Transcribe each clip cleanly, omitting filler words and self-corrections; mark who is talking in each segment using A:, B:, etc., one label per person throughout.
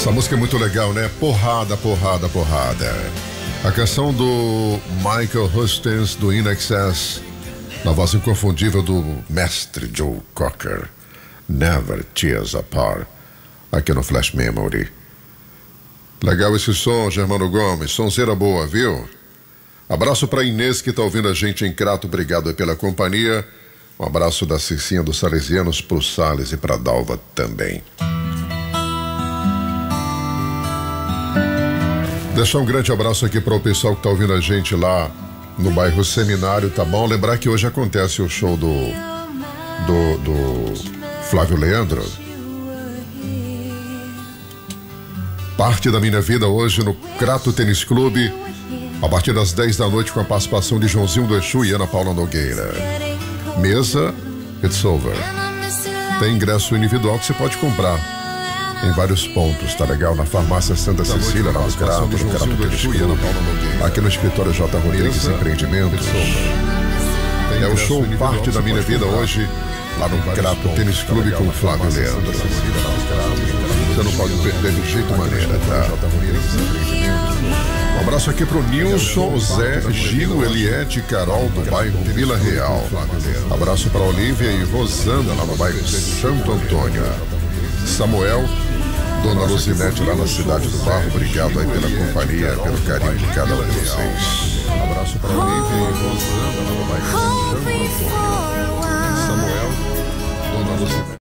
A: Essa música é muito legal, né? Porrada, porrada, porrada. A canção do Michael Hutchence, do In Excess, na voz inconfundível do mestre Joe Cocker. Never Tears Apart, aqui no Flash Memory. Legal esse som, Germano Gomes. Sonzeira boa, viu? Abraço pra Inês que tá ouvindo a gente em Crato. Obrigado aí pela companhia. Um abraço da Cicinha dos Salesianos pro Salles e pra Dalva também. Deixar um grande abraço aqui para o pessoal que tá ouvindo a gente lá no bairro Seminário, tá bom? Lembrar que hoje acontece o show do Flávio Leandro. Parte da minha vida hoje no Crato Tênis Clube, a partir das 10 da noite, com a participação de Joãozinho do Exu e Ana Paula Nogueira. Mesa, it's over. Tem ingresso individual que você pode comprar em vários pontos, tá legal? Na farmácia Santa Cecília, lá no Crato, no Crato Tênis Clube, aqui no escritório J. Rodrigues Empreendimentos. É o show Parte da Minha Vida hoje, lá no Crato Tênis Clube com o Flávio Leandro. Você não pode perder de jeito maneira, tá? Um abraço aqui pro Nilson, Zé, Gil, Eliette e Carol do bairro Vila Real. Abraço para Olívia e Rosana lá no bairro Santo Antônio. Samuel, Dona Lucinete lá na cidade do Barro, obrigado aí pela companhia, pelo carinho de cada um de vocês. Um abraço para Olívia e Rosana lá no bairro Santo Antônio. Samuel, Dona Lucinete.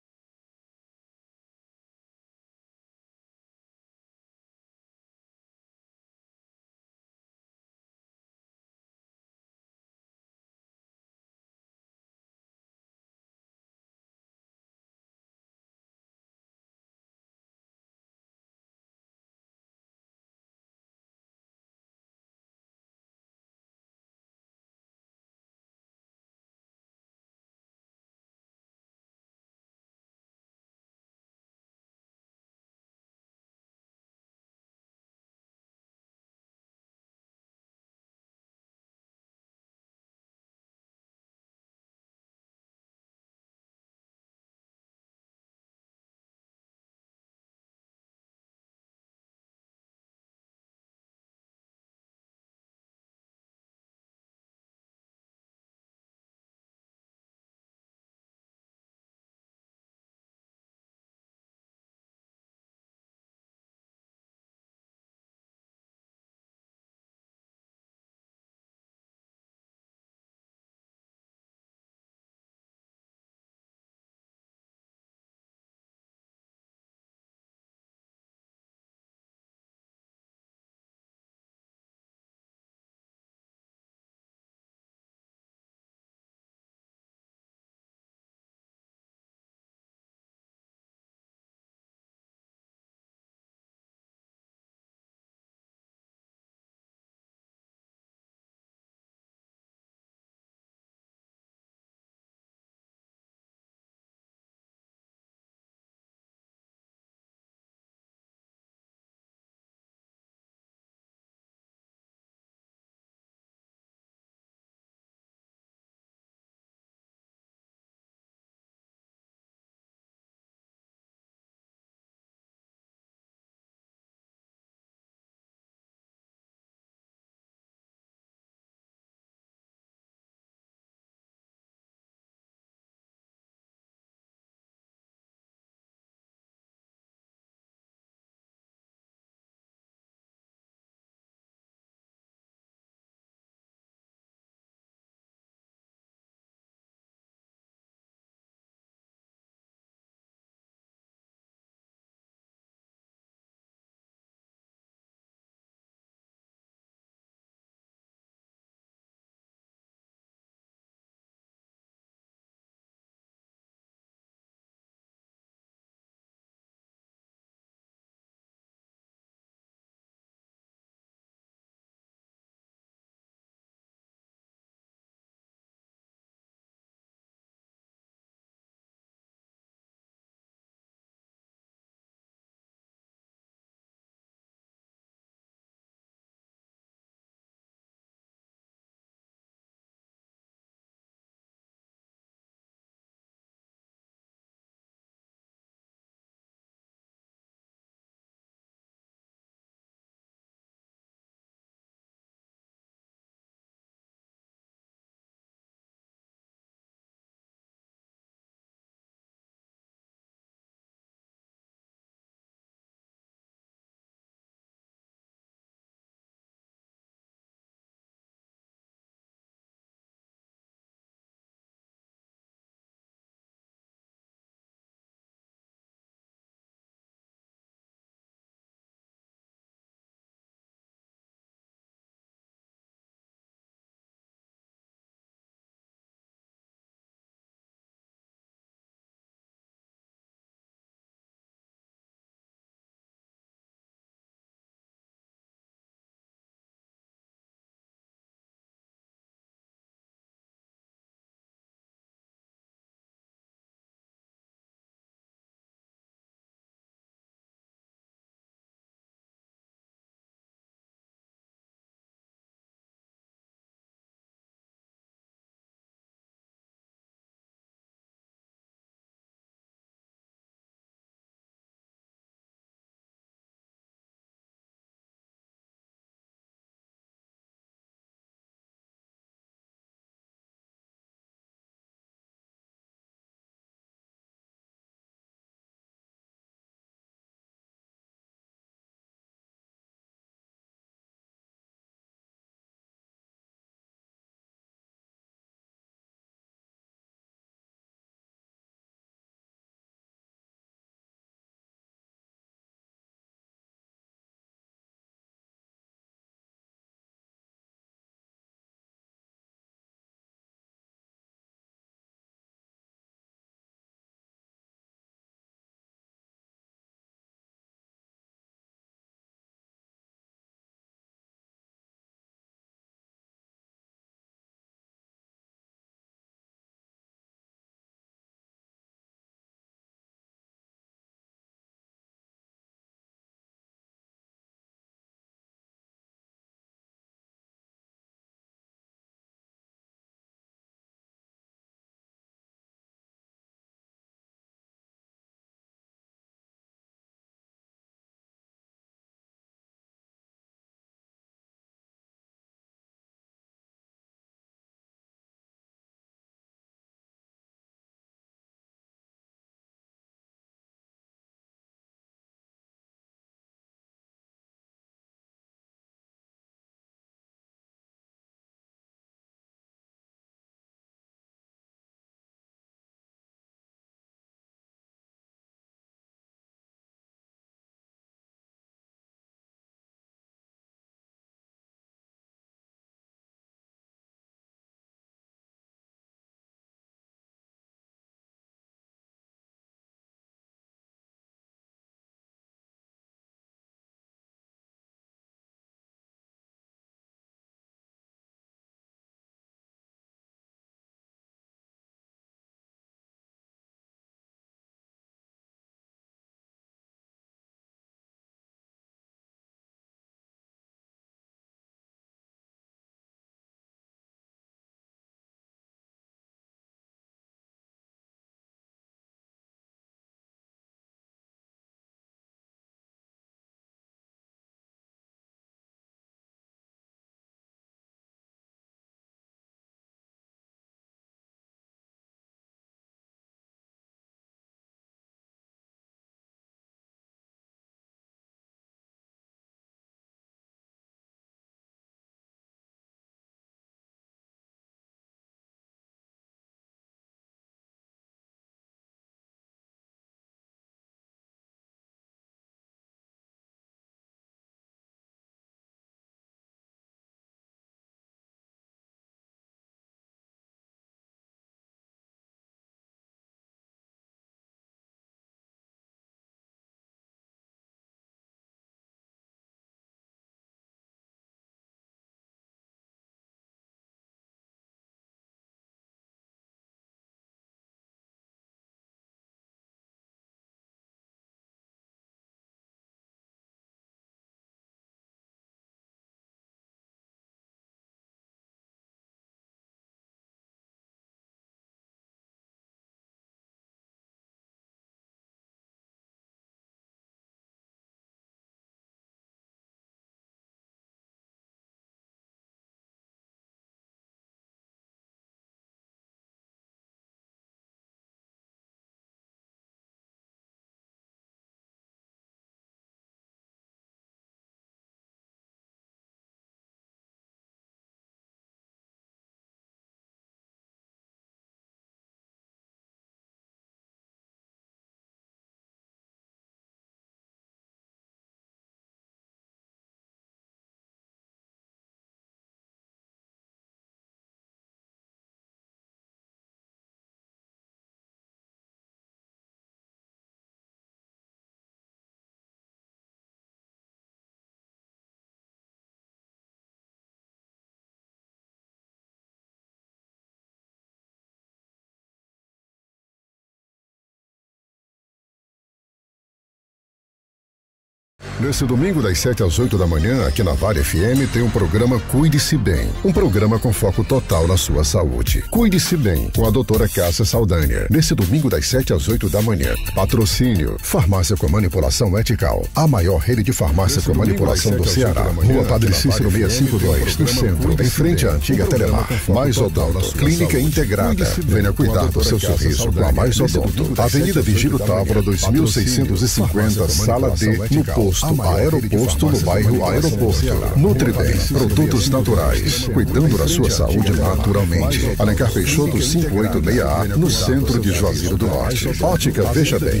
A: Nesse domingo das 7 às 8 da manhã, aqui na Vale FM, tem um programa Cuide-se Bem. Um programa com foco total na sua saúde. Cuide-se Bem, com a doutora Cássia Saldanha. Nesse domingo das 7 às 8 da manhã. Patrocínio, Farmácia com Manipulação Ethical. A maior rede de farmácia com manipulação do Ceará. Rua Padre Cícero 652, no centro, em frente à antiga Telemar. Mais Odonto, clínica integrada. Venha cuidar do seu sorriso com a Mais Odonto. Avenida Vigílio Távora, 2650, Sala D, no posto Aeroposto, no bairro Aeroporto. Nutribem, produtos naturais, cuidando da sua saúde naturalmente. Alencar Peixoto 586A, no centro de Juazeiro do Norte. Ótica Veja bem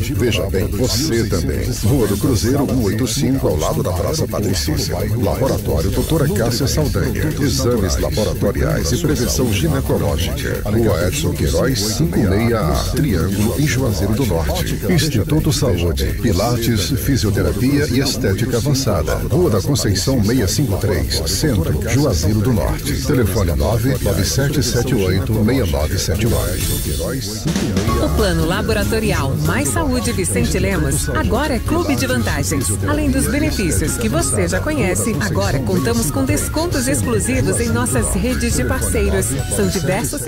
A: você também. Rua do Cruzeiro 185, ao lado da Praça Padre Cícero. Laboratório Doutora Cássia Saldanha. Exames laboratoriais e prevenção ginecológica. Rua Edson Queiroz 56A, Triângulo, em Juazeiro do Norte. Instituto Saúde, Pilates, Fisioterapia e Estética Avançada. Rua da Conceição 653, Centro, Juazeiro do Norte. Telefone 99778-6979.
B: O Plano Laboratorial Mais Saúde Vicente Lemos agora é Clube de Vantagens. Além dos benefícios que você já conhece, agora contamos com descontos exclusivos em nossas redes de parceiros. São diversos.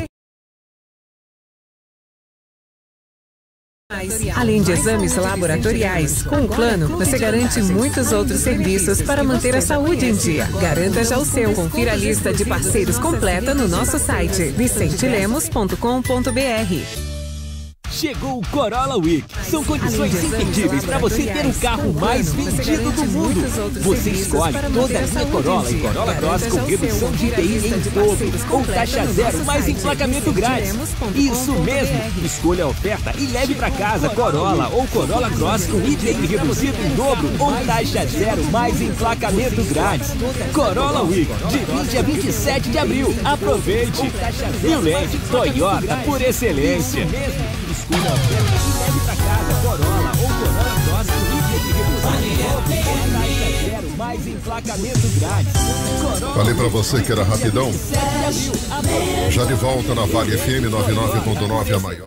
B: Além de exames laboratoriais, com o plano você garante muitos outros serviços para manter a saúde em dia. Garanta já o seu. Confira a lista de parceiros completa no nosso site vicentelemos.com.br.
C: Chegou o Corolla Week. São condições imperdíveis para você ter o carro mais vendido do mundo. Você escolhe toda a linha Corolla e Corolla Cross com redução de IPI em dobro ou taxa zero mais emplacamento grátis. Isso mesmo. Escolha a oferta e leve para casa Corolla ou Corolla Cross com IPI reduzido em dobro ou taxa zero mais emplacamento grátis. Corolla Week, de 20 a 27 de abril. Aproveite. New Land, Toyota por excelência. Escolha a oferta e leve pra casa Corolla ou Corolla Cross com zero mais emplacamento grátis.
A: Falei pra você que era rapidão. Já de volta na Vale FM 99.9, a maior.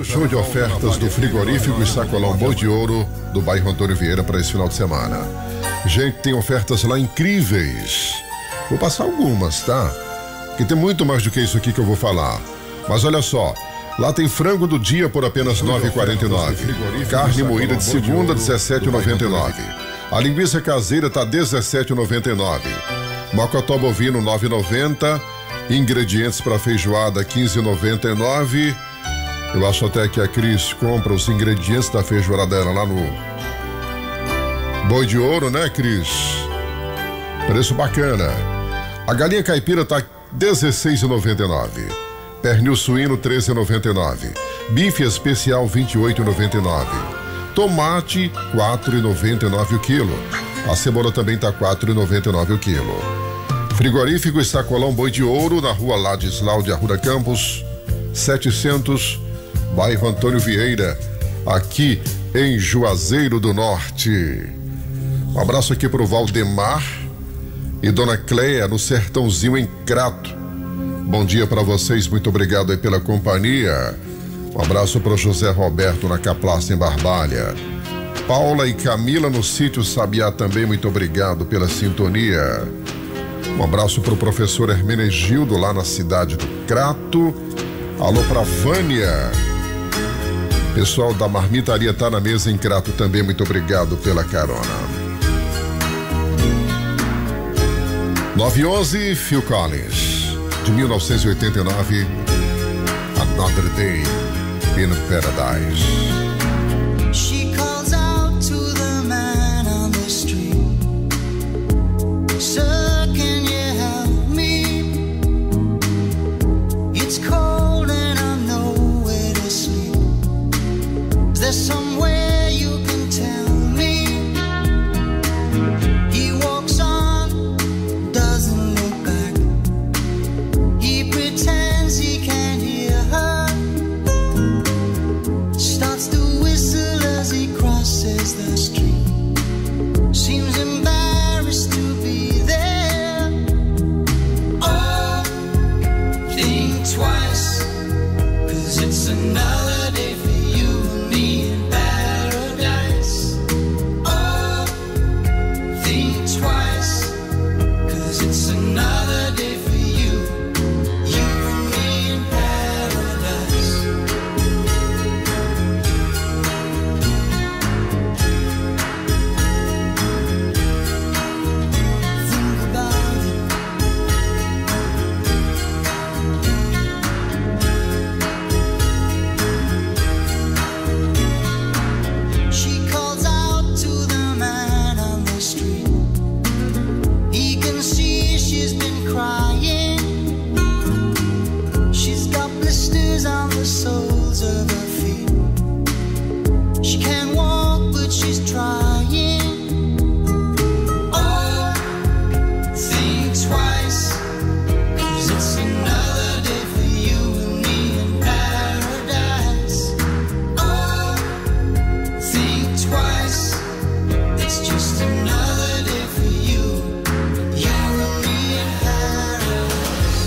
A: Show de ofertas do frigorífico e sacolão Boi de Ouro do bairro Antônio Vieira para esse final de semana. Gente, tem ofertas lá incríveis. Vou passar algumas, tá? Porque tem muito mais do que isso aqui que eu vou falar. Mas olha só, lá tem frango do dia por apenas R$ 9,49. Carne moída de segunda, R$ 17,99. A linguiça caseira tá R$ 17,99. Mocotó bovino R$ 9,90. Ingredientes para feijoada R$ 15,99. Eu acho até que a Cris compra os ingredientes da feijoada dela lá no Boi de Ouro, né, Cris? Preço bacana. A galinha caipira tá R$ 16,99. Pernil suíno R$ 13,99. Bife especial R$ 28,99. Tomate R$ 4,99 o quilo. A cebola também tá R$ 4,99 o quilo. Frigorífico e sacolão Boi de Ouro na rua Ladislau de Arruda Campos 700, bairro Antônio Vieira, aqui em Juazeiro do Norte. Um abraço aqui pro Valdemar e Dona Cleia no Sertãozinho em Crato. Bom dia para vocês, muito obrigado aí pela companhia. Um abraço pro José Roberto na Caplaça em Barbalha. Paula e Camila no sítio Sabiá também, muito obrigado pela sintonia. Um abraço pro professor Hermenegildo lá na cidade do Crato. Alô pra Vânia. Pessoal da Marmitaria tá na mesa em Crato também, muito obrigado pela carona. 911, Phil Collins, de 1989, Another Day in Paradise.
D: She calls out to the man on the street. Sir, can you help me? It's cold and I'm nowhere to sleep. Is there somewhere you can tell me? He walks on, doesn't look back. He pretends he can't hear her. Starts to whistle as he crosses the street. Seems embarrassed to be there. she's trying. Oh, think twice, 'cause it's another day for you and me in paradise. Oh, think twice, it's just another day for you and me in paradise.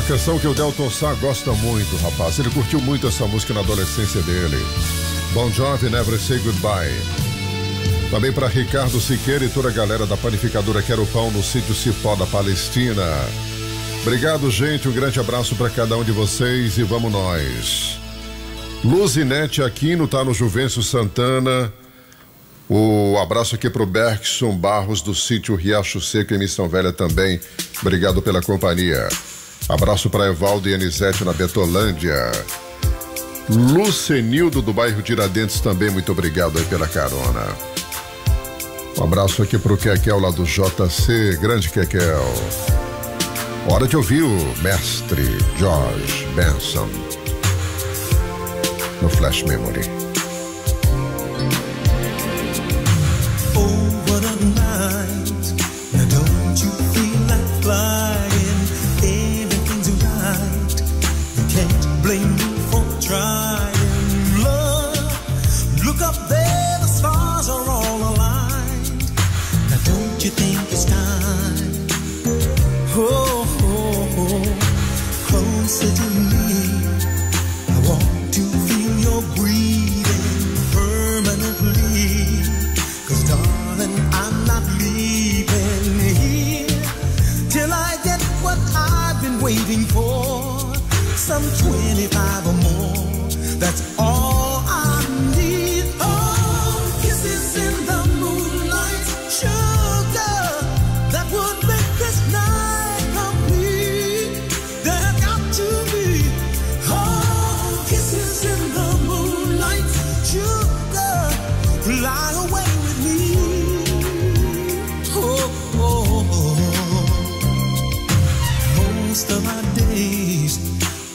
A: canção que o Delton Sá gosta muito, rapaz. Ele curtiu muito essa música na adolescência dele. Bon Jovi, Never Say Goodbye. Também para Ricardo Siqueira e toda a galera da panificadora Quero Pão no sítio Cipó da Palestina. Obrigado, gente. Um grande abraço para cada um de vocês e vamos nós. Luzinete Aquino tá no Juvencio Santana. O abraço aqui pro Bergson Barros do sítio Riacho Seco em Missão Velha também. Obrigado pela companhia. Abraço para Evaldo e Anisete na Betolândia. Lucenildo do bairro Tiradentes também, muito obrigado aí pela carona. Um abraço aqui pro Kekel lá do JC, grande Kekel. Hora de ouvir o mestre George Benson no Flash Memory.
E: Over the night, now don't you feel like flying? Everything's right, you can't blame me for trying. Look up there, the stars are all aligned. Now don't you think it's time? Oh, closer to me, I want to feel your breathing permanently. 'Cause darling, I'm not leaving here till I get what I've been waiting for. Some 25 or more, that's all I need. Oh, kisses in the moonlight, sugar, that would make this night complete. There got to be, oh, kisses in the moonlight, sugar, fly away with me. Oh, oh, oh. Most of our days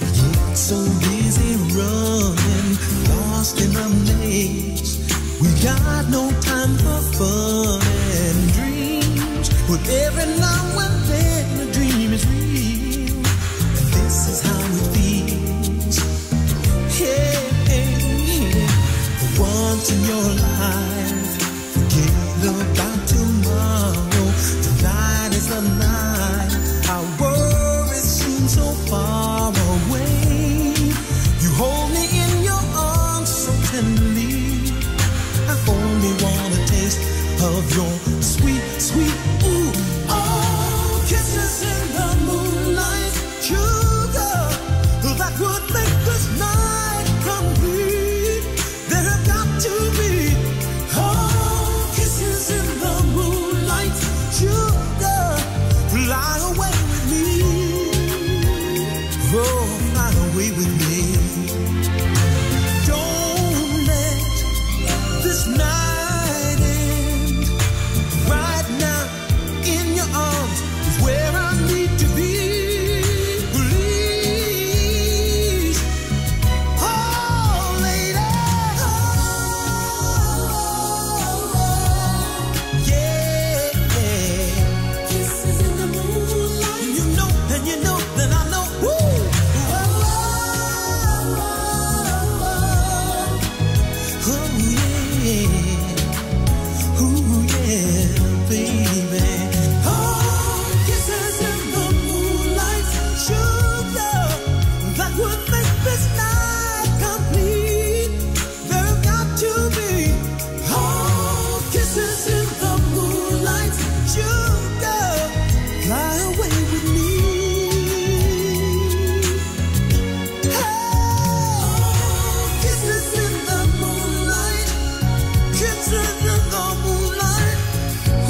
E: we get so busy running, lost in a maze. We got no time for fun and dreams, but every now and then a dream is real, and this is how it feels. Yeah, for once in your life, forget about tomorrow. Tonight is the night. Our worries seem so far away. You hold me in your arms so tenderly. I only want a taste of your sweet, sweet, ooh, oh, kisses in the moonlight, sugar, that would make this night complete. There have got to be, oh, kisses in the moonlight, sugar, fly away with me. Oh, fly away with me. Don't let this night end. Right now, in your arms is where I need to be. Please, oh, lady, oh, yeah. Kisses in the moonlight. You know, and you know that I know. Woo! Oh, yeah. Ooh, yeah, baby. Oh, kisses in the moonlight, sugar, that would make this night complete. There's got to be, oh, kisses in the moonlight, sugar, fly away with me. Oh, kisses in the moonlight, kisses in the moonlight,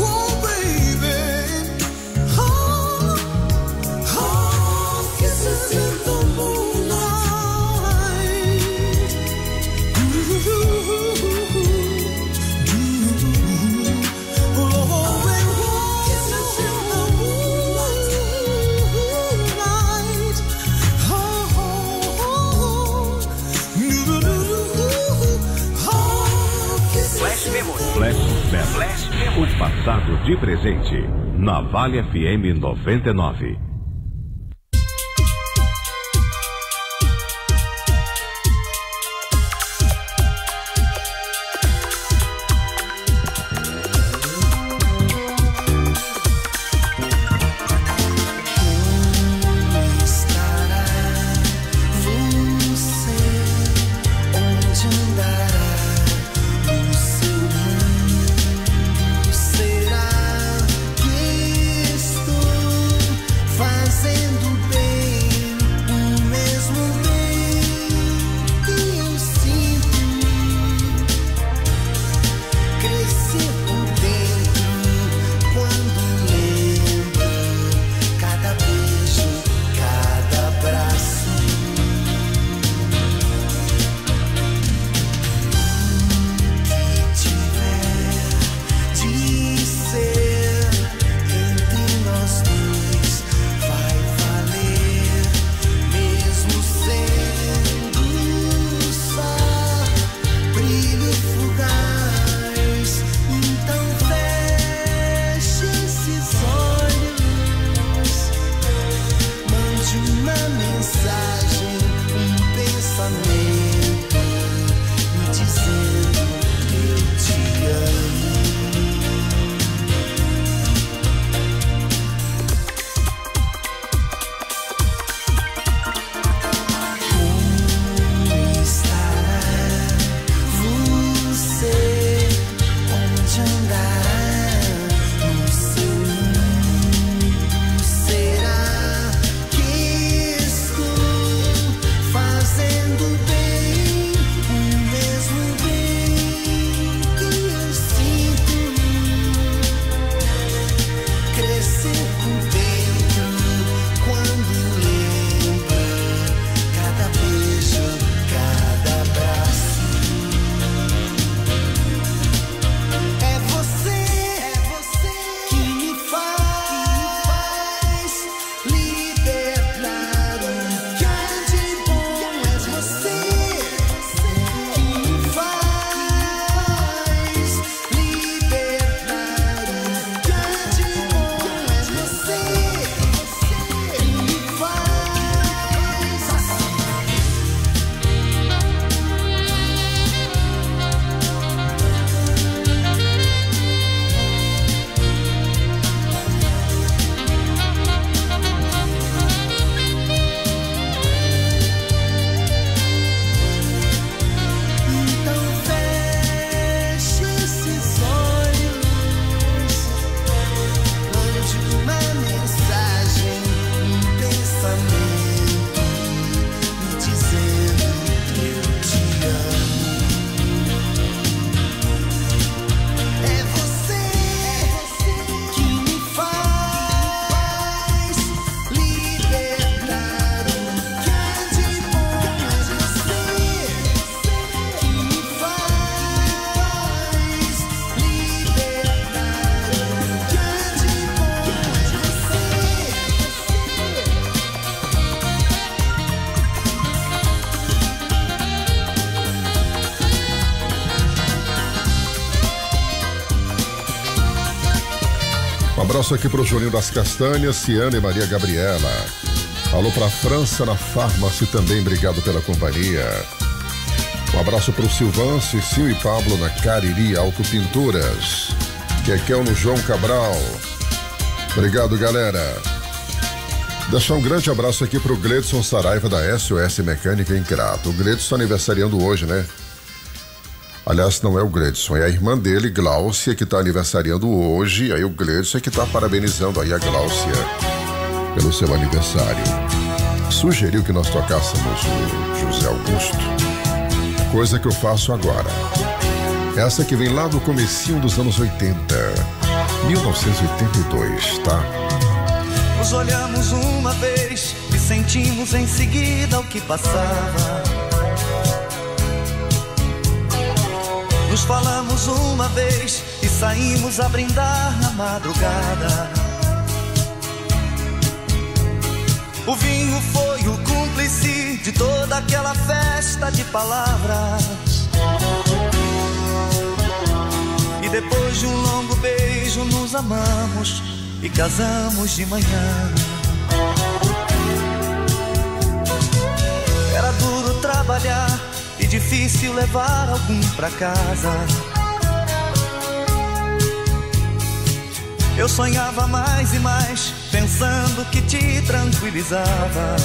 E: oh baby, oh, oh, kisses in the moonlight, ooh, oh baby, kisses in the moonlight, oh,
C: Flash Memory. Flash Memory. O passado de presente. Na Vale FM 99.
E: Stop.
A: Abraço aqui pro Juninho das Castanhas, Ciana e Maria Gabriela. Alô pra França na Farmácia também, obrigado pela companhia. Um abraço pro Silvan, Cicinho e Pablo na Cariri Autopinturas. Kekel no João Cabral. Obrigado, galera. Deixar um grande abraço aqui pro Gledson Saraiva da SOS Mecânica em Crato. O Gledson está aniversariando hoje, né? Aliás, não é o Gledson, é a irmã dele, Gláucia, que está aniversariando hoje. Aí o Gledson é que está parabenizando aí a Gláucia pelo seu aniversário. Sugeriu que nós tocássemos o José Augusto, coisa que eu faço agora. Essa que vem lá do comecinho dos anos 80, 1982, tá?
D: Nos olhamos uma vez e sentimos em seguida o que passava. Nos falamos uma vez e saímos a brindar na madrugada. O vinho foi o cúmplice de toda aquela festa de palavras. E depois de um longo beijo nos amamos e casamos de manhã. Era duro trabalhar e difícil levar algum pra casa. Eu sonhava mais e mais, pensando que te tranquilizava.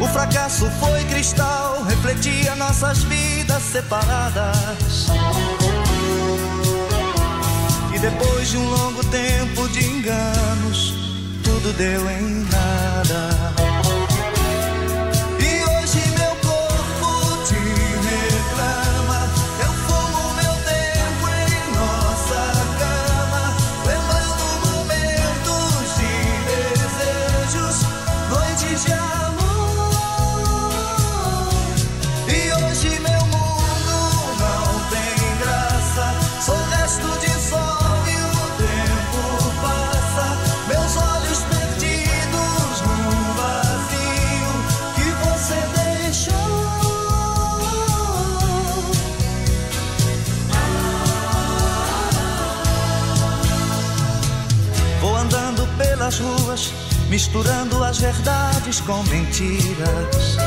D: O fracasso foi cristal, refletia nossas vidas separadas. E depois de um longo tempo de enganos, tudo deu em nada. E hoje meu corpo te reclama. Eu fumo meu tempo em nossa cama, lembrando momentos de desejos, noites de amor. E hoje meu mundo não tem graça, sou resto de sol. Ruas, misturando as verdades com mentiras.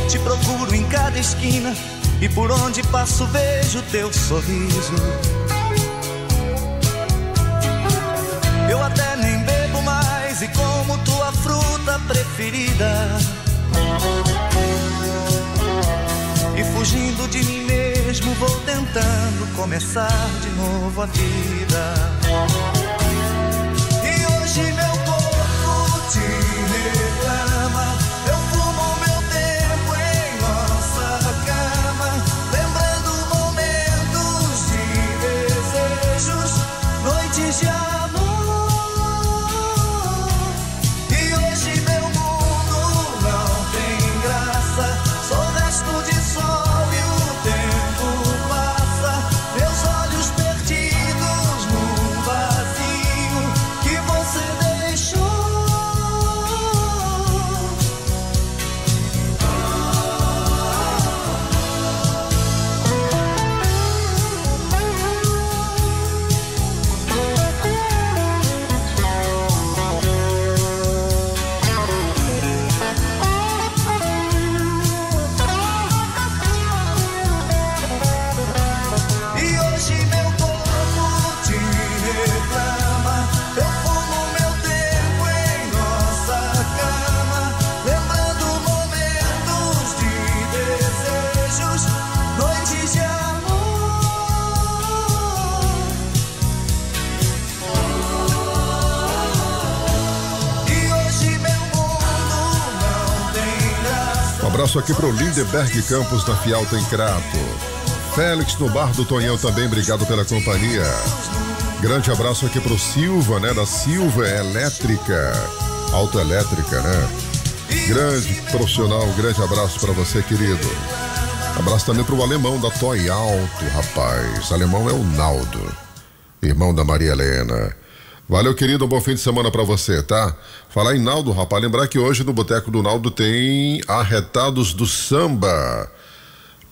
D: Te procuro em cada esquina e por onde passo vejo teu sorriso. Eu até nem bebo mais e como tua fruta preferida. E fugindo de mim mesmo vou tentando começar de novo a vida. E hoje meu corpo te reclama. Eu fumo meu tempo em nossa cama, lembrando momentos de desejos, noites de amor. E hoje meu mundo não tem graça, sou resto de sol e o tempo passa. Meus olhos perdidos num vazio que você deixou. E hoje meu corpo te reclama. Eu fumo meu tempo em nossa cama, lembrando momentos de desejos, noites de amor. E hoje meu mundo não tem graça.
A: Um abraço aqui pro Lindeberg Campos da Fialta em Crato. Félix no Bar do Tonhão também, obrigado pela companhia. Grande abraço aqui pro Silva, né? Da Silva Elétrica, autoelétrica, né? Grande profissional, grande abraço pra você, querido. Abraço também pro alemão da Toy Alto, rapaz. Alemão é o Naldo, irmão da Maria Helena. Valeu, querido, um bom fim de semana pra você, tá? Falar em Naldo, rapaz, lembrar que hoje no Boteco do Naldo tem Arretados do Samba.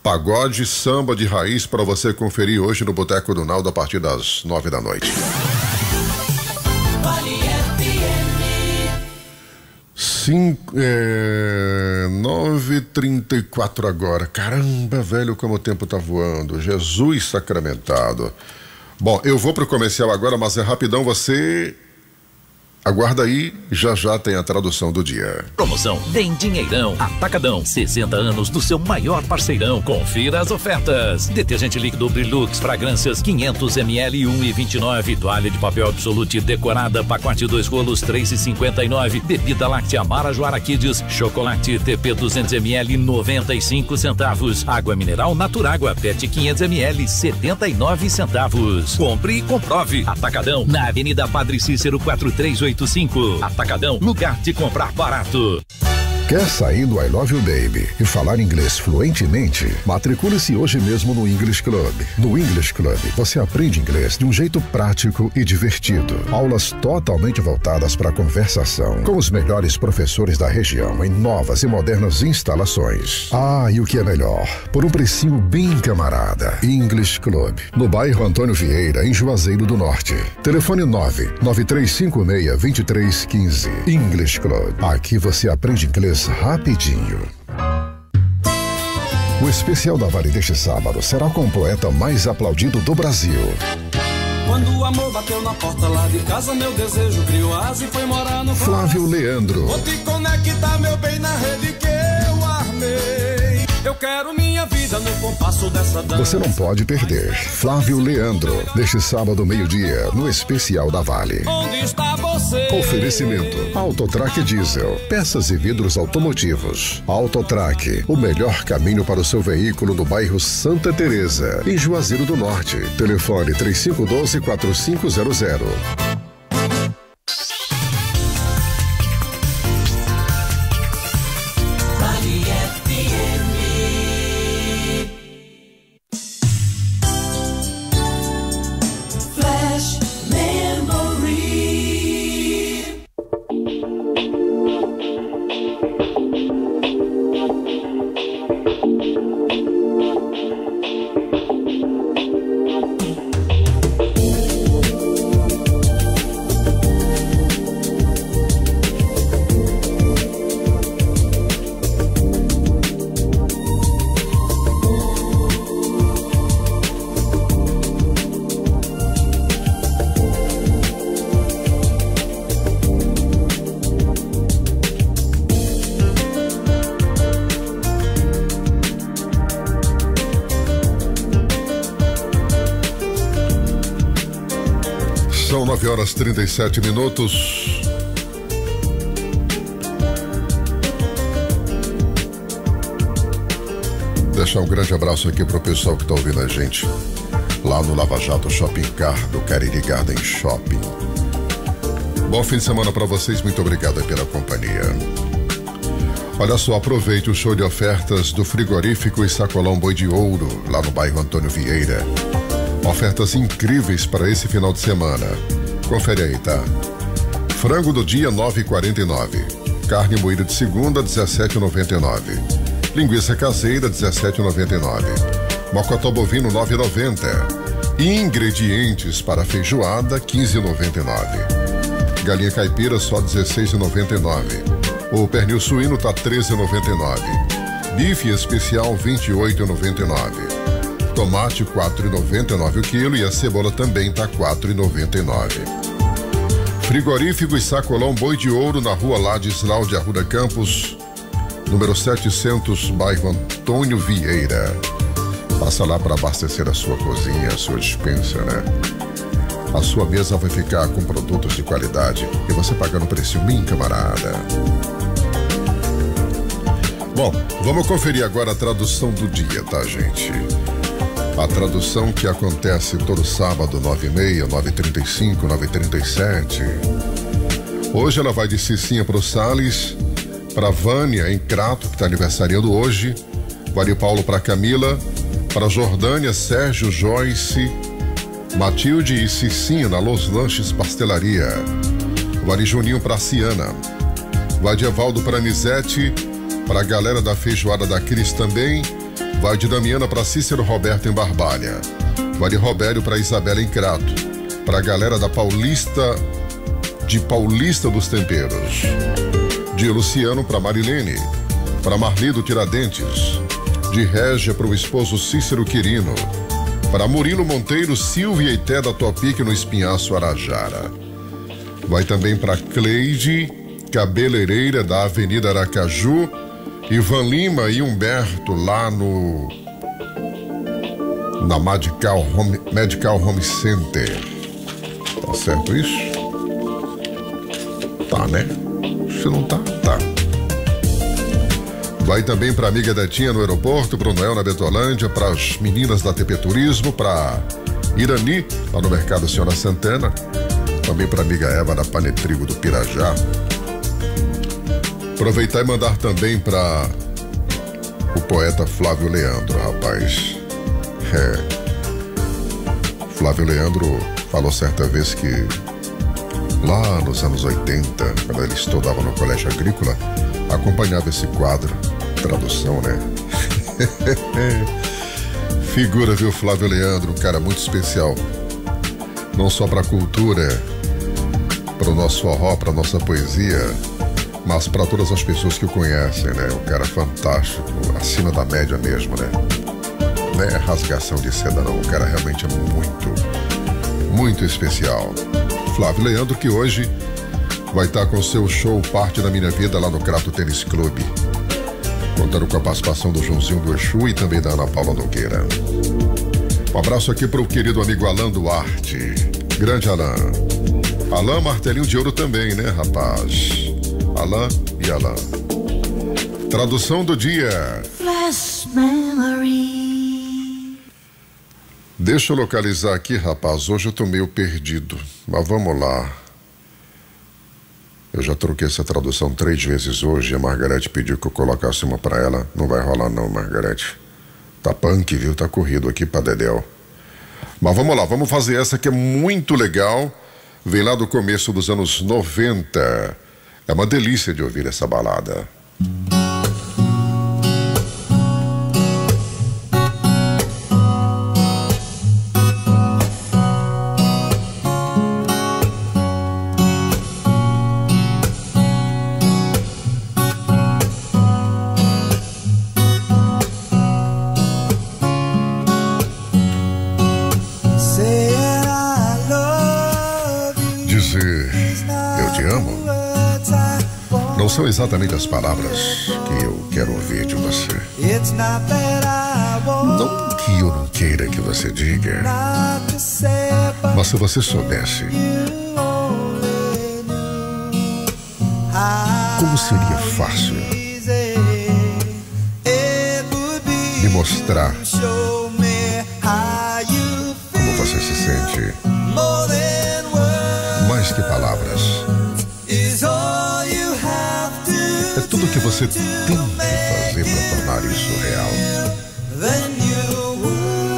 A: pagode, samba de raiz para você conferir hoje no Boteco do Naldo a partir das 9 da noite. 9h34 agora. Caramba, velho, como o tempo tá voando. Jesus sacramentado. Bom, eu vou pro comercial agora, mas é rapidão, você aguarda aí, já já tem a tradução do dia.
F: Promoção Vem Dinheirão Atacadão, 60 anos do seu maior parceirão. Confira as ofertas. Detergente líquido Brilux Fragrâncias 500 ml 1,29. Toalha de papel Absolute decorada, pacote 2 rolos 3,59. Bebida láctea Marajoara Kids chocolate TP 200 ml 95 centavos. Água mineral Naturágua PET 500 ml 79 centavos. Compre e comprove. Atacadão na Avenida Padre Cícero 4385. Atacadão, lugar de comprar barato.
G: Quer sair do I Love You Baby e falar inglês fluentemente? Matricule-se hoje mesmo no English Club. No English Club, você aprende inglês de um jeito prático e divertido. Aulas totalmente voltadas para a conversação, com os melhores professores da região em novas e modernas instalações. Ah, e o que é melhor? Por um precinho bem camarada. English Club, no bairro Antônio Vieira, em Juazeiro do Norte. Telefone 99356-2315. English Club. Aqui você aprende inglês rapidinho. O especial da Vale deste sábado será com o poeta mais aplaudido do Brasil.
H: Quando o amor bateu na porta lá de casa, meu desejo criou asa e foi morar no
G: Flávio Leandro.
H: Vou te conectar, meu bem, na rede que eu armei. Eu quero minha vida no compasso dessa dança.
G: Você não pode perder. Flávio Leandro, neste sábado, meio-dia, no especial da Vale.
H: Onde está você?
G: Oferecimento: Autotrac Diesel, peças e vidros automotivos. Autotrac, o melhor caminho para o seu veículo no bairro Santa Teresa, em Juazeiro do Norte. Telefone 3512-4500.
A: São 9h37. Deixar um grande abraço aqui pro pessoal que tá ouvindo a gente lá no Lava Jato Shopping Car do Cariri Garden Shopping. Bom fim de semana para vocês, muito obrigado pela companhia. Olha só, aproveite o show de ofertas do Frigorífico e Sacolão Boi de Ouro, lá no bairro Antônio Vieira. Ofertas incríveis para esse final de semana. Confere aí, tá? Frango do dia, 9,49. Carne moída de segunda, 17,99. Linguiça caseira, 17,99. Mocotó bovino, 9,90. Ingredientes para feijoada, 15,99. Galinha caipira, só 16,99. O pernil suíno tá 13,99. Bife especial, 28,99. Tomate 4,99 o quilo e a cebola também tá 4,99. Frigorífico e Sacolão Boi de Ouro na rua Ladislau de Arruda Campos, número 700, bairro Antônio Vieira. Passa lá para abastecer a sua cozinha, a sua despensa, né? A sua mesa vai ficar com produtos de qualidade e você pagando um preço bem camarada. Bom, vamos conferir agora a tradução do dia, tá, gente? A tradução que acontece todo sábado, 9h30, 9h35, 9h37. Hoje ela vai de Cicinha pro Salles, pra Vânia em Crato, que tá aniversariando hoje, Vale Paulo pra Camila, pra Jordânia, Sérgio, Joyce, Matilde e Cicinha na Los Lanches Pastelaria. Vale Juninho pra Ciana. Vai de Evaldo pra Nizete, pra galera da Feijoada da Cris também. Vai de Damiana para Cícero Roberto em Barbalha. Vai de Robério para Isabela em Crato. Para a galera da Paulista, de Paulista dos Temperos. De Luciano para Marilene. Para Marli do Tiradentes. De Régia para o esposo Cícero Quirino. Para Murilo Monteiro, Silvia e Té da Topique no Espinhaço Arajara. Vai também para Cleide, cabeleireira da Avenida Aracaju. Ivan Lima e Humberto lá na Medical Home Center. Tá certo isso? Tá, né? Se não tá, tá. Vai também para amiga Detinha no aeroporto, pro Noel na Betolândia, para as meninas da TP Turismo, para Irani, lá no Mercado Senhora Santana, também para amiga Eva da Panetrigo do Pirajá. Aproveitar e mandar também para o poeta Flávio Leandro, rapaz. Flávio Leandro falou certa vez que lá nos anos 80, quando ele estudava no colégio agrícola, acompanhava esse quadro, tradução, né? Figura, viu, Flávio Leandro, um cara muito especial. Não só para a cultura, para o nosso forró, para a nossa poesia, mas para todas as pessoas que o conhecem, né? Um cara fantástico, acima da média mesmo, né? Não é rasgação de seda, não. O cara realmente é muito especial. Flávio Leandro, que hoje vai estar com seu show Parte da Minha Vida lá no Crato Tênis Clube. Contando com a participação do Joãozinho do Exu e também da Ana Paula Nogueira. Um abraço aqui para o querido amigo Alan Duarte. Grande Alan. Alan, martelinho de ouro também, né, rapaz? Alan e Alan. Tradução do dia.
I: Flash memory.
A: Deixa eu localizar aqui, rapaz. Hoje eu tô meio perdido. Mas vamos lá. Eu já troquei essa tradução 3 vezes hoje e a Margarete pediu que eu colocasse uma pra ela. Não vai rolar não, Margarete. Tá punk, viu? Tá corrido aqui pra Dedéu. Mas vamos lá, vamos fazer essa que é muito legal. Vem lá do começo dos anos 90. É uma delícia de ouvir essa balada. Não são exatamente as palavras que eu quero ouvir de você. Não que eu não queira que você diga, mas se você soubesse como seria fácil me mostrar como você se sente. Mais que palavras, é tudo que você tem que fazer para tornar isso real.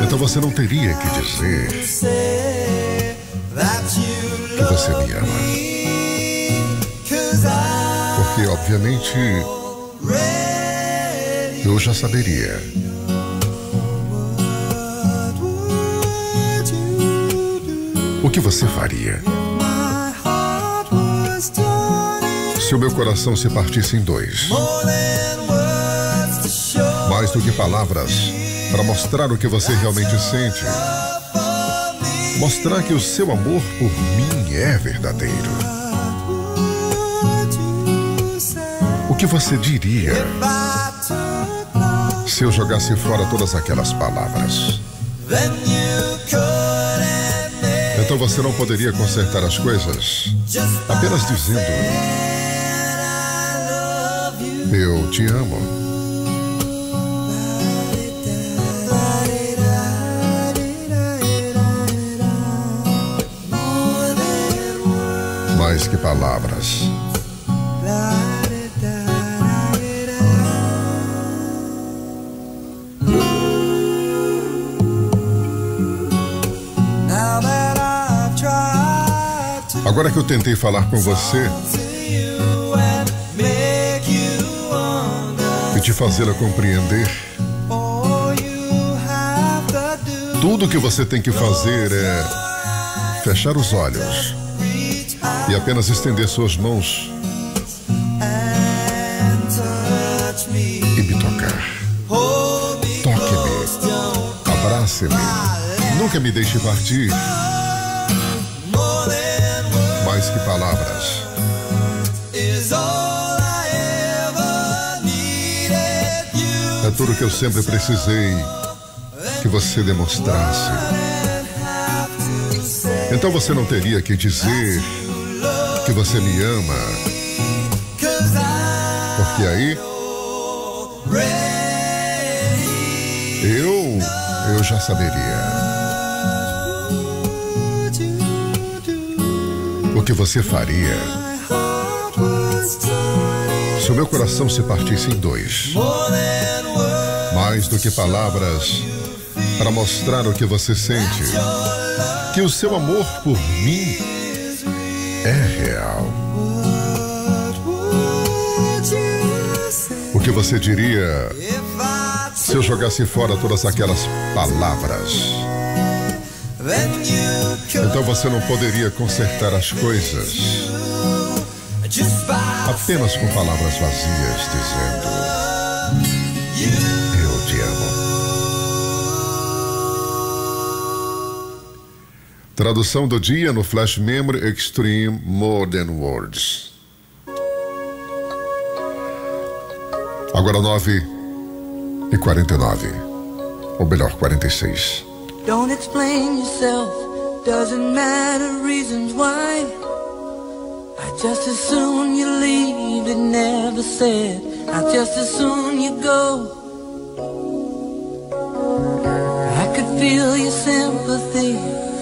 A: Então você não teria que dizer que você me ama, porque obviamente eu já saberia. O que você faria se o meu coração se partisse em 2? Mais do que palavras, para mostrar o que você realmente sente. Mostrar que o seu amor por mim é verdadeiro. O que você diria se eu jogasse fora todas aquelas palavras? Então você não poderia consertar as coisas apenas dizendo: eu te amo. Mais que palavras. Agora que eu tentei falar com você e te fazê-la compreender, Tudo que você tem que fazer é fechar os olhos e apenas estender suas mãos e me tocar. Toque-me, abrace-me, nunca me deixe partir. Mais que palavras, é tudo que eu sempre precisei que você demonstrasse. Então você não teria que dizer que você me ama, porque aí eu já saberia. O que você faria se o meu coração se partisse em dois? Mais do que palavras para mostrar o que você sente, que o seu amor por mim é real. O que você diria se eu jogasse fora todas aquelas palavras? Então você não poderia consertar as coisas apenas com palavras vazias dizendo eu te amo. Tradução do dia no Flash Memory Extreme More Than Words. Agora 9h49, ou melhor, 46.
I: Don't explain yourself, doesn't matter reasons why. I just as soon you leave, it never said. I just as soon you go. I could feel your sympathy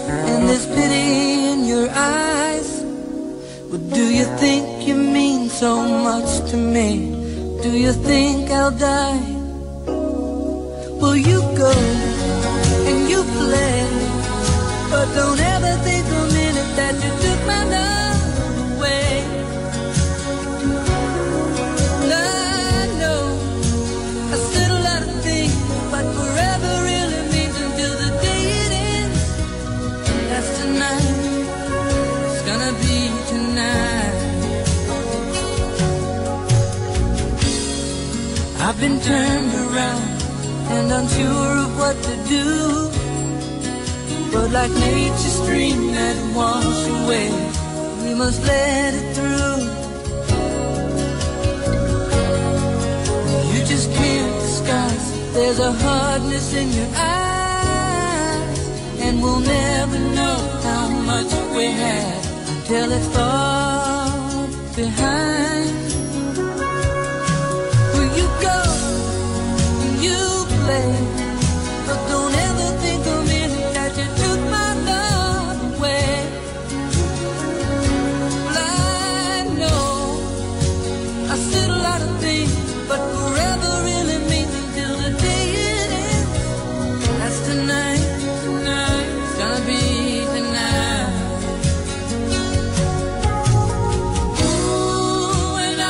I: and this pity in your eyes. But do you think you mean so much to me? Do you think I'll die? Well, you go and you play, but don't ever think a minute that you took my love away. No, I said a lot of things, but forever really means until the day it ends. That's tonight, it's gonna be tonight. I've been turned around and unsure of what to do, but like nature's stream that washes away, we must let it through. You just can't disguise, there's a hardness in your eyes, and we'll never know how much we had until it's far behind. Will you go and you play, but don't ever think a minute that you took my love away. Well, I know I said a lot of things, but forever really means until the day it ends. That's tonight, tonight, it's gonna be tonight. Ooh, and I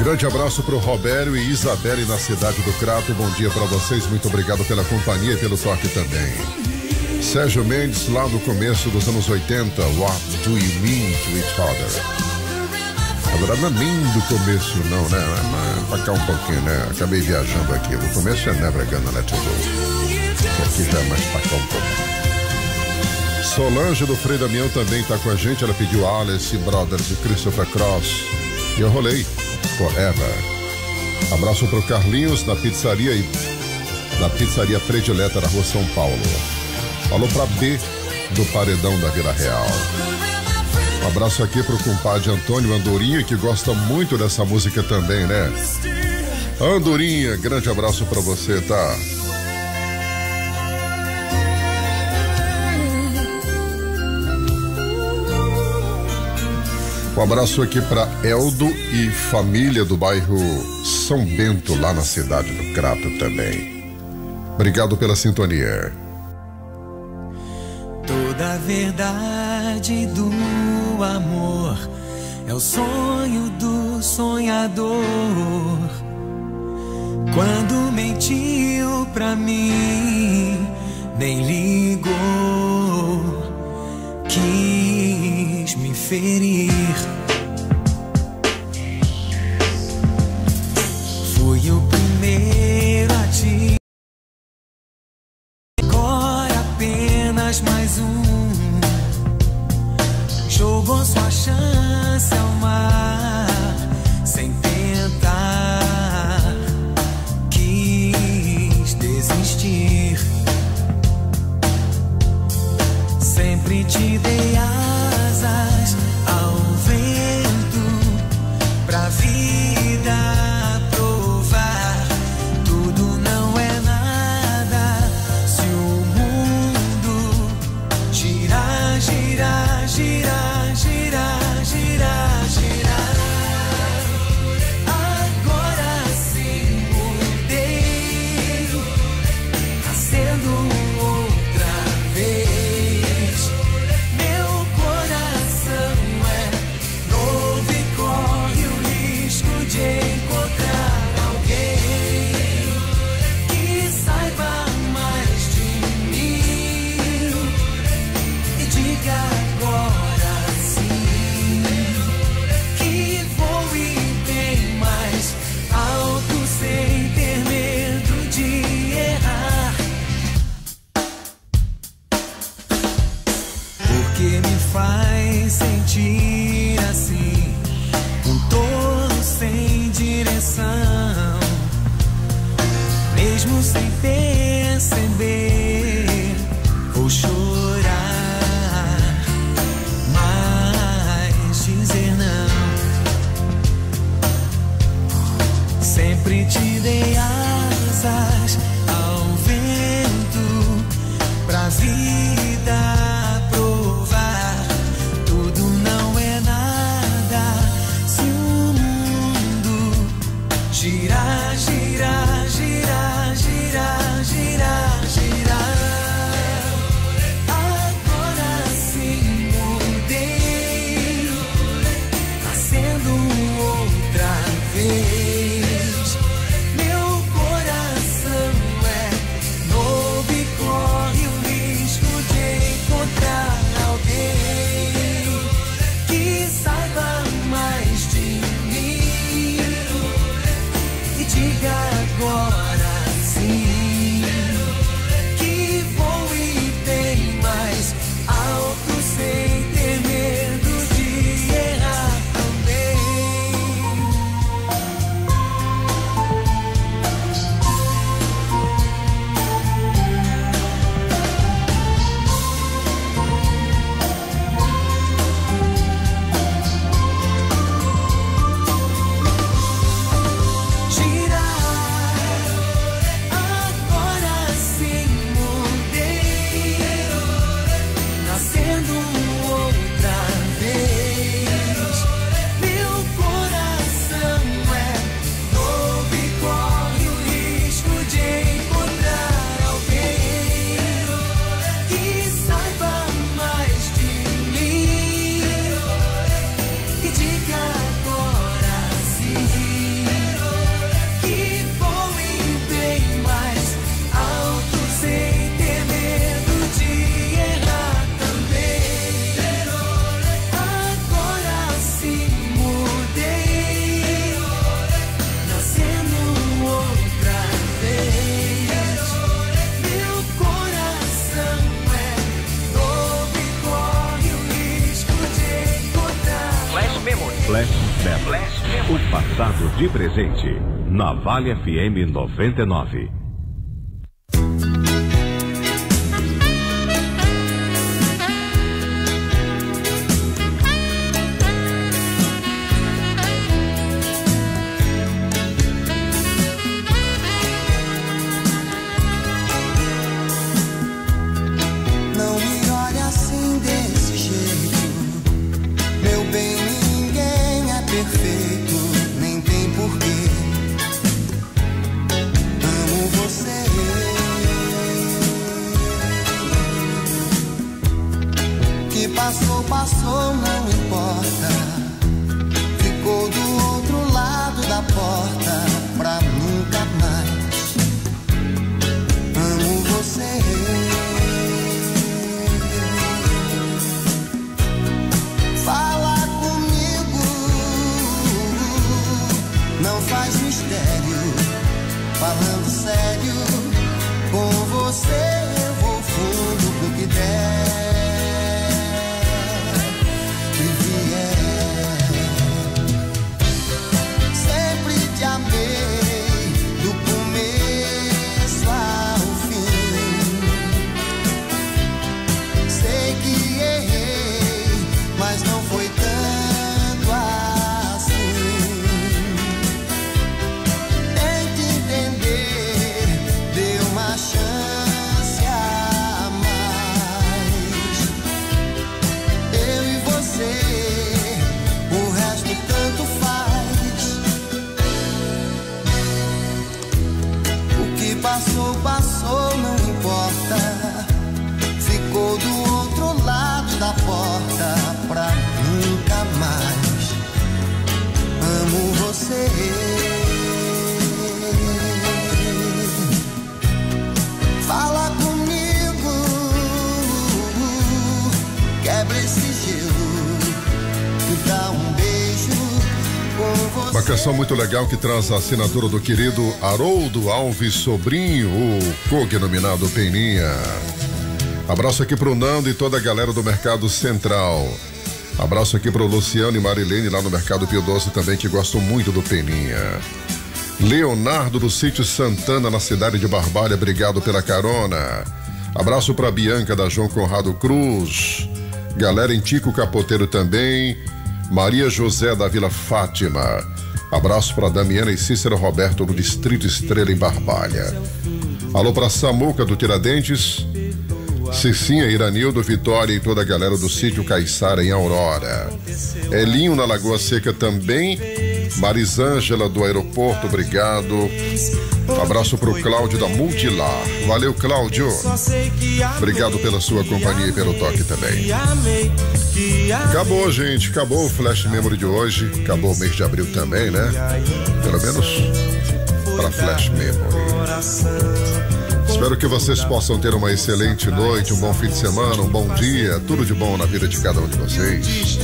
A: Grande abraço pro Robério e Isabelle na cidade do Crato. Bom dia pra vocês, muito obrigado pela companhia e pelo toque também. Sérgio Mendes, lá no começo dos anos 80, What do you mean to each other? Agora não é nem do começo não, né? Mas pra cá um pouquinho, né? Acabei viajando aqui. No começo é Never Gonna Let You Go. Isso aqui já é mais pra cá um pouco. Solange do Frei Damião também tá com a gente. Ela pediu Alice Brothers e Christopher Cross. E eu rolei Forever. Abraço pro Carlinhos na pizzaria predileta da Rua São Paulo. Falou pra B do Paredão da Vila Real. Um abraço aqui pro compadre Antônio Andorinha, que gosta muito dessa música também, né? Andorinha, grande abraço pra você, tá? Um abraço aqui pra Eldo e família do bairro São Bento, lá na cidade do Crato também. Obrigado pela sintonia.
E: Toda a verdade do amor é o sonho do sonhador. Quando mentiu pra mim, nem ligou, quis me ferir. Fui o primeiro a te. Agora apenas mais um. Jogou sua chance ao mar sem tentar. Quis desistir. Sempre te dei asas ao vento pra vida provar. Tudo não é nada se o mundo girar, girar, girar, girar, girar, girar. Agora sim mudei, nascendo outra vez. Meu coração é novo e corre o risco de encontrar alguém que saiba mais de mim e diga agora sim que voe bem mais alto sem ter medo de errar. Porque me faz sentir assim, um tolo sem direção, mesmo sem perceber. Vou chorar, mas dizer não. Sempre te dei asas ao vento pra vida provar. Tudo não é nada se o mundo girar, girar, girar, girar,
J: Flash Memories. O passado de presente. Na Vale FM 99.
D: Passou, não importa. Ficou do outro lado da porta pra nunca mais. Amo você. Fala comigo, não faz mistério. Falando sério, com você eu vou fundo pro que der. Passou, não importa. Ficou do outro lado da porta pra nunca mais. Amo você. Fala comigo, quebra esse gelo, me dá um beijo.
A: Uma canção muito legal que traz a assinatura do querido Haroldo Alves Sobrinho, o cognominado Peninha. Abraço aqui pro Nando e toda a galera do Mercado Central. Abraço aqui pro Luciano e Marilene lá no Mercado Pio Doce também, que gostam muito do Peninha. Leonardo do Sítio Santana, na cidade de Barbalha, obrigado pela carona. Abraço pra Bianca da João Conrado Cruz. Galera em Tico Capoteiro também. Maria José da Vila Fátima. Abraço para Damiana e Cícero Roberto do Distrito Estrela em Barbalha. Alô para Samuca do Tiradentes, Cicinha, Iranildo, Vitória e toda a galera do Sítio Caiçara em Aurora. Elinho na Lagoa Seca também. Marisângela do Aeroporto, obrigado. Abraço pro Cláudio da Multilar. Valeu, Cláudio. Obrigado pela sua companhia e pelo toque também. Acabou, gente. Acabou o Flash Memory de hoje. Acabou o mês de abril também, né? Pelo menos para Flash Memory. Espero que vocês possam ter uma excelente noite, um bom fim de semana, um bom dia, tudo de bom na vida de cada um de vocês.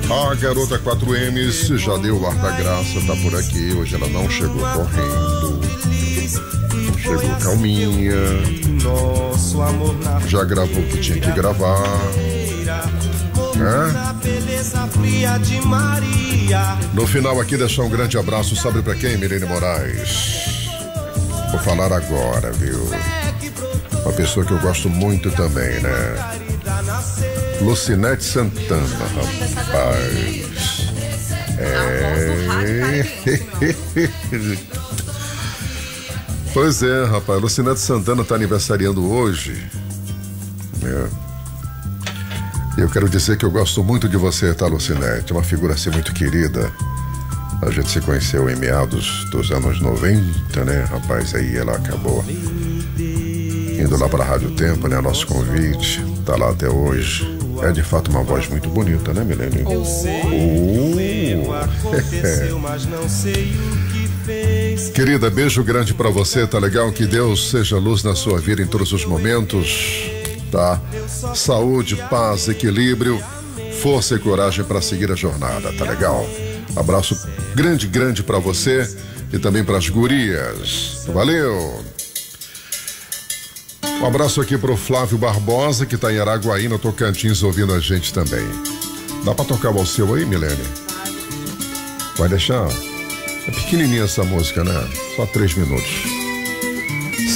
A: A garota 4Ms já deu o ar da graça, tá por aqui. Hoje ela não chegou correndo, chegou calminha, já gravou o que tinha que gravar. No final aqui deixar um grande abraço, sabe pra quem, Milene Moraes? Vou falar agora, viu? Uma pessoa que eu gosto muito também, né? Lucinete Santana, rapaz. Pois é, rapaz. Lucinete Santana tá aniversariando hoje. Eu quero dizer que eu gosto muito de você, tá, Lucinete? Uma figura assim muito querida. A gente se conheceu em meados dos anos 90, né, rapaz? Aí ela acabou indo lá pra Rádio Tempo, né? Nosso convite, tá lá até hoje. É de fato uma voz muito bonita, né, Milene? Querida, beijo grande pra você, tá legal? Que Deus seja luz na sua vida em todos os momentos, tá? Saúde, paz, equilíbrio, força e coragem pra seguir a jornada, tá legal? Abraço grande, grande pra você e também pras gurias. Valeu! Um abraço aqui pro Flávio Barbosa, que tá em Araguaína, Tocantins, ouvindo a gente também. Dá pra tocar o seu aí, Milene? Vai deixar? É pequenininha essa música, né? Só 3 minutos.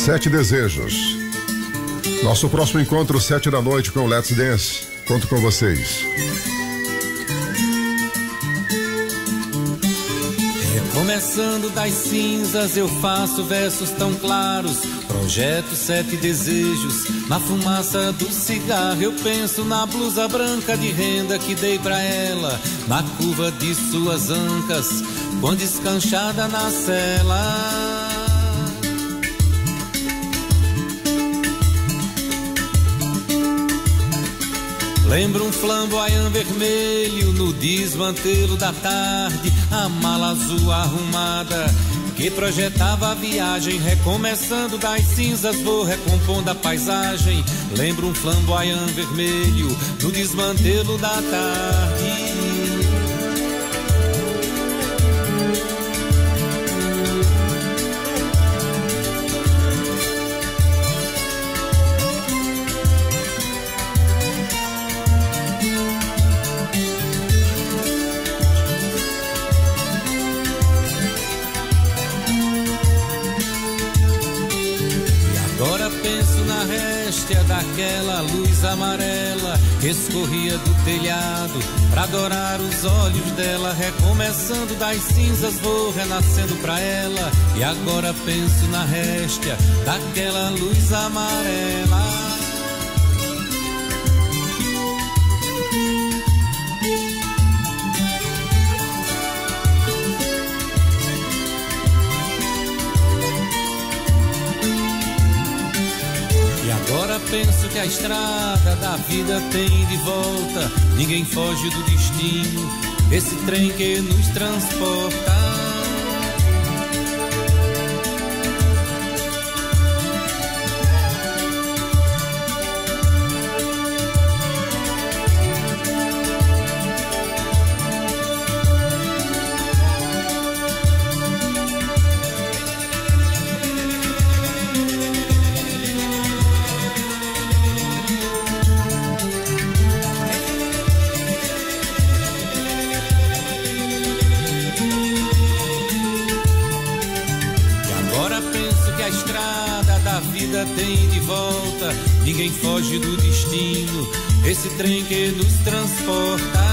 A: 7 Desejos. Nosso próximo encontro, 7 da noite com o Let's Dance. Conto com vocês.
K: Recomeçando das cinzas, eu faço versos tão claros. Projeto 7 desejos. Na fumaça do cigarro eu penso na blusa branca de renda que dei pra ela, na curva de suas ancas, quando escanchada na cela. Lembro um flamboyant vermelho no desmantelo da tarde, a mala azul arrumada que projetava a viagem. Recomeçando das cinzas, vou recompondo a paisagem. Lembro um flamboyant vermelho no desmantelo da tarde. Daquela luz amarela que escorria do telhado pra adorar os olhos dela. Recomeçando das cinzas, vou renascendo pra ela. E agora penso na réstia daquela luz amarela. Agora penso que a estrada da vida tem de volta. Ninguém foge do destino, esse trem que nos transporta. Tem de volta, ninguém foge do destino, esse trem que nos transporta.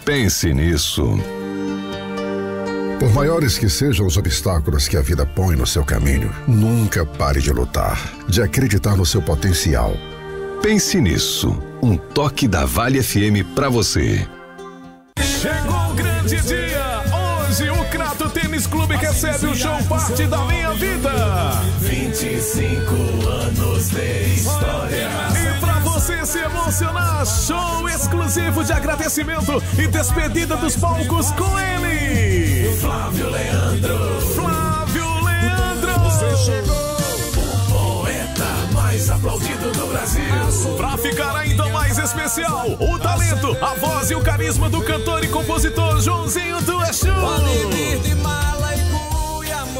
G: Pense nisso. Por maiores que sejam os obstáculos que a vida põe no seu caminho, nunca pare de lutar, de acreditar no seu potencial. Pense nisso. Um toque da Vale FM pra você.
H: Chegou o grande dia. Hoje o Crato Tênis Clube recebe o show Parte da Minha Vida.
L: 25 anos de história.
H: E pra você se emocionar, show exclusivo de agradecimento e despedida dos palcos com ele,
L: Flávio Leandro.
H: Você chegou,
L: o poeta mais aplaudido do Brasil.
H: pra ficar ainda mais especial, o talento, a voz e o carisma do cantor e compositor Joãozinho do Exu.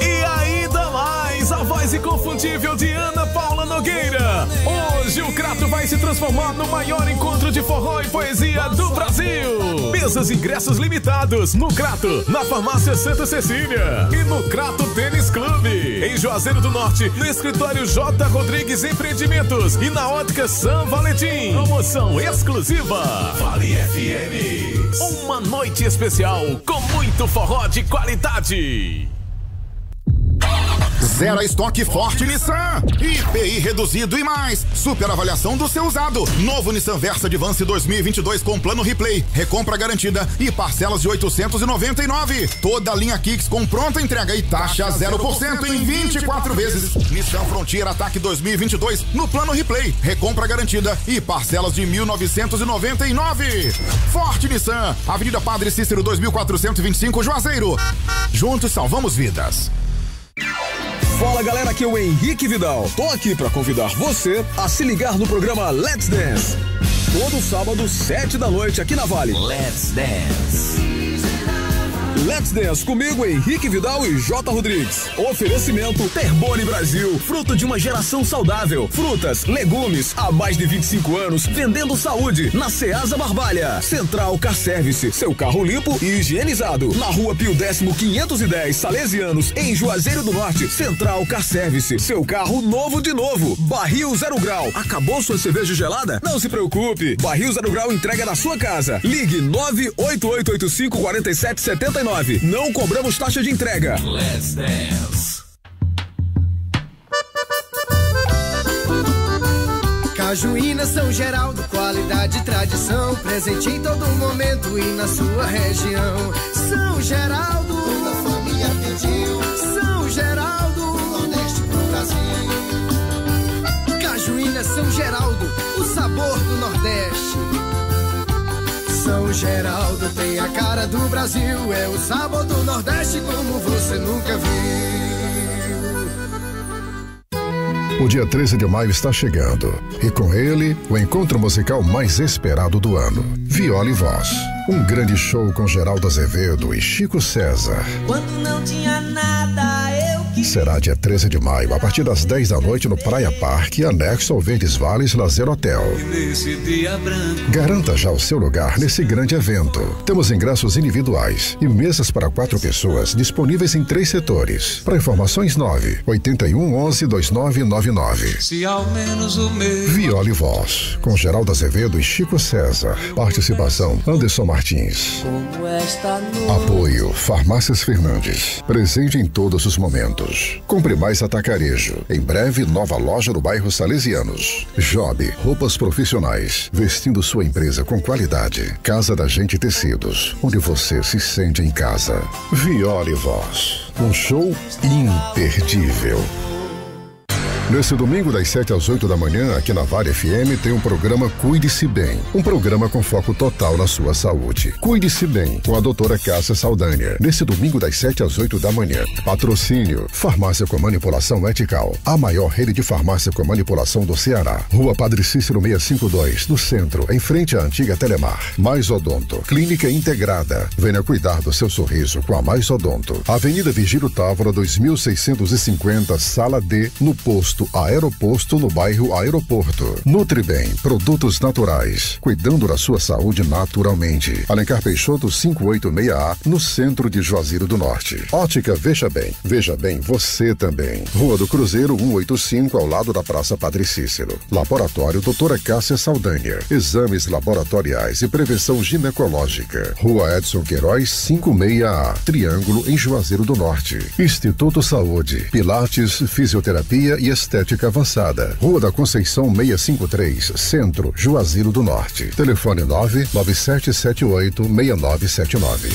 H: E ainda mais, a voz inconfundível de Ana Paula Nogueira. Hoje o Crato vai se transformar no maior encontro de forró e poesia do Brasil. Mesas e ingressos limitados no Crato, na Farmácia Santa Cecília e no Crato Tênis Clube. Em Juazeiro do Norte, no escritório J. Rodrigues Empreendimentos e na Ótica São Valentim. Promoção exclusiva
L: Vale FM.
H: Uma noite especial com muito forró de qualidade.
M: Zero estoque forte Nissan. IPI reduzido e mais. Super avaliação do seu usado. Novo Nissan Versa Advance 2022 com plano replay. Recompra garantida e parcelas de 899. Toda a linha Kicks com pronta entrega e taxa 0% em 24 vezes. Nissan Frontier Ataque 2022 no plano replay. Recompra garantida e parcelas de 1.999. Forte Nissan. Avenida Padre Cícero 2425 Juazeiro. Juntos salvamos vidas.
H: Fala galera, aqui é o Henrique Vidal. Tô aqui pra convidar você a se ligar no programa Let's Dance. Todo sábado, 7 da noite, aqui na Vale.
N: Let's Dance.
H: Let's Dance comigo, Henrique Vidal e J. Rodrigues. Oferecimento Terbone Brasil, fruto de uma geração saudável. Frutas, legumes, há mais de 25 anos, vendendo saúde. Na Ceasa Barbalha. Central Car Service, seu carro limpo e higienizado. Na Rua Pio 10º 510, Salesianos, em Juazeiro do Norte. Central Car Service, seu carro novo de novo. Barril 0 Grau, acabou sua cerveja gelada? Não se preocupe, Barril 0 Grau entrega na sua casa. Ligue 98885-4779. Não cobramos taxa de entrega.
N: Let's Dance.
O: Cajuína São Geraldo, qualidade e tradição, presente em todo momento e na sua região. São Geraldo, toda a família pediu. São Geraldo, Nordeste pro Brasil. Cajuína São Geraldo, o sabor do Nordeste. São Geraldo tem a cara do Brasil, é o sabor do Nordeste como você nunca viu.
G: O dia 13 de maio está chegando e com ele o encontro musical mais esperado do ano, Viola e Voz. Um grande show com Geraldo Azevedo e Chico César.
I: Quando não tinha nada, eu quis.
G: Será dia 13 de maio, a partir das 10 da noite no Praia Parque, anexo ao Verdes Vales Lazer Hotel. Garanta já o seu lugar nesse grande evento. Temos ingressos individuais e mesas para 4 pessoas disponíveis em 3 setores. Para informações 981112999.
K: Se ao menos o meu.
G: Viola e Voz, com Geraldo Azevedo e Chico César. Participação Anderson Martins. Apoio Farmácias Fernandes. Presente em todos os momentos. Compre mais Atacarejo. Em breve, nova loja no bairro Salesianos. Job Roupas Profissionais. Vestindo sua empresa com qualidade. Casa da Gente Tecidos. Onde você se sente em casa. Viola e Voz. Um show imperdível. Nesse domingo, das 7 às 8 da manhã, aqui na Vale FM, tem um programa Cuide-se Bem. Um programa com foco total na sua saúde. Cuide-se Bem, com a doutora Cássia Saldanha. Nesse domingo, das 7 às 8 da manhã. Patrocínio, Farmácia com Manipulação Ethical. A maior rede de farmácia com manipulação do Ceará. Rua Padre Cícero 652, no centro, em frente à antiga Telemar. Mais Odonto, clínica integrada. Venha cuidar do seu sorriso com a Mais Odonto. Avenida Virgílio Távora, 2650, Sala D, no posto Aeroposto, no bairro Aeroporto. Nutribem, produtos naturais, cuidando da sua saúde naturalmente. Alencar Peixoto 586A, no centro de Juazeiro do Norte. Ótica Veja Bem você também. Rua do Cruzeiro 185, ao lado da Praça Padre Cícero. Laboratório doutora Cássia Saldanha. Exames laboratoriais e prevenção ginecológica. Rua Edson Queiroz 56A, Triângulo, em Juazeiro do Norte. Instituto Saúde, Pilates, Fisioterapia e Estética Avançada. Rua da Conceição 653, Centro, Juazeiro do Norte. Telefone 997786979.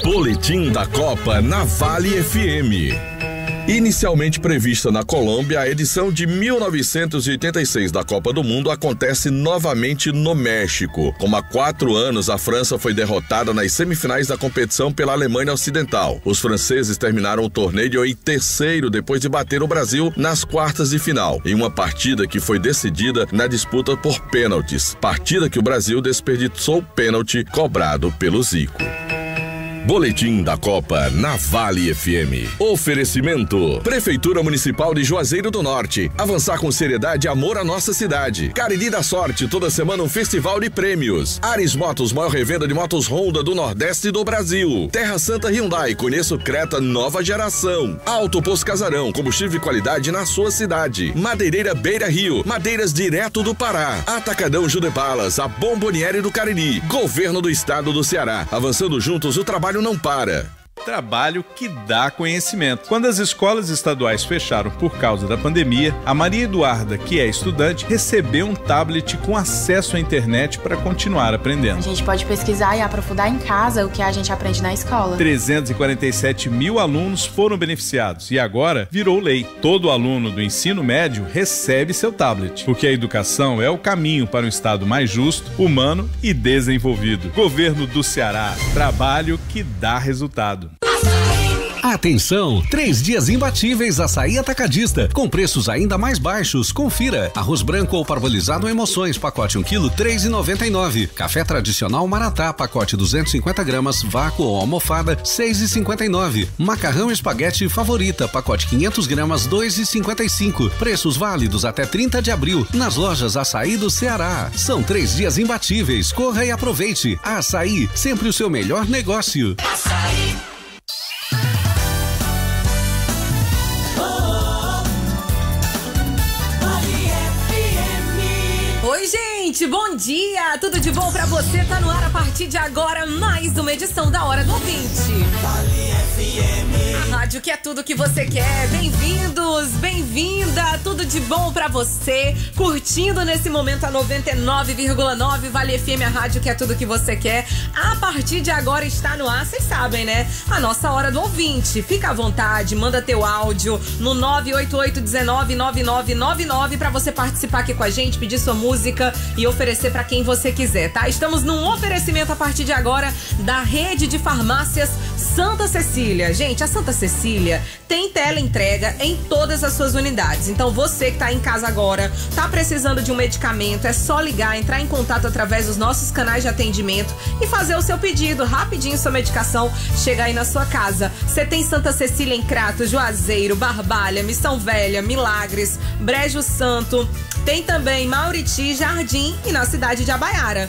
P: Boletim da Copa na Vale FM. Inicialmente prevista na Colômbia, a edição de 1986 da Copa do Mundo acontece novamente no México. Como há 4 anos, a França foi derrotada nas semifinais da competição pela Alemanha Ocidental. Os franceses terminaram o torneio em terceiro depois de bater o Brasil nas quartas de final, em uma partida que foi decidida na disputa por pênaltis. Partida que o Brasil desperdiçou o pênalti cobrado pelo Zico. Boletim da Copa na Vale FM. Oferecimento: Prefeitura Municipal de Juazeiro do Norte. Avançar com seriedade e amor à nossa cidade. Cariri da Sorte, toda semana um festival de prêmios. Ares Motos, maior revenda de motos Honda do Nordeste e do Brasil. Terra Santa Hyundai, conheça o Creta nova geração. Alto Poço Casarão, combustível e qualidade na sua cidade. Madeireira Beira Rio, madeiras direto do Pará. Atacadão Judepalas, a Bomboniere do Cariri. Governo do Estado do Ceará. Avançando juntos, o trabalho não para.
Q: Trabalho que dá conhecimento. Quando as escolas estaduais fecharam por causa da pandemia, a Maria Eduarda, que é estudante, recebeu um tablet com acesso à internet para continuar aprendendo.
R: A gente pode pesquisar e aprofundar em casa o que a gente aprende na escola.
Q: 347 mil alunos foram beneficiados e agora virou lei. Todo aluno do ensino médio recebe seu tablet, porque a educação é o caminho para um estado mais justo, humano e desenvolvido. Governo do Ceará, trabalho que dá resultado.
S: Atenção, 3 dias imbatíveis Açaí Atacadista, com preços ainda mais baixos. Confira. Arroz branco ou parbolizado Emoções, pacote 1 kg, R$3,99. Café tradicional Maratá, pacote 250 gramas, vácuo ou almofada, R$6,59. Macarrão espaguete Favorita, pacote 500 gramas, R$2,55. Preços válidos até 30 de abril, nas lojas Açaí do Ceará. São 3 dias imbatíveis. Corra e aproveite. Açaí, sempre o seu melhor negócio.
D: Açaí.
T: Oi, gente, bom dia! Tudo de bom pra você? Tá no ar a partir de agora mais uma edição da Hora do Ouvinte. A rádio que é tudo que você quer. Bem-vindos, bem-vinda, tudo de bom pra você. Curtindo nesse momento a 99,9 Vale FM, a rádio que é tudo que você quer. A partir de agora está no ar, vocês sabem, né? A nossa Hora do Ouvinte. Fica à vontade, manda teu áudio no 988-199999 pra você participar aqui com a gente, pedir sua música e oferecer pra quem você quiser, tá? Estamos num oferecimento a partir de agora da rede de farmácias Santa Cecília. Gente, a Santa Cecília tem teleentrega em todas as suas unidades. Então você que tá em casa agora, tá precisando de um medicamento, é só ligar, entrar em contato através dos nossos canais de atendimento e fazer o seu pedido. Rapidinho sua medicação chega aí na sua casa. Você tem Santa Cecília em Crato, Juazeiro, Barbalha, Missão Velha, Milagres, Brejo Santo. Tem também Mauriti, Jardim e na cidade de Abaiara.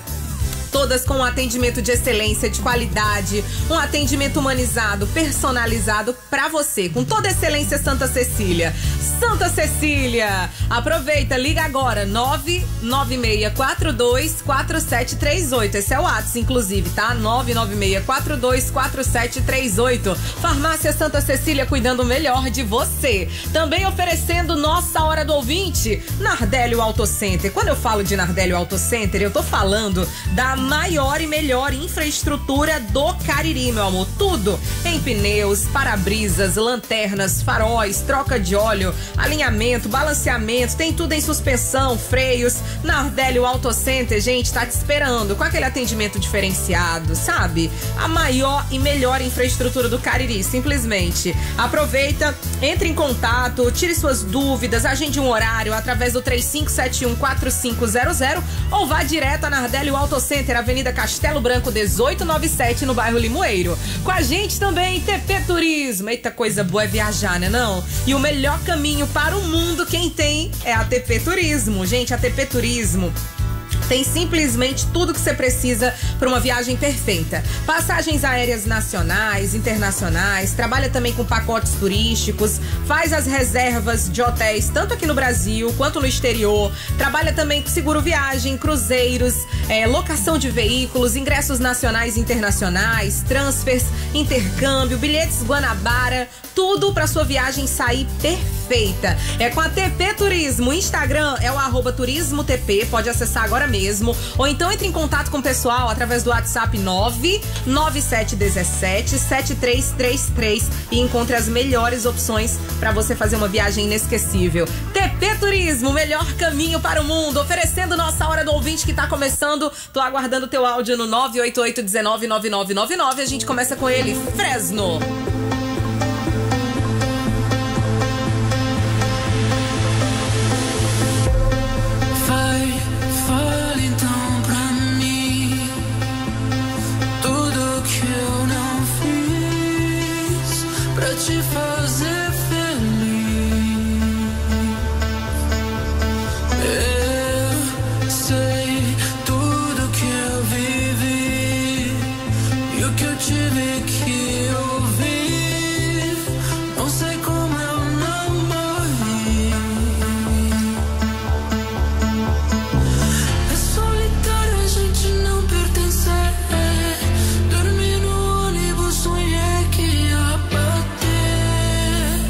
T: Todas com um atendimento de excelência, de qualidade, um atendimento humanizado, personalizado pra você, com toda a excelência Santa Cecília. Santa Cecília, aproveita, liga agora, 996424738. Esse é o WhatsApp, inclusive, tá? 996424738. Farmácia Santa Cecília, cuidando melhor de você. Também oferecendo nossa Hora do Ouvinte, Nardélio Auto Center. Quando eu falo de Nardélio Auto Center, eu tô falando da maior e melhor infraestrutura do Cariri, meu amor. Tudo em pneus, para-brisas, lanternas, faróis, troca de óleo, alinhamento, balanceamento, tem tudo em suspensão, freios. Nardélio Auto Center, gente, tá te esperando com aquele atendimento diferenciado, sabe? A maior e melhor infraestrutura do Cariri, simplesmente. Aproveita, entre em contato, tire suas dúvidas, agende um horário através do 35714500 ou vá direto a Nardélio Auto Center, Avenida Castelo Branco 1897, no bairro Limoeiro. Com a gente também TP Turismo. Eita, coisa boa é viajar, né não? E o melhor caminho para o mundo quem tem é a TP Turismo. Gente, a TP Turismo tem simplesmente tudo que você precisa para uma viagem perfeita. Passagens aéreas nacionais, internacionais, trabalha também com pacotes turísticos, faz as reservas de hotéis tanto aqui no Brasil quanto no exterior, trabalha também com seguro viagem, cruzeiros, locação de veículos, ingressos nacionais e internacionais, transfers, intercâmbio, bilhetes Guanabara, tudo para sua viagem sair perfeita. É com a TP Turismo. O Instagram é o @turismotp, pode acessar agora mesmo. Ou então entre em contato com o pessoal através do WhatsApp 997177333 e encontre as melhores opções para você fazer uma viagem inesquecível. TP Turismo, o melhor caminho para o mundo, oferecendo nossa Hora do Ouvinte que tá começando. Tô aguardando o teu áudio no 988199999. A gente começa com ele, Fresno.
D: Te fazer feliz. Eu sei tudo que eu vivi e o que eu tive que ouvir. Não sei como eu não morri. É solitário a gente não pertencer. Dormi no ônibus, sonhei que ia bater.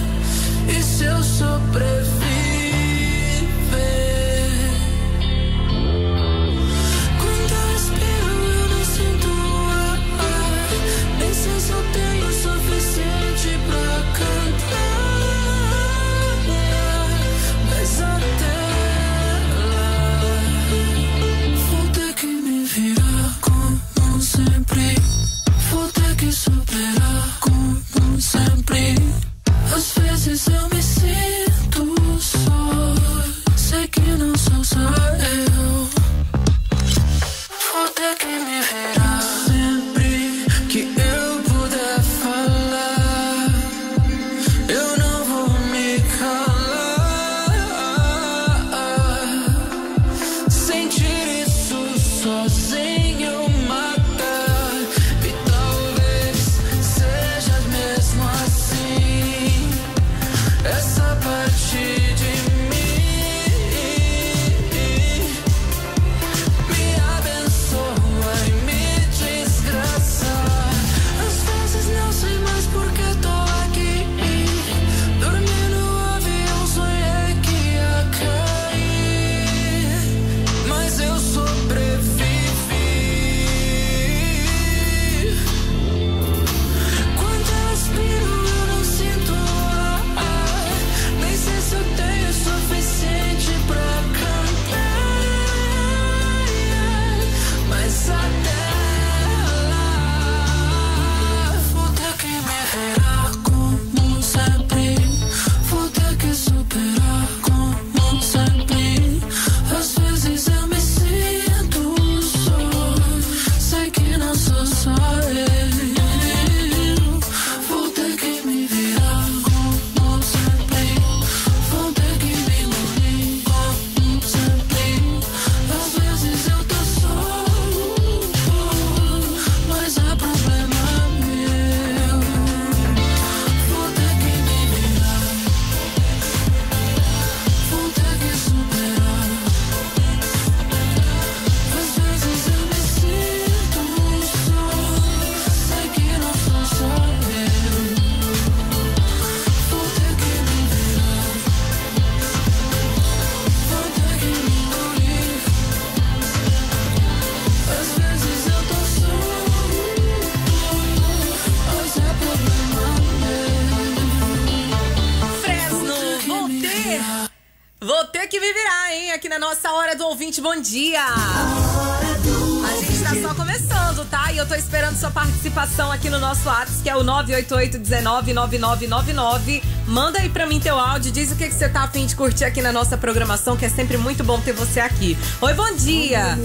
T: que viverá, hein? Aqui na nossa Hora do Ouvinte, bom dia! A gente tá só começando, tá? E eu tô esperando sua participação aqui no nosso WhatsApp, que é o 988-199999. Manda aí pra mim teu áudio, diz o que você tá a fim de curtir aqui na nossa programação, que é sempre muito bom ter você aqui. Oi, bom dia!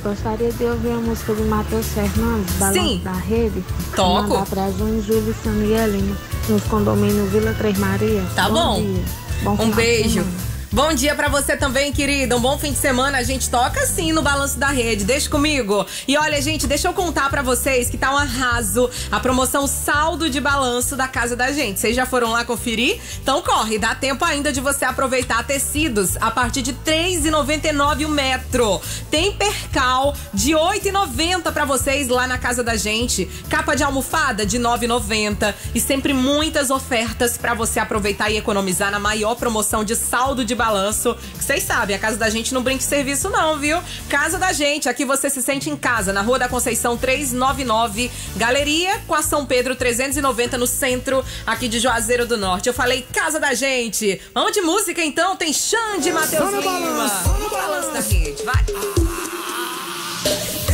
U: Gostaria de ouvir a música do Matheus Fernandes, Balanço da Rede.
T: Toco.
U: Mandar pra João Júlio e Samielina, nos condomínios Vila Três Maria.
T: Tá bom.
U: Dia. Bom
T: Um
U: final de
T: beijo.
U: semana.
T: Bom dia pra você também, querida. Um bom fim de semana. A gente toca sim no Balanço da Rede. Deixa comigo. E olha, gente, deixa eu contar pra vocês que tá um arraso a promoção Saldo de Balanço da Casa da Gente. Vocês já foram lá conferir? Então corre, dá tempo ainda de você aproveitar tecidos a partir de R$ 3,99 o metro. Tem percal de R$ 8,90 pra vocês lá na Casa da Gente. Capa de almofada de R$ 9,90. E sempre muitas ofertas pra você aproveitar e economizar na maior promoção de saldo de balanço. Vocês sabem, a Casa da Gente não brinca de serviço não, viu? Casa da Gente, aqui você se sente em casa, na Rua da Conceição 399, Galeria com a São Pedro 390 no centro, aqui de Juazeiro do Norte. Eu falei Casa da Gente. Vamos de música então, tem Xande e Matheus Lima. No Balanço da Rede, vai.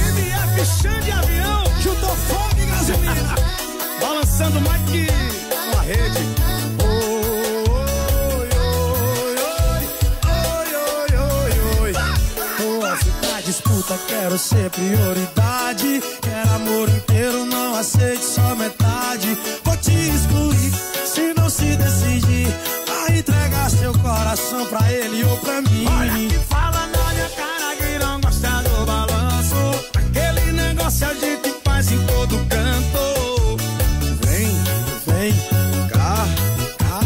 D: MF Xande Avião, juntou fogo e gasolina, balançando mais que uma rede. Disputa, quero ser prioridade. Quero amor inteiro, não aceite só metade. Vou te excluir, se não se decidir. Vai entregar seu coração pra ele ou pra mim. Olha que fala na minha cara que não gosta do balanço. Aquele negócio a gente faz em todo canto. Vem, vem, cá, cá,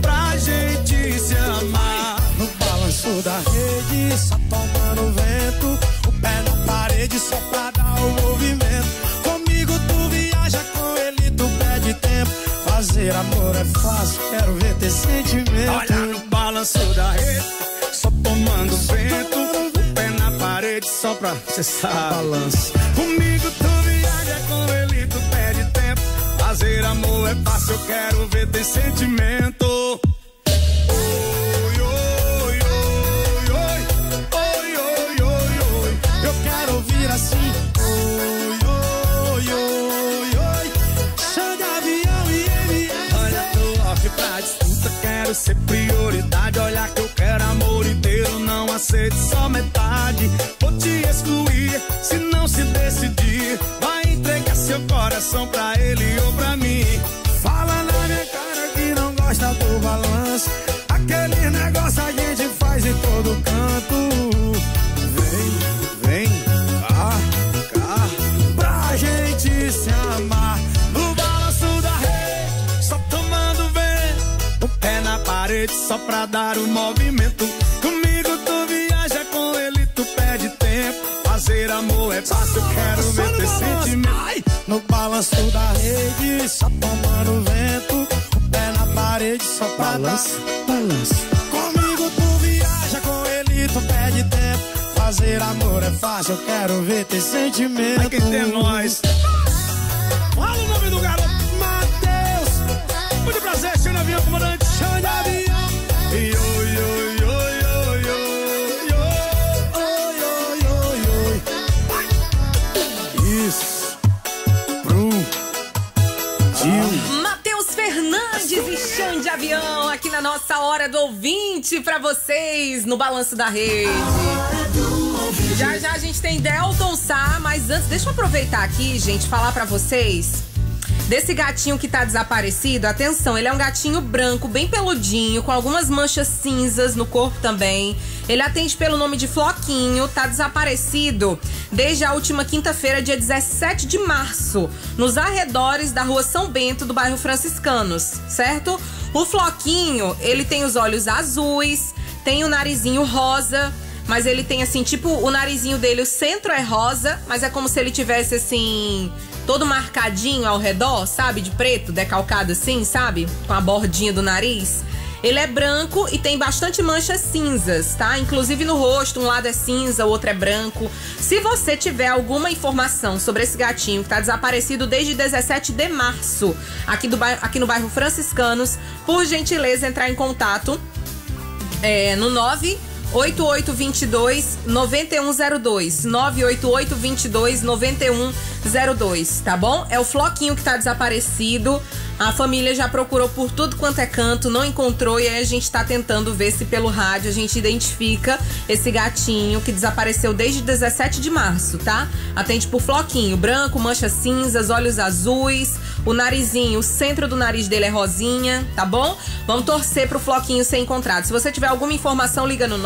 D: pra gente se amar. No balanço da rede, só tomando vento. O pé na parede só pra dar o movimento. Comigo tu viaja, com ele tu perde tempo. Fazer amor é fácil, quero ver ter sentimento. Olha no balanço da rede, só tomando vento. O pé na parede só pra cessar balanço. Comigo tu viaja, com ele tu perde tempo. Fazer amor é fácil, eu quero ver ter sentimento. Assim, oi, oi, oi, oi, Xande Avião e MF. Olha, tô off pra disputa, quero ser prioridade. Olha que eu quero amor inteiro, não aceito só metade. Vou te excluir, se não se decidir. Vai entregar seu coração pra ele ou pra mim. Fala na minha cara que não gosta do balanço. Aquele negócio a gente faz em todo canto. Vem, vem, pra gente se amar. No balanço da rede, só tomando vento. O pé na parede só pra dar o movimento. Comigo tu viaja, com ele tu perde tempo. Fazer amor é fácil, quero ver ter sentimento. No balanço da rede, só tomando vento. O pé na parede só pra balanço, balanço. Comigo tu viaja, com ele tu perde tempo. Fazer amor é fácil, eu quero ver ter sentimento. Aqui tem nós. Fala o nome do garoto, Matheus. Muito prazer, Xande Avião, comandante Xande Avião. Oi, oi, oi, oi, oi, oi, oi, oi, oi. Isso.
T: Matheus Fernandes e Xande Avião aqui na nossa Hora do Ouvinte pra vocês no Balanço da Rede. Já já a gente tem Delton Sá, mas antes deixa eu aproveitar aqui, gente, falar pra vocês desse gatinho que tá desaparecido. Atenção, ele é um gatinho branco, bem peludinho, com algumas manchas cinzas no corpo também. Ele atende pelo nome de Floquinho, tá desaparecido desde a última quinta-feira, dia 17 de março, nos arredores da Rua São Bento, do bairro Franciscanos, certo? O Floquinho, ele tem os olhos azuis, tem o narizinho rosa, mas ele tem assim, tipo, o narizinho dele, o centro é rosa, mas é como se ele tivesse assim, todo marcadinho ao redor, sabe? De preto, decalcado assim, sabe? Com a bordinha do nariz. Ele é branco e tem bastante manchas cinzas, tá? Inclusive no rosto, um lado é cinza, o outro é branco. Se você tiver alguma informação sobre esse gatinho que tá desaparecido desde 17 de março, aqui no bairro Franciscanos, por gentileza, entrar em contato no 98822-9102. 98822-9102, tá bom? É o Floquinho que tá desaparecido. A família já procurou por tudo quanto é canto, não encontrou, e aí a gente tá tentando ver se pelo rádio a gente identifica esse gatinho que desapareceu desde 17 de março, tá? Atende por Floquinho, branco, manchas cinzas, olhos azuis, o narizinho, o centro do nariz dele é rosinha, tá bom? Vamos torcer pro Floquinho ser encontrado. Se você tiver alguma informação, liga no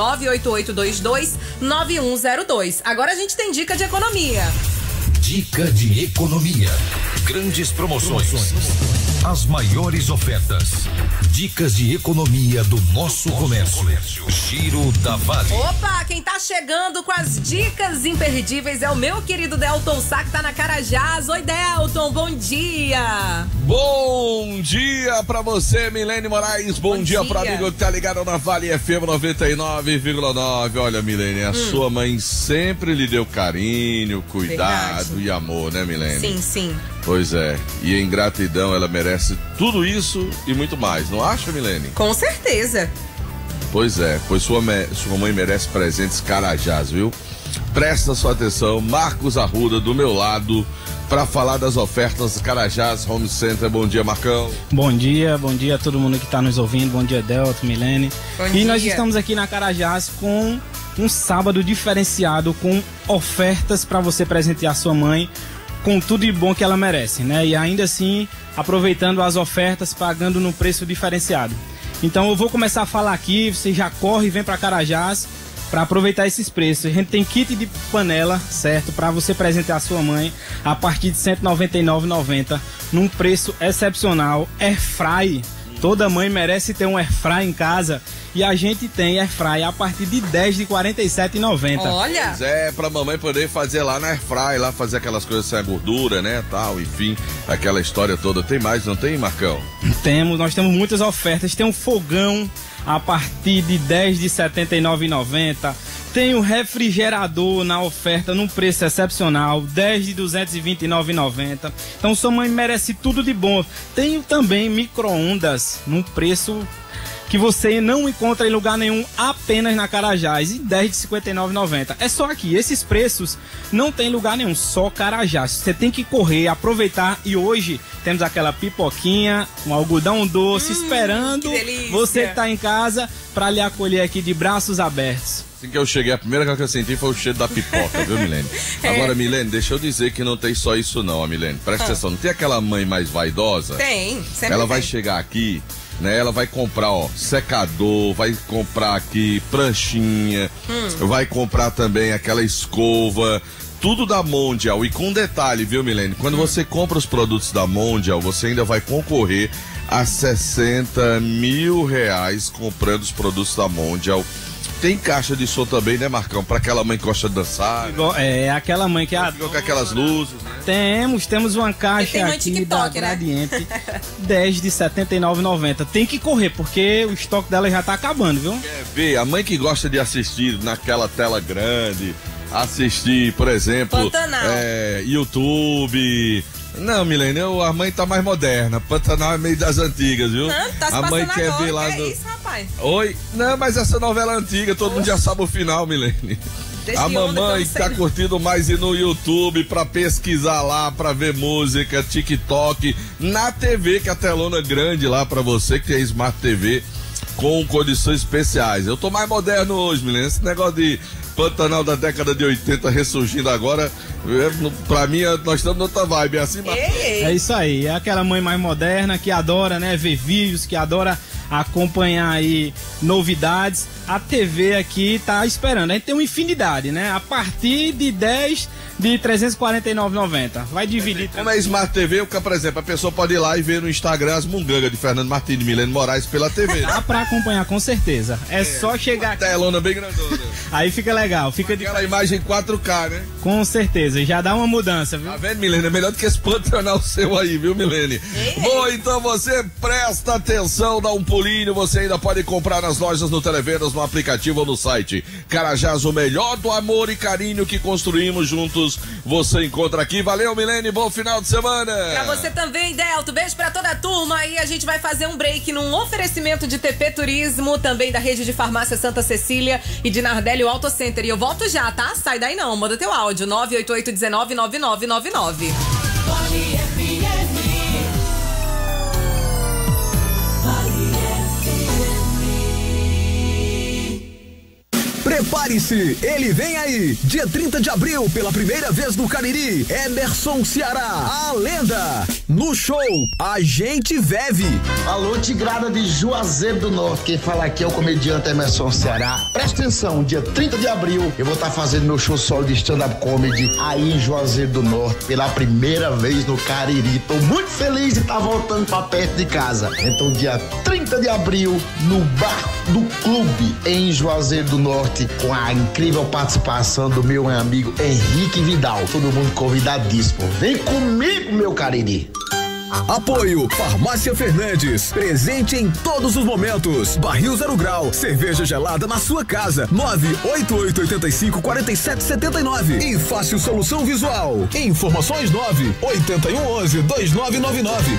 T: 98822-9102. Agora a gente tem dica de economia.
F: Dica de economia. Grandes promoções. As maiores ofertas. Dicas de economia do nosso comércio. Giro da Vale.
T: Opa, quem tá chegando com as dicas imperdíveis é o meu querido Delton Sá, que tá na Carajás. Oi, Delton, bom dia.
P: Bom dia pra você, Milene Moraes. Bom dia pro amigo que tá ligado na Vale FM 99,9. Olha, Milene, a sua mãe sempre lhe deu carinho, cuidado e amor, né, Milene?
T: Sim, sim.
P: Pois é, e em gratidão ela merece tudo isso e muito mais, não acha, Milene?
T: Com certeza.
P: Pois é, pois sua mãe merece presentes Carajás, viu? Presta sua atenção, Marcos Arruda do meu lado, para falar das ofertas Carajás Home Center. Bom dia, Marcão.
B: Bom dia a todo mundo que está nos ouvindo. Bom dia, Delton, Milene. E nós estamos aqui na Carajás com um sábado diferenciado, com ofertas para você presentear sua mãe com tudo de bom que ela merece, né? E ainda assim, aproveitando as ofertas, pagando no preço diferenciado. Então eu vou começar a falar aqui, você já corre e vem para Carajás para aproveitar esses preços. A gente tem kit de panela, certo? Para você presentear a sua mãe a partir de R$ 199,90, num preço excepcional. Airfry, toda mãe merece ter um airfry em casa. E a gente tem airfry a partir de 10 de R$ 47,90.
T: Olha!
P: Pois é, pra mamãe poder fazer lá na airfry, lá fazer aquelas coisas sem a gordura, né, tal, enfim, aquela história toda. Tem mais, não tem, Marcão?
B: Nós temos muitas ofertas. Tem um fogão a partir de 10 de R$ 79,90. Tem o refrigerador na oferta num preço excepcional, 10 de R$ 229,90. Então sua mãe merece tudo de bom. Tem também micro-ondas num preço que você não encontra em lugar nenhum, apenas na Carajás, e 10 de R$ 59,90. É só aqui, esses preços não tem lugar nenhum, só Carajás. Você tem que correr, aproveitar, e hoje temos aquela pipoquinha, um algodão doce, esperando você que tá em casa para lhe acolher aqui de braços abertos.
P: Assim que eu cheguei, a primeira coisa que eu senti foi o cheiro da pipoca, viu, Milene? Agora, Milene, deixa eu dizer que não tem só isso não, Milene. Presta atenção, não tem aquela mãe mais vaidosa?
T: Tem, sempre
P: Ela
T: tem.
P: vai chegar aqui, né? Ela vai comprar, ó, secador, vai comprar aqui pranchinha, vai comprar também aquela escova, tudo da Mondial. E com detalhe, viu, Milene? Quando você compra os produtos da Mondial, você ainda vai concorrer a R$60 mil comprando os produtos da Mondial. Tem caixa de som também, né, Marcão? Pra aquela mãe que gosta de dançar.
B: É, aquela mãe que
P: ficou com aquelas luzes, né?
B: Temos uma caixa aqui
T: TikTok,
B: da Gradiente, 10 de R$ 79,90. Tem que correr, porque o estoque dela já tá acabando, viu?
P: Quer ver? A mãe que gosta de assistir naquela tela grande, assistir, por exemplo, YouTube. Não, Milene, a mãe tá mais moderna. Pantanal é meio das antigas, viu?
T: Não, tá se
P: a mãe quer
T: agora,
P: ver lá
T: que é isso, rapaz?
P: Oi? Não, mas essa novela é antiga, todo mundo já sabe o final, Milene. A mamãe que tá curtindo mais ir no YouTube pra pesquisar lá, pra ver música, TikTok, na TV, que a telona é grande lá pra você que tem Smart TV com condições especiais. Eu tô mais moderno hoje, Milene. Esse negócio de Pantanal da década de 80 ressurgindo agora, pra mim, nós estamos noutra vibe, é assim, Marcos?
B: É isso aí, é aquela mãe mais moderna que adora, né, ver vídeos, que adora acompanhar aí novidades. A TV aqui tá esperando, a gente tem uma infinidade, né, a partir de 10 de R$ 349,90. Vai dividir.
P: Como é Smart TV, por exemplo, a pessoa pode ir lá e ver no Instagram as mungangas de Fernando Martins e Milene Moraes pela TV.
B: Dá pra acompanhar, com certeza. É só chegar aqui.
P: Telona bem grandona.
B: Aí fica legal, fica de
P: aquela imagem 4K, né?
B: Com certeza, já dá uma mudança, viu?
P: Tá vendo, Milene? É melhor do que esse Pantanal seu aí, viu, Milene? Bom, então você presta atenção, dá um pulinho, você ainda pode comprar nas lojas, no Televendas, no aplicativo ou no site. Carajás, o melhor do amor e carinho que construímos juntos. Unidos, você encontra aqui. Valeu, Milene, bom final de semana.
T: Pra você também, Delto, beijo pra toda a turma. E a gente vai fazer um break num oferecimento de TP Turismo, também da rede de farmácia Santa Cecília e de Nardelli Auto Center. E eu volto já, tá? Sai daí não, manda teu áudio, 988-19-9999.
C: Prepare-se, ele vem aí, dia 30 de abril, pela primeira vez no Cariri, Emerson Ceará, a lenda. No show, a gente vive.
V: Alô, Tigrada de Juazeiro do Norte, quem fala aqui é o comediante Emerson Ceará. Presta atenção, dia 30 de abril, eu vou estar fazendo meu show solo de stand-up comedy aí em Juazeiro do Norte, pela primeira vez no Cariri. Tô muito feliz de estar voltando pra perto de casa. Então, dia 30 de abril, no Bar do Clube, em Juazeiro do Norte, com a incrível participação do meu amigo Henrique Vidal. Todo mundo convidadíssimo. Vem comigo, meu Cariri.
C: Apoio Farmácia Fernandes, presente em todos os momentos. Barril Zero Grau, cerveja gelada na sua casa. 988854779. E Fácil Solução Visual. Informações 981112999.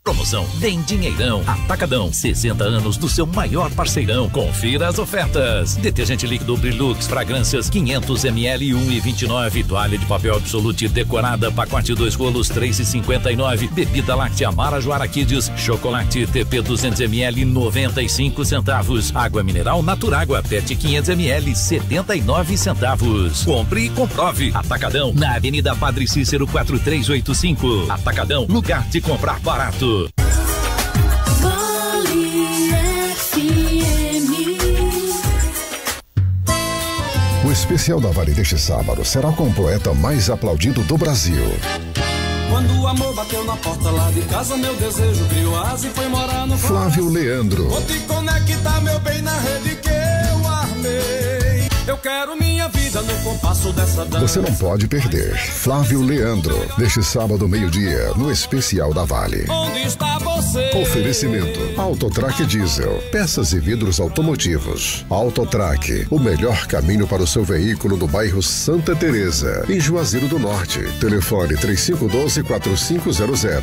F: Promoção Vem Dinheirão Atacadão, 60 anos do seu maior parceirão. Confira as ofertas. Detergente líquido Brilux Fragrâncias 500 ml 1,29. Toalha de papel Absolute decorada, pacote 2 rolos 3,59. Bebida láctea Marajoara Kids, chocolate TP 200 ml 95 centavos. Água mineral Naturágua PET 500 ml 79 centavos. Compre e comprove. Atacadão, na Avenida Padre Cícero 4385. Atacadão, lugar de comprar barato.
G: O especial da Vale deste sábado será com o poeta mais aplaudido do Brasil.
W: Quando o amor bateu na porta lá de casa, meu desejo criou asa e foi morar no
G: Flávio Leandro.
W: Vou te conectar, meu bem, na rede que eu armei. Eu quero minha vida no compasso dessa dança.
G: Você não pode perder. Flávio Leandro, neste sábado, meio-dia, no especial da Vale.
W: Onde está você?
G: Oferecimento: Autotrac Diesel, peças e vidros automotivos. Autotrac, o melhor caminho para o seu veículo no bairro Santa Teresa, em Juazeiro do Norte. Telefone 3512-4500.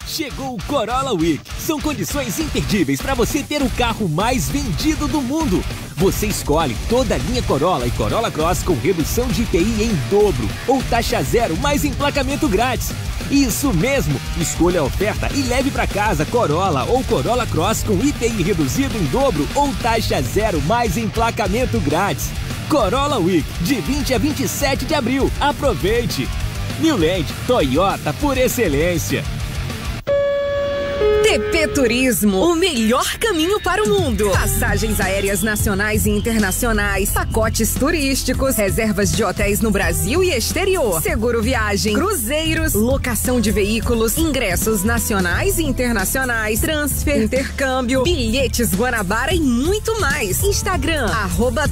X: Chegou o Corolla Week. São condições imperdíveis para você ter o carro mais vendido do mundo. Você escolhe toda a linha Corolla e Corolla Cross com redução de IPI em dobro ou taxa zero mais emplacamento grátis. Isso mesmo! Escolha a oferta e leve para casa Corolla ou Corolla Cross com IPI reduzido em dobro ou taxa zero mais emplacamento grátis. Corolla Week, de 20 a 27 de abril. Aproveite! New Land, Toyota por excelência.
T: TP Turismo, o melhor caminho para o mundo. Passagens aéreas nacionais e internacionais, pacotes turísticos, reservas de hotéis no Brasil e exterior, seguro viagem, cruzeiros, locação de veículos, ingressos nacionais e internacionais, transfer, intercâmbio, bilhetes Guanabara e muito mais. Instagram,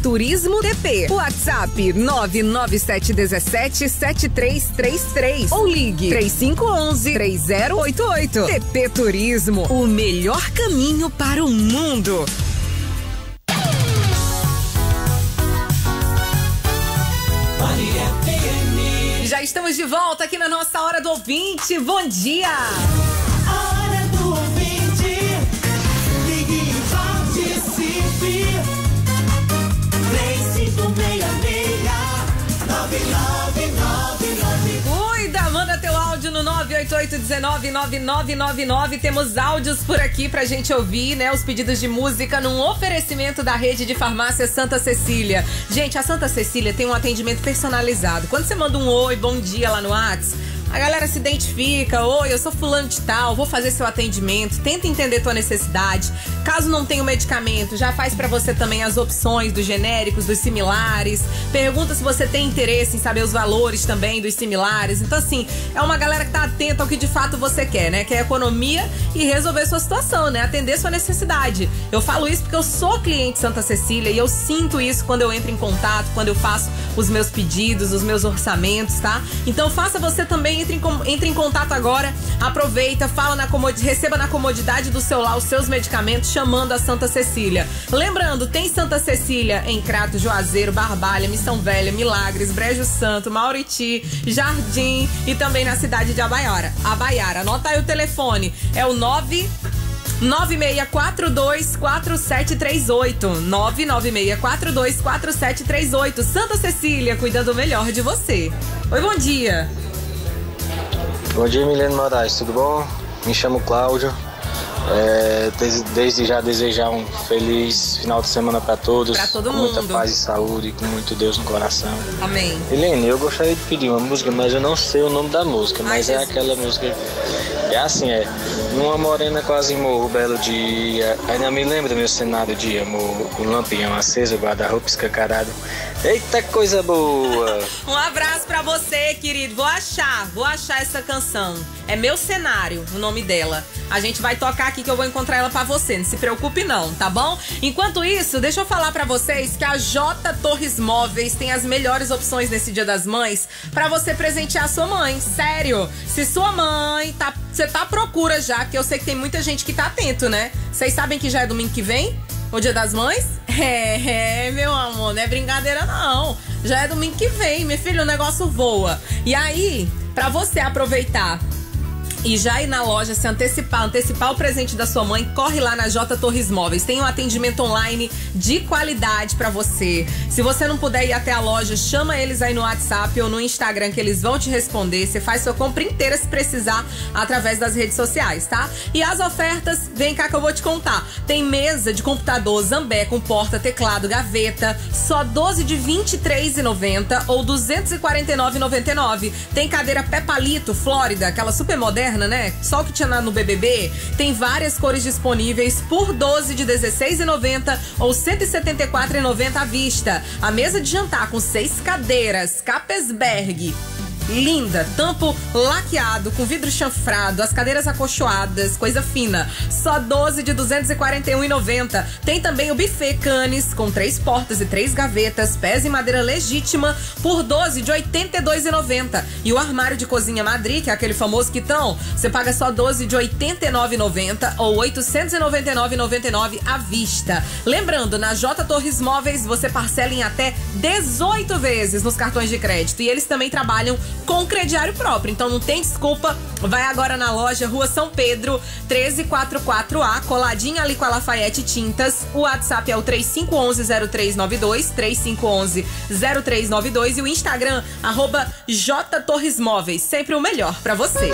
T: @turismotp. WhatsApp 997177333 ou ligue 3511-3088. TP Turismo, o melhor caminho para o mundo. Já estamos de volta aqui na nossa Hora do Ouvinte. Bom dia!
D: A Hora do Ouvinte. Ligue e participe. 3566-9999.
T: Cuida, manda teu áudio no 988199999. Temos áudios por aqui pra gente ouvir, né? Os pedidos de música num oferecimento da rede de farmácia Santa Cecília. Gente, a Santa Cecília tem um atendimento personalizado. Quando você manda um oi, bom dia lá no WhatsApp, a galera se identifica: oi, eu sou fulano de tal, vou fazer seu atendimento, tenta entender tua necessidade. Caso não tenha o medicamento, já faz pra você também as opções dos genéricos, dos similares. Pergunta se você tem interesse em saber os valores também dos similares. Então, assim, é uma galera que tá atenta ao que de fato você quer, né? Que é economia e resolver sua situação, né? Atender sua necessidade. Eu falo isso porque eu sou cliente Santa Cecília e eu sinto isso quando eu entro em contato, quando eu faço os meus pedidos, os meus orçamentos, tá? Então, faça você também entre em contato agora, aproveita, receba na comodidade do seu lar os seus medicamentos, chamando a Santa Cecília. Lembrando, tem Santa Cecília em Crato, Juazeiro, Barbalha, Missão Velha, Milagres, Brejo Santo, Mauriti, Jardim e também na cidade de Abaiara. Anota aí o telefone, é o 996424738. 996424738. Santa Cecília, cuidando melhor de você. Oi, bom dia.
A: Bom dia, Milene Moraes, tudo bom? Me chamo Cláudio. Desde já desejar um feliz final de semana para todos.
T: Pra todo
A: com
T: mundo.
A: muita paz e saúde, com muito Deus no coração.
T: Amém.
A: Milene, eu gostaria de pedir uma música, mas eu não sei o nome da música. Mas é aquela música. É assim, numa morena quase morro, belo dia. Ainda me lembro do meu cenário de amor. Um lampião aceso, guarda-roupa escancarado. Eita, coisa boa!
T: Um abraço pra você, querido. Vou achar essa canção. É Meu Cenário, o nome dela. A gente vai tocar aqui que eu vou encontrar ela pra você. Não se preocupe não, tá bom? Enquanto isso, deixa eu falar pra vocês que a J Torres Móveis tem as melhores opções nesse Dia das Mães pra você presentear a sua mãe. Sério, se sua mãe você tá à procura já, que eu sei que tem muita gente que tá atento, né? Vocês sabem que já é domingo que vem? O Dia das Mães? Meu amor, não é brincadeira não. Já é domingo que vem, meu filho, o negócio voa. E aí, pra você aproveitar e já ir na loja, se antecipar o presente da sua mãe, corre lá na J Torres Móveis. Tem um atendimento online de qualidade pra você. Se você não puder ir até a loja, chama eles aí no WhatsApp ou no Instagram que eles vão te responder. Você faz sua compra inteira se precisar através das redes sociais, tá? E as ofertas, vem cá que eu vou te contar. Tem mesa de computador Zambé com porta, teclado, gaveta, só 12 de R$ 23,90 ou R$ 249,99. Tem cadeira pé palito, Flórida, aquela super moderna, né? Só o que tinha no BBB. Tem várias cores disponíveis por 12 de R$ 16,90 ou R$ 174,90 à vista. A mesa de jantar com 6 cadeiras, Capesberg, linda, tampo laqueado, com vidro chanfrado, as cadeiras acolchoadas, coisa fina, só 12 de R$ 241,90. Tem também o buffet Canes, com 3 portas e 3 gavetas, pés em madeira legítima, por 12 de R$ 82,90. E o armário de cozinha Madri, que é aquele famoso quitão, você paga só 12 de R$ 89,90 ou R$ 899,99 à vista. Lembrando, na J Torres Móveis, você parcela em até 18 vezes nos cartões de crédito. E eles também trabalham com crediário próprio, então não tem desculpa. Vai agora na loja Rua São Pedro 1344A, coladinha ali com a Lafayette Tintas. O WhatsApp é o 3511-0392, 3511-0392 e o Instagram @JTorresMóveis, sempre o melhor pra você.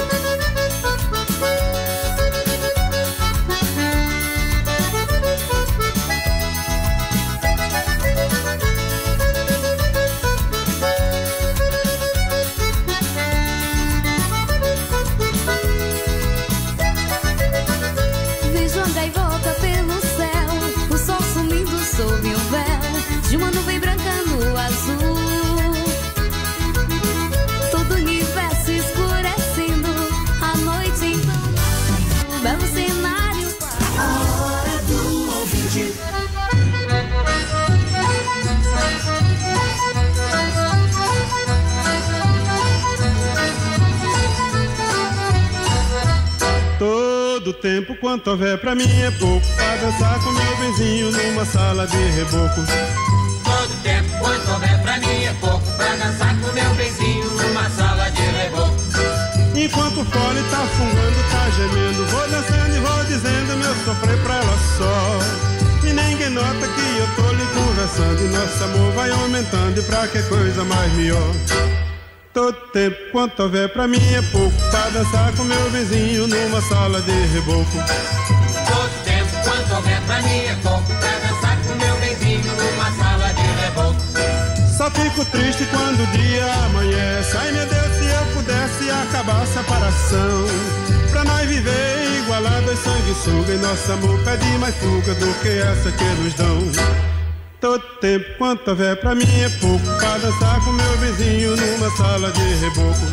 E: Todo tempo quanto houver pra mim é pouco, pra dançar com meu benzinho numa sala de reboco.
D: Todo tempo quanto houver pra mim é pouco, pra dançar com meu benzinho numa sala de reboco.
E: Enquanto o fole tá fungando, tá gemendo, vou dançando e vou dizendo meu sofrer pra ela só. E ninguém nota que eu tô lhe conversando, e nosso amor vai aumentando, e pra que coisa mais melhor. Todo tempo quanto houver pra mim é pouco, pra dançar com meu vizinho numa sala de reboco.
D: Todo tempo quanto houver pra mim é pouco, pra dançar com meu vizinho numa sala de reboco.
E: Só fico triste quando o dia amanhece. Ai meu Deus, se eu pudesse acabar a separação, pra nós viver igualados, sanguessuga, e nosso amor pede mais fuga do que essa que nos dão. Todo tempo quanto houver pra mim é pouco, pra dançar com meu vizinho numa sala de reboco.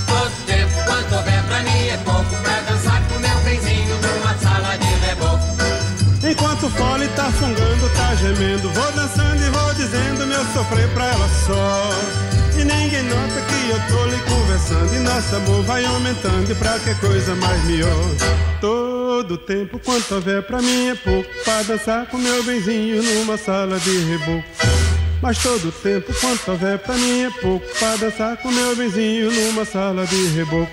D: Todo tempo quanto houver pra mim é pouco, pra dançar com meu vizinho numa sala de reboco.
E: Enquanto o fole tá fungando, tá gemendo, vou dançando e vou dizendo meu sofrer pra ela só. E ninguém nota que eu tô lhe conversando. E nosso amor vai aumentando, e pra que coisa mais melhor. Todo tempo quanto houver pra mim é pouco, pra dançar com meu benzinho numa sala de reboco. Mas todo tempo quanto houver pra mim é pouco, pra dançar com meu benzinho numa sala de reboco.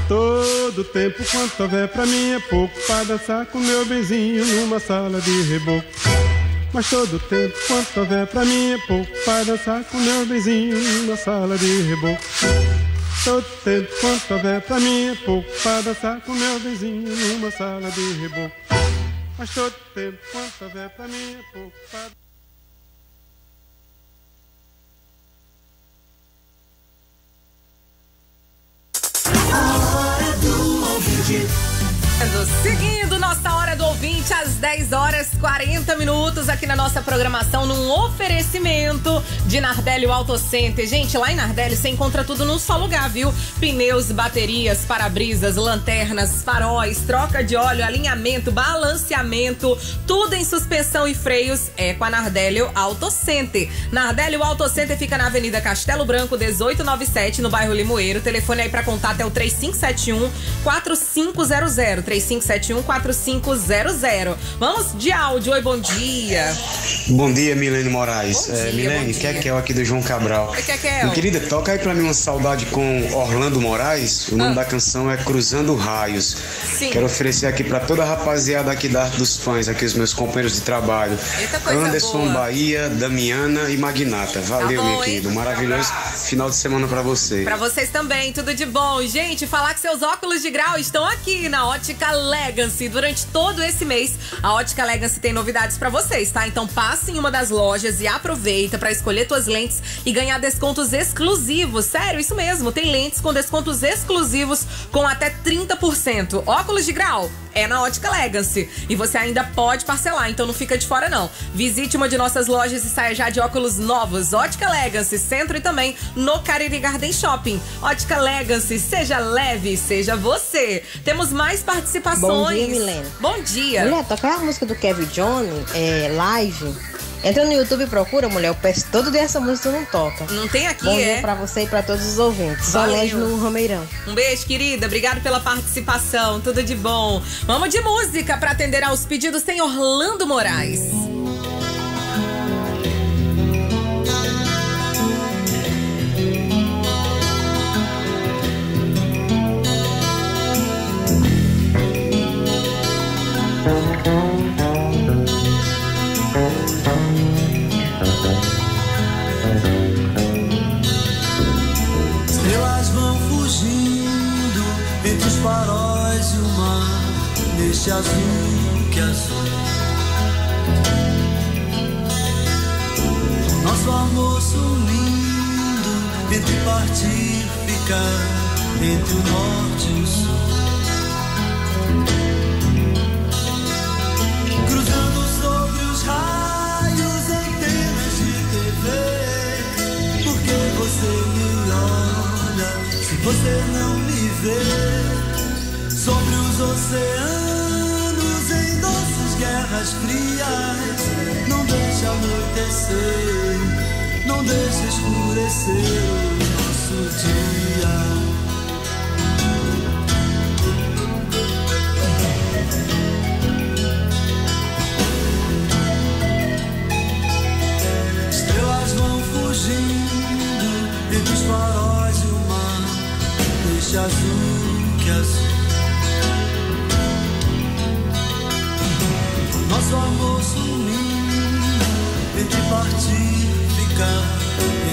E: Todo tempo quanto houver pra mim é pouco, pra dançar com meu benzinho numa sala de reboco. Mas todo tempo quanto houver pra mim é pouco, pra dançar com meu benzinho numa sala de reboco. Todo tempo quanto houver pra mim é pouco, pra dançar com meu benzinho numa sala de reboco. Mas todo tempo quanto houver pra mim é pouco, pra...
T: Seguindo nossa Hora do Ouvinte às 10 horas 40 minutos aqui na nossa programação, num oferecimento de Nardelli Auto Center. Gente, lá em Nardelli você encontra tudo num só lugar, viu? Pneus, baterias, para-brisas, lanternas, faróis, troca de óleo, alinhamento, balanceamento, tudo em suspensão e freios é com a Nardelli Auto Center. Nardelli Auto Center fica na Avenida Castelo Branco 1897, no bairro Limoeiro. O telefone aí para contato é o 3571-4500. 3571-4500. Vamos de áudio. Oi, bom dia.
H: Bom dia, Milene Moraes.
T: Bom dia,
H: Milene, Kekel aqui do João Cabral.
T: Oi, Kekel.
H: Minha querida, toca aí pra mim uma saudade com Orlando Moraes. O nome da canção é Cruzando Raios.
T: Sim.
H: Quero oferecer aqui pra toda a rapaziada aqui dos fãs, aqui os meus companheiros de trabalho.
T: Eita, coisa
H: Anderson,
T: boa.
H: Bahia, Damiana e Magnata. Valeu,
T: bom,
H: minha querida. Um maravilhoso final de semana pra você.
T: Pra vocês também, tudo de bom. Gente, falar que seus óculos de grau estão aqui na Ótica Legacy. Durante todo esse mês, a Ótica Legacy tem novidades pra vocês, tá? Então passe em uma das lojas e aproveita pra escolher tuas lentes e ganhar descontos exclusivos. Sério, isso mesmo. Tem lentes com descontos exclusivos com até 30%. Óculos de grau é na Ótica Legacy. E você ainda pode parcelar, então não fica de fora não. Visite uma de nossas lojas e saia já de óculos novos. Ótica Legacy, centro e também no Cariri Garden Shopping. Ótica Legacy, seja leve, seja você. Temos mais participações.
J: Bom dia, Milene.
T: Bom dia.
J: Mulher, toca a música do Kevin Johnny, Live. Entra no YouTube e procura, mulher. Eu peço todo dia essa música, tu não toca.
T: Não tem aqui,
J: Bom dia pra você e pra todos os ouvintes. Solange no Romeirão.
T: Um beijo, querida. Obrigado pela participação. Tudo de bom. Vamos de música pra atender aos pedidos. Tem Orlando Moraes.
D: Estrelas vão fugindo entre os faróis e o mar, neste azul que é azul. Nosso amor sumindo entre partir e ficar, entre o norte e o sul. Cruzando sobre os raios, antenas de TV. Porque você me olha, se você não me vê. Sobre os oceanos, em doces guerras frias. Não deixa anoitecer, não deixa escurecer o nosso dia. Estrelas vão fugindo entre os faróis e o mar, neste azul que é azul. Nosso amor sumindo entre partir e ficar,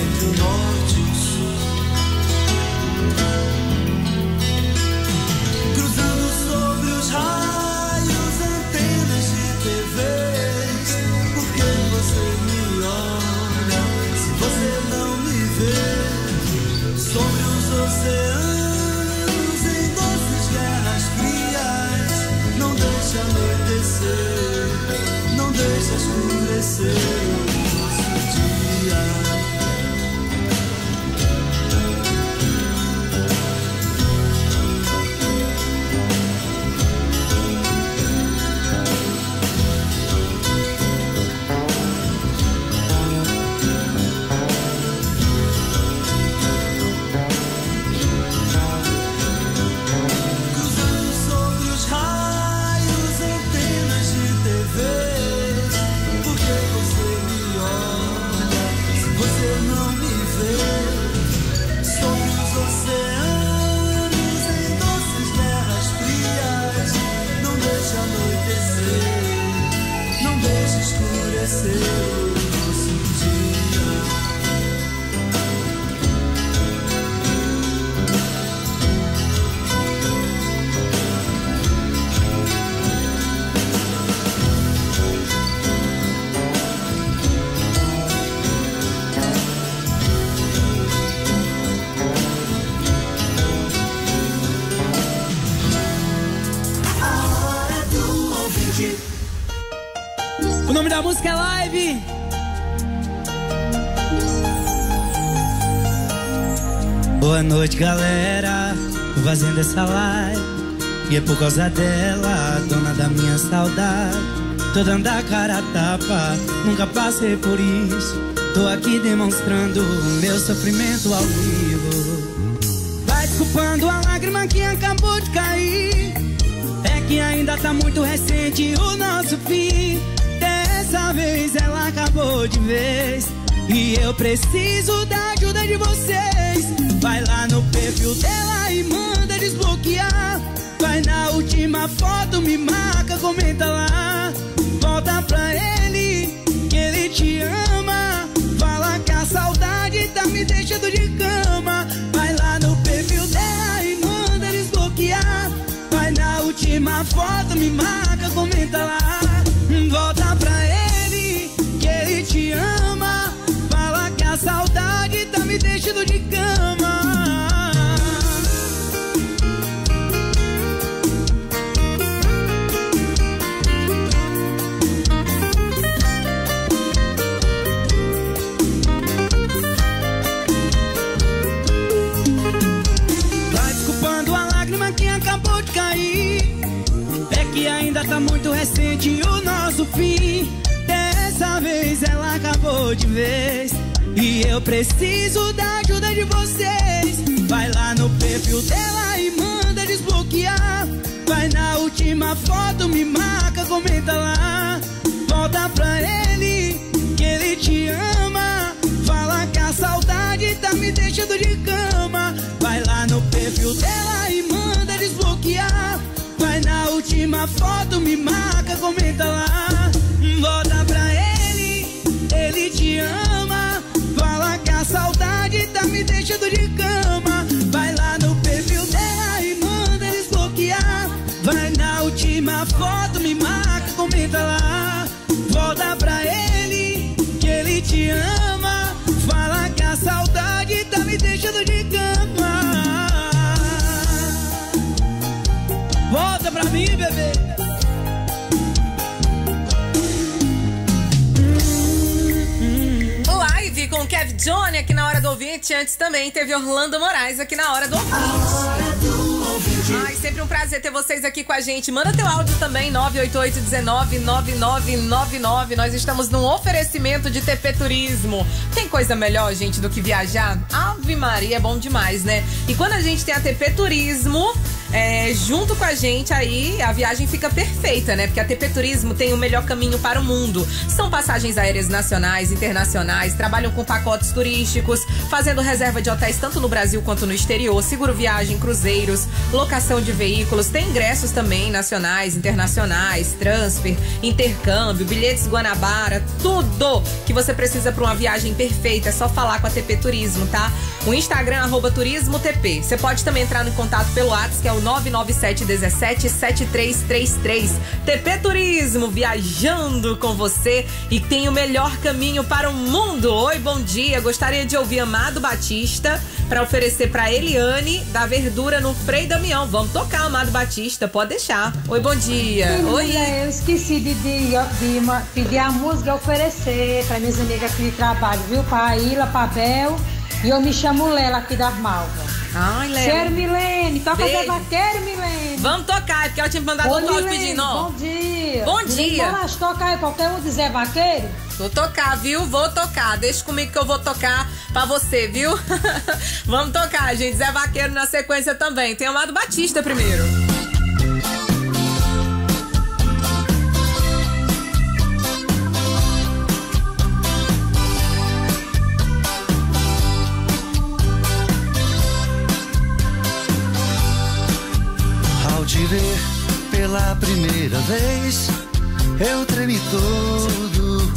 D: entre o norte e o sul. Cruzando sobre os raios, antenas de TVs. Porque você me olha, se você não me vê. Sobre os oceanos, em doces guerras frias. Não deixa anoitecer, não deixa escurecer o nosso dia.
L: O nome da música é Live. Boa noite, galera. Tô fazendo essa live e é por causa dela, dona da minha saudade. Tô dando a cara a tapa, nunca passei por isso. Tô aqui demonstrando o meu sofrimento ao vivo. Vai desculpando a lágrima que acabou de cair. É que ainda tá muito recente o nosso fim. Dessa vez ela acabou de vez e eu preciso da ajuda de vocês. Vai lá no perfil dela e manda desbloquear. Vai na última foto, me marca, comenta lá. Volta pra ele, que ele te ama. Fala que a saudade tá me deixando de cama. Vai lá no perfil dela e manda desbloquear. Vai na última foto, me marca, comenta lá. Volta pra ele, que ele te ama. Fala que a saudade tá me deixando de cama. Vai desculpando a lágrima que acabou de cair. É que ainda tá muito recente o nosso fim. Dessa vez ela acabou de vez e eu preciso da ajuda de vocês. Vai lá no perfil dela e manda desbloquear. Vai na última foto, me marca, comenta lá. Volta pra ele, que ele te ama. Fala que a saudade tá me deixando de cama. Vai lá no perfil dela e manda desbloquear. Vai na última foto, me marca, comenta lá. Volta pra ele te ama. Fala que a saudade tá me deixando de cama. Vai lá no perfil dela e manda desbloquear. Vai na última foto, me marca, comenta lá. Volta pra ele, que ele te ama. Fala que a saudade tá me deixando de cama. Volta pra mim, bebê.
T: Live com Kevin Johnny aqui na Hora do Ouvinte. Antes também teve Orlando Moraes aqui na Hora do Ouvinte. Ai, sempre um prazer ter vocês aqui com a gente. Manda teu áudio também, 988-19-9999. Nós estamos num oferecimento de TP Turismo. Tem coisa melhor, gente, do que viajar? Ave Maria, é bom demais, né? E quando a gente tem a TP Turismo junto com a gente, aí a viagem fica perfeita, né? Porque a TP Turismo tem o melhor caminho para o mundo. São passagens aéreas nacionais, internacionais, trabalham com pacotes turísticos, fazendo reserva de hotéis tanto no Brasil quanto no exterior, seguro viagem, cruzeiros, locação de veículos, tem ingressos também nacionais, internacionais, transfer, intercâmbio, bilhetes Guanabara, tudo que você precisa para uma viagem perfeita. É só falar com a TP Turismo, tá? O Instagram @turismotp. Você pode também entrar em contato pelo WhatsApp, que é o 997177333. TP Turismo, viajando com você e tem o melhor caminho para o mundo. Oi, bom dia. Gostaria de ouvir Amado Batista para oferecer para Eliane da Verdura no Frei Damião. Vamos tocar, Amado Batista, pode deixar. Oi, bom dia. Oi.
U: Eu esqueci de pedir a música e oferecer para minhas amigas aqui de trabalho, viu? Para Ilha, para Bel. E eu me chamo Lela aqui das Malvas.
T: Ai, Lela.
U: Cheiro, Milene. Toca Zé Vaqueiro, Milene.
T: Vamos tocar, é porque ela tinha me mandado outro áudio pedindo, ó.
U: Bom dia.
T: Bom dia.
U: Vamos tocar aí qualquer um de Zé Vaqueiro?
T: Vou tocar, viu? Vou tocar. Deixa comigo que eu vou tocar pra você, viu? Vamos tocar, gente. Zé Vaqueiro na sequência também. Tem Amado Batista primeiro.
M: Te ver pela primeira vez, eu tremi todo,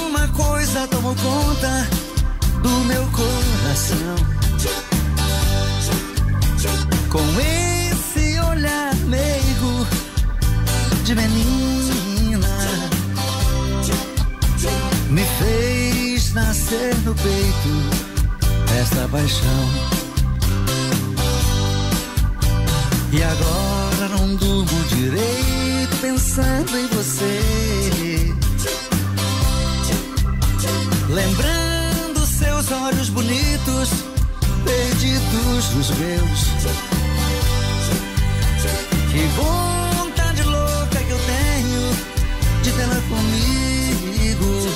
M: Uma coisa tomou conta do meu coração, com esse olhar meigo de menina, me fez nascer no peito esta paixão. E agora não durmo direito pensando em você, lembrando seus olhos bonitos perdidos nos meus. Que vontade louca que eu tenho de tê-la comigo,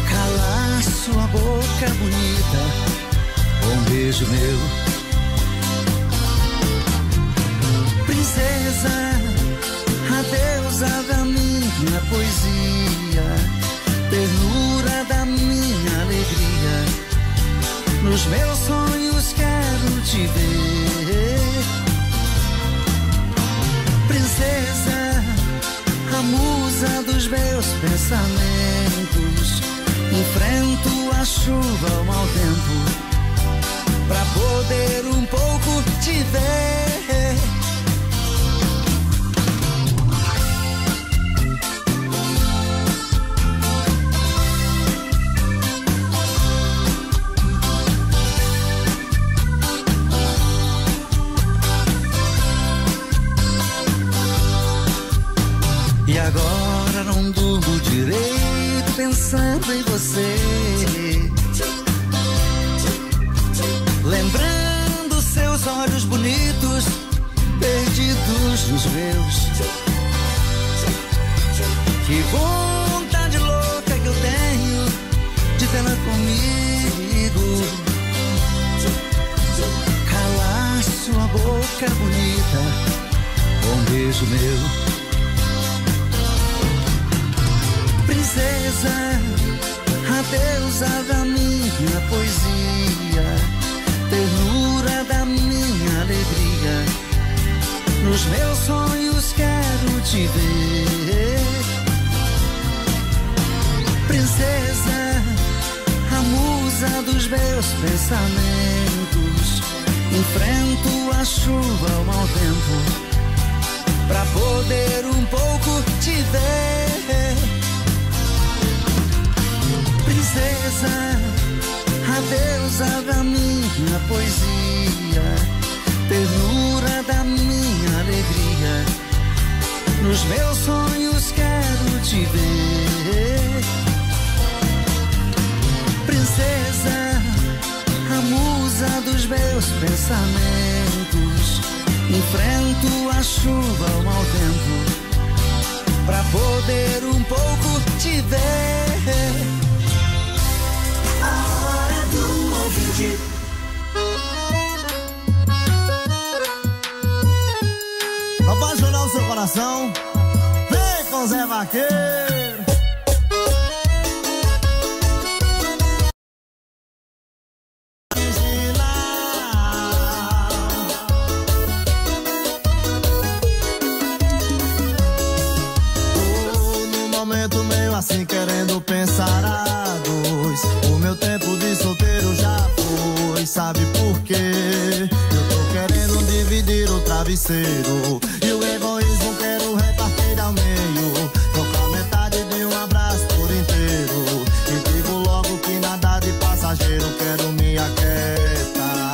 M: calar sua boca bonita com um beijo meu. Princesa, a deusa da minha poesia, ternura da minha alegria, nos meus sonhos quero te ver. Princesa, a musa dos meus pensamentos, enfrento a chuva, o mau tempo, pra poder um pouco te ver. E agora não durmo direito pensando em você, lembrando seus olhos bonitos perdidos nos meus. Que vontade louca que eu tenho de tê-la comigo, calar sua boca bonita com um beijo meu. Princesa, a deusa da minha poesia, ternura da minha alegria, nos meus sonhos quero te ver. Princesa, a musa dos meus pensamentos, enfrento a chuva, o mau tempo, pra poder um pouco te ver. Princesa, a deusa da minha poesia, ternura da minha alegria, nos meus sonhos quero te ver. Princesa, a musa dos meus pensamentos, enfrento a chuva, o mau tempo, pra poder um pouco te ver.
D: Pra apaixonar o seu coração, vem com Zé Vaqueiro.
I: No momento meio assim querendo pensar a dois, o meu tempo de solteiro já foi, sabe por quê? Eu tô querendo dividir o travesseiro e o egoísmo quero repartir ao meio, trocar metade de um abraço por inteiro. E digo logo que nada de passageiro, quero me aquietar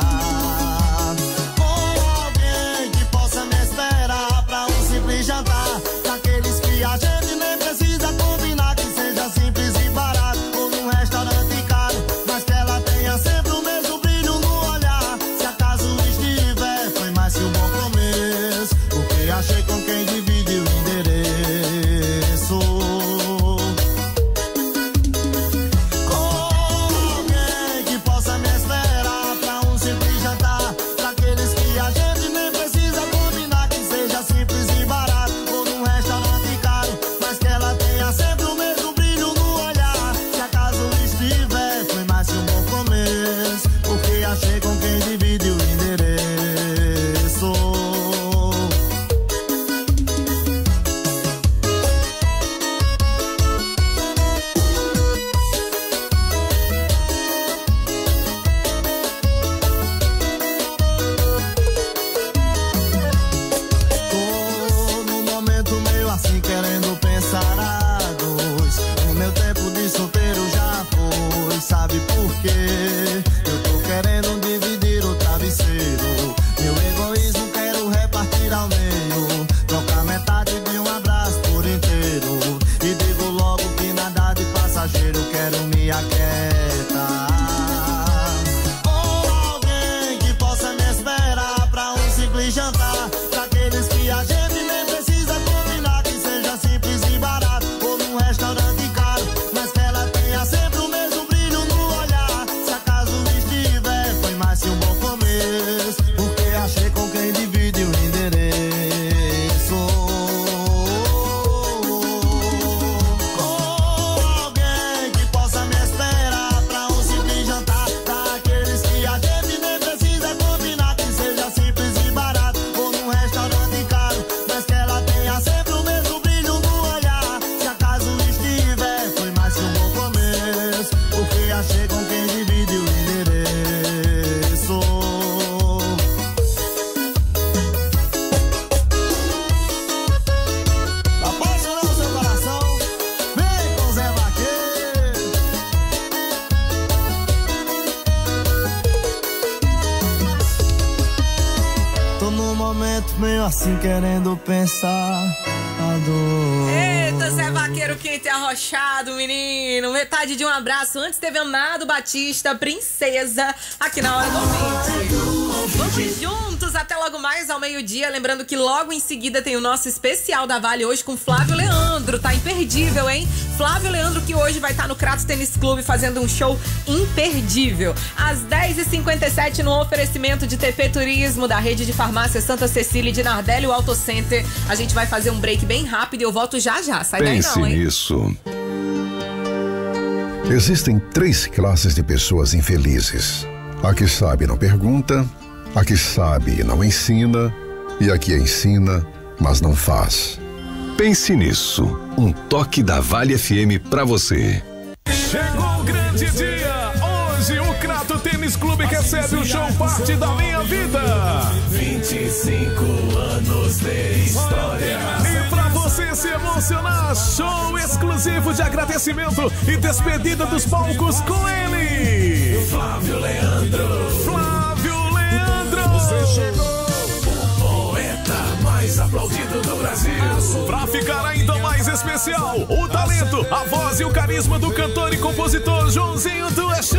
I: com alguém que possa me esperar pra um simples jantar, daqueles que a gente nem precisa combinar, que seja simples e barato ou num restaurante caro, mas que ela tenha sempre o mesmo brilho no olhar. Se acaso estiver, foi mais que um bom começo, porque a assim querendo pensar a dor.
T: Eita, Zé Vaqueiro quente e arrochado, menino. Metade de um abraço. Antes teve Amado Batista, Princesa, aqui na Hora do Ouvinte. Vamos juntos até logo mais ao meio-dia. Lembrando que logo em seguida tem o nosso especial da Vale hoje com Flávio Leandro. Tá imperdível, hein? Flávio Leandro que hoje vai estar no Crato Tênis Clube fazendo um show imperdível. Às 10h57 no oferecimento de TP Turismo, da rede de farmácia Santa Cecília e de Nardelli Auto Center. A gente vai fazer um break bem rápido e eu volto já já. Sai daí não, hein?
G: Nisso. Existem 3 classes de pessoas infelizes. A que sabe e não pergunta, a que sabe e não ensina, e a que ensina, mas não faz. Pense nisso. Um toque da Vale FM pra você.
K: Chegou o grande dia. Hoje o Crato Tênis Clube recebe o show Parte da Minha Vida.
D: 25 anos de história.
K: E pra você se emocionar, show exclusivo de agradecimento e despedida dos palcos com ele,
D: Flávio Leandro.
K: Flávio Leandro.
D: Você chegou, o poeta mais aplaudido do Brasil.
K: Pra ficar ainda mais especial, o talento, a voz e o carisma do cantor e compositor Joãozinho do Exu.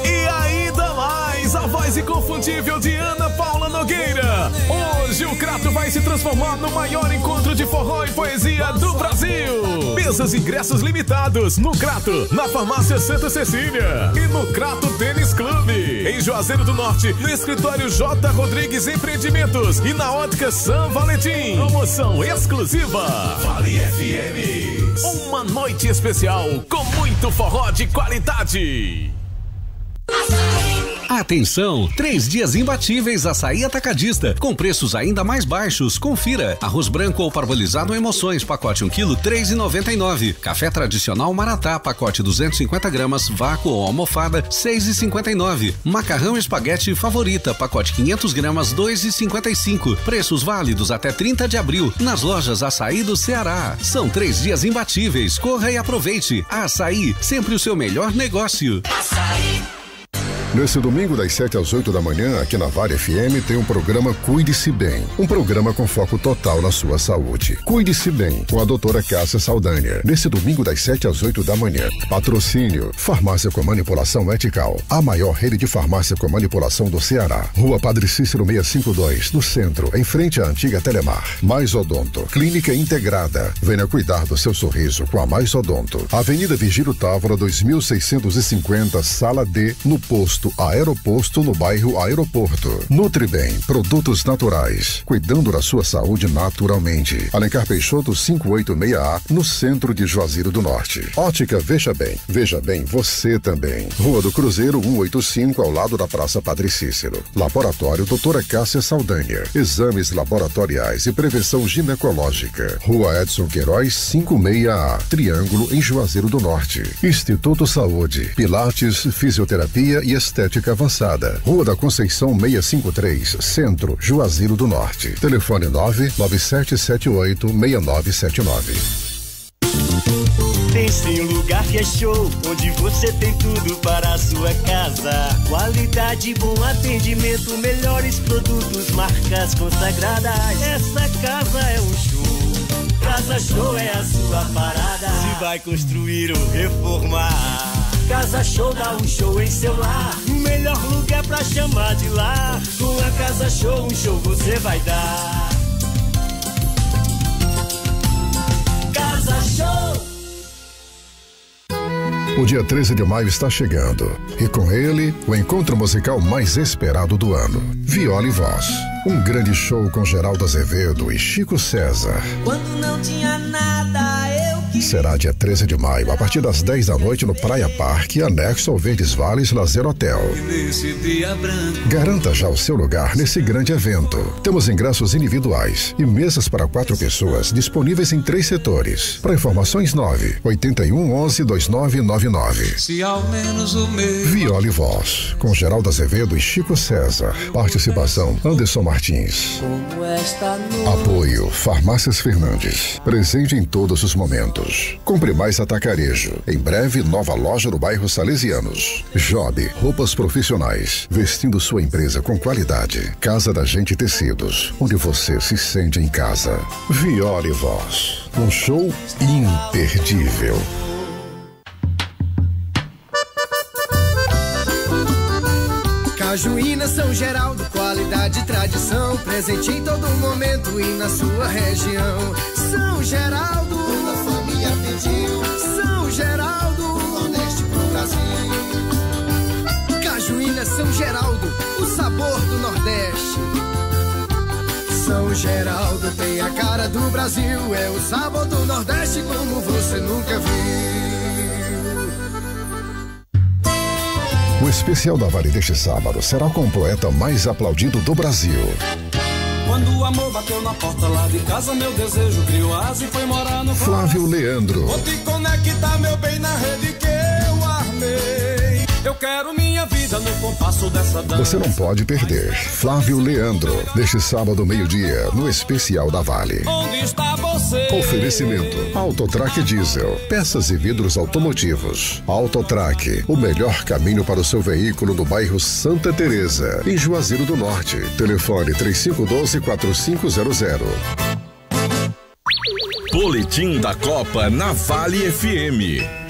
K: E ainda mais, a voz inconfundível de Ana Paula Nogueira. Hoje o Crato vai se transformar no maior encontro de forró e poesia do Brasil. Mesas e ingressos limitados no Crato, na farmácia Santa Cecília e no Crato Tênis Clube. Em Juazeiro do Norte, no escritório J. Rodrigues Empreendimentos e na ótica São Valentim. Promoção exclusiva
D: Vale FM.
K: Uma noite especial com muito forró de qualidade.
S: Atenção, 3 dias imbatíveis Açaí Atacadista, com preços ainda mais baixos. Confira: arroz branco ou parbolizado Emoções, pacote 1 kg, R$3,99. Café tradicional Maratá, pacote 250 gramas, vácuo ou almofada, R$6,59. Macarrão espaguete Favorita, pacote 500 gramas, R$2,55. Preços válidos até 30 de abril, nas lojas Açaí do Ceará. São 3 dias imbatíveis, corra e aproveite. Açaí, sempre o seu melhor negócio.
D: Açaí.
G: Nesse domingo, das 7 às 8 da manhã, aqui na Vale FM, tem um programa Cuide-se Bem. Um programa com foco total na sua saúde. Cuide-se Bem, com a doutora Cássia Saldanha. Nesse domingo, das 7 às 8 da manhã. Patrocínio: Farmácia com Manipulação Ethical, a maior rede de farmácia com manipulação do Ceará. Rua Padre Cícero 652, no centro, em frente à antiga Telemar. Mais Odonto, clínica integrada. Venha cuidar do seu sorriso com a Mais Odonto. Avenida Virgílio Távora, 2650, Sala D, no posto Aeroposto, no bairro Aeroporto. Nutribem, produtos naturais, cuidando da sua saúde naturalmente. Alencar Peixoto 586A, no centro de Juazeiro do Norte. Ótica Veja Bem você também. Rua do Cruzeiro 185, ao lado da Praça Padre Cícero. Laboratório doutora Cássia Saldanha, exames laboratoriais e prevenção ginecológica. Rua Edson Queiroz 56A, Triângulo, em Juazeiro do Norte. Instituto Saúde, Pilates, Fisioterapia e Estética Avançada. Rua da Conceição 653, Centro, Juazeiro do Norte. Telefone 997786979.
N: Pense em um lugar que é show, onde você tem tudo para a sua casa. Qualidade, bom atendimento, melhores produtos, marcas consagradas. Essa casa é um show. Casa Show é a sua parada. Se vai construir ou reformar, Casa Show dá um show em seu lar. O melhor lugar pra chamar de lá. Com a Casa Show, um show você vai dar. Casa Show.
G: O dia 13 de maio está chegando e com ele o encontro musical mais esperado do ano, Viola e Voz. Um grande show com Geraldo Azevedo e Chico César.
N: Quando não tinha nada, eu quis.
G: Será dia 13 de maio, a partir das 10 da noite no Praia Parque, anexo ao Verdes Vales Lazer Hotel. Garanta já o seu lugar nesse grande evento. Temos ingressos individuais e mesas para 4 pessoas disponíveis em 3 setores. Para informações 981112999.
D: Se ao menos o meu.
G: Viola e Voz, com Geraldo Azevedo e Chico César. Participação: Anderson Martins. Apoio: Farmácias Fernandes. Presente em todos os momentos. produtos. Compre mais atacarejo. Em breve, nova loja no bairro Salesianos. Job, roupas profissionais, vestindo sua empresa com qualidade. Casa da Gente Tecidos, onde você se sente em casa. Viola e Voz, um show imperdível.
B: Cajuína São Geraldo, qualidade e tradição, presente em todo momento e na sua região. São Geraldo, toda a família pediu. São Geraldo, do Nordeste pro Brasil. Cajuína São Geraldo, o sabor do Nordeste. São Geraldo tem a cara do Brasil, é o sabor do Nordeste como você nunca viu.
G: O especial da Vale deste sábado será com o poeta mais aplaudido do Brasil.
W: Quando o amor bateu na porta lá de casa, meu desejo criou asa e foi morar no
G: Flávio Leandro.
W: Vou te conectar, meu bem, na rede que eu armei. Eu quero minha vida no compasso dessa dança.
G: Você não pode perder. Flávio Leandro, neste sábado, meio-dia, no especial da Vale.
W: Onde está você?
G: Oferecimento: Autotrac Diesel, peças e vidros automotivos. Autotrac, o melhor caminho para o seu veículo no bairro Santa Teresa, em Juazeiro do Norte. Telefone 3512-4500.
P: Boletim da Copa na Vale FM.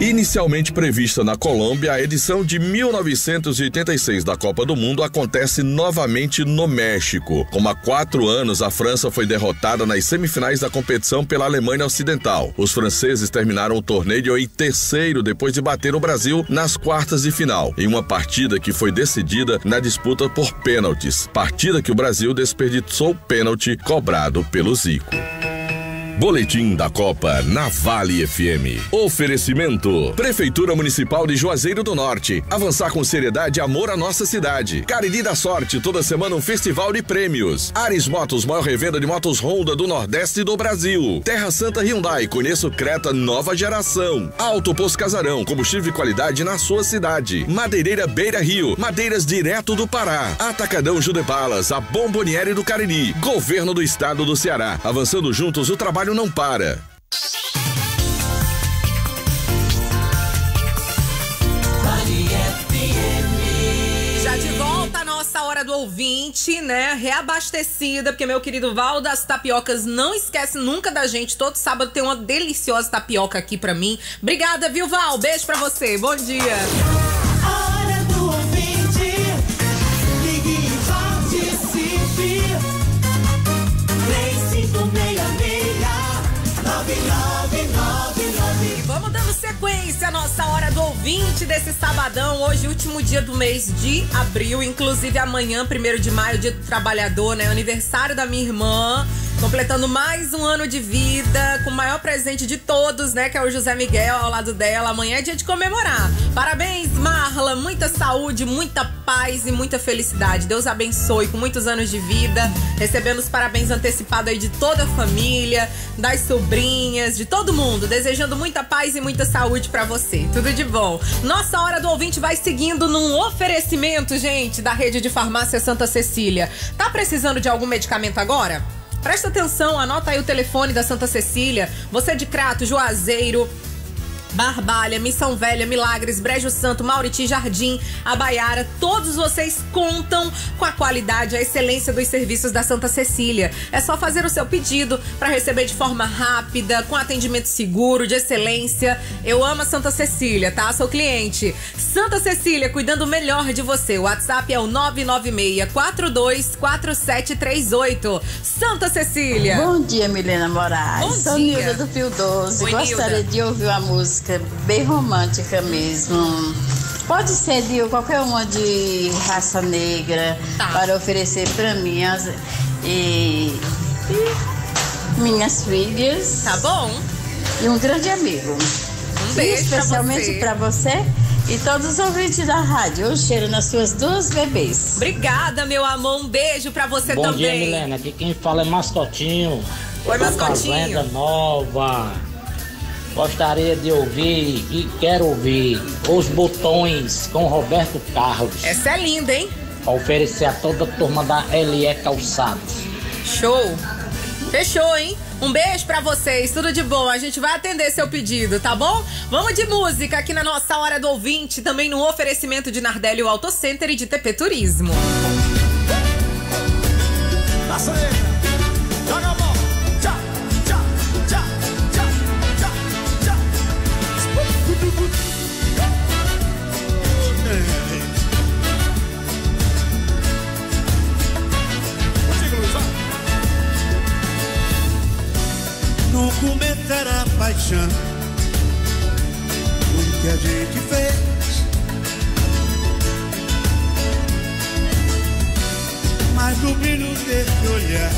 P: Inicialmente prevista na Colômbia, a edição de 1986 da Copa do Mundo acontece novamente no México. Como há 4 anos, a França foi derrotada nas semifinais da competição pela Alemanha Ocidental. Os franceses terminaram o torneio em terceiro depois de bater o Brasil nas quartas de final, em uma partida que foi decidida na disputa por pênaltis. Partida que o Brasil desperdiçou pênalti cobrado pelo Zico. Boletim da Copa na Vale FM. Oferecimento: Prefeitura Municipal de Juazeiro do Norte. Avançar com seriedade e amor à nossa cidade. Cariri da Sorte, toda semana um festival de prêmios. Ares Motos, maior revenda de motos Honda do Nordeste e do Brasil. Terra Santa Hyundai, conheça o Creta nova geração. Alto Poço Casarão, combustível de qualidade na sua cidade. Madeireira Beira Rio, madeiras direto do Pará. Atacadão Judebalas, a Bomboniere do Cariri. Governo do Estado do Ceará. Avançando juntos, o trabalho não para.
T: Já de volta a nossa hora do ouvinte, né? Reabastecida, porque meu querido Val das Tapiocas não esquece nunca da gente. Todo sábado tem uma deliciosa tapioca aqui pra mim. Obrigada, viu, Val? Beijo pra você. Bom dia.
D: A hora do ouvinte. Ligue e participe.
T: 3566-9999. Vamos dando sequência à nossa hora do ouvinte desse sabadão. Hoje, último dia do mês de abril. Inclusive amanhã, 1º de maio, dia do trabalhador, né? Aniversário da minha irmã. Completando mais um ano de vida, com o maior presente de todos, né? Que é o José Miguel ao lado dela. Amanhã é dia de comemorar. Parabéns, Marla. Muita saúde, muita paz e muita felicidade. Deus abençoe com muitos anos de vida. Recebendo os parabéns antecipados aí de toda a família, das sobrinhas, de todo mundo. Desejando muita paz e muita saúde pra você. Tudo de bom. Nossa hora do ouvinte vai seguindo num oferecimento, gente, da rede de farmácia Santa Cecília. Tá precisando de algum medicamento agora? Presta atenção, anota aí o telefone da Santa Cecília. Você de Crato, Juazeiro, Barbalha, Missão Velha, Milagres, Brejo Santo, Mauriti, Jardim, Abaiara, todos vocês contam com a qualidade e a excelência dos serviços da Santa Cecília. É só fazer o seu pedido para receber de forma rápida, com atendimento seguro, de excelência. Eu amo a Santa Cecília, tá? Sou cliente. Santa Cecília, cuidando melhor de você. O WhatsApp é o 996-424738. Santa Cecília.
O: Bom dia, Milena Moraes.
T: Bom
O: Sou
T: dia.
O: Nilda do Fio 12.
T: Oi,
O: Gostaria
T: Nilda.
O: de ouvir uma música bem romântica mesmo. Pode ser de qualquer uma de raça negra para oferecer para mim e minhas filhas.
T: Tá bom.
O: E um grande amigo.
T: beijo
O: especialmente para você e todos os ouvintes da rádio. Um cheiro nas suas 2 bebês.
T: Obrigada, meu amor. Um beijo pra você
Q: Bom
T: também.
Q: dia, Milena. Aqui quem fala é Mascotinho.
T: Oi, Mascotinho.
Q: Fazenda Nova. Gostaria de ouvir e quero ouvir Os Botões com Roberto Carlos.
T: Essa é linda, hein?
Q: Pra oferecer a toda a turma da LE Calçados.
T: Show. Fechou, hein? Um beijo pra vocês, tudo de bom. A gente vai atender seu pedido, tá bom? Vamos de música aqui na nossa Hora do Ouvinte, também no oferecimento de Nardelli Auto Center e de TP Turismo.
W: Passa aí, joga a bola. Tchau, tchau, tchau, tchau, tchau, tchau.
M: No começo era paixão, o que a gente fez. Mas o brilho desse olhar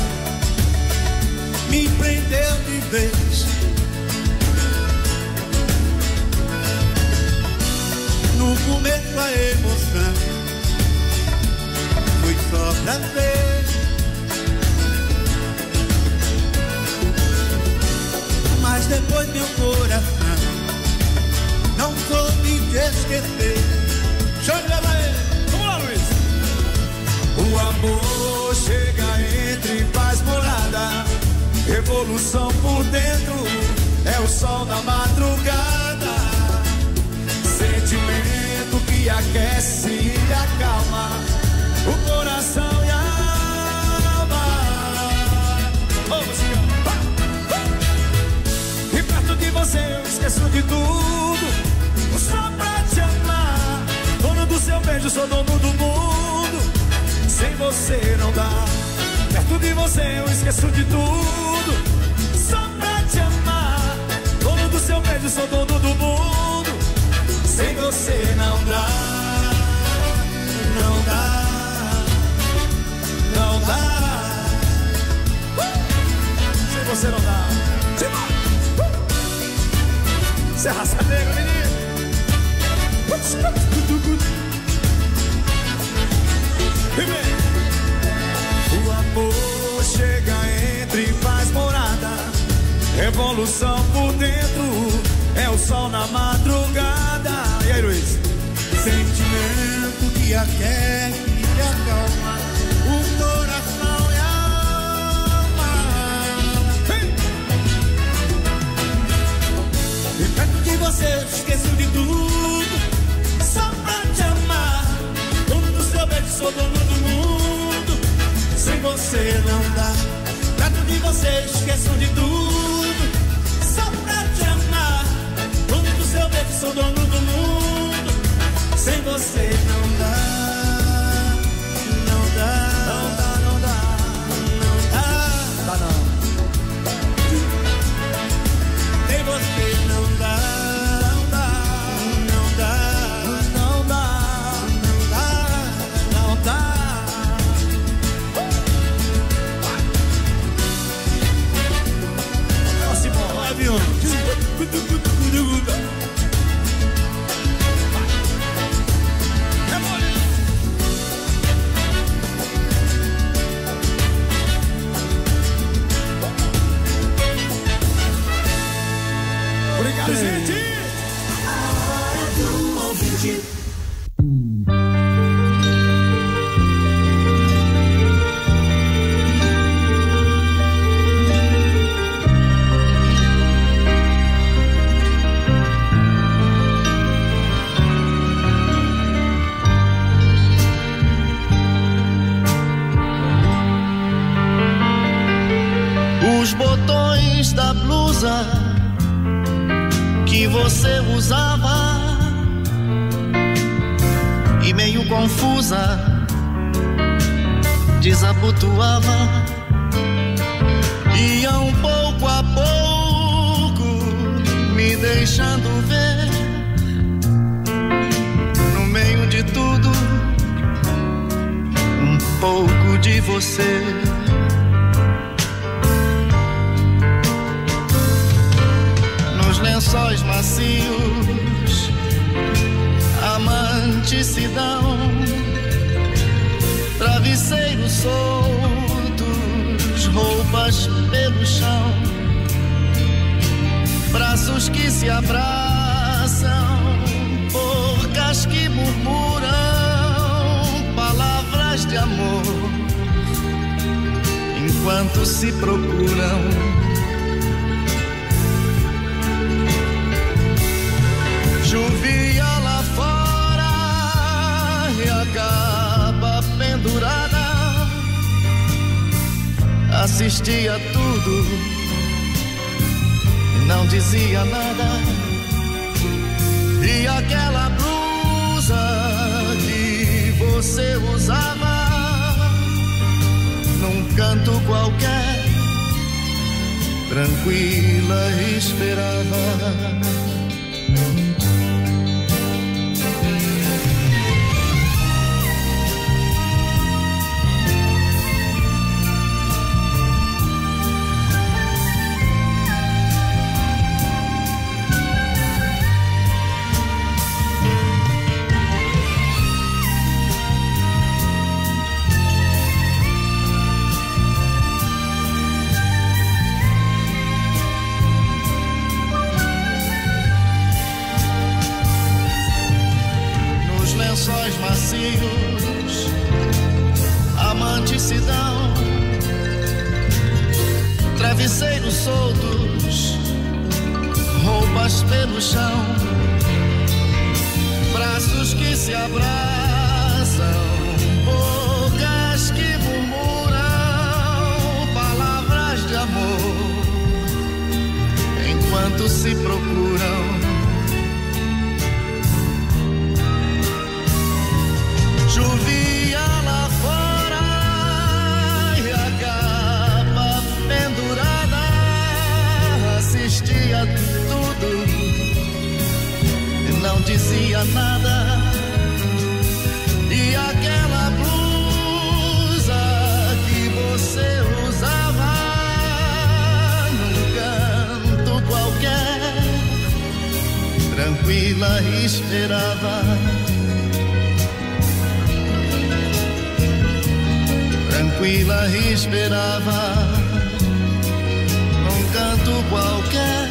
M: me prendeu de vez. No começo a emoção foi só prazer, mas depois meu coração não soube te esquecer.
W: Deixa eu levar ele. Vamos lá, Luiz. O amor chega, entra e faz morada. Revolução por dentro é o sol da madrugada. Sentimento que aquece e acalma o coração e a alma. Vamos, e perto de você eu esqueço de tudo, só pra te amar. Dono do seu beijo, sou dono do mundo. Sem você não dá. Perto de você eu esqueço de tudo, só pra te amar. Dono do seu beijo, sou dono do mundo. Sem você não dá. Não dá. Não dá. Sem você não dá. Você é raça negra, menino. O amor chega, entra e faz morada. Revolução por dentro é o sol na madrugada. E aí, Luiz?
M: Sentimento que aquece e acalma o coração e a alma.
W: Hey!
M: E perto de você eu esqueço de tudo, só pra te amar. Dono do seu beijo, sou dono do mundo. Sem você não dá. Perto de você eu esqueço de tudo, só pra te amar. Dono do seu beijo, sou dono do mundo. Sem você não dá. Não dá.
W: Não dá, não dá.
M: Não dá.
W: Dá não.
M: Sem você não dá. Não dá. Não dá.
W: Não dá.
M: Não dá. Avião.
W: Obrigado, gente.
I: Os botões da blusa que você usava e meio confusa desabotoava, iam pouco a pouco me deixando ver no meio de tudo um pouco de você. Lençóis macios, amantes se dão, travesseiros soltos, roupas pelo chão, braços que se abraçam, bocas que murmuram palavras de amor, enquanto se procuram. Chovia lá fora e a capa pendurada, assistia tudo e não dizia nada. E aquela blusa que você usava num canto qualquer, tranquila esperava. Lençóis macios, amantes se dão, travesseiros soltos, roupas pelo chão, braços que se abraçam, bocas que murmuram palavras de amor, enquanto se procuram. Chovia lá fora e a capa pendurada, assistia tudo e não dizia nada. E aquela blusa que você usava num canto qualquer, tranquila esperava. Tranquila esperava, num canto qualquer,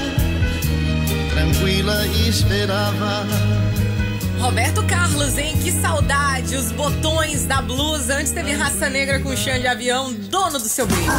I: tranquila esperava.
T: Roberto Carlos, hein? Que saudade! Os botões da blusa. Antes teve Raça Negra com chão de avião, dono do seu brilho.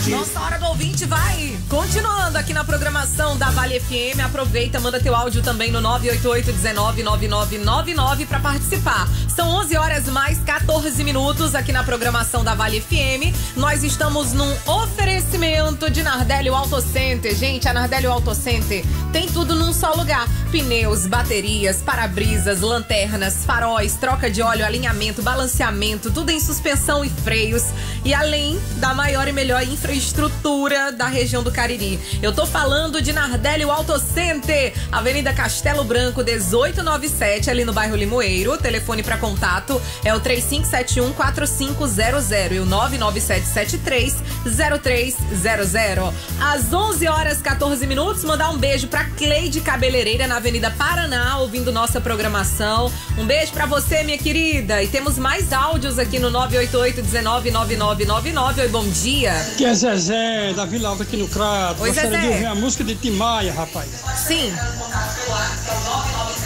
T: Nossa hora do ouvinte vai continuando aqui na programação da Vale FM. Aproveita, manda teu áudio também no 988-199999 para participar. São 11 horas mais 14 minutos aqui na programação da Vale FM. Nós estamos num oferecimento de Nardelli Auto Center. Gente, a Nardelli Auto Center tem tudo num só lugar. Pneus, baterias, para-brisas, lanternas, faróis, troca de óleo, alinhamento, balanceamento, tudo em suspensão e freios. E além da maior e melhor infraestrutura da região do Cariri. Eu tô falando de Nardelli Auto Center, Avenida Castelo Branco, 1897, ali no bairro Limoeiro. O telefone para contato é o 3571-4500 e o 99773-0300. Às 11 horas 14 minutos, mandar um beijo pra Cleide Cabeleireira na Avenida Paraná, ouvindo nossa programação. Um beijo pra você, minha querida. E temos mais áudios aqui no 988-199999. Oi, bom dia.
C: Que é Zezé, da Vila Alta aqui no Crato.
T: Oi,
C: Gostaria
T: Zezé.
C: de ouvir a música de Tim Maia, rapaz.
T: Sim.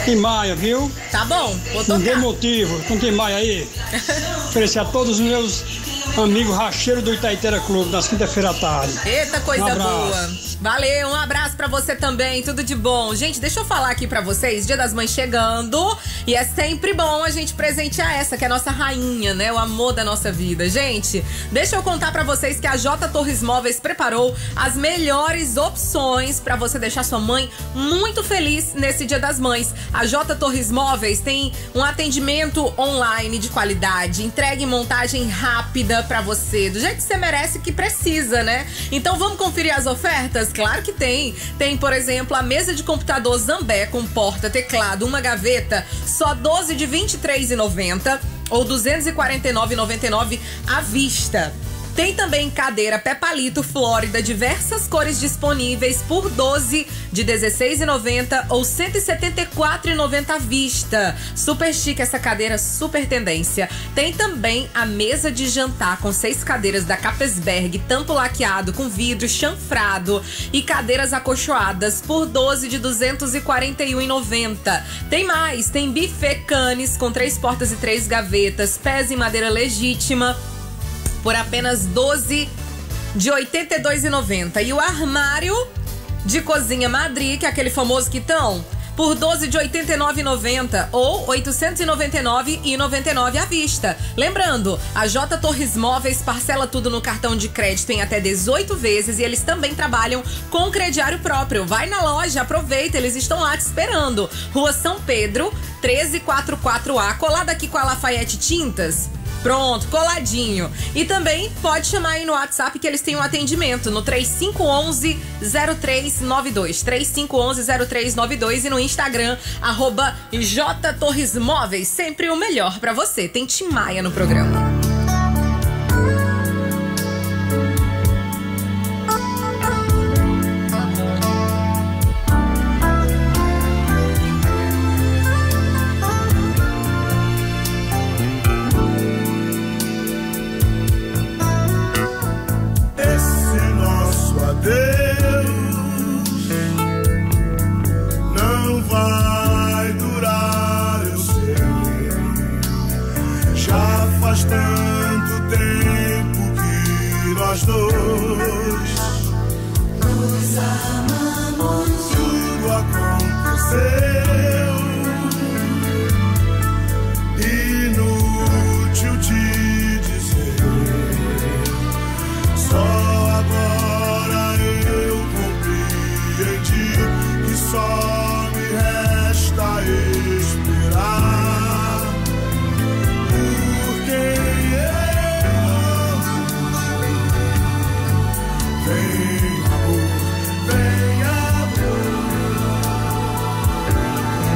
C: Tim Maia, viu?
T: Tá bom, vou tocar.
C: Não tem motivo, com Tim Maia aí. Oferecer a todos os meus amigos racheiros do Itaiteira Clube, nas quinta-feira à tarde.
T: Eita, coisa
C: Um abraço.
T: boa. Valeu, um abraço pra você também, tudo de bom. Gente, deixa eu falar aqui pra vocês, Dia das Mães chegando, e é sempre bom a gente presentear essa, que é a nossa rainha, né? O amor da nossa vida. Gente, deixa eu contar pra vocês que a J Torres Móveis preparou as melhores opções pra você deixar sua mãe muito feliz nesse Dia das Mães. A J Torres Móveis tem um atendimento online de qualidade, entrega e montagem rápida pra você, do jeito que você merece, que precisa, né? Então vamos conferir as ofertas? Claro que tem. Tem, por exemplo, a mesa de computador Zambé com porta, teclado, uma gaveta, só 12 de R$ 23,90 ou R$ 249,99 à vista. Tem também cadeira Pé Palito Flórida, diversas cores disponíveis por 12 de R$ 16,90 ou R$ 174,90 à vista. Super chique essa cadeira, super tendência. Tem também a mesa de jantar com 6 cadeiras da Capesberg, tampo laqueado com vidro chanfrado e cadeiras acolchoadas por 12 de R$ 241,90. Tem mais, tem buffet Canes com 3 portas e 3 gavetas, pés em madeira legítima por apenas 12 de R$ 82,90. E o armário de cozinha Madrid, que é aquele famoso quitão, por 12 de R$ 89,90 ou R$ 899,99 à vista. Lembrando, a J Torres Móveis parcela tudo no cartão de crédito em até 18 vezes e eles também trabalham com crediário próprio. Vai na loja, aproveita, eles estão lá te esperando. Rua São Pedro, 1344A, colado aqui com a Lafayette Tintas. Pronto, coladinho. E também pode chamar aí no WhatsApp que eles têm um atendimento no 3511-0392. 3511-0392 e no Instagram, @JTorresMóveis. Sempre o melhor pra você. Tem Tim Maia no programa.
W: Não vai durar, eu sei. Já faz tanto tempo que nós dois nos amamos. Tudo aconteceu. Inútil te dizer. Só agora eu compreendi que só me resta esperar. Porque vem amor, vem amor,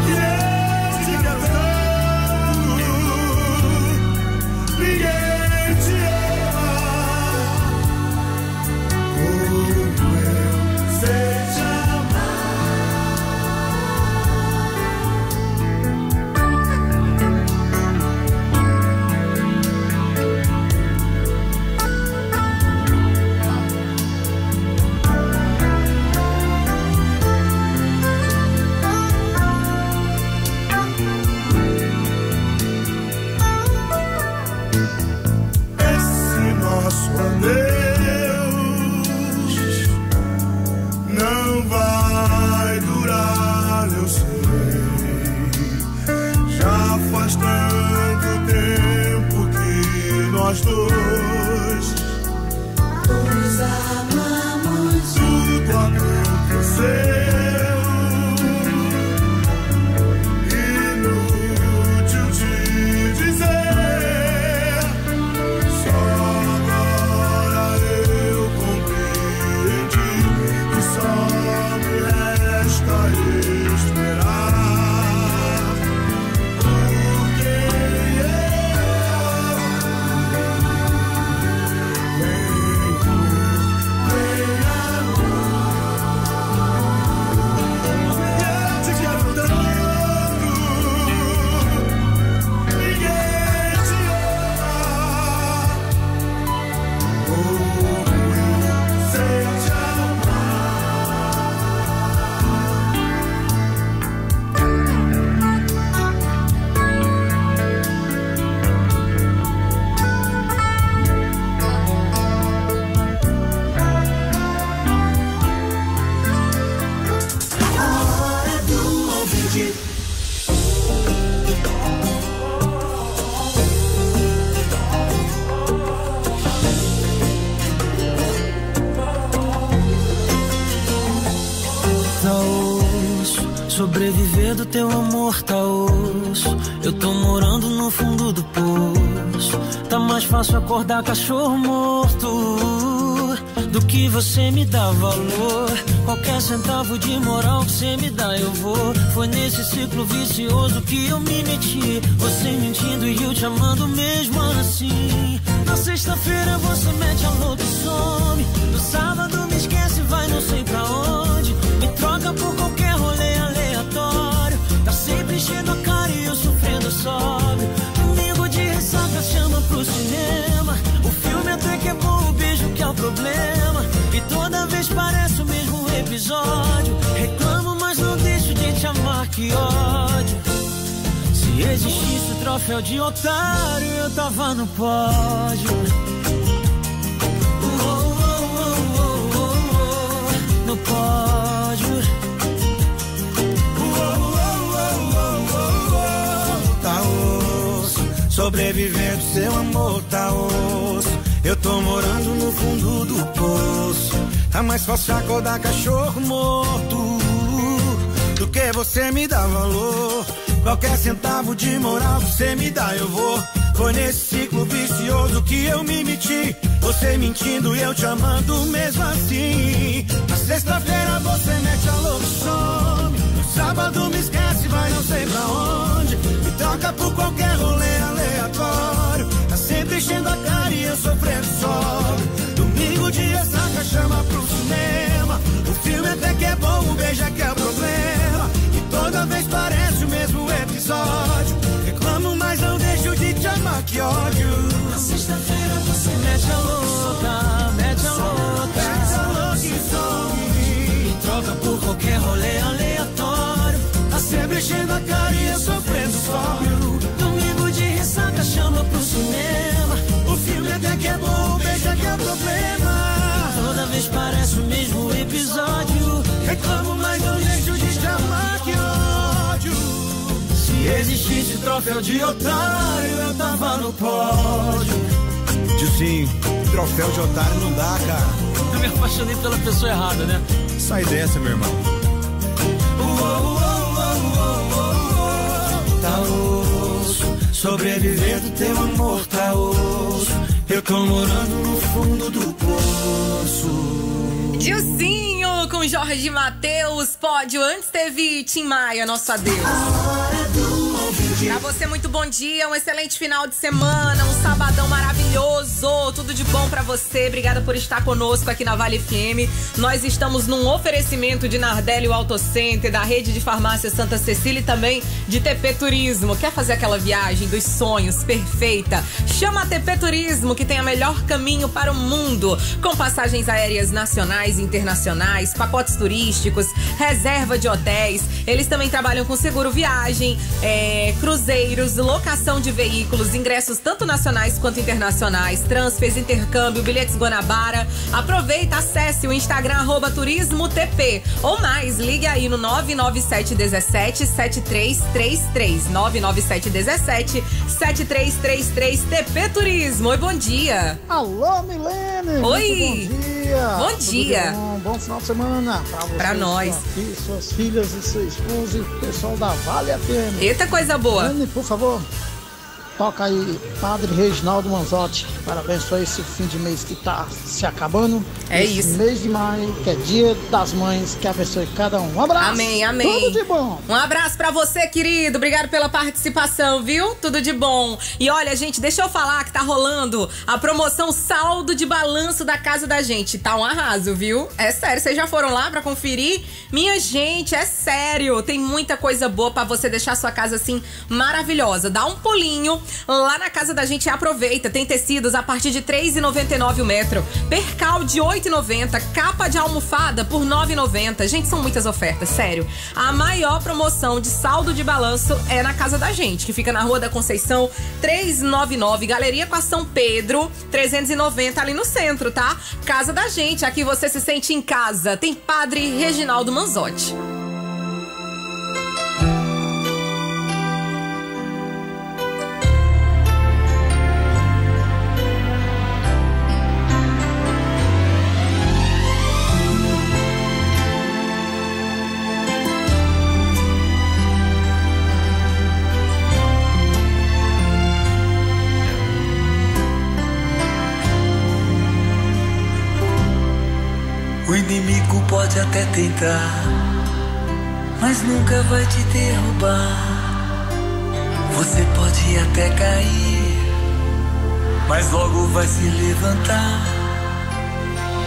W: que eu te quero tanto. Ninguém te ama como eu sei te esse nosso adeus não vai durar, eu sei. Já faz tanto tempo que nós dois nos amamos. Tudo aconteceu. Inútil te dizer. Só agora eu compreendi que só me resta esperar. Porque eu te quero tanto. Ninguém te ama como eu sei te A hora do ouvinte.
F: Tá osso, sobreviver do teu amor tá osso. Eu tô morando no fundo do poço. Tá mais fácil acordar cachorro morto do que você me dá valor. Qualquer centavo de moral que você me dá eu vou. Foi nesse ciclo vicioso que eu me meti. Você mentindo e eu te amando mesmo assim. Na sexta-feira você mete a louca e some. No sábado me esquece, vai não sei pra onde. Me troca por qualquer rolê aleatório. Tá sempre enchendo a cara e eu sofrendo sóbrio. Domingo de ressaca chama pro cinema. O filme até que é bom, o beijo que é o problema. E toda vez parece o mesmo episódio. Reclamo, mas não deixo de te amar, que ódio. Se existisse o troféu de otário, eu tava no pódio. No pódio.
I: amor tá osso. Eu tô morando no fundo do poço. Tá mais fácil acordar cachorro morto do que você me dá valor. Qualquer centavo de moral você me dá, eu vou. Foi nesse ciclo vicioso que eu me meti. Você mentindo e eu te amando mesmo assim. Na sexta-feira você mete a louca, some. No sábado me esquece, vai não sei pra onde. Me troca por qualquer rolê aleatório. Tá sempre enchendo a cara e eu sofrendo só. Domingo de ressaca chama pro cinema. O filme até que é bom, o beijo é que é o problema. E toda vez parece o mesmo episódio. Reclamo, mas não deixo de te amar, que ódio.
F: Na sexta-feira você mete a louca, mete a louca,
I: mete a louca e some.
F: Me troca por qualquer rolê aleatório.
I: Tá sempre enchendo a cara e eu sofrendo sóbrio.
F: Domingo de ressaca chama pro cinema.
I: O filme até que é bom, o beijo é que é o problema.
F: Toda vez parece o mesmo episódio.
I: Reclamo, mas não deixo de te amar, que ódio. Se existisse troféu de otário, eu tava no pódio. Sim, troféu de otário não dá, cara.
F: Eu me apaixonei pela pessoa errada, né?
I: Sai dessa, meu irmão. Tá osso, sobreviver do teu amor tá osso. Eu tô morando no fundo do poço.
T: Dilcinho com Jorge Mateus, pódio. Antes teve Tim Maia, nosso adeus. Pra você, muito bom dia, um excelente final de semana, um sabadão maravilhoso, tudo de bom pra você. Obrigada por estar conosco aqui na Vale FM. Nós estamos num oferecimento de Nardelli Auto Center, da rede de farmácia Santa Cecília e também de TP Turismo. Quer fazer aquela viagem dos sonhos perfeita? Chama a TP Turismo, que tem o melhor caminho para o mundo, com passagens aéreas nacionais e internacionais, pacotes turísticos, reserva de hotéis. Eles também trabalham com seguro viagem, cruzeiros, locação de veículos, ingressos tanto nacionais quanto internacionais, transfers, intercâmbio, bilhetes Guanabara. Aproveita, acesse o Instagram @turismotp ou mais, ligue aí no 997177333, 997177333 TP Turismo. Oi, bom dia.
A: Alô, Milene.
T: Oi.
A: Bom dia.
T: Bom dia.
A: Bom final de semana pra você.
T: Pra nós.
A: Aqui, suas filhas e sua esposa e o pessoal da Vale FM.
T: Eita, coisa boa.
A: Milene, por favor, toca aí Padre Reginaldo Manzotti. Parabéns por esse fim de mês que tá se acabando.
T: É
A: esse
T: isso.
A: Mês de maio, que é dia das mães, que abençoe cada um. Um abraço.
T: Amém, amém.
A: Tudo de bom.
T: Um abraço pra você, querido. Obrigado pela participação, viu? Tudo de bom. E olha, gente, deixa eu falar que tá rolando a promoção saldo de balanço da casa da gente. Tá um arraso, viu? É sério, vocês já foram lá pra conferir? Minha gente, é sério. Tem muita coisa boa pra você deixar sua casa assim maravilhosa. Dá um pulinho lá na casa da gente e aproveita. Tem tecidos a partir de R$ 3,99 o metro. Percal de R$ 8,90. Capa de almofada por R$ 9,90. Gente, são muitas ofertas, sério. A maior promoção de saldo de balanço é na casa da gente, que fica na Rua da Conceição 399, Galeria com a São Pedro 390, ali no centro, tá? Casa da gente, aqui você se sente em casa. Tem Padre Reginaldo Manzotti.
F: O inimigo pode até tentar, mas nunca vai te derrubar. Você pode até cair, mas logo vai se levantar.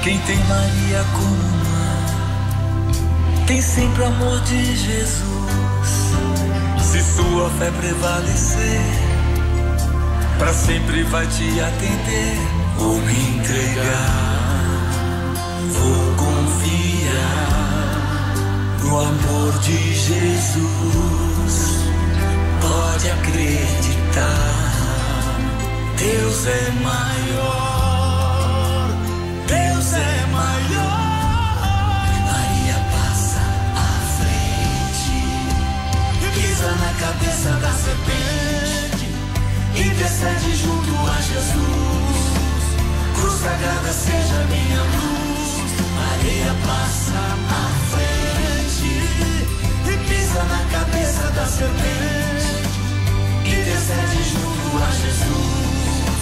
F: Quem tem Maria como mãe, tem sempre o amor de Jesus. Se sua fé prevalecer, pra sempre vai te atender. Vou me entregar, vou confiar no amor de Jesus. Pode acreditar, Deus é maior, Deus é maior. Maria passa à frente, pisa na cabeça da serpente, intercede junto a Jesus.
D: seja minha luz. Maria passa à frente e pisa na cabeça da serpente, intercede junto a Jesus.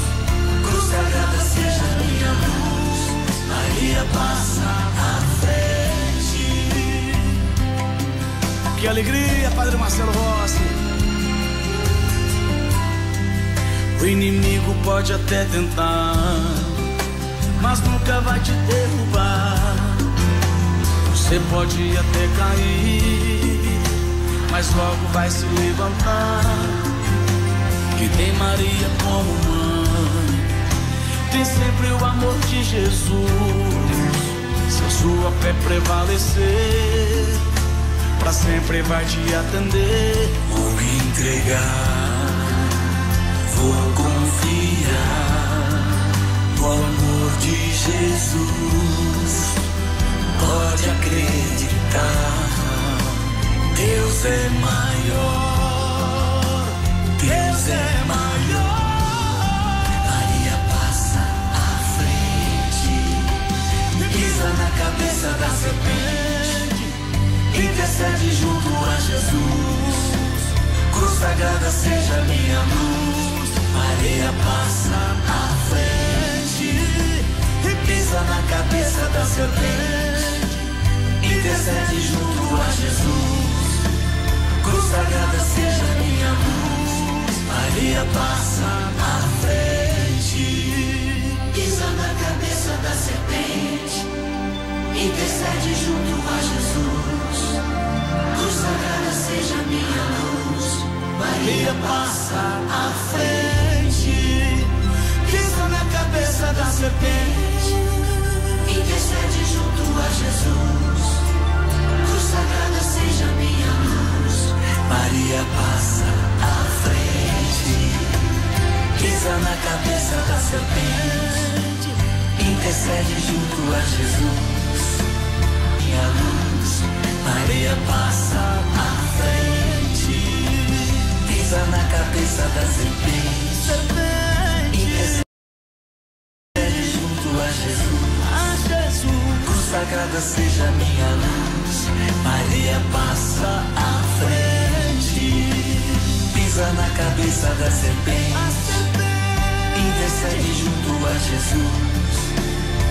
D: Cruz sagrada seja minha luz. Maria passa à frente.
K: Que alegria, Padre Marcelo Rossi.
M: O inimigo pode até tentar, mas nunca vai te derrubar. Você pode até cair, mas logo vai se levantar. Que tem Maria como mãe, tem sempre o amor de Jesus. Se a sua fé prevalecer, pra sempre vai te atender.
D: Vou me entregar, vou confiar no amor de Jesus. Pode acreditar, Deus é maior, Deus é maior. Maria passa à frente, pisa na cabeça da serpente, intercede junto a Jesus. Cruz sagrada seja minha luz. Maria passa à frente e pisa na cabeça da serpente, intercede junto a Jesus. Cruz sagrada seja minha luz. Maria passa à frente, pisa na cabeça da serpente, intercede junto a Jesus. Cruz sagrada seja minha luz. Maria passa à frente, pisa na cabeça da serpente, intercede junto a Jesus. Cruz sagrada seja minha luz. Maria passa à frente, pisa na cabeça da serpente, intercede junto a Jesus. Minha luz. Maria passa à frente, pisa na cabeça da serpente, intercede junto a Jesus. Cruz sagrada seja minha luz. Maria passa à frente, pisa na cabeça da serpente, intercede junto a Jesus.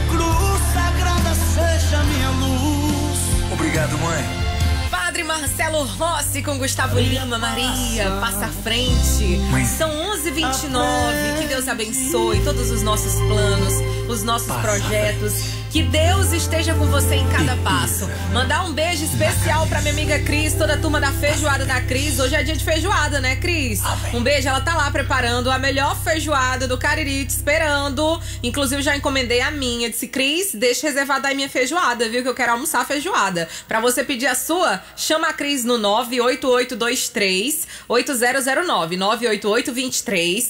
M: Cruz sagrada seja minha luz.
K: Obrigado, mãe.
T: Padre Marcelo Rossi com Gustavo Lima. Maria passa à frente. São 11h29. Que Deus abençoe todos os nossos planos, os nossos projetos. Que Deus esteja com você em cada passo. Mandar um beijo especial pra minha amiga Cris, toda a turma da feijoada da Cris. Hoje é dia de feijoada, né, Cris? Amém. Um beijo, ela tá lá preparando a melhor feijoada do Cariri, te esperando. Inclusive já encomendei a minha. Disse, Cris, deixa reservada aí minha feijoada, viu? Que eu quero almoçar a feijoada. Pra você pedir a sua, chama a Cris no 98823-8009.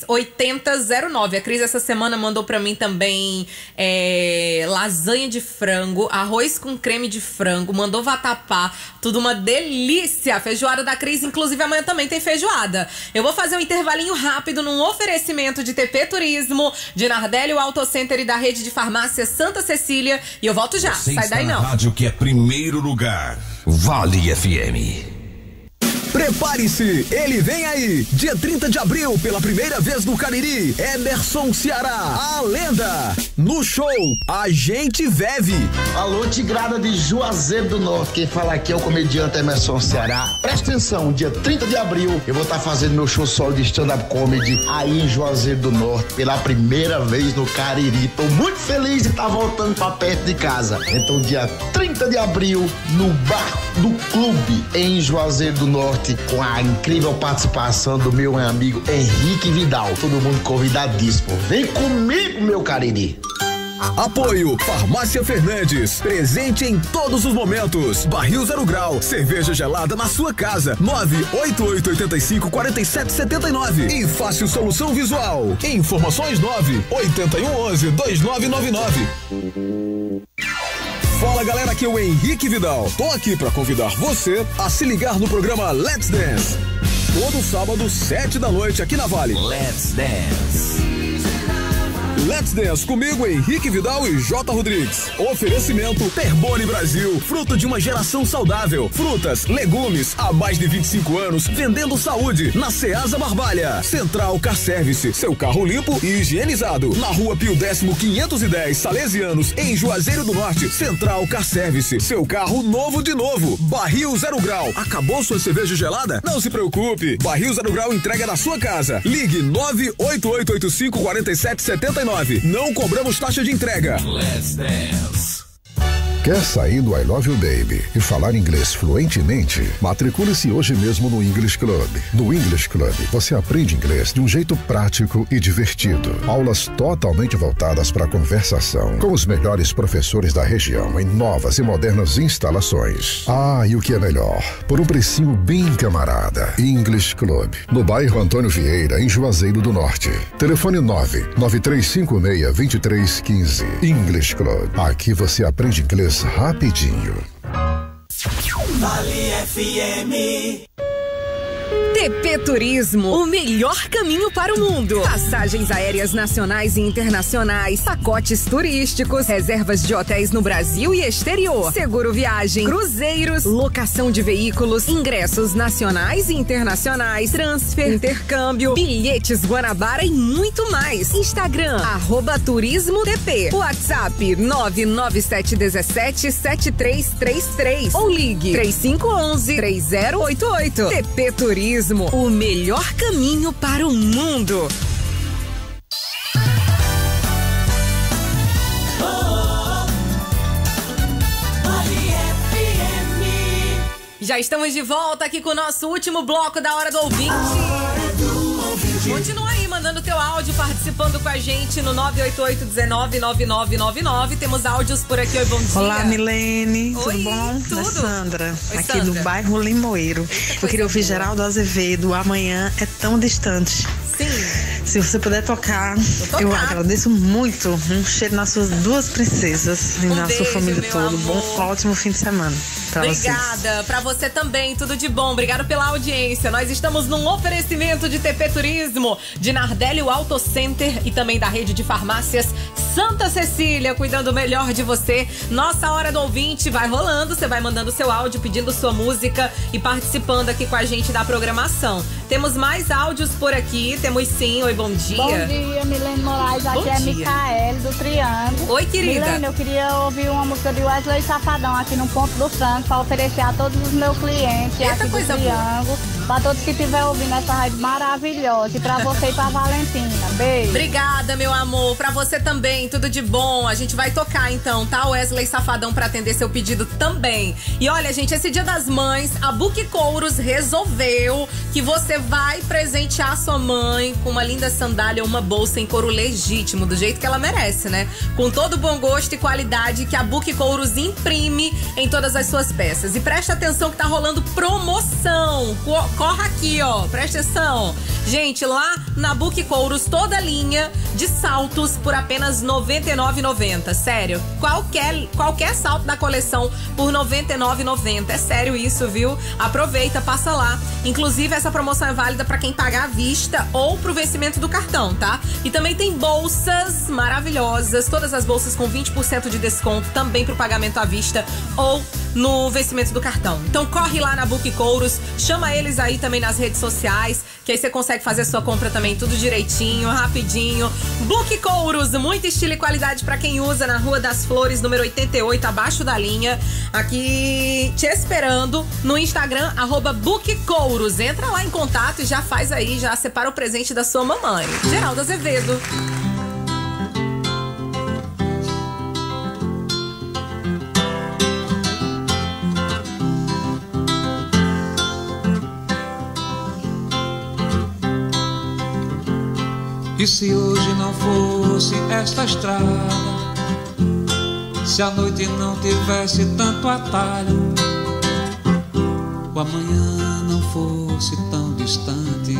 T: 98823-8009. A Cris essa semana mandou pra mim também lasanha de frango, arroz com creme de frango, mandou vatapá, tudo uma delícia. Feijoada da Cris, inclusive amanhã também tem feijoada. Eu vou fazer um intervalinho rápido num oferecimento de TP Turismo, de Nardelli Auto Center e da rede de farmácia Santa Cecília, e eu volto já.
E: Você
T: sai daí não.
E: Rádio que é primeiro lugar, Vale FM.
K: Prepare-se, ele vem aí, dia 30 de abril, pela primeira vez no Cariri, Emerson Ceará, a lenda, no show, A Gente Veve.
R: Alô, Tigrada de Juazeiro do Norte, quem fala aqui é o comediante Emerson Ceará. Presta atenção, dia 30 de abril, eu vou estar fazendo meu show solo de stand-up comedy aí em Juazeiro do Norte, pela primeira vez no Cariri. Tô muito feliz de estar voltando pra perto de casa. Então, dia 30 de abril, no Bar do Clube, em Juazeiro do Norte, com a incrível participação do meu amigo Henrique Vidal. Todo mundo convidadíssimo. Vem comigo, meu Cariri.
K: Apoio Farmácia Fernandes, presente em todos os momentos. Barril Zero Grau, cerveja gelada na sua casa. 988854779. E Fácil Solução Visual. Informações 981112999. Fala galera, aqui é o Henrique Vidal. Tô aqui pra convidar você a se ligar no programa Let's Dance. Todo sábado, 7 da noite, aqui na Vale.
D: Let's Dance.
K: Let's Dance comigo, Henrique Vidal e J. Rodrigues. Oferecimento Terbone Brasil, fruto de uma geração saudável. Frutas, legumes, há mais de 25 anos, vendendo saúde. Na Ceasa Barbalha. Central Car Service, seu carro limpo e higienizado. Na Rua Pio 10º 510, Salesianos, em Juazeiro do Norte. Central Car Service, seu carro novo de novo. Barril 0 Grau, acabou sua cerveja gelada? Não se preocupe, Barril 0 Grau entrega na sua casa. Ligue 98885-4779. Não cobramos taxa de entrega.
E: Let's Dance.
G: Quer sair do I Love You Baby e falar inglês fluentemente? Matricule-se hoje mesmo no English Club. No English Club, você aprende inglês de um jeito prático e divertido. Aulas totalmente voltadas para a conversação, com os melhores professores da região em novas e modernas instalações. Ah, e o que é melhor? Por um precinho bem camarada. English Club, no bairro Antônio Vieira, em Juazeiro do Norte. Telefone 99356-2315. English Club. Aqui você aprende inglês rapidinho.
B: Vale FM.
T: TP Turismo, o melhor caminho para o mundo. Passagens aéreas nacionais e internacionais, pacotes turísticos, reservas de hotéis no Brasil e exterior, seguro viagem, cruzeiros, locação de veículos, ingressos nacionais e internacionais, transfer, intercâmbio, bilhetes Guanabara e muito mais. Instagram, @turismotp. WhatsApp 997177333 ou ligue 3511-3088. TP Turismo, o melhor caminho para o mundo. Já estamos de volta aqui com o nosso último bloco da Hora do Ouvinte. Continua aí mandando teu áudio, participando com a gente no 988-199999. Temos áudios por aqui. Oi, bom dia.
H: Olá, Milene.
T: Oi,
H: tudo bom?
T: tudo.
H: É Sandra,
T: Oi,
H: aqui
T: Sandra.
H: do bairro Limoeiro. Eu queria ouvir Geraldo Azevedo. Amanhã é tão distante.
T: Sim.
H: Se você puder tocar, eu agradeço muito. Um cheiro nas suas duas princesas e na
T: beijo,
H: sua família
T: meu
H: toda.
T: amor.
H: Bom, ótimo fim de semana pra vocês.
T: Obrigada, pra você também, tudo de bom. Obrigado pela audiência. Nós estamos num oferecimento de TP Turismo, de Nardelli Auto Center e também da rede de farmácias Santa Cecília, cuidando melhor de você. Nossa Hora do Ouvinte vai rolando, você vai mandando seu áudio, pedindo sua música e participando aqui com a gente da programação. Temos mais áudios por aqui, temos sim. Oi, bom dia.
J: Bom dia, Milene Moraes, aqui é Micaele do Triângulo.
T: Oi, querida.
J: Milene, eu queria ouvir uma música de Wesley Safadão aqui no Ponto do Santo para oferecer a todos os meus clientes aqui do Triângulo. Para todos que estiverem ouvindo essa rádio maravilhosa. E para você e para Valentina. Beijo.
T: Obrigada, meu amor. Pra você também, tudo de bom. A gente vai tocar então, tá? Wesley Safadão pra atender seu pedido também. E olha, gente, esse Dia das Mães, a Book Couros resolveu que você vai presentear sua mãe com uma linda sandália ou uma bolsa em couro legítimo, do jeito que ela merece, né? Com todo o bom gosto e qualidade que a Book Couros imprime em todas as suas peças. E presta atenção que tá rolando promoção. Corre aqui, ó. Presta atenção. Gente, lá na Book Couros, toda a linha de saltos por apenas R$ 99,90. Sério. Qualquer salto da coleção por R$ 99,90. É sério isso, viu? Aproveita, passa lá. Inclusive, essa promoção é válida para quem pagar à vista ou pro vencimento do cartão, tá? E também tem bolsas maravilhosas. Todas as bolsas com 20% de desconto também pro pagamento à vista ou no vencimento do cartão. Então corre lá na Book Couros, chama eles aí também nas redes sociais, que aí você consegue fazer sua compra também tudo direitinho, rapidinho. Book Couros, muito estilo e qualidade pra quem usa, na Rua das Flores, número 88, abaixo da linha. Aqui te esperando no Instagram, @BookCouros. Entra lá em contato e já faz aí, já separa o presente da sua mamãe. Geraldo Azevedo.
V: E se hoje não fosse esta estrada, se a noite não tivesse tanto atalho, o amanhã não fosse tão distante,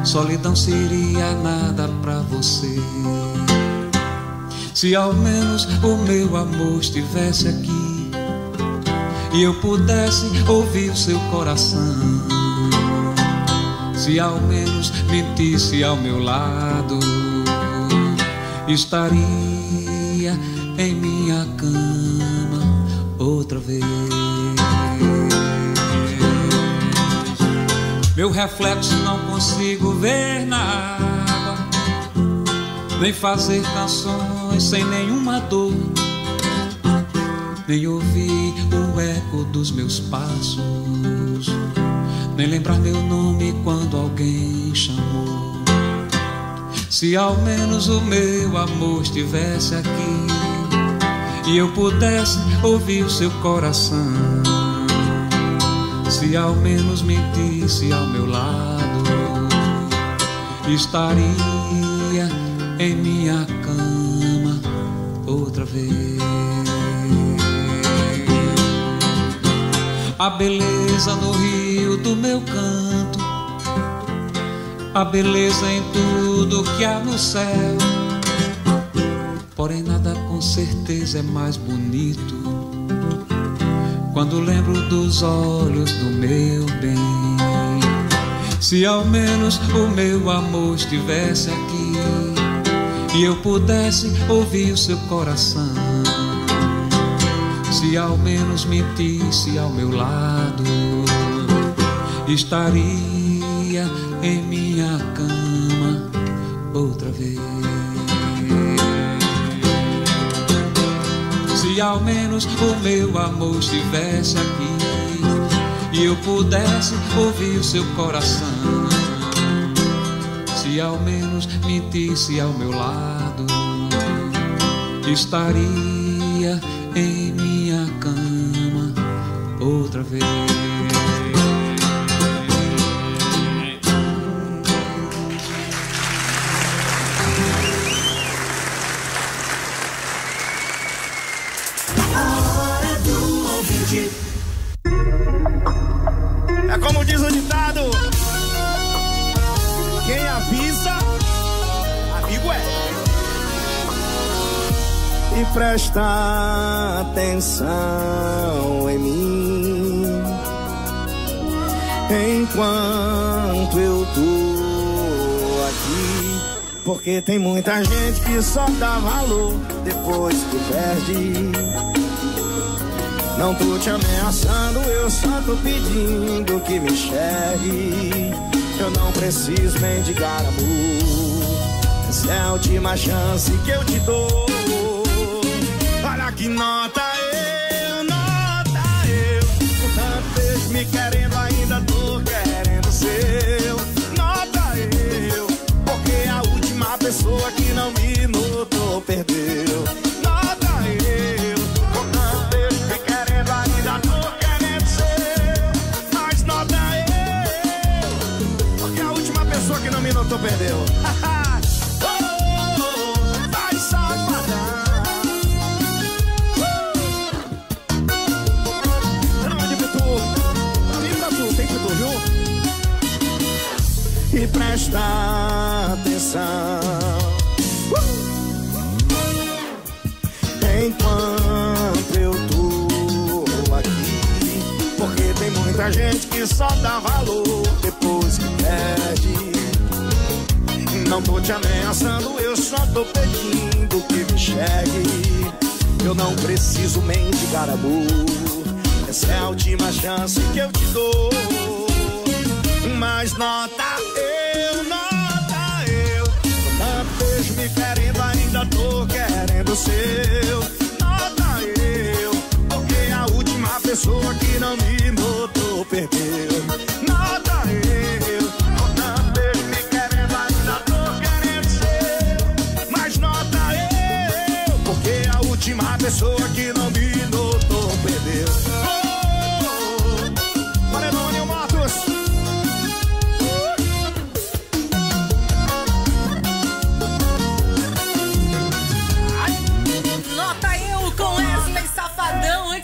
V: solidão seria nada pra você. Se ao menos o meu amor estivesse aqui e eu pudesse ouvir o seu coração, se ao menos mentisse ao meu lado, estaria em minha cama outra vez. Meu reflexo não consigo ver na água, nem fazer canções sem nenhuma dor, nem ouvir o eco dos meus passos, nem lembrar meu nome quando alguém chamou. Se ao menos o meu amor estivesse aqui e eu pudesse ouvir o seu coração, se ao menos mentisse ao meu lado, estaria em minha cama outra vez. A beleza no rio do meu canto, a beleza em tudo que há no céu, porém nada com certeza é mais bonito quando lembro dos olhos do meu bem. Se ao menos o meu amor estivesse aqui e eu pudesse ouvir o seu coração, se ao menos mentisse ao meu lado, estaria em minha cama outra vez. Se ao menos o meu amor estivesse aqui e eu pudesse ouvir o seu coração, se ao menos mentisse ao meu lado, estaria em minha cama outra vez.
W: É como diz o ditado: quem avisa, amigo é. E presta atenção em mim enquanto eu tô aqui, porque tem muita gente que só dá valor depois que perde. Não tô te ameaçando, eu só tô pedindo que me enxergue. Eu não preciso mendigar amor, essa é a última chance que eu te dou. Olha que nota eu, com tanto beijo me querendo, ainda tô querendo seu. Nota eu, porque a última pessoa que não me notou perdeu. Nota eu, com tanto beijo me querendo, ainda tô querendo seu. Mas nota eu, porque a última pessoa que não me notou perdeu. E presta atenção enquanto eu tô aqui, porque tem muita gente que só dá valor depois que perde. Não tô te ameaçando, eu só tô pedindo que me enxergue. Eu não preciso mendigar amor, essa é a última chance que eu te dou. Mas nota eu, com tanto beijo me querendo, ainda tô querendo seu. Nota eu, porque a última pessoa que não me notou perdeu. Nota eu, com tanto beijo me querendo, ainda tô querendo seu. Mas nota eu, porque a última pessoa que não me notou perdeu. Paredão, Matos.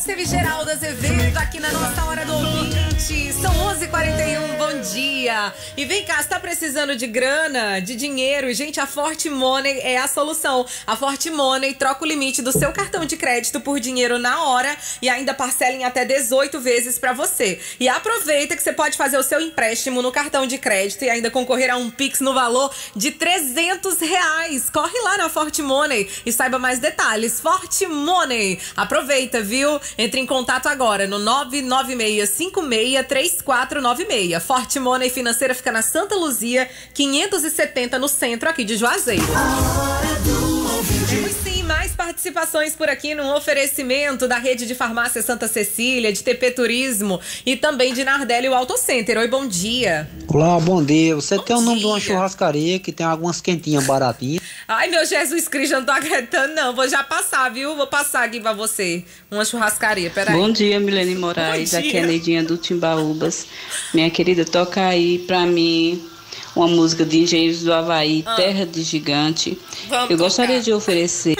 T: esteve Geraldo Azevedo aqui na nossa Hora do Ouvinte. São 11h41, bom dia. E vem cá, você tá precisando de grana, de dinheiro? Gente, a Forte Money é a solução. A Forte Money troca o limite do seu cartão de crédito por dinheiro na hora e ainda parcela em até 18 vezes pra você. E aproveita que você pode fazer o seu empréstimo no cartão de crédito e ainda concorrer a um Pix no valor de R$300. Corre lá na Forte Money e saiba mais detalhes. Forte Money. Aproveita, viu? Entre em contato agora no 996563496. Forte Money Financeira fica na Santa Luzia, 570 no centro aqui de Juazeiro. Temos sim mais participações por aqui num oferecimento da rede de farmácia Santa Cecília, de TP Turismo e também de Nardelli o Auto Center. Oi, bom dia.
L: Olá, bom dia. Você tem o nome de uma churrascaria que tem algumas quentinhas baratinhas?
T: Ai, meu Jesus Cristo, eu não tô acreditando não. Vou já passar, viu? Vou passar aqui pra você uma churrascaria, peraí.
S: Bom dia, Milene Moraes. Aqui é a Neidinha do Timbaúbas. Minha querida, toca aí pra mim uma música de Engenheiros do Havaí, Terra de Gigante. Eu gostaria de oferecer.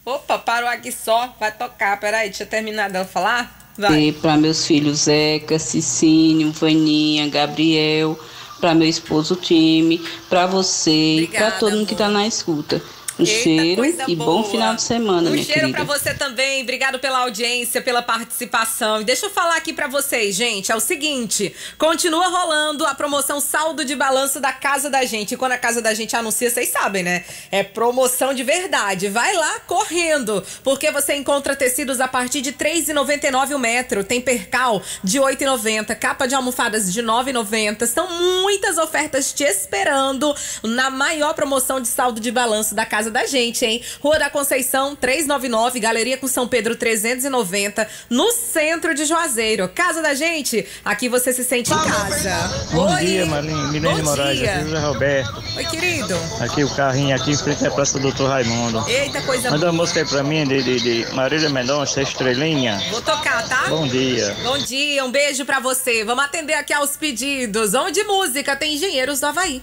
T: Opa, parou aqui só. Vai tocar, peraí, deixa eu terminar dela falar. Vai.
S: Para meus filhos Zeca, Cicínio, Vaninha, Gabriel, para meu esposo Time, para você, para todo mundo que tá na escuta. Um cheiro e bom final de semana, minha querida.
T: Um cheiro pra você também. Obrigado pela audiência, pela participação. E deixa eu falar aqui pra vocês, gente. É o seguinte, continua rolando a promoção saldo de balanço da Casa da Gente. E quando a Casa da Gente anuncia, vocês sabem, né? É promoção de verdade. Vai lá correndo, porque você encontra tecidos a partir de R$ 3,99 o metro. Tem percal de R$ 8,90, capa de almofadas de R$ 9,90. São muitas ofertas te esperando na maior promoção de saldo de balanço da Casa da Gente, hein? Rua da Conceição 399, Galeria com São Pedro 390, no centro de Juazeiro. Casa da Gente, aqui você se sente em casa.
U: Bom dia, Milene Moraes, aqui é o José Roberto.
T: Oi, querido.
U: Aqui o carrinho aqui em frente à Praça do Dr. Raimundo.
T: Eita, coisa
U: Manda uma música aí pra mim de Marília Mendonça, Estrelinha.
T: Vou tocar, tá?
U: Bom dia.
T: Bom dia, um beijo pra você. Vamos atender aqui aos pedidos. Vamos de música, tem Engenheiros do Havaí.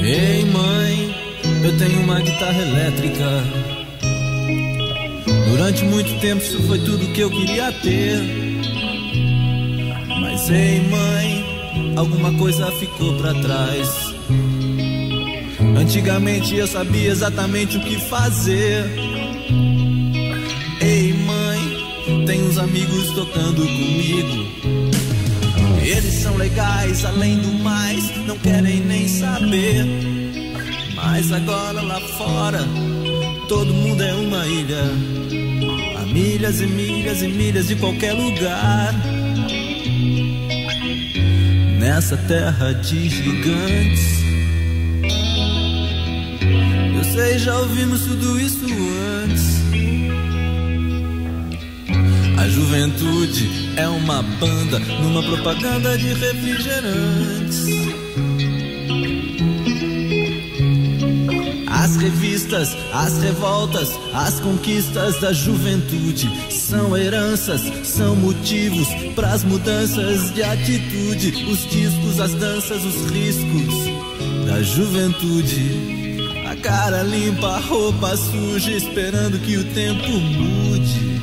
X: Ei, mãe, eu tenho uma guitarra elétrica. Durante muito tempo isso foi tudo que eu queria ter. Mas ei, mãe, alguma coisa ficou pra trás. Antigamente eu sabia exatamente o que fazer. Ei, mãe, tem uns amigos tocando comigo. Eles são legais, além do mais, não querem nem saber. Mas agora lá fora, todo mundo é uma ilha. A milhas e milhas e milhas de qualquer lugar. Nessa terra de gigantes. Eu sei, já ouvimos tudo isso antes. A juventude é uma banda numa propaganda de refrigerantes. As revistas, as revoltas, as conquistas da juventude são heranças, são motivos pras mudanças de atitude. Os discos, as danças, os riscos da juventude. A cara limpa, a roupa suja, esperando que o tempo mude.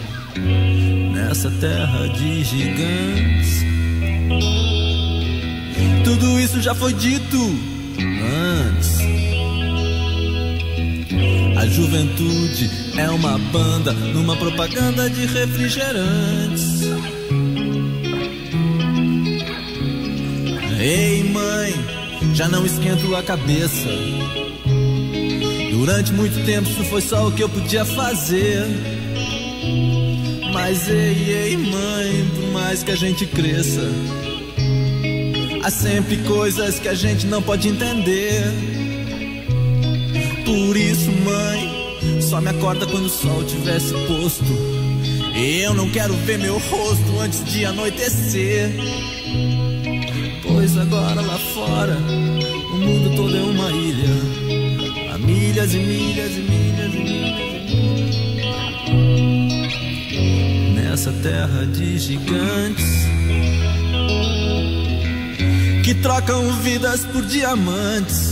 X: Nessa terra de gigantes, tudo isso já foi dito antes. A juventude é uma banda numa propaganda de refrigerantes. Ei, mãe, já não esquento a cabeça. Durante muito tempo isso foi só o que eu podia fazer. Mas ei, mãe, por mais que a gente cresça, há sempre coisas que a gente não pode entender. Por isso, mãe, só me acorda quando o sol tivesse posto. Eu não quero ver meu rosto antes de anoitecer. Pois agora lá fora. O mundo todo é uma ilha, há milhas e milhas e milhas e milhas e milhas. Nessa terra de gigantes que trocam vidas por diamantes.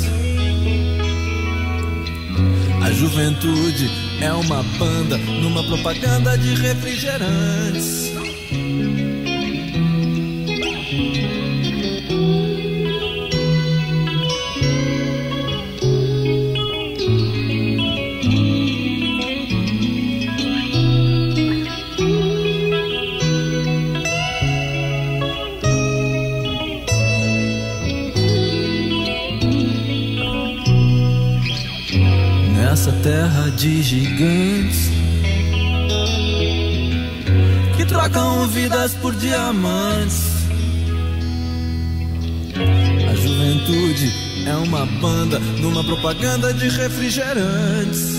X: A juventude é uma banda numa propaganda de refrigerantes. Nessa terra de gigantes que trocam vidas por diamantes. A juventude é uma banda numa propaganda de refrigerantes.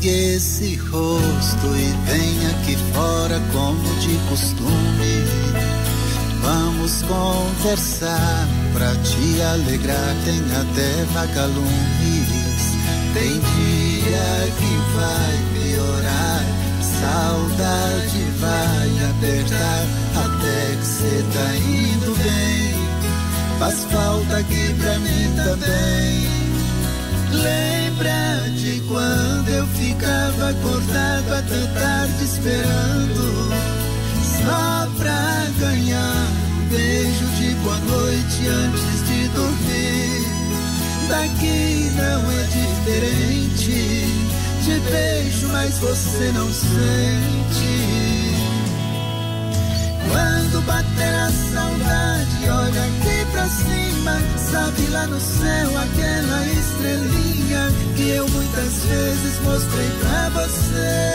I: Esse rosto e vem aqui fora como de costume. Vamos conversar pra te alegrar. Tem até vagalumes. Tem dia que vai piorar, saudade vai apertar. Até que cê tá indo bem, faz falta aqui pra mim também. Lembra de quando eu ficava acordado até tarde esperando, só pra ganhar um beijo de boa noite antes de dormir. Daqui não é diferente, te beijo mas você não sente. Quando bater a saudade, olha aqui pra cima, sabe lá no céu aquela estrelinha que eu muitas vezes mostrei pra você.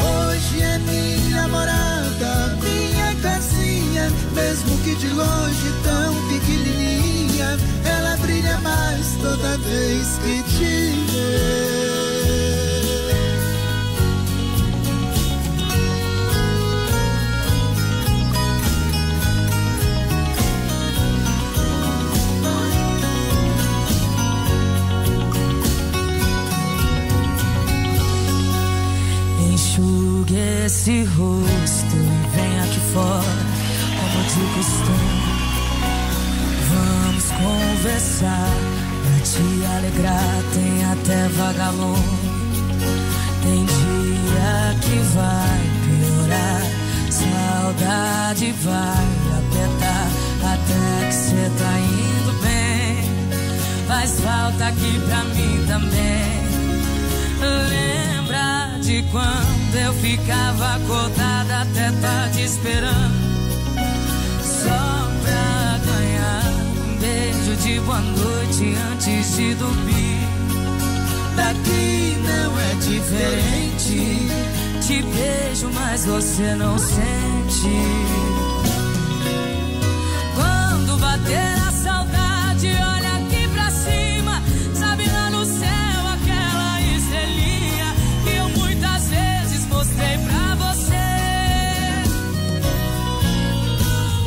I: Hoje é minha morada, minha casinha, mesmo que de longe tão pequenininha, ela brilha mais toda vez que te vê.
F: Enxugue esse rosto e vem aqui fora, como de costume. Vamos conversar pra te alegrar. Tem até vagalume. Tem dia que vai piorar, saudade vai apertar. Até que cê tá indo bem, faz falta aqui pra mim também. Lembra de quando eu ficava acordada até tarde esperando, só pra ganhar um beijo de boa noite antes de dormir. Daqui não é diferente, te beijo mas você não sente. Quando bater a saudade, olha aqui pra cima, sabe lá no céu aquela estrelinha que eu muitas vezes mostrei pra você.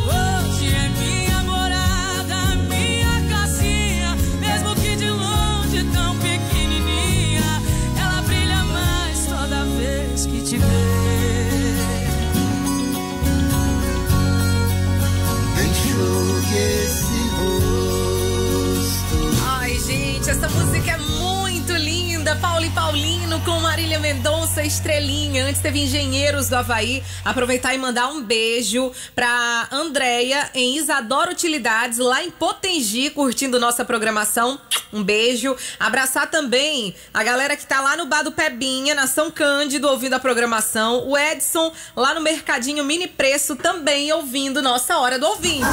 F: Hoje é minha morada, minha casinha, mesmo que de longe tão pequenininha, ela brilha mais toda vez que te vê.
T: Paulino com Marília Mendonça, Estrelinha. Antes teve Engenheiros do Havaí. Aproveitar e mandar um beijo pra Andréia em Isadora Utilidades, lá em Potengi, curtindo nossa programação. Um beijo. Abraçar também a galera que tá lá no Bar do Pebinha, na São Cândido, ouvindo a programação. O Edson, lá no Mercadinho Mini Preço, também ouvindo nossa Hora do Ouvinte.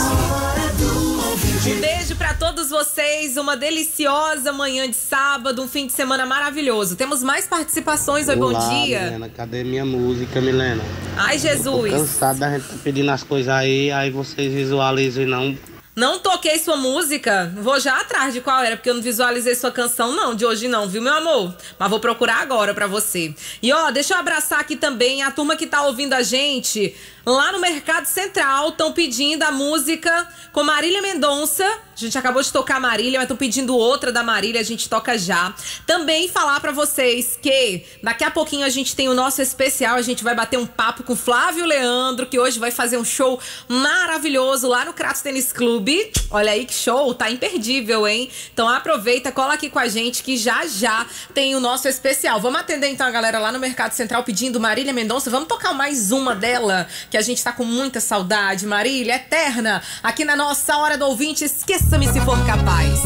T: Um beijo pra todos vocês, uma deliciosa manhã de sábado, um fim de semana maravilhoso. Temos mais participações, oi,
N: Olá,
T: bom dia.
N: Milena, cadê minha música, Milena?
T: Ai, Jesus.
N: Tô cansado da gente pedindo as coisas aí vocês visualizam e não...
T: Não toquei sua música, vou já atrás de qual era, porque eu não visualizei sua canção não, de hoje não, viu, meu amor? Mas vou procurar agora pra você. E ó, deixa eu abraçar aqui também a turma que tá ouvindo a gente lá no Mercado Central, estão pedindo a música com Marília Mendonça. A gente acabou de tocar a Marília, mas estão pedindo outra da Marília, a gente toca já. Também falar pra vocês que daqui a pouquinho a gente tem o nosso especial, a gente vai bater um papo com Flávio Leandro, que hoje vai fazer um show maravilhoso lá no Crato Tênis Clube. Olha aí que show, tá imperdível, hein? Então aproveita, cola aqui com a gente que já tem o nosso especial. Vamos atender então a galera lá no Mercado Central pedindo Marília Mendonça. Vamos tocar mais uma dela, que a gente tá com muita saudade. Marília, eterna, aqui na nossa Hora do Ouvinte. Esqueça-me se for capaz.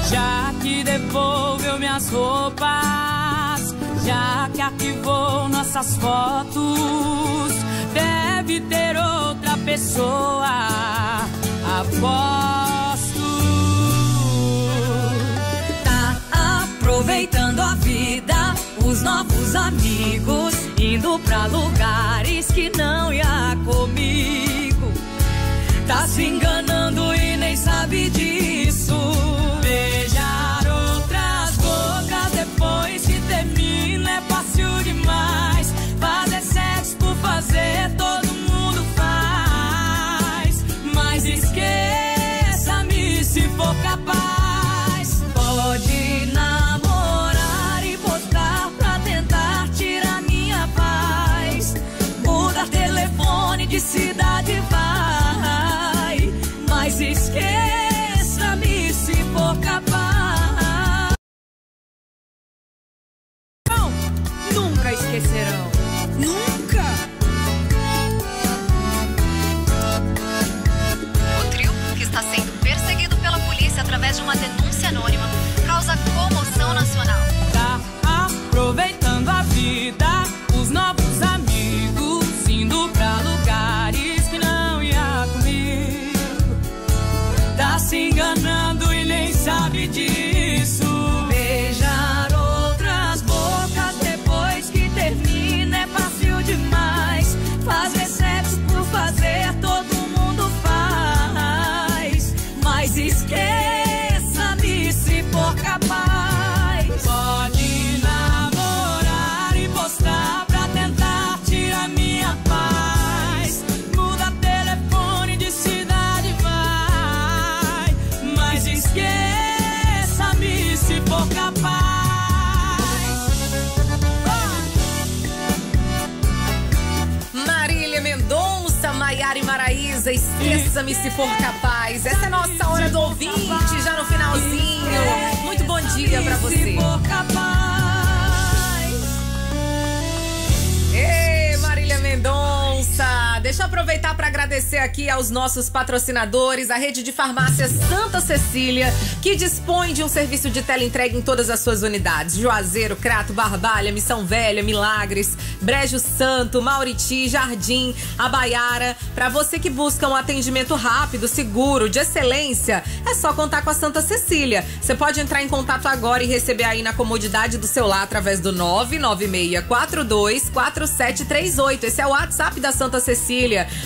F: Já que devolveu minhas roupas, já que arquivou nossas fotos, deve ter outra pessoa, aposto.
O: Tá aproveitando a vida, os novos amigos, indo pra lugares que não ia comigo. Tá se enganando e nem sabe disso. Beijar outras bocas depois que termina é fácil demais. Fazer sexo por fazer todo mundo faz. Mas esqueça-me se for capaz. Pode namorar e postar pra tentar tirar minha paz. Mudar telefone de cidade vai. Mas esqueça-me se for capaz.
T: Não, nunca esquecerão. Nunca.
P: O trio, que está sendo perseguido pela polícia através de uma denúncia anônima, causa comoção nacional.
F: Tá aproveitando a vida, os novos amigos, indo pra lugares que não ia comigo. Tá se enganando e nem sabe disso.
O: Beijar outras bocas depois que termina é fácil demais. Fazer sexo por fazer todo mundo faz. Mas esqueça-me se for capaz.
F: Pode namorar e postar pra tentar tirar minha paz. Muda telefone de cidade vai. Mas esqueça-me se for capaz.
T: Marília Mendonça, Maiara e Maraísa, esqueça-me se for capaz. Essa é a nossa Hora do Ouvinte, já no finalzinho. Muito bom dia pra você.
O: Se for capaz.
T: Ei, Marília Mendonça. Deixa eu aproveitar para agradecer aqui aos nossos patrocinadores, a rede de farmácias Santa Cecília, que dispõe de um serviço de teleentrega em todas as suas unidades. Juazeiro, Crato, Barbalha, Missão Velha, Milagres, Brejo Santo, Mauriti, Jardim, Abaiara. Para você que busca um atendimento rápido, seguro, de excelência, é só contar com a Santa Cecília. Você pode entrar em contato agora e receber aí na comodidade do seu lar através do 996424738. Esse é o WhatsApp da Santa Cecília.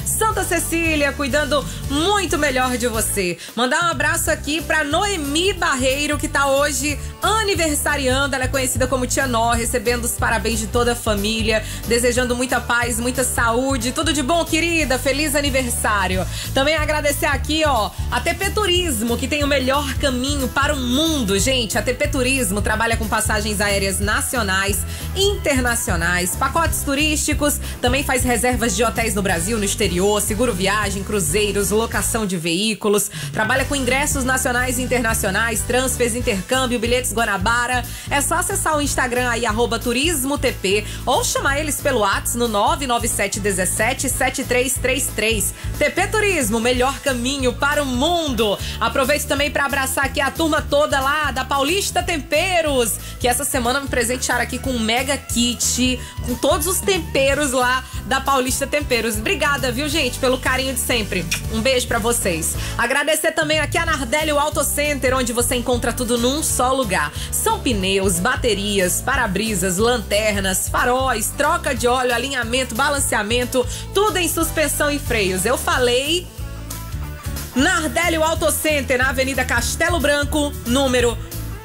T: Santa Cecília, cuidando muito melhor de você. Mandar um abraço aqui pra Noemi Barreiro, que tá hoje aniversariando. Ela é conhecida como Tia Nó, recebendo os parabéns de toda a família, desejando muita paz, muita saúde, tudo de bom, querida. Feliz aniversário. Também agradecer aqui, ó, a TP Turismo, que tem o melhor caminho para o mundo, gente. A TP Turismo trabalha com passagens aéreas nacionais, internacionais, pacotes turísticos, também faz reservas de hotéis no Brasil, no exterior, seguro viagem, cruzeiros, locação de veículos, trabalha com ingressos nacionais e internacionais, transfers, intercâmbio, bilhetes Guanabara. É só acessar o Instagram aí, @turismotp, ou chamar eles pelo WhatsApp no 997177333. TP Turismo, melhor caminho para o mundo. Aproveito também para abraçar aqui a turma toda lá da Paulista Temperos, que essa semana me presentearam aqui com um mega kit, com todos os temperos lá da Paulista Temperos. Obrigada, viu, gente, pelo carinho de sempre. Um beijo pra vocês. Agradecer também aqui a Nardelli Auto Center, onde você encontra tudo num só lugar. São pneus, baterias, para-brisas, lanternas, faróis, troca de óleo, alinhamento, balanceamento, tudo em suspensão e freios. Eu falei... Nardelli Auto Center, na Avenida Castelo Branco, número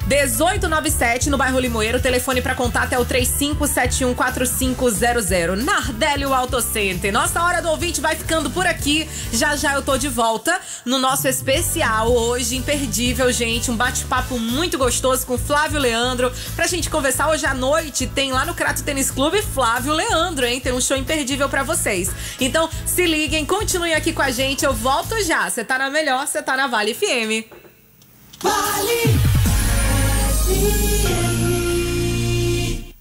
T: 1897, no bairro Limoeiro. O telefone para contato é o 35714500. Nardelli Auto Center. Nossa hora do ouvinte vai ficando por aqui. Já já eu tô de volta no nosso especial hoje, imperdível, gente. Um bate-papo muito gostoso com Flávio Leandro. Pra gente conversar hoje à noite, tem lá no Crato Tênis Clube Flávio Leandro, hein? Tem um show imperdível pra vocês. Então, se liguem, continuem aqui com a gente. Eu volto já. Você tá na melhor, você tá na Vale FM.
O: Vale!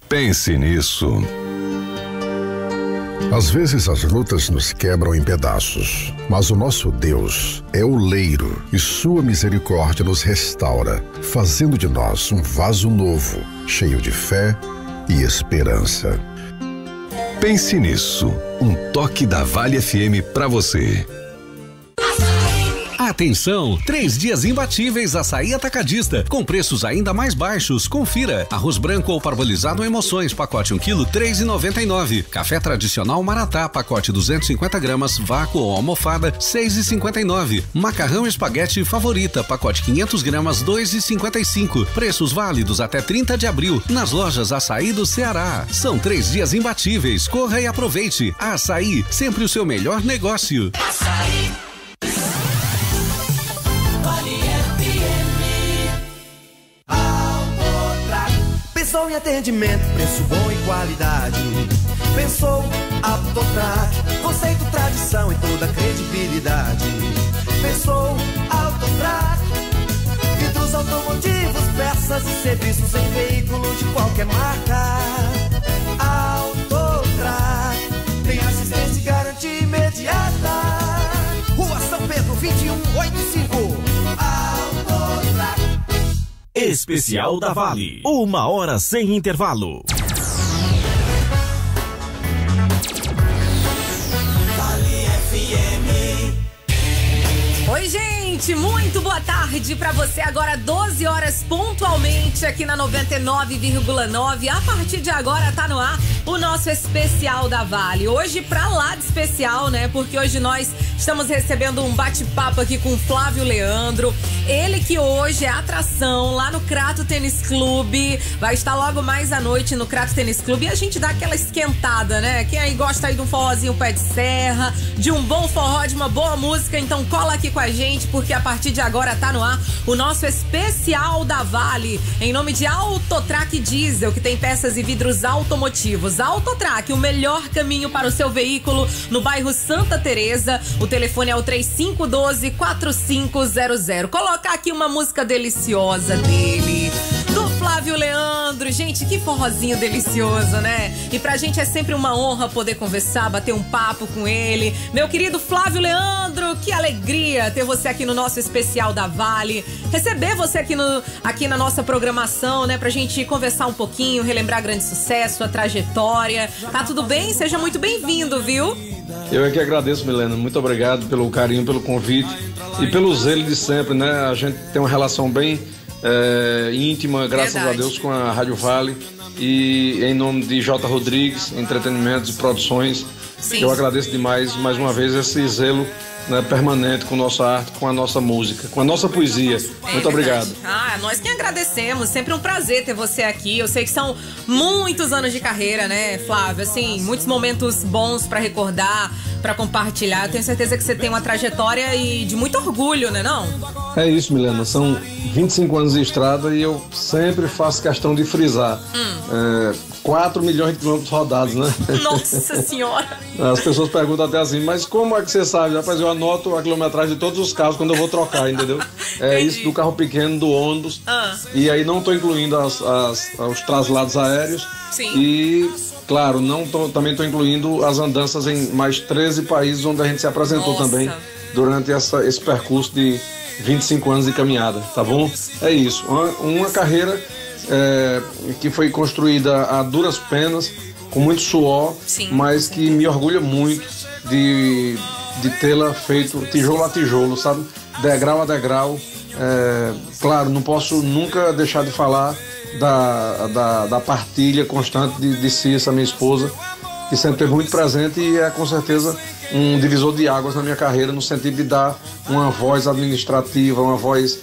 E: Pense nisso.
G: Às vezes as lutas nos quebram em pedaços, mas o nosso Deus é oleiro e sua misericórdia nos restaura, fazendo de nós um vaso novo, cheio de fé e esperança.
E: Pense nisso. Um toque da Vale FM pra você.
A: Atenção, 3 dias imbatíveis Açaí Atacadista, com preços ainda mais baixos. Confira: arroz branco ou parbolizado Emoções, pacote 1 kg, R$3,99. Café tradicional Maratá, pacote 250 gramas, vácuo ou almofada, R$6,59. Macarrão espaguete Favorita, pacote 500 gramas, R$2,55. Preços válidos até 30 de abril, nas lojas Açaí do Ceará. São 3 dias imbatíveis, corra e aproveite. Açaí, sempre o seu melhor negócio.
O: Açaí.
B: Pensou em atendimento, preço bom e qualidade. Pensou Autotrac, conceito, tradição e toda credibilidade. Pensou Autotrac, vidros automotivos, peças e serviços em veículos de qualquer marca. Autotrac, tem assistência e garantia imediata. Rua São Pedro, 2185. Autotrac.
C: Especial da Vale. 1 hora sem intervalo.
O: Vale FM.
T: Oi, gente, muito boa tarde pra você. Agora 12 horas pontualmente aqui na 99,9. A partir de agora tá no ar o nosso especial da Vale. Hoje pra lá de especial, né? Porque hoje nós estamos recebendo um bate-papo aqui com o Flávio Leandro. Ele que hoje é atração lá no Crato Tênis Clube. Vai estar logo mais à noite no Crato Tênis Clube e a gente dá aquela esquentada, né? Quem aí gosta aí de um forrozinho pé de serra, de um bom forró, de uma boa música, então cola aqui com a gente, porque a partir de agora tá no ar o nosso especial da Vale, em nome de Autotrac Diesel, que tem peças e vidros automotivos. Autotrac, o melhor caminho para o seu veículo, no bairro Santa Teresa. O telefone é o 3512-4500. Colocar aqui uma música deliciosa dele, do Flávio Leandro. Gente, que forrozinho delicioso, né? E pra gente é sempre uma honra poder conversar, bater um papo com ele. Meu querido Flávio Leandro, que alegria ter você aqui no nosso especial da Vale. Receber você aqui na nossa programação, né? Pra gente conversar um pouquinho, relembrar grande sucesso, a trajetória. Tá tudo bem? Seja muito bem-vindo, viu?
M: Eu é que agradeço, Milena. Muito obrigado pelo carinho, pelo convite e pelo zelo de sempre, né? A gente tem uma relação bem íntima, graças a Deus, com a Rádio Vale. E em nome de J. Rodrigues, Entretenimentos e Produções, Sim. Eu agradeço demais, mais uma vez, esse zelo, né, permanente com nossa arte, com a nossa música, com a nossa poesia. Muito obrigado.
T: Nós que agradecemos, sempre um prazer ter você aqui. Eu sei que são muitos anos de carreira, né, Flávio? Assim, muitos momentos bons pra recordar, pra compartilhar. Eu tenho certeza que você tem uma trajetória e de muito orgulho, né, não?
M: É isso, Milena. São 25 anos de estrada e eu sempre faço questão de frisar. 4 milhões de quilômetros rodados, né?
T: Nossa Senhora!
M: As pessoas perguntam até assim, mas como é que você sabe? Rapaz, eu anoto a quilometragem de todos os carros quando eu vou trocar, entendeu? É isso do carro pequeno, do ônibus. E aí não estou incluindo os traslados aéreos.
T: Sim.
M: E, claro, também estou incluindo as andanças em mais 13 países onde a gente se apresentou também durante esse percurso de 25 anos de caminhada, tá bom? É isso, uma carreira que foi construída a duras penas, com muito suor, mas que me orgulha muito de tê-la feito tijolo a tijolo, sabe? Degrau a degrau. Claro, não posso nunca deixar de falar da partilha constante de Cissa, minha esposa, que sempre esteve muito presente e é com certeza um divisor de águas na minha carreira, no sentido de dar uma voz administrativa, uma voz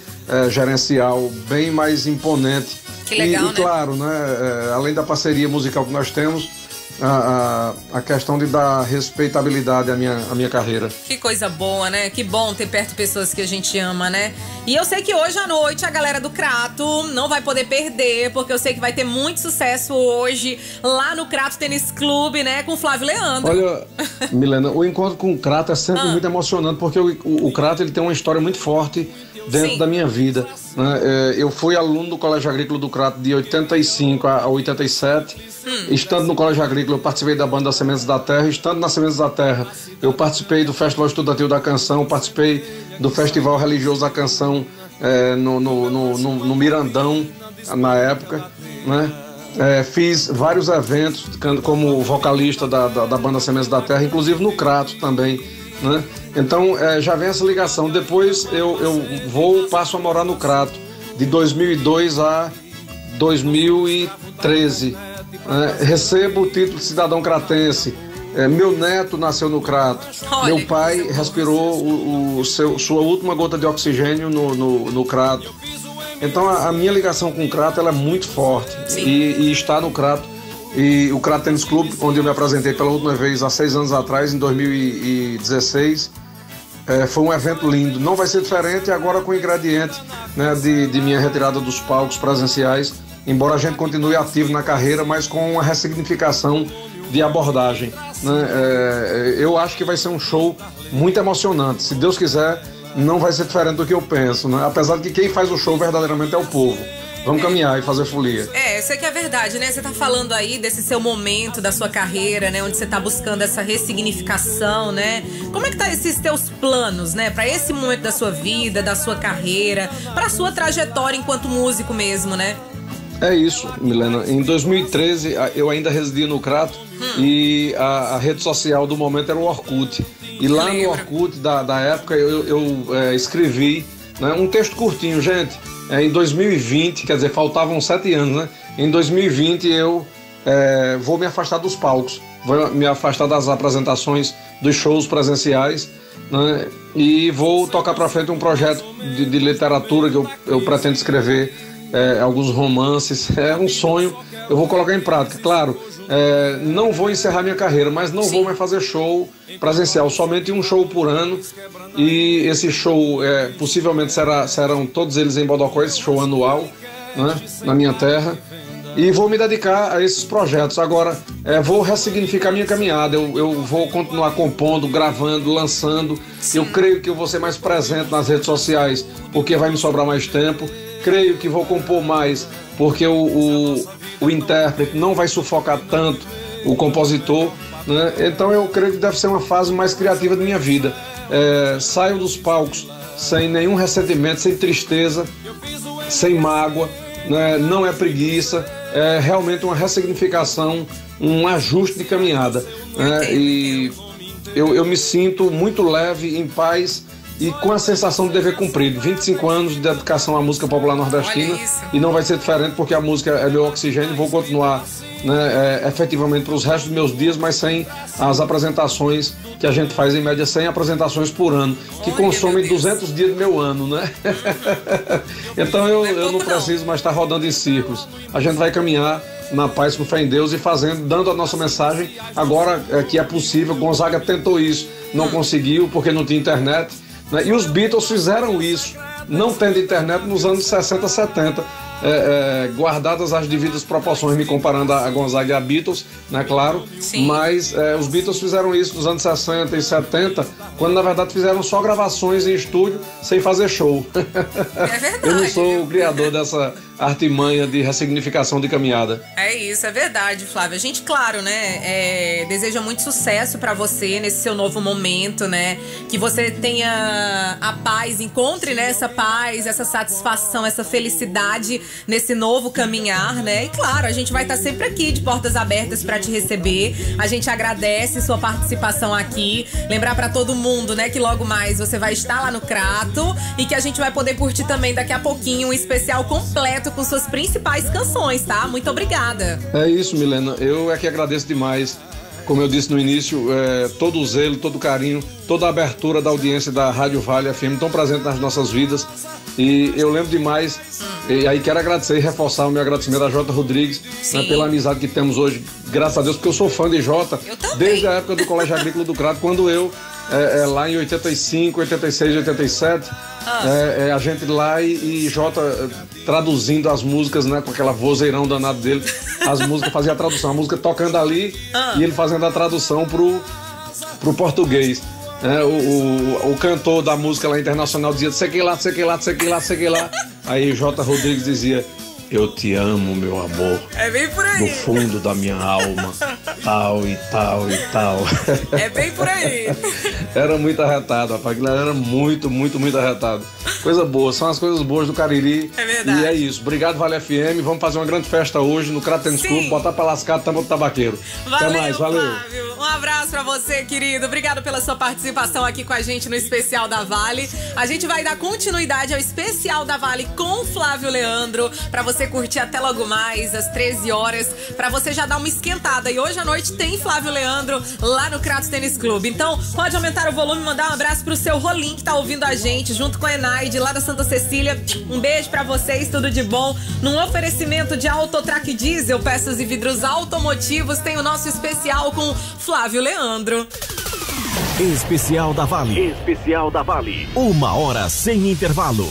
M: gerencial bem mais imponente.
T: Que legal,
M: e claro, né, além da parceria musical que nós temos, a questão de dar respeitabilidade à minha carreira.
T: Que coisa boa, né? Que bom ter perto pessoas que a gente ama, né? E eu sei que hoje à noite a galera do Crato não vai poder perder, porque eu sei que vai ter muito sucesso hoje lá no Crato Tênis Clube, né? Com o Flávio Leandro.
M: Olha, Milena, o encontro com o Crato é sempre muito emocionante, porque o Crato ele tem uma história muito forte dentro da minha vida, né? Eu fui aluno do Colégio Agrícola do Crato de 85 a 87. Estando no Colégio Agrícola, eu participei da banda Sementes da Terra. Estando na Sementes da Terra, eu participei do Festival Estudantil da Canção, participei do Festival Religioso da Canção no Mirandão, na época, né? Fiz vários eventos como vocalista da banda Sementes da Terra, inclusive no Crato também, né? Então já vem essa ligação. Depois eu passo a morar no Crato de 2002 a 2013. Recebo o título de cidadão cratense. Meu neto nasceu no Crato. Olha, meu pai respirou sua última gota de oxigênio no Crato. Então a minha ligação com o Crato ela é muito forte. E está no Crato. E o Crato Tênis Clube, onde eu me apresentei pela última vez há 6 anos atrás, em 2016, foi um evento lindo. Não vai ser diferente agora com o ingrediente, né, de minha retirada dos palcos presenciais, embora a gente continue ativo na carreira, mas com uma ressignificação de abordagem, né? Eu acho que vai ser um show muito emocionante. Se Deus quiser, não vai ser diferente do que eu penso, né? Apesar de que quem faz o show verdadeiramente é o povo. Vamos caminhar e fazer folia.
T: Isso é que é verdade, né? Você tá falando aí desse seu momento da sua carreira, né? Onde você tá buscando essa ressignificação, né? Como é que tá esses teus planos, né? Pra esse momento da sua vida, da sua carreira, pra sua trajetória enquanto músico mesmo, né?
M: É isso, Milena. Em 2013, eu ainda residia no Crato e a rede social do momento era o Orkut. E lá no Orkut da época eu escrevi, né, um texto curtinho, gente. Em 2020, quer dizer, faltavam 7 anos, né? Em 2020 eu vou me afastar dos palcos, vou me afastar das apresentações, dos shows presenciais, né? E vou tocar pra frente um projeto de literatura que eu pretendo escrever. Alguns romances, é um sonho, eu vou colocar em prática, claro. Não vou encerrar minha carreira, mas não vou mais fazer show presencial, somente um show por ano. E esse show possivelmente serão todos eles em Bodocó, esse show anual, né, na minha terra. E vou me dedicar a esses projetos. Agora, vou ressignificar minha caminhada. Eu vou continuar compondo, gravando, lançando. Eu creio que eu vou ser mais presente nas redes sociais, porque vai me sobrar mais tempo. Creio que vou compor mais, porque o intérprete não vai sufocar tanto o compositor, né? Então eu creio que deve ser uma fase mais criativa da minha vida. Saio dos palcos sem nenhum ressentimento, sem tristeza, sem mágoa, né? Não é preguiça, é realmente uma ressignificação, um ajuste de caminhada, né? E eu me sinto muito leve, em paz e com a sensação de dever cumprido. 25 anos de dedicação à música popular nordestina e não vai ser diferente porque a música é meu oxigênio. Vou continuar, né, efetivamente para os restos dos meus dias, mas sem as apresentações que a gente faz, em média 100 apresentações por ano, que consomem 200 dias do meu ano, né? Então eu não preciso mais estar rodando em círculos. A gente vai caminhar na paz, com fé em Deus e dando a nossa mensagem agora que é possível. Gonzaga tentou isso, não conseguiu porque não tinha internet, né? E os Beatles fizeram isso, não tendo internet, nos anos 60, 70, guardadas as devidas proporções, me comparando a Gonzaga e a Beatles, né, claro. Sim. Mas os Beatles fizeram isso nos anos 60 e 70, quando na verdade fizeram só gravações em estúdio, sem fazer show.
T: É verdade.
M: Eu não sou o criador dessa artimanha de ressignificação de caminhada.
T: É isso, é verdade, Flávio. A gente, claro, né, deseja muito sucesso pra você nesse seu novo momento, né, que você tenha a paz, encontre, né, essa paz, essa satisfação, essa felicidade nesse novo caminhar, né, e claro, a gente vai estar sempre aqui de portas abertas pra te receber. A gente agradece sua participação aqui, lembrar pra todo mundo, né, que logo mais você vai estar lá no Crato e que a gente vai poder curtir também daqui a pouquinho um especial completo com suas principais canções, tá? Muito obrigada.
M: É isso, Milena. Eu é que agradeço demais. Como eu disse no início, todo o zelo, todo o carinho, toda a abertura da audiência da Rádio Vale FM tão presente nas nossas vidas. E eu lembro demais, e aí quero agradecer e reforçar o meu agradecimento a Jota Rodrigues, né, pela amizade que temos hoje, graças a Deus, porque eu sou fã de Jota desde a época do Colégio Agrícola do Crato, quando eu, lá em 85, 86, 87, a gente lá e Jota traduzindo as músicas, né, com aquela vozeirão danado dele, as músicas, fazia a tradução, a música tocando ali e ele fazendo a tradução pro português. O cantor da música lá internacional dizia sei que lá. Aí Jota Rodrigues dizia: eu te amo, meu amor.
T: É bem por aí.
M: Do fundo da minha alma. Tal e tal e tal.
T: É bem por aí.
M: Era muito arretado, rapaz. Era muito, muito, muito arretado. Coisa boa, são as coisas boas do Cariri.
T: É verdade.
M: E é isso. Obrigado, Vale FM. Vamos fazer uma grande festa hoje no Crato Tênis Clube. Botar pra lascar tampa do tabaqueiro.
T: Valeu,
M: até mais, valeu.
T: Flávio. Um abraço pra você, querido. Obrigado pela sua participação aqui com a gente no Especial da Vale. A gente vai dar continuidade ao Especial da Vale com Flávio Leandro, pra você curtir até logo mais, às 13 horas, pra você já dar uma esquentada. E hoje à noite tem Flávio Leandro lá no Crato Tênis Clube. Então, pode aumentar o volume e mandar um abraço pro seu Rolim, que tá ouvindo a gente, junto com a Enaide, lá da Santa Cecília. Um beijo pra vocês, tudo de bom. Num oferecimento de Autotrack Diesel, peças e vidros automotivos, tem o nosso especial com Flávio Leandro.
C: Especial da Vale. Especial da Vale. 1 hora sem intervalo.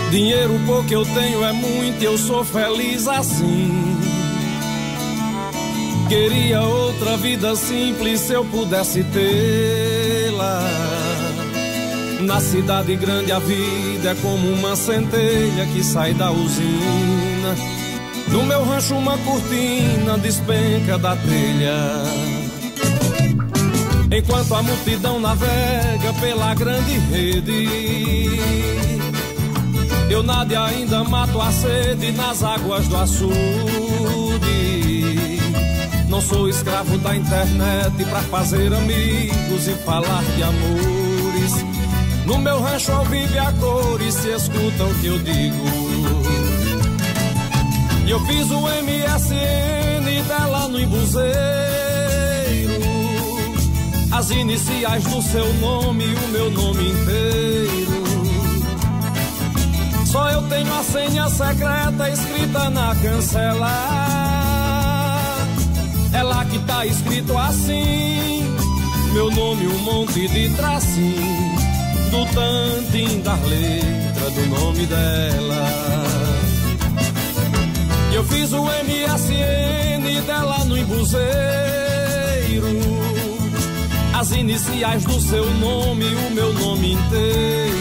W: Dinheiro pouco eu tenho é muito, eu sou feliz assim. Queria outra vida simples se eu pudesse tê-la. Na cidade grande a vida é como uma centelha que sai da usina. No meu rancho uma cortina despenca da telha. Enquanto a multidão navega pela grande rede, eu nado e ainda mato a sede nas águas do açude. Não sou escravo da internet pra fazer amigos e falar de amores. No meu rancho ao vivo a cores se escutam o que eu digo. E eu fiz o MSN dela no embuzeiro, as iniciais do seu nome e o meu nome inteiro. Só eu tenho a senha secreta escrita na cancela. É lá que tá escrito assim, meu nome um monte de tracinho, do tantinho das letras do nome dela. Eu fiz o MSN dela no embuzeiro, as iniciais do seu nome e o meu nome inteiro.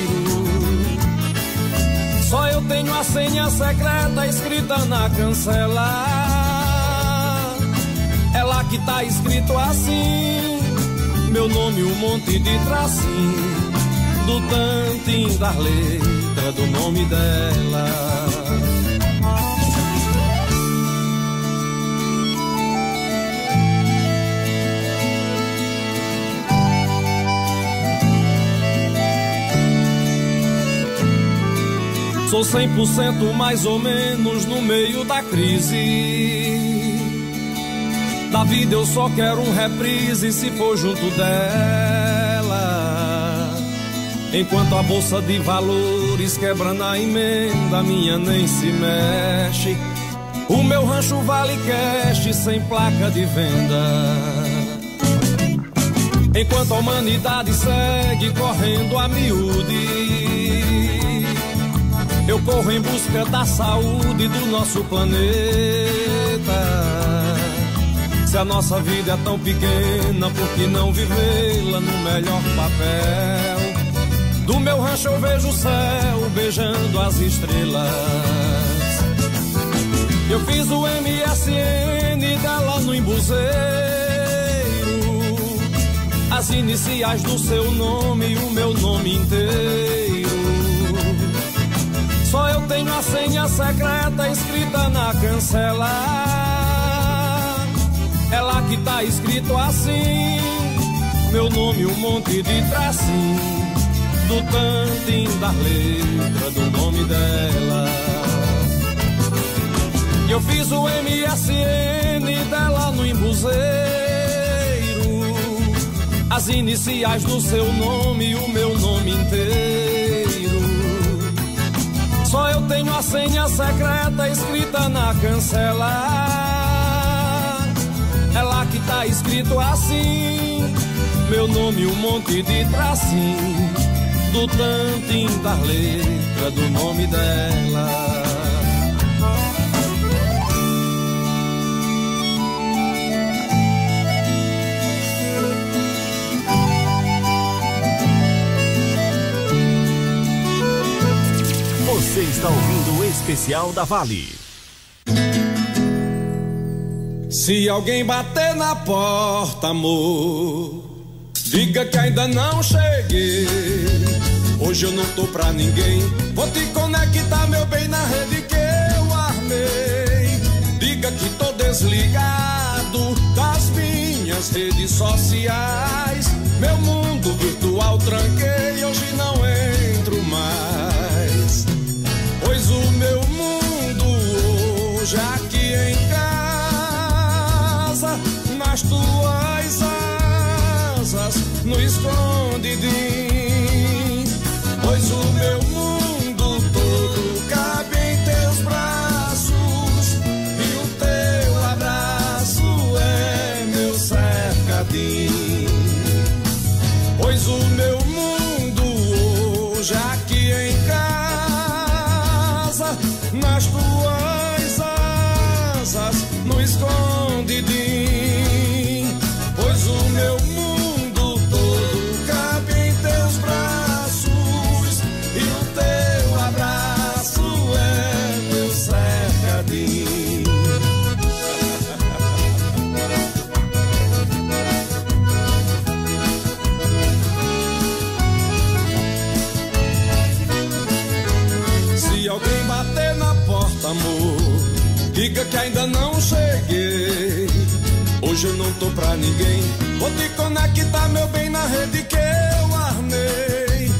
W: Só eu tenho a senha secreta escrita na cancela. É lá que tá escrito assim, meu nome um monte de tracinho, do tanto tantinho das letras do nome dela. Sou 100% mais ou menos no meio da crise. Da vida eu só quero um reprise se for junto dela. Enquanto a bolsa de valores quebra na emenda, minha nem se mexe. O meu rancho vale cash sem placa de venda. Enquanto a humanidade segue correndo a miúde, eu corro em busca da saúde do nosso planeta. Se a nossa vida é tão pequena, por que não vivê-la no melhor papel? Do meu rancho eu vejo o céu beijando as estrelas. Eu fiz o MSN dela no embuzeiro, as iniciais do seu nome e o meu nome inteiro. Só eu tenho a senha secreta escrita na cancela. É lá que tá escrito assim, meu nome um monte de tracinho, do tantinho da letra do nome dela. Eu fiz o MSN dela no embuzeiro, as iniciais do seu nome e o meu nome inteiro. Só eu tenho a senha secreta escrita na cancela. É lá que tá escrito assim, meu nome um monte de tracinho, do tantinho da letra do nome dela.
C: Você está ouvindo o Especial da Vale.
W: Se alguém bater na porta, amor, diga que ainda não cheguei. Hoje eu não tô pra ninguém, vou te conectar, meu bem, na rede que eu armei. Diga que tô desligado das minhas redes sociais. Meu mundo virtual tranquei, hoje não entro mais. Pois o meu mundo hoje aqui em casa, nas tuas asas, no escondidinho. Pois o meu mundo todo cabe em teus braços, e o teu abraço é meu cercadinho. Pois o meu mundo hoje aqui em casa, nas tuas asas, no escondidinho. Pois o meu mundo todo cabe em teus braços, e o teu abraço é meu cercadinho. Se alguém bater na porta, amor, diga que ainda não cheguei. Hoje eu não tô pra ninguém, vou te conectar, meu bem, na rede que eu armei.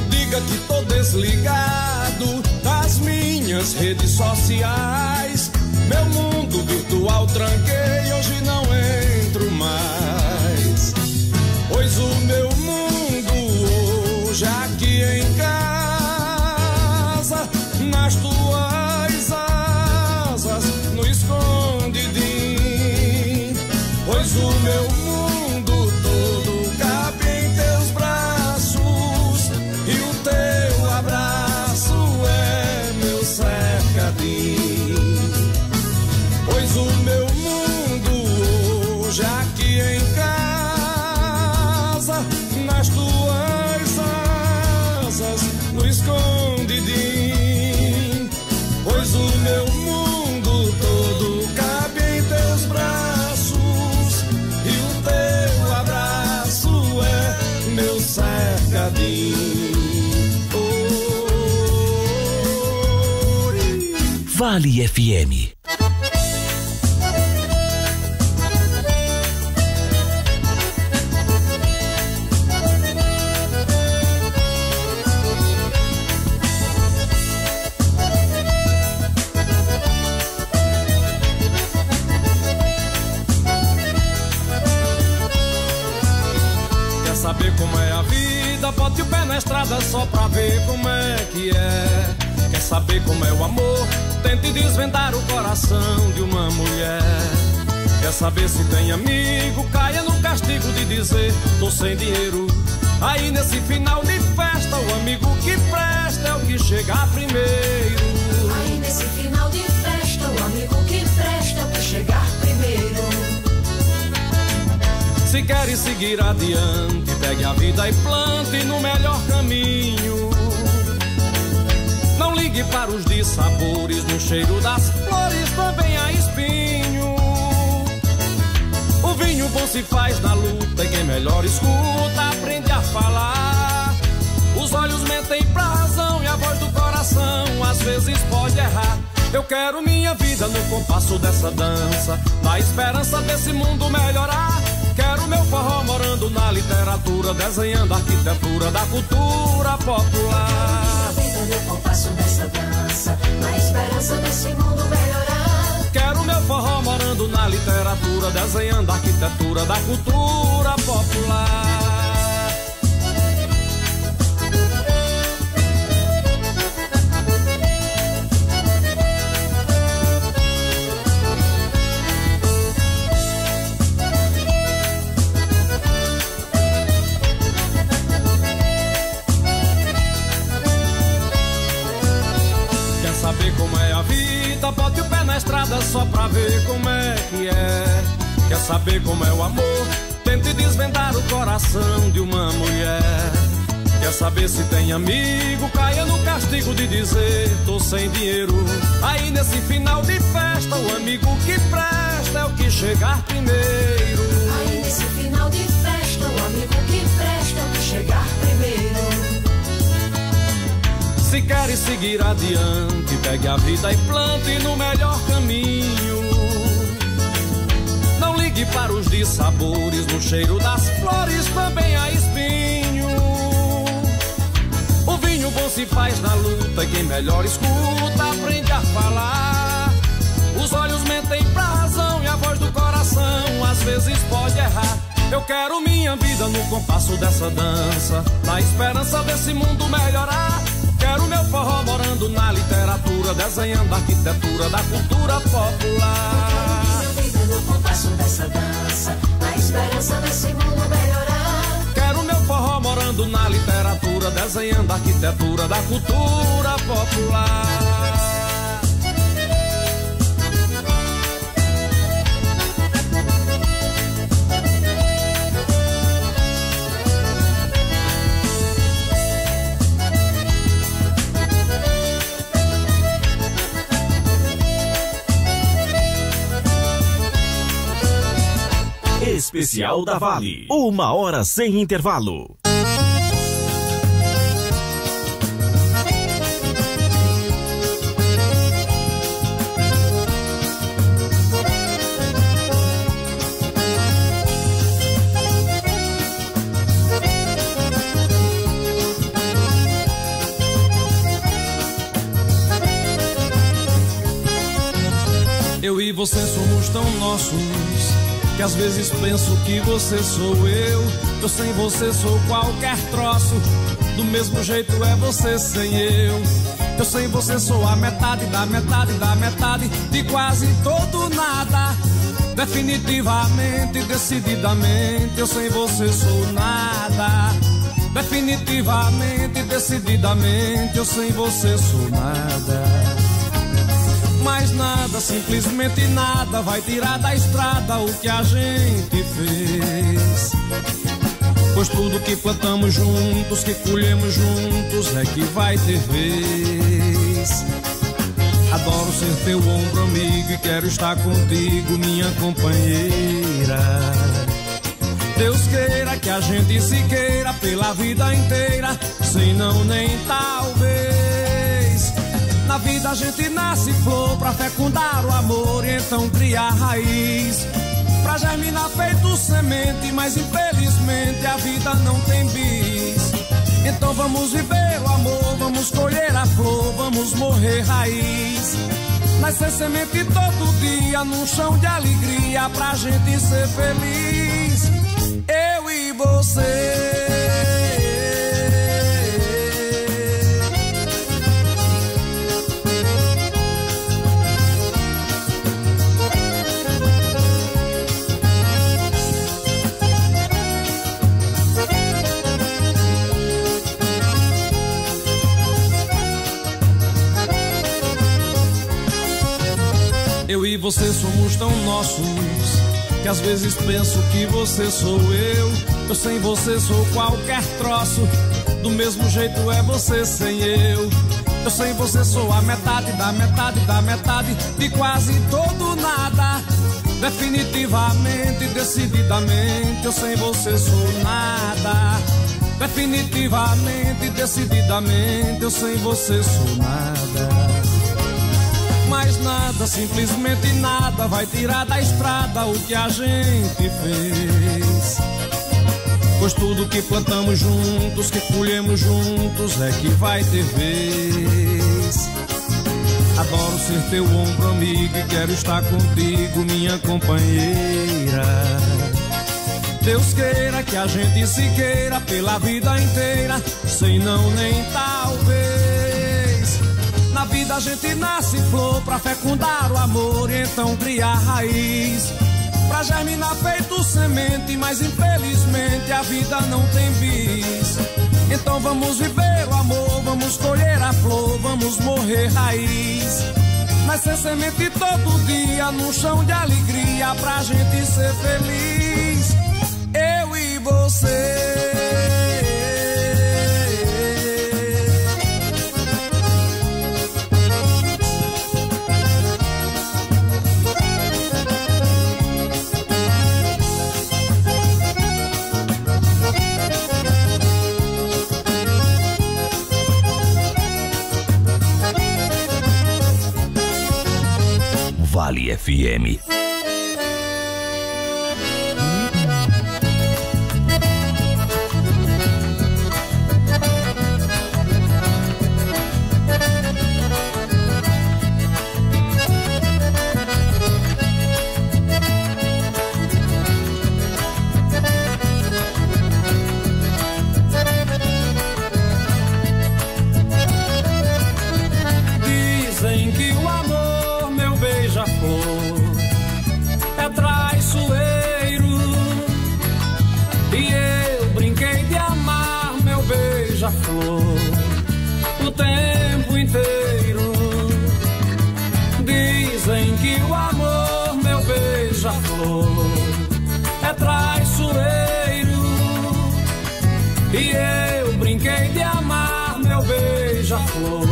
W: Diga que tô desligado das minhas redes sociais. Meu mundo virtual tranquei, hoje não entro mais. Pois o meu mundo hoje aqui em casa, nas tuas asas, no escondidinho. Pois o meu mundo todo cabe em teus braços, e o teu abraço é meu cercadinho. Pois o meu mundo hoje aqui em casa, nas tuas asas, no escondidinho. Pois o meu mundo todo cabe em teus braços, e o teu abraço é meu cercadinho. Oh.
C: Vale FM.
W: Quer saber como é a vida? Bote o pé na estrada só pra ver como é que é. Quer saber como é o amor? Tente desvendar o coração de uma mulher. Quer saber se tem amigo? Caia no castigo de dizer tô sem dinheiro. Aí nesse final de festa o amigo que presta é o que chega primeiro.
O: Aí nesse final de festa o amigo que presta é o que chegar primeiro.
W: Se queres seguir adiante, pegue a vida e plante no melhor caminho. Não ligue para os dissabores, no cheiro das flores também há espinho. O vinho bom se faz na luta e quem melhor escuta aprende a falar. Os olhos mentem pra razão e a voz do coração às vezes pode errar. Eu quero minha vida no compasso dessa dança, na esperança desse mundo melhorar. Quero meu forró morando na literatura, desenhando a arquitetura da cultura popular.
O: Minha vida no compasso dessa dança, na esperança desse mundo melhorar.
W: Quero meu forró morando na literatura, desenhando a arquitetura da cultura popular. Saber como é a vida, bote o pé na estrada só pra ver como é que é. Quer saber como é o amor? Tente desvendar o coração de uma mulher. Quer saber se tem amigo? Caia no castigo de dizer tô sem dinheiro. Aí nesse final de festa o amigo que presta é o que chegar primeiro.
O: Aí nesse final de festa o amigo que presta é o que chegar primeiro.
W: Se queres seguir adiante, pegue a vida e plante no melhor caminho. Não ligue para os dissabores, no cheiro das flores também há espinho. O vinho bom se faz na luta e quem melhor escuta aprende a falar. Os olhos mentem pra razão e a voz do coração às vezes pode errar. Eu quero minha vida no compasso dessa dança, na esperança desse mundo melhorar. Quero meu forró morando na literatura, desenhando a arquitetura da cultura popular.
O: Minha vida no compasso dessa dança, na esperança desse mundo melhorar.
W: Quero meu forró morando na literatura, desenhando a arquitetura da cultura popular.
C: Especial da Vale. 1 hora sem intervalo.
W: Eu e você somos tão nossos que às vezes penso que você sou eu. Eu sem você sou qualquer troço, do mesmo jeito é você sem eu. Eu sem você sou a metade da metade da metade de quase todo nada. Definitivamente, decididamente, eu sem você sou nada. Definitivamente, decididamente, eu sem você sou nada. Mas nada, simplesmente nada vai tirar da estrada o que a gente fez. Pois tudo que plantamos juntos, que colhemos juntos é que vai ter vez. Adoro ser teu ombro amigo e quero estar contigo, minha companheira. Deus queira que a gente se queira pela vida inteira, sem não nem talvez. Na vida vida a gente nasce flor pra fecundar o amor e então criar raiz. Pra germinar feito semente, mas infelizmente a vida não tem bis. Então vamos viver o amor, vamos colher a flor, vamos morrer raiz. Nascer semente todo dia num chão de alegria pra gente ser feliz. Eu e você. Eu e você somos tão nossos que às vezes penso que você sou eu. Eu sem você sou qualquer troço, do mesmo jeito é você sem eu. Eu sem você sou a metade da metade da metade de quase todo nada. Definitivamente, decididamente, eu sem você sou nada. Definitivamente, decididamente, eu sem você sou nada. Mas nada, simplesmente nada vai tirar da estrada o que a gente fez. Pois tudo que plantamos juntos, que colhemos juntos é que vai ter vez. Adoro ser teu ombro amigo e quero estar contigo, minha companheira. Deus queira que a gente se queira pela vida inteira, sem não nem talvez. Na vida a gente nasce flor pra fecundar o amor e então criar raiz. Pra germinar feito semente, mas infelizmente a vida não tem bis. Então vamos viver o amor, vamos colher a flor, vamos morrer raiz. Nascer semente todo dia num chão de alegria pra gente ser feliz. Eu e você.
C: Vale FM.
W: Dizem que o amor, meu beija-flor, é traiçoeiro. E eu brinquei de amar meu beija-flor o tempo inteiro. Dizem que o amor, meu beija-flor, é traiçoeiro. E eu brinquei de amar meu beija-flor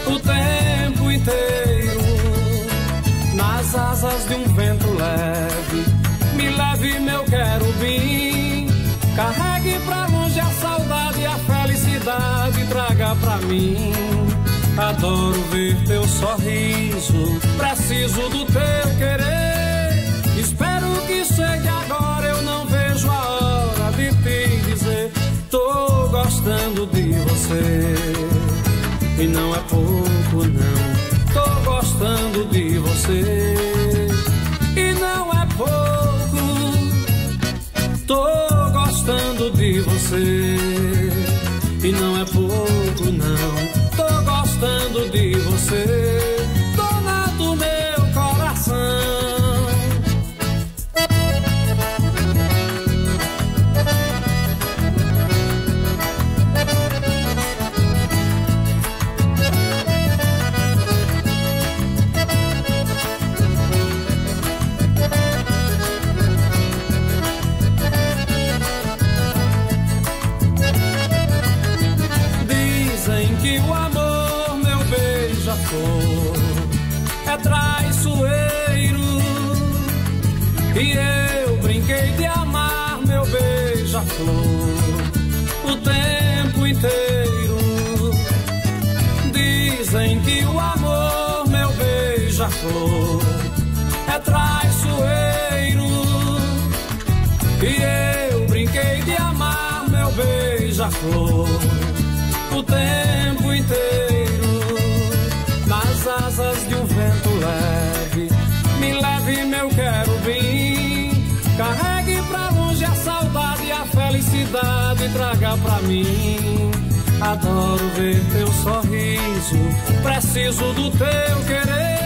W: o tempo inteiro. Nas asas de um vento leve, me leve meu querubim. Carregue pra longe a saudade e a felicidade, traga pra mim. Adoro ver teu sorriso, preciso do teu querer. Espero que chegue agora, eu não vejo a hora de te dizer: tô gostando de você. E não é pouco não, tô gostando de você. E não é pouco, tô gostando de você. E não é pouco não, tô gostando de você. Dona do meu coração. É traiçoeiro. E eu brinquei de amar meu beija-flor o tempo inteiro. Dizem que o beija-flor é traiçoeiro. E eu brinquei de amar meu beija-flor o tempo inteiro. Nas asas de um vento leve, me leve meu querubim, carregue pra longe a saudade e a felicidade, traga pra mim. Adoro ver teu sorriso, preciso do teu querer.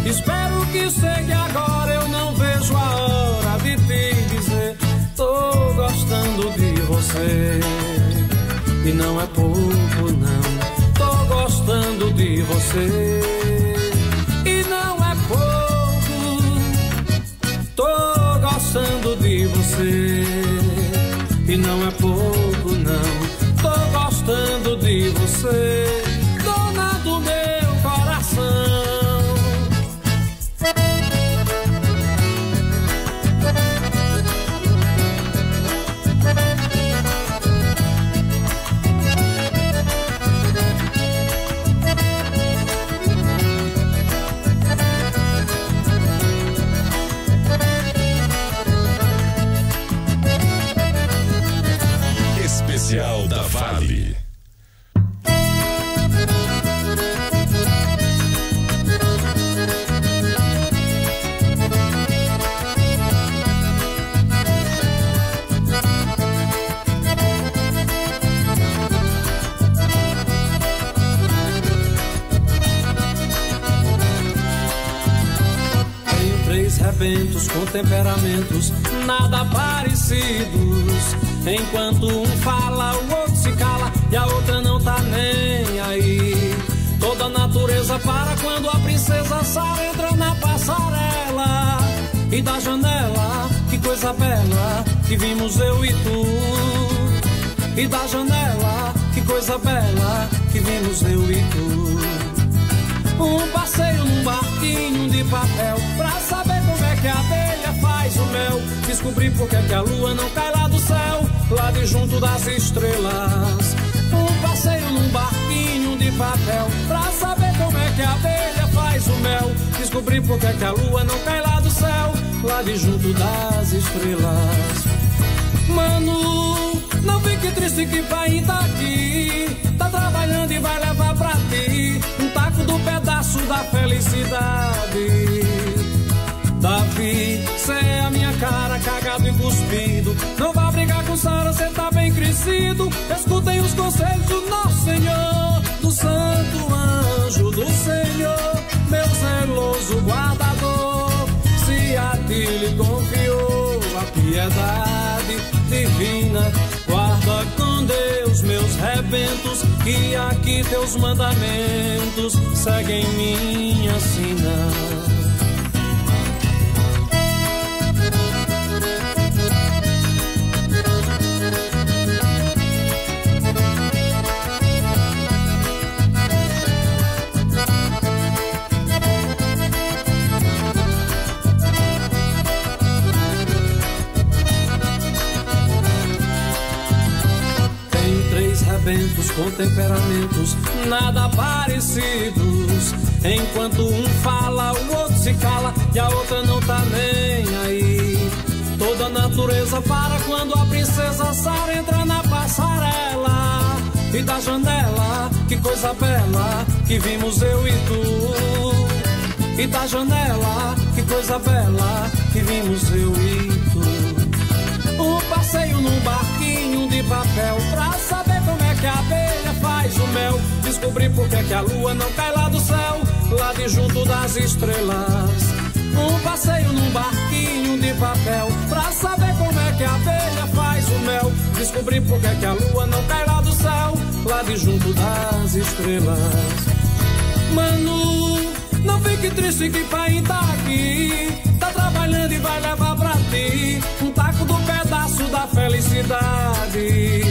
W: Espero que chegue agora, eu não vejo a hora de te dizer: tô gostando de você. E não é pouco não, tô gostando de você. E não é pouco, tô gostando de você. E não é pouco não, tô gostando de você, dona do meu coração.
E: Especial da Vale.
W: Tenho 3 rebentos com temperamentos nada parecidos. Enquanto um fala, o outro se cala e a outra não tá nem aí. Toda a natureza para quando a princesa Sara entra na passarela. E da janela, que coisa bela, que vimos eu e tu. E da janela, que coisa bela, que vimos eu e tu. Um passeio num barquinho de papel, pra saber como é que a abelha faz o mel. Descobrir por que a lua não cai lá do céu, lá de junto das estrelas. Um passeio num barquinho de papel, pra saber como é que a abelha faz o mel. Descobrir por que a lua não cai lá do céu, lá de junto das estrelas. Mano, não fique triste que pai tá aqui, tá trabalhando e vai levar pra ti um taco do pedaço da felicidade. Davi, cê é a minha cara, cagado e cuspido. Não vá brigar com Sara, cê tá bem crescido. Escutem os conselhos do nosso Senhor, do santo anjo do Senhor, meu zeloso guardador. Se a ti lhe confiou a piedade divina, guarda com Deus meus rebentos, que aqui teus mandamentos seguem minha sina. Rebentos com temperamentos nada parecidos. Enquanto um fala, o outro se cala e a outra não tá nem aí. Toda a natureza para quando a princesa Sara entra na passarela. E da janela, que coisa bela, que vimos eu e tu. E da janela, que coisa bela, que vimos eu e tu. Um passeio num barquinho de papel, pra saber como é que a abelha faz o mel. Descobrir por que a lua não cai lá do céu, lá de junto das estrelas. Um passeio num barquinho de papel, pra saber como é que a abelha faz o mel. Descobrir por que a lua não cai lá do céu, lá de junto das estrelas. Mano, não fique triste que pai tá aqui, tá trabalhando e vai levar pra ti um taco do pedaço da felicidade.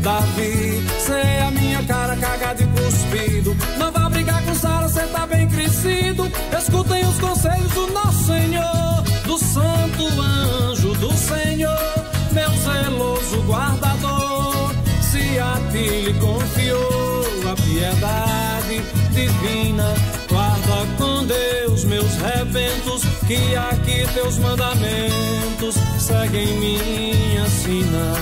W: Davi, cê é a minha cara, cagado e cuspido. Não vá brigar com Sara, cê tá bem crescido. Escutem os conselhos do nosso Senhor, do santo anjo do Senhor, meu zeloso guardador. Se a ti lhe confiou a piedade divina, guarda com Deus
V: rebentos, que aqui teus mandamentos seguem minha sina.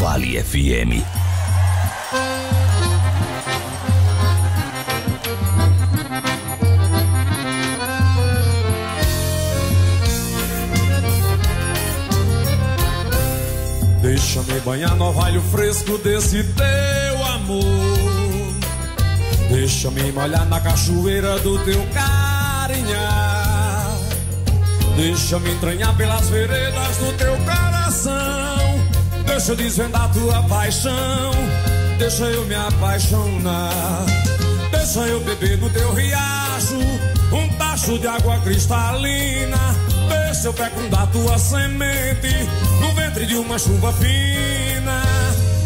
C: Vale FM.
V: Deixa-me banhar no orvalho fresco desse teu amor. Deixa-me molhar na cachoeira do teu carinhar. Deixa-me entranhar pelas veredas do teu coração. Deixa eu desvendar tua paixão, deixa eu me apaixonar. Deixa eu beber no teu riacho um tacho de água cristalina. Deixa eu fecundar tua semente no ventre de uma chuva fina.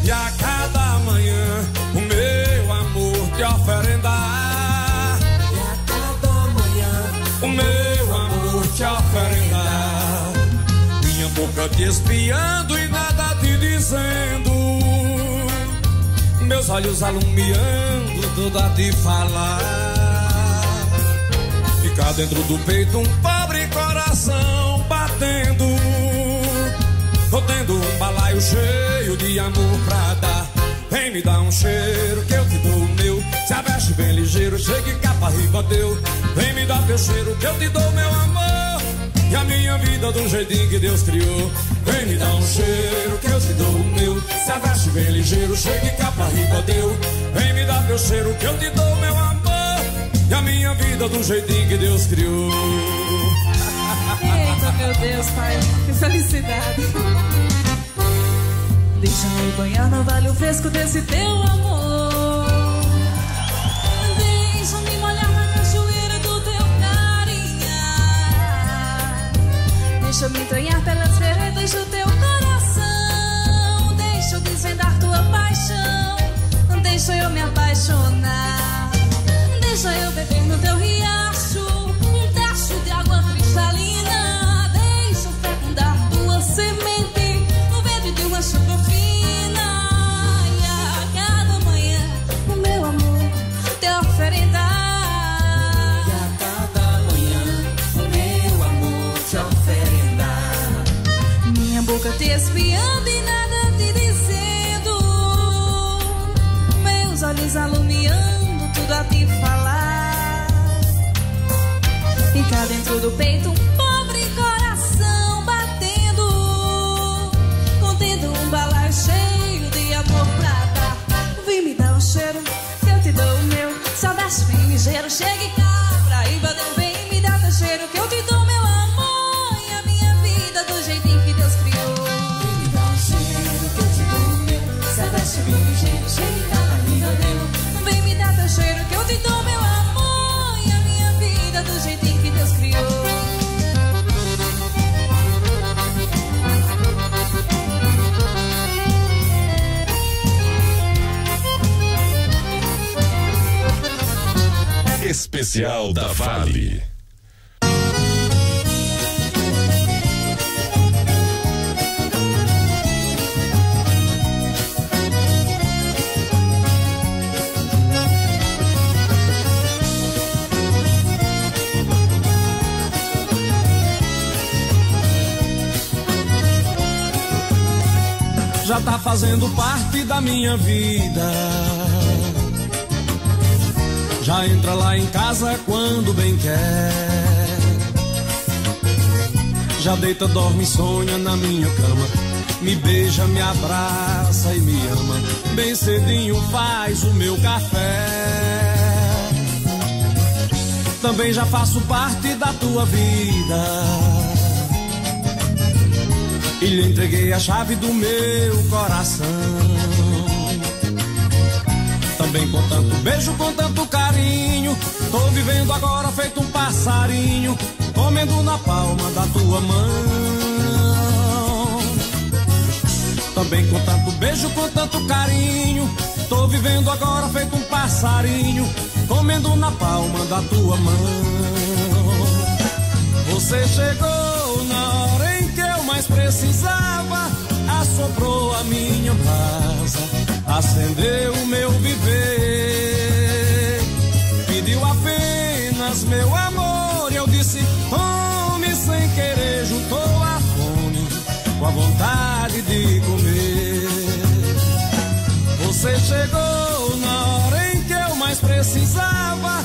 V: E a cada manhã o meu amor te oferendar. E a cada manhã o meu amor te oferendar. Minha boca te espiando e nada te dizendo, meus olhos alumiando, tudo a te falar. Fica dentro do peito um pobre coração batendo, tendo um balaio cheio de amor pra dar. Vem me dar um cheiro que eu te dou o meu. Se aveste bem ligeiro, chegue cá pra riba teu. Vem me dar teu cheiro que eu te dou meu amor. E a minha vida do jeitinho que Deus criou. Vem me dar um cheiro que eu te dou o meu. Se aveste bem ligeiro, chegue cá pra riba teu. Vem me dar teu cheiro que eu te dou meu amor. E a minha vida do jeitinho que Deus criou.
T: Eita, meu Deus, Pai, que felicidade. Deixa-me banhar no orvalho fresco desse teu amor. Deixa-me molhar na cachoeira do teu carinhar. Deixa-me entranhar pelas veredas do teu coração. Deixa eu desvendar tua paixão. Deixa eu me apaixonar. Deixa eu beber no teu riacho um tacho de água cristalina. Deixa eu fecundar tua semente no ventre de uma chuva fina. E a cada manhã o meu amor te oferendar.
O: E a cada manhã o meu amor te oferendar.
T: Minha boca te espiando e nada te dizendo, meus olhos alumiando, tudo a te falar. Fica dentro do peito um pobre coração batendo, contendo um balaio cheio de amor pra dar. Vem me dar um cheiro que eu te dou o meu. Saudade bem ligeiro, chegue cá pra riba teu. Vem me dar teu cheiro que eu te dou meu amor. E a minha vida do jeitinho que Deus criou.
O: Vem me dar um cheiro que eu te dou o meu. Saudade bem ligeiro, chegue cá pra riba teu.
T: Vem me dar teu cheiro que eu te dou meu amor. E a minha vida do jeitinho que Deus criou.
C: Especial da Vale.
V: Já tá fazendo parte da minha vida. Já entra lá em casa quando bem quer. Já deita, dorme e sonha na minha cama. Me beija, me abraça e me ama. Bem cedinho faz o meu café. Também já faço parte da tua vida. E lhe entreguei a chave do meu coração. Também com tanto beijo, com tanto carinho, tô vivendo agora feito um passarinho, comendo na palma da tua mão.
W: bem, com tanto beijo, com tanto carinho. Tô vivendo agora feito um passarinho, comendo na palma da tua mão. Você chegou na hora em que eu mais precisava, assoprou a minha brasa, acendeu o meu viver. Pediu apenas meu amor e eu disse tome sem querer, juntou a fome com a vontade de comer. Você chegou na hora em que eu mais precisava,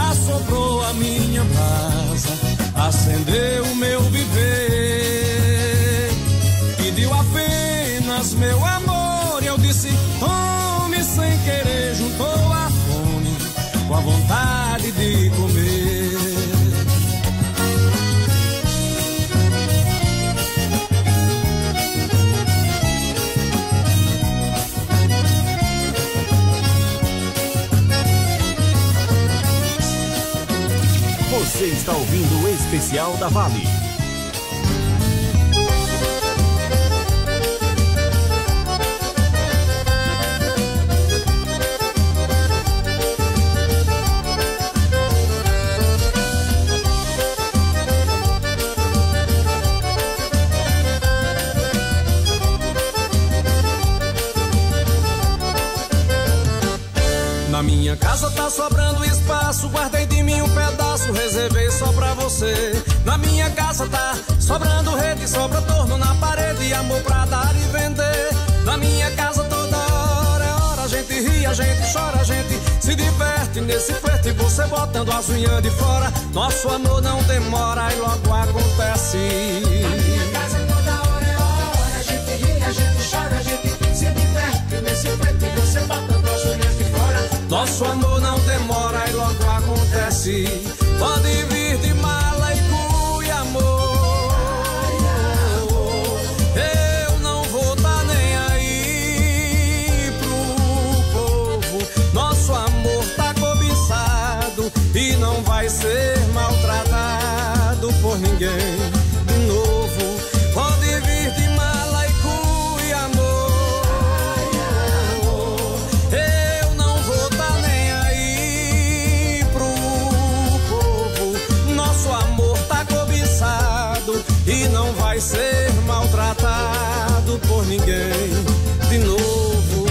W: assoprou a minha brasa, acendeu o meu viver. Pediu apenas meu amor e eu disse tome sem querer, juntou a fome com a vontade de comer.
C: Você está ouvindo o Especial da Vale.
W: Na minha casa tá sobrando espaço, guardei de mim um pedaço, reservei só pra você. Na minha casa tá sobrando rede, sobra torno na parede, amor pra dar e vender. Na minha casa toda hora é hora, a gente ri, a gente chora, a gente se diverte nesse flerte, você botando as unhas de fora. Nosso amor não demora e logo acontece.
O: Na minha casa toda hora é hora, a gente ri, a gente chora, a gente se diverte nesse flerte, você botando as unhas de fora.
W: Nosso amor não demora e logo acontece. Pode vir de mala e cuia, amor. Eu não vou dar nem aí pro povo. Nosso amor tá cobiçado e não vai ser maltratado por ninguém de novo. Pode vir de mala e cuia, amor. E não vai ser maltratado por ninguém de novo.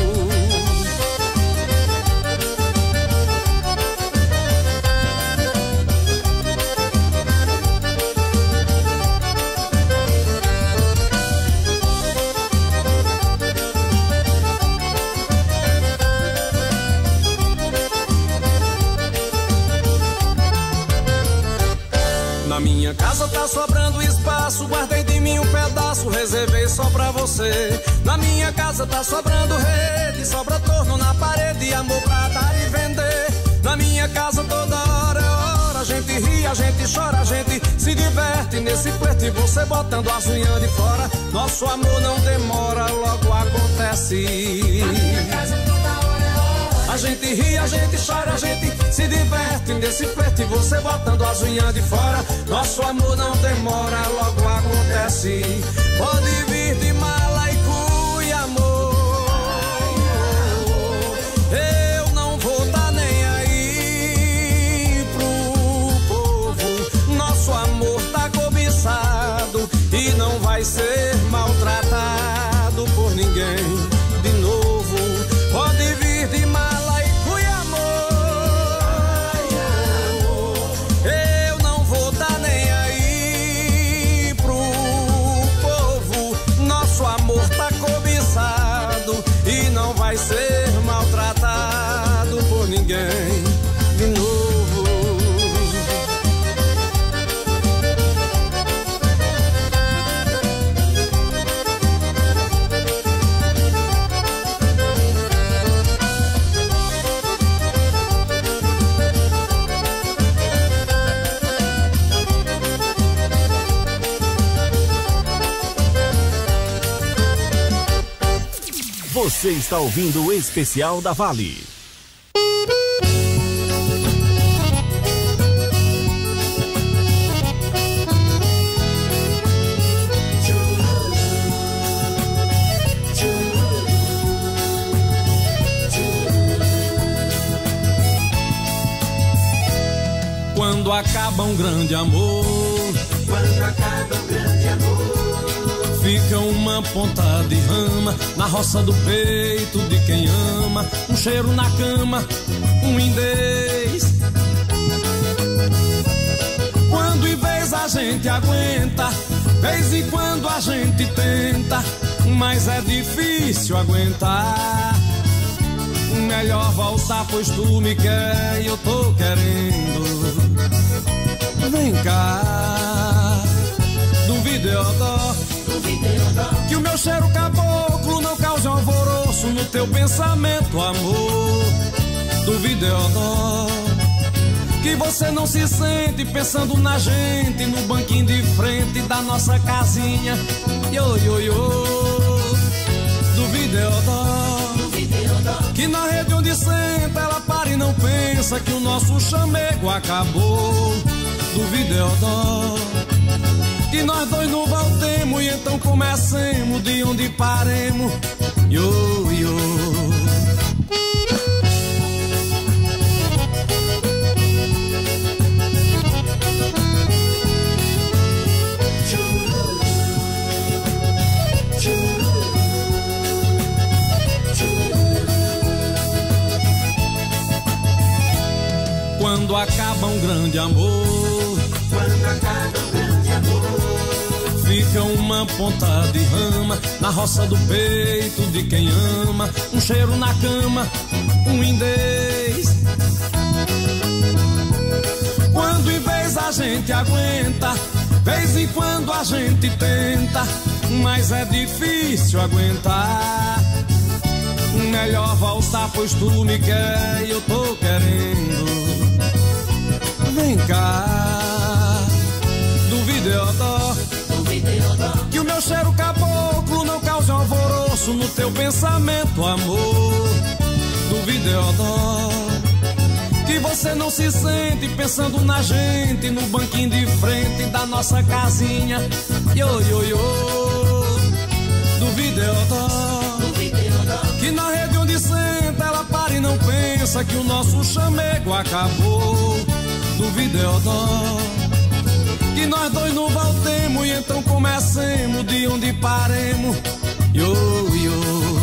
W: Na minha casa tá sobrando espaço, guardei de mim um pedaço, reservei só pra você. Na minha casa tá sobrando rede, sobra torno na parede, amor pra dar e vender. Na minha casa toda hora é hora, a gente ri, a gente chora, a gente se diverte nesse flerte, você botando as unhas de fora. Nosso amor não demora, logo acontece.
O: Na minha casa toda hora é hora,
W: a gente ri, a gente chora, a gente se diverte nesse flerte, você botando as unhas de fora. Nosso amor não demora, logo acontece. Pode vir de mala e cuia, amor. Eu não vou dar nem aí pro povo. Nosso amor tá cobiçado e não vai ser maltratado por ninguém de novo. Pode vir de mala e cuia, amor. Eu não vou dar nem aí pro povo. Nosso amor tá cobiçado e não vai ser maltratado por ninguém de novo.
C: Você está ouvindo o Especial da Vale.
V: acaba um grande amor,
O: quando acaba um grande amor,
V: fica uma ponta de rama na roça do peito de quem ama, um cheiro na cama, um indês. Quando em vez a gente aguenta, vez em quando a gente tenta, mas é difícil aguentar. Melhor voltar, pois tu me quer e eu tô querendo. Vem cá, duvida eu dó, que o meu cheiro caboclo não cause alvoroço no teu pensamento, amor. Duvida eu dó, que você não se sente pensando na gente no banquinho de frente da nossa casinha. Yo, yo, yo. Duvida eu dó, que na rede onde senta ela para e não pensa que o nosso chamego acabou. Duvida eu dó, que nós dois não voltemos e então comecemos de onde paremos. Yo, yo. Quando acaba um grande amor,
O: quando acaba um grande amor,
V: fica uma ponta de rama na roça do peito de quem ama, um cheiro na cama, um indês. Quando em vez a gente aguenta, vez em quando a gente tenta, mas é difícil aguentar. Melhor voltar, pois tu me quer e eu tô querendo. Vem cá, duvida eu dó, que o meu cheiro caboclo não cause alvoroço no teu pensamento, amor. Duvida eu dó, que você não se sente pensando na gente no banquinho de frente da nossa casinha. Yo, yo, yo. Duvida eu dó, que na rede onde senta ela para e não pensa que o nosso chamego acabou. Duvida eu dó, que nós dois não voltemos e então comecemos de onde paremos. Yo, yo.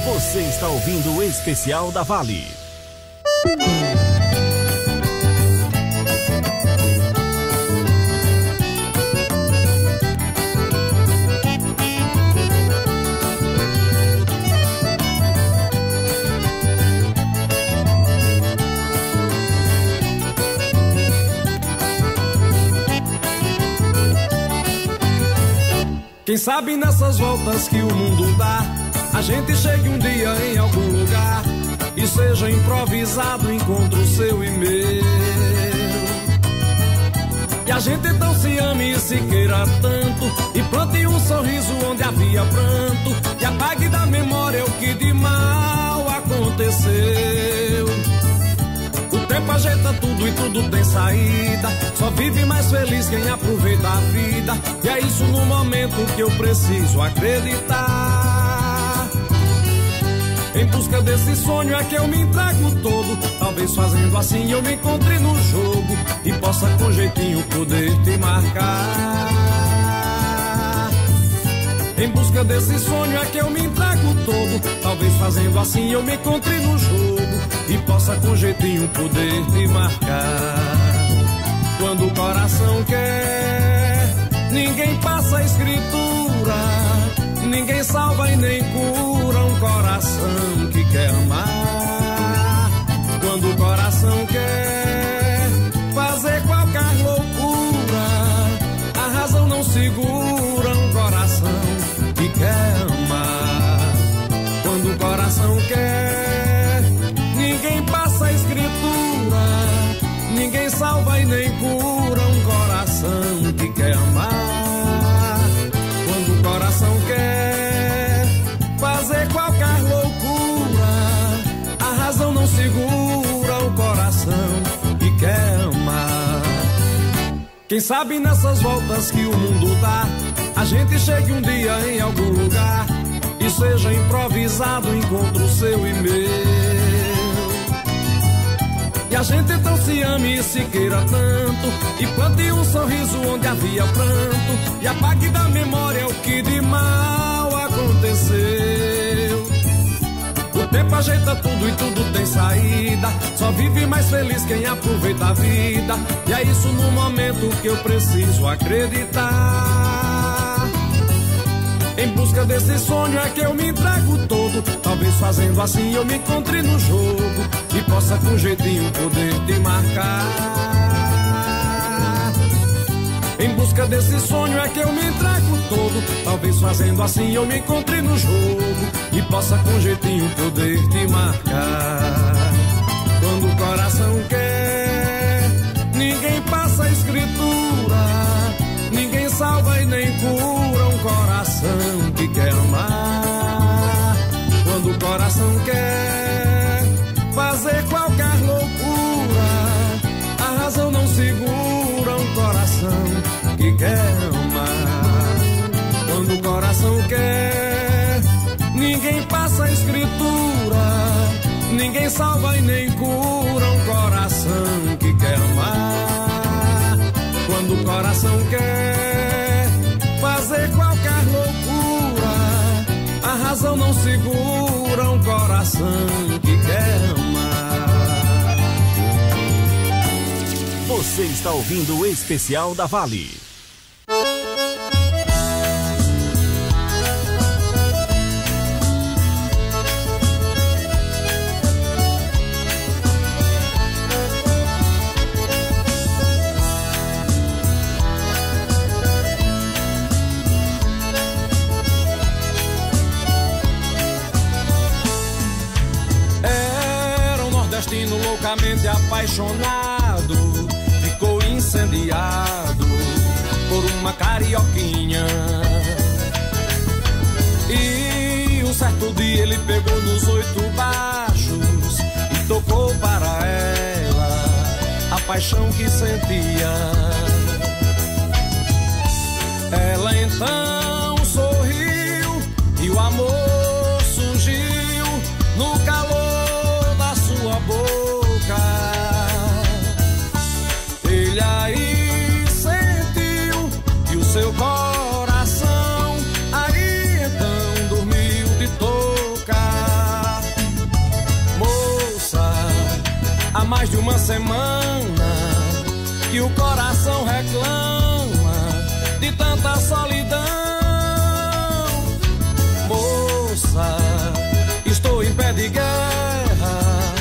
C: Você está ouvindo o Especial da Vale.
V: Quem sabe nessas voltas que o mundo dá, a gente chegue um dia em algum lugar e seja improvisado, encontro seu e meu. E a gente então se ame e se queira tanto, e plante um sorriso onde havia pranto, e apague da memória o que de mal aconteceu. O tempo ajeita tudo e tudo tem saída, só vive mais feliz quem aproveita a vida. E é isso no momento que eu preciso acreditar. Em busca desse sonho é que eu me entrego todo, talvez fazendo assim eu me encontre no jogo e possa com jeitinho poder te marcar. Em busca desse sonho é que eu me entrego todo, talvez fazendo assim eu me encontre no jogo e possa com jeitinho poder te marcar. Quando o coração quer, ninguém passa a escritura, ninguém salva e nem cura um coração que quer amar. Quando o coração quer fazer qualquer loucura, a razão não segura um coração que quer amar. Quando o coração quer
W: nem cura um coração que quer amar. Quando o coração quer fazer qualquer loucura, a razão não segura o coração que quer amar. Quem sabe nessas voltas que o mundo dá, a gente chegue um dia em algum lugar e seja improvisado o encontro seu e meu. E a gente então se ame e se queira tanto, e plante um sorriso onde havia pranto, e apague da memória o que de mal aconteceu. O tempo ajeita tudo e tudo tem saída, só vive mais feliz quem aproveita a vida. E é isso no momento que eu preciso acreditar. Em busca desse sonho é que eu me entrego todo. Talvez fazendo assim eu me encontre no jogo e possa com jeitinho poder te marcar. Em busca desse sonho é que eu me entrego todo. Talvez fazendo assim eu me encontre no jogo e possa com jeitinho poder te marcar. Quando o coração quer, ninguém passa a escritura, ninguém salva e nem cura um coração que quer amar. Quando o coração quer fazer qualquer loucura, a razão não segura um coração que quer amar. Quando o coração quer, ninguém passa a escritura, ninguém salva e nem cura um coração que quer amar. Quando o coração quer fazer qualquer loucura, a razão não segura um coração que quer amar.
C: Você está ouvindo o Especial da Vale.
W: Loucamente apaixonado, ficou incendiado por uma carioquinha. E um certo dia ele pegou nos 8 baixos e tocou para ela a paixão que sentia. Ela então sorriu e o amor surgiu no calor da sua boca. Ele aí sentiu e o seu coração aí então dormiu de tocar. Moça, há mais de uma semana que o coração reclama de tanta solidão. Moça, estou em pé de guerra,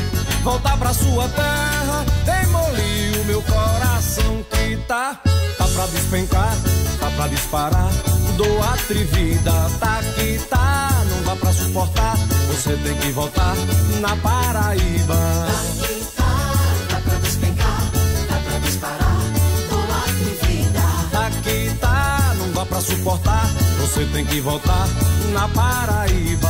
W: voltar pra sua terra demoliu meu coração que tá pra despencar, tá pra disparar, dou atrevida, tá que tá, não dá pra suportar, você tem que voltar na Paraíba. Tá que tá pra despencar, tá pra disparar, dou atrevida, tá que tá, não dá pra suportar, você tem que voltar na Paraíba.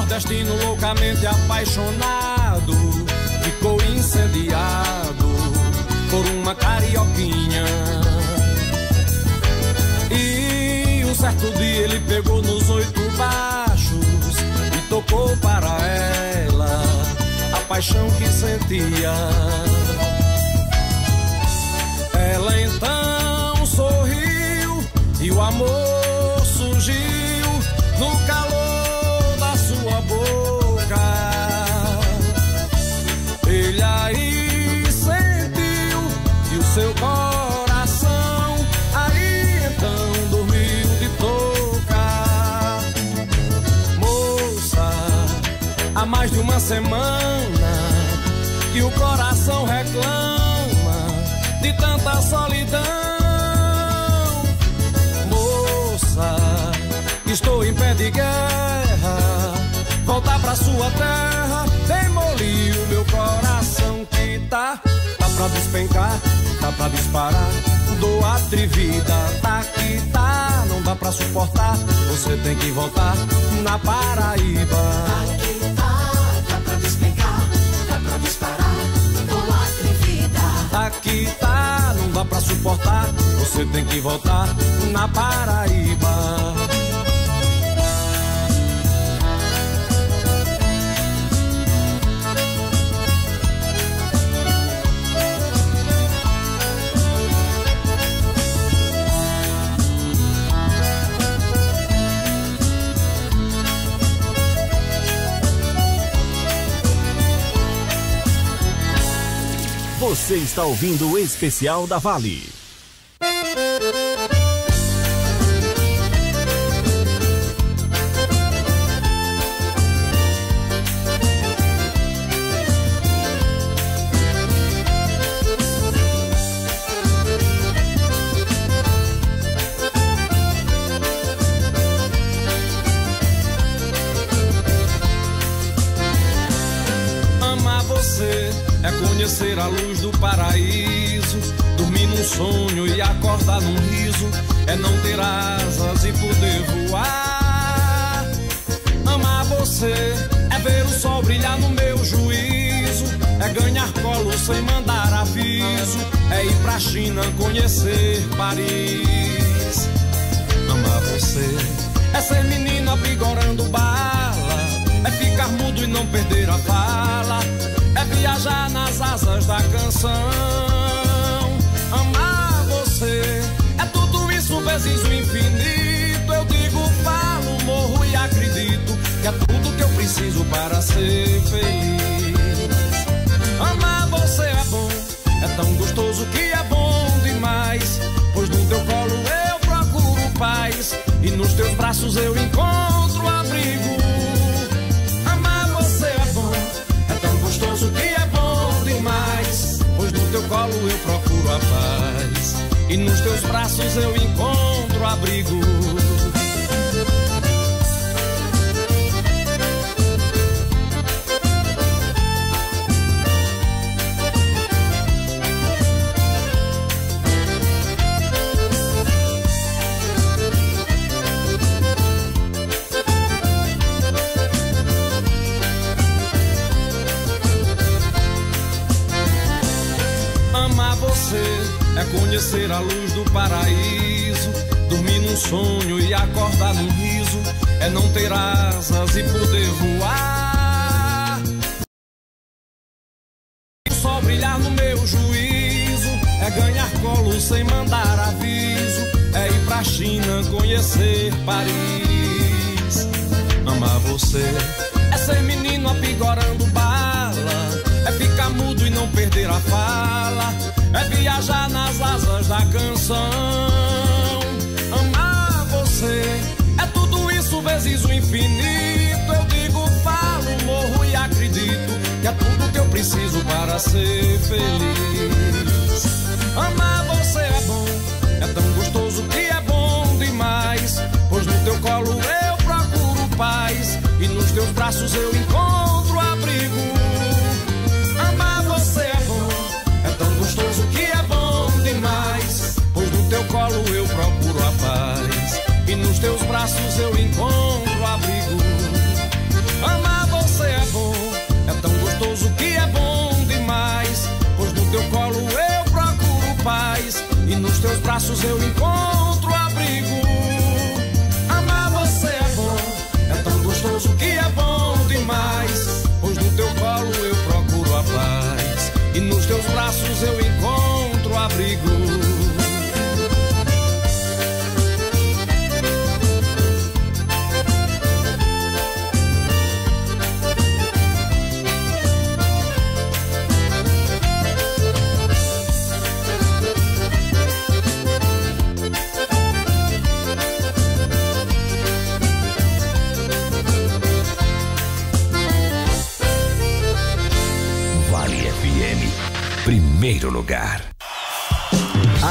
W: Destino loucamente apaixonado, ficou incendiado por uma carioquinha. E um certo dia ele pegou nos 8 baixos e tocou para ela a paixão que sentia. Ela então sorriu e o amor surgiu no calor sua boca. Ele aí sentiu e o seu coração aí então dormiu de tocar. Moça, há mais de uma semana que o coração reclama de tanta solidão. estou em pé de guerra. Voltar pra sua terra, demolir o meu coração que tá pra despencar, tá pra disparar. Dou atrevida, tá que tá, não dá pra suportar. Você tem que voltar na Paraíba.
O: Aqui tá pra despencar, tá pra disparar. Dou atrevida.
W: Aqui tá, não dá pra suportar. Você tem que voltar na Paraíba.
C: Você está ouvindo o Especial da Vale.
W: Amar você é conhecer a luz do paraíso, dormir num sonho e acordar num riso, é não ter asas e poder voar. Amar você é ver o sol brilhar no meu juízo, é ganhar colo sem mandar aviso, é ir pra China conhecer Paris. Amar você é ser menino apigorando bala, é ficar mudo e não perder a fala, é viajar nas asas da canção. Amar você é tudo isso vezes o infinito. Eu digo, falo, morro e acredito que é tudo que eu preciso para ser feliz. Amar você é bom, é tão gostoso que é bom demais, pois no teu colo eu procuro paz e nos teus braços eu encontro abrigo. Amar você é bom, é tão gostoso que é bom demais, pois no teu colo eu procuro a paz e nos teus braços eu encontro abrigo. É conhecer a luz do paraíso, dormir num sonho e acordar num riso, é não ter asas e poder voar. O sol brilhar no meu juízo, é ganhar colo sem mandar aviso, é ir pra China conhecer Paris. Amar você é ser menino apigorando bala, é ficar mudo e não perder a fala, é viajar nas asas da canção. Amar você é tudo isso vezes o infinito. Eu digo, falo, morro e acredito que é tudo que eu preciso para ser feliz. Amar você é bom, é tão gostoso que é bom demais, pois no teu colo eu procuro paz e nos teus braços eu encontro abrigo. Amar você é bom, é tão gostoso que é bom demais, pois no teu colo eu procuro a paz e nos teus braços eu encontro abrigo. Amar você é bom, é tão gostoso que é bom demais, pois no teu colo eu procuro paz e nos teus braços eu encontro abrigo. Amar você é bom, é tão gostoso que é bom demais, pois no teu colo eu procuro a paz e nos teus braços eu encontro abrigo.
C: Vale FM, primeiro lugar.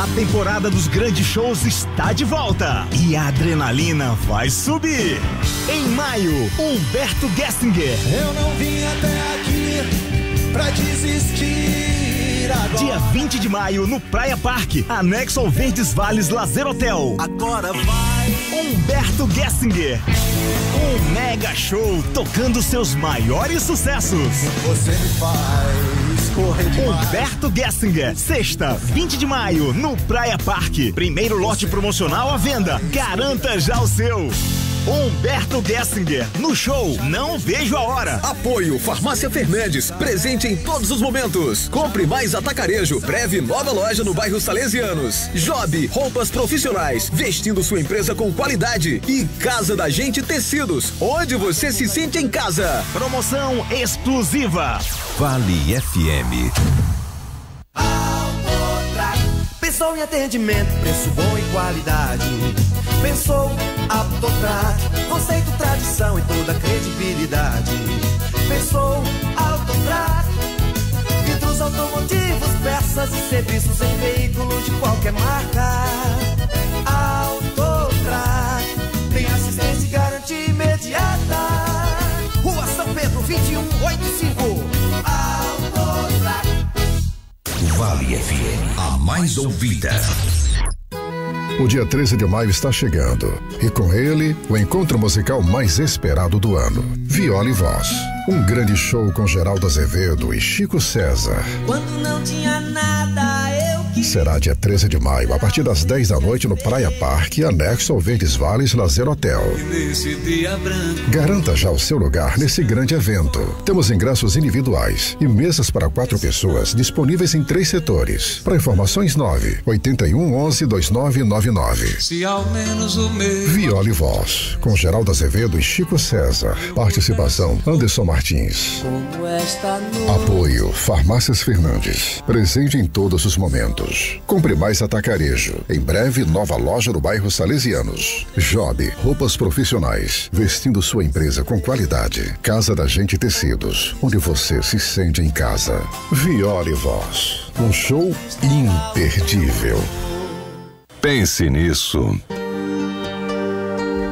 D: A temporada dos grandes shows está de volta e a adrenalina vai subir. Em maio, Humberto Gessinger.
W: Eu não vim até aqui pra desistir agora.
D: Dia 20 de maio, no Praia Parque, anexo ao Verdes Vales Lazer Hotel.
W: Agora vai.
D: Humberto Gessinger. Um mega show tocando seus maiores sucessos.
W: Você me faz correr demais.
D: Humberto Gessinger, sexta, 20 de maio, no Praia Parque. Primeiro lote promocional à venda. Garanta já o seu. Humberto Gessinger, no show Não Vejo a Hora.
K: Apoio Farmácia Fernandes, presente em todos os momentos. Compre mais Atacarejo, breve nova loja no bairro Salesianos. Job, roupas profissionais, vestindo sua empresa com qualidade. E Casa da Gente Tecidos, onde você se sente em casa.
D: Promoção exclusiva.
E: Vale FM.
B: Pensou em atendimento, preço bom e qualidade. Pensou Autotrack, conceito, tradição e toda credibilidade. Pensou Autotrack, vidros automotivos, peças e serviços em veículos de qualquer marca. Autotrack, tem assistência e garantia imediata. Rua São Pedro, 2185. Autotrack.
E: Vale FM, a mais ouvida.
G: O dia 13 de maio está chegando e com ele o encontro musical mais esperado do ano, Viola e Voz. Um grande show com Geraldo Azevedo e Chico César.
F: Quando não tinha nada, eu quis.
G: Será dia 13 de maio, a partir das 10 da noite no Praia Parque, anexo ao Verdes Vales Lazer Hotel.
V: Nesse dia branco.
G: Garanta já o seu lugar nesse grande evento. Temos ingressos individuais e mesas para 4 pessoas disponíveis em 3 setores. Para informações 981112999.
V: Se ao menos o meu.
G: Viola e Voz, com Geraldo Azevedo e Chico César. Participação Anderson Martins. Apoio Farmácias Fernandes. Presente em todos os momentos. Compre mais Atacarejo. Em breve, nova loja no bairro Salesianos. Job, roupas profissionais. Vestindo sua empresa com qualidade. Casa da Gente Tecidos, onde você se sente em casa. Viola e Voz. Um show imperdível.
E: Pense nisso.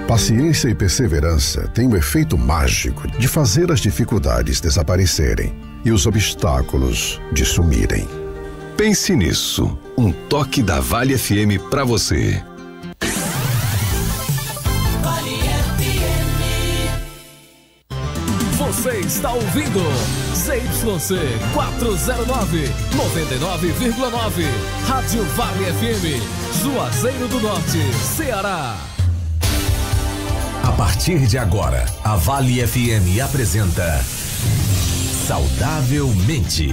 G: Paciência e perseverança têm o efeito mágico de fazer as dificuldades desaparecerem e os obstáculos de sumirem.
E: Pense nisso. Um toque da Vale FM pra você.
F: Vale FM.
Q: Você está ouvindo ZYC 409, 99,9. Rádio Vale FM, Juazeiro do Norte, Ceará.
C: A partir de agora, a Vale FM apresenta Saudavelmente.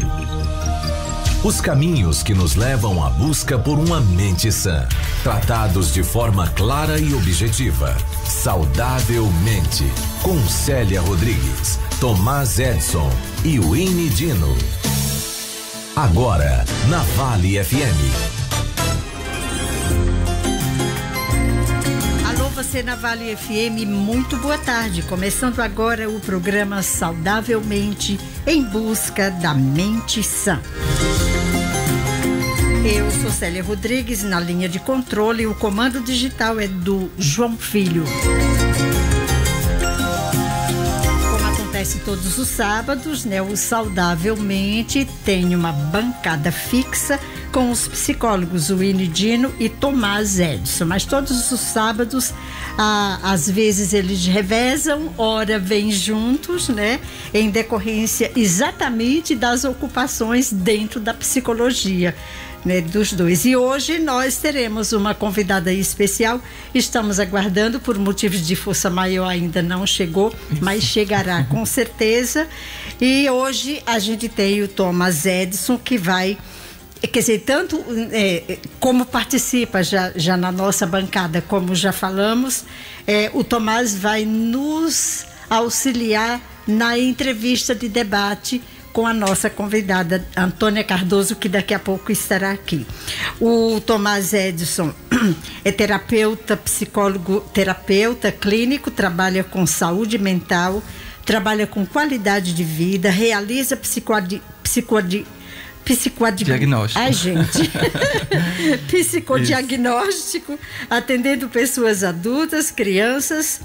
C: Os caminhos que nos levam à busca por uma mente sã, tratados de forma clara e objetiva. Saudavelmente, com Célia Rodrigues, Tomás Edson e Winnie Dino. Agora, na Vale FM.
R: Você na Vale FM, muito boa tarde. Começando agora o programa Saudavelmente, em busca da mente sã. Eu sou Célia Rodrigues, na linha de controle, o comando digital é do João Filho. Como acontece todos os sábados, né, o Saudavelmente tem uma bancada fixa com os psicólogos Winnie Dino e Tomás Edson, mas todos os sábados, às vezes eles revezam, ora vêm juntos, né, em decorrência exatamente das ocupações dentro da psicologia, né, dos dois. E hoje nós teremos uma convidada especial, estamos aguardando, por motivos de força maior ainda não chegou, mas chegará com certeza. E hoje a gente tem o Tomás Edson, que vai, quer dizer, tanto como participa já na nossa bancada, como já falamos, o Tomás vai nos auxiliar na entrevista de debate com a nossa convidada Antônia Cardoso, que daqui a pouco estará aqui. O Tomás Edson é terapeuta, psicólogo, terapeuta clínico, trabalha com saúde mental, trabalha com qualidade de vida, realiza psicodiagnóstico. Ai, gente. psicodiagnóstico, atendendo pessoas adultas, crianças,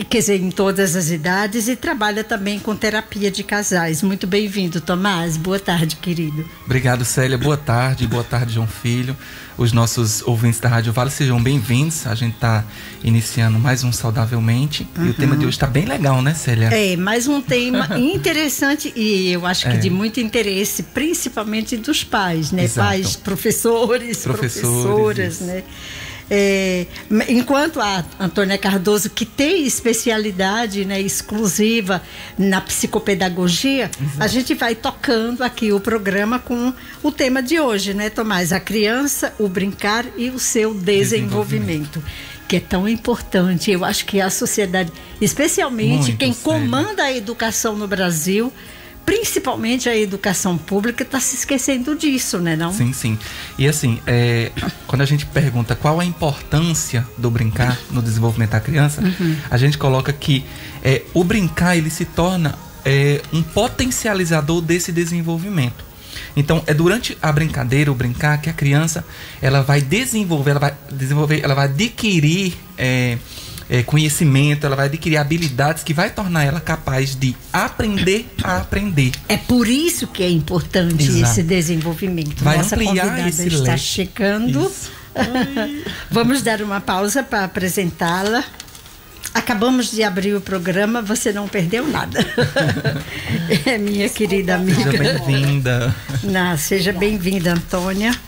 R: quer dizer, em todas as idades, e trabalha também com terapia de casais. Muito bem-vindo, Tomás. Boa tarde, querido.
H: Obrigado, Célia. Boa tarde, João Filho. Os nossos ouvintes da Rádio Vale, sejam bem-vindos. A gente está iniciando mais um Saudavelmente. E o tema de hoje está bem legal, né, Célia?
R: Mais um tema interessante e eu acho que de muito interesse, principalmente dos pais, né?
H: Exato.
R: Pais, professoras, né? Enquanto a Antônia Cardoso, que tem especialidade, né, exclusiva na psicopedagogia, a gente vai tocando aqui o programa com o tema de hoje, né, Tomás? A criança, o brincar e o seu desenvolvimento, que é tão importante. Eu acho que a sociedade, especialmente quem comanda a educação no Brasil, principalmente a educação pública, está se esquecendo disso, né, não?
H: Sim. E assim, quando a gente pergunta qual a importância do brincar no desenvolvimento da criança, a gente coloca que o brincar, ele se torna um potencializador desse desenvolvimento. Então, é durante a brincadeira, o brincar, que a criança ela vai desenvolver, ela vai adquirir conhecimento, ela vai adquirir habilidades que vai tornar ela capaz de aprender a aprender.
R: É por isso que é importante esse desenvolvimento.
H: Vai
R: Nossa
H: ampliar
R: convidada
H: esse
R: está
H: leque.
R: chegando. Vamos dar uma pausa para apresentá-la. Acabamos de abrir o programa, você não perdeu nada. Minha querida amiga.
H: Seja bem-vinda.
R: Seja bem-vinda, Antônia.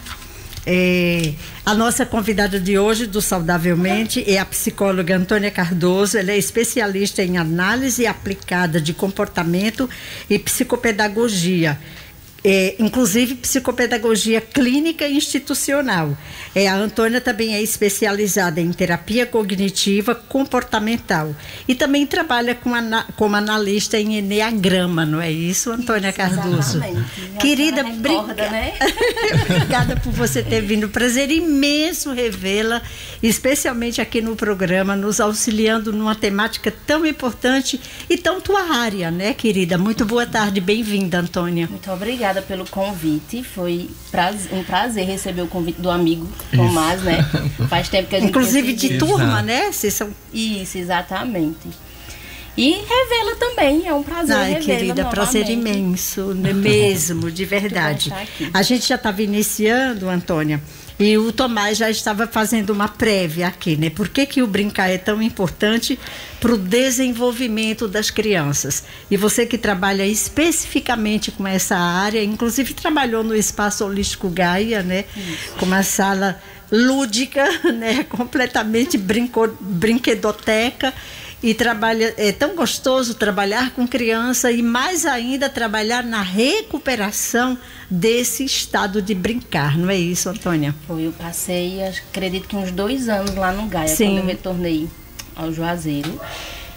R: A nossa convidada de hoje do Saudavelmente é a psicóloga Antônia Cardoso. Ela é especialista em análise aplicada de comportamento e psicopedagogia, inclusive psicopedagogia clínica e institucional. A Antônia também é especializada em terapia cognitiva comportamental e também trabalha como analista em Enneagrama, não é isso, Antônia Cardoso?
J: Exatamente.
R: Querida,
J: obrigada, né?
R: Obrigada por você ter vindo. Prazer imenso revê-la, especialmente aqui no programa, nos auxiliando numa temática tão importante e tão tua área, né, querida? Muito boa tarde, bem-vinda, Antônia.
J: Muito obrigada pelo convite, foi um prazer receber o convite do amigo Tomás, né? Faz tempo que a gente...
R: Inclusive de turma, né? Vocês são...
J: Isso, exatamente. E revê-la também, é um prazer revê-la
R: querida, prazer imenso, né? Mesmo, de verdade. A gente já estava iniciando, Antônia, e o Tomás já estava fazendo uma prévia aqui, né? Por que o brincar é tão importante para o desenvolvimento das crianças? E você que trabalha especificamente com essa área, inclusive trabalhou no Espaço Holístico Gaia, né? Com uma sala lúdica, né? Completamente brinquedoteca. E trabalha, é tão gostoso trabalhar com criança e mais ainda trabalhar na recuperação desse estado de brincar, não é isso, Antônia?
J: Eu passei, acredito que uns 2 anos lá no Gaia,
R: Sim.
J: quando eu retornei ao Juazeiro.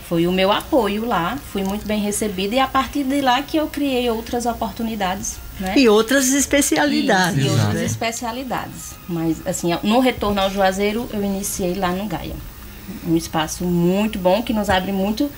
J: Foi o meu apoio lá, fui muito bem recebida e a partir de lá que eu criei outras oportunidades, né?
R: E outras especialidades.
J: E outras especialidades. Mas, assim, no retorno ao Juazeiro, eu iniciei lá no Gaia. Um espaço muito bom que nos abre muito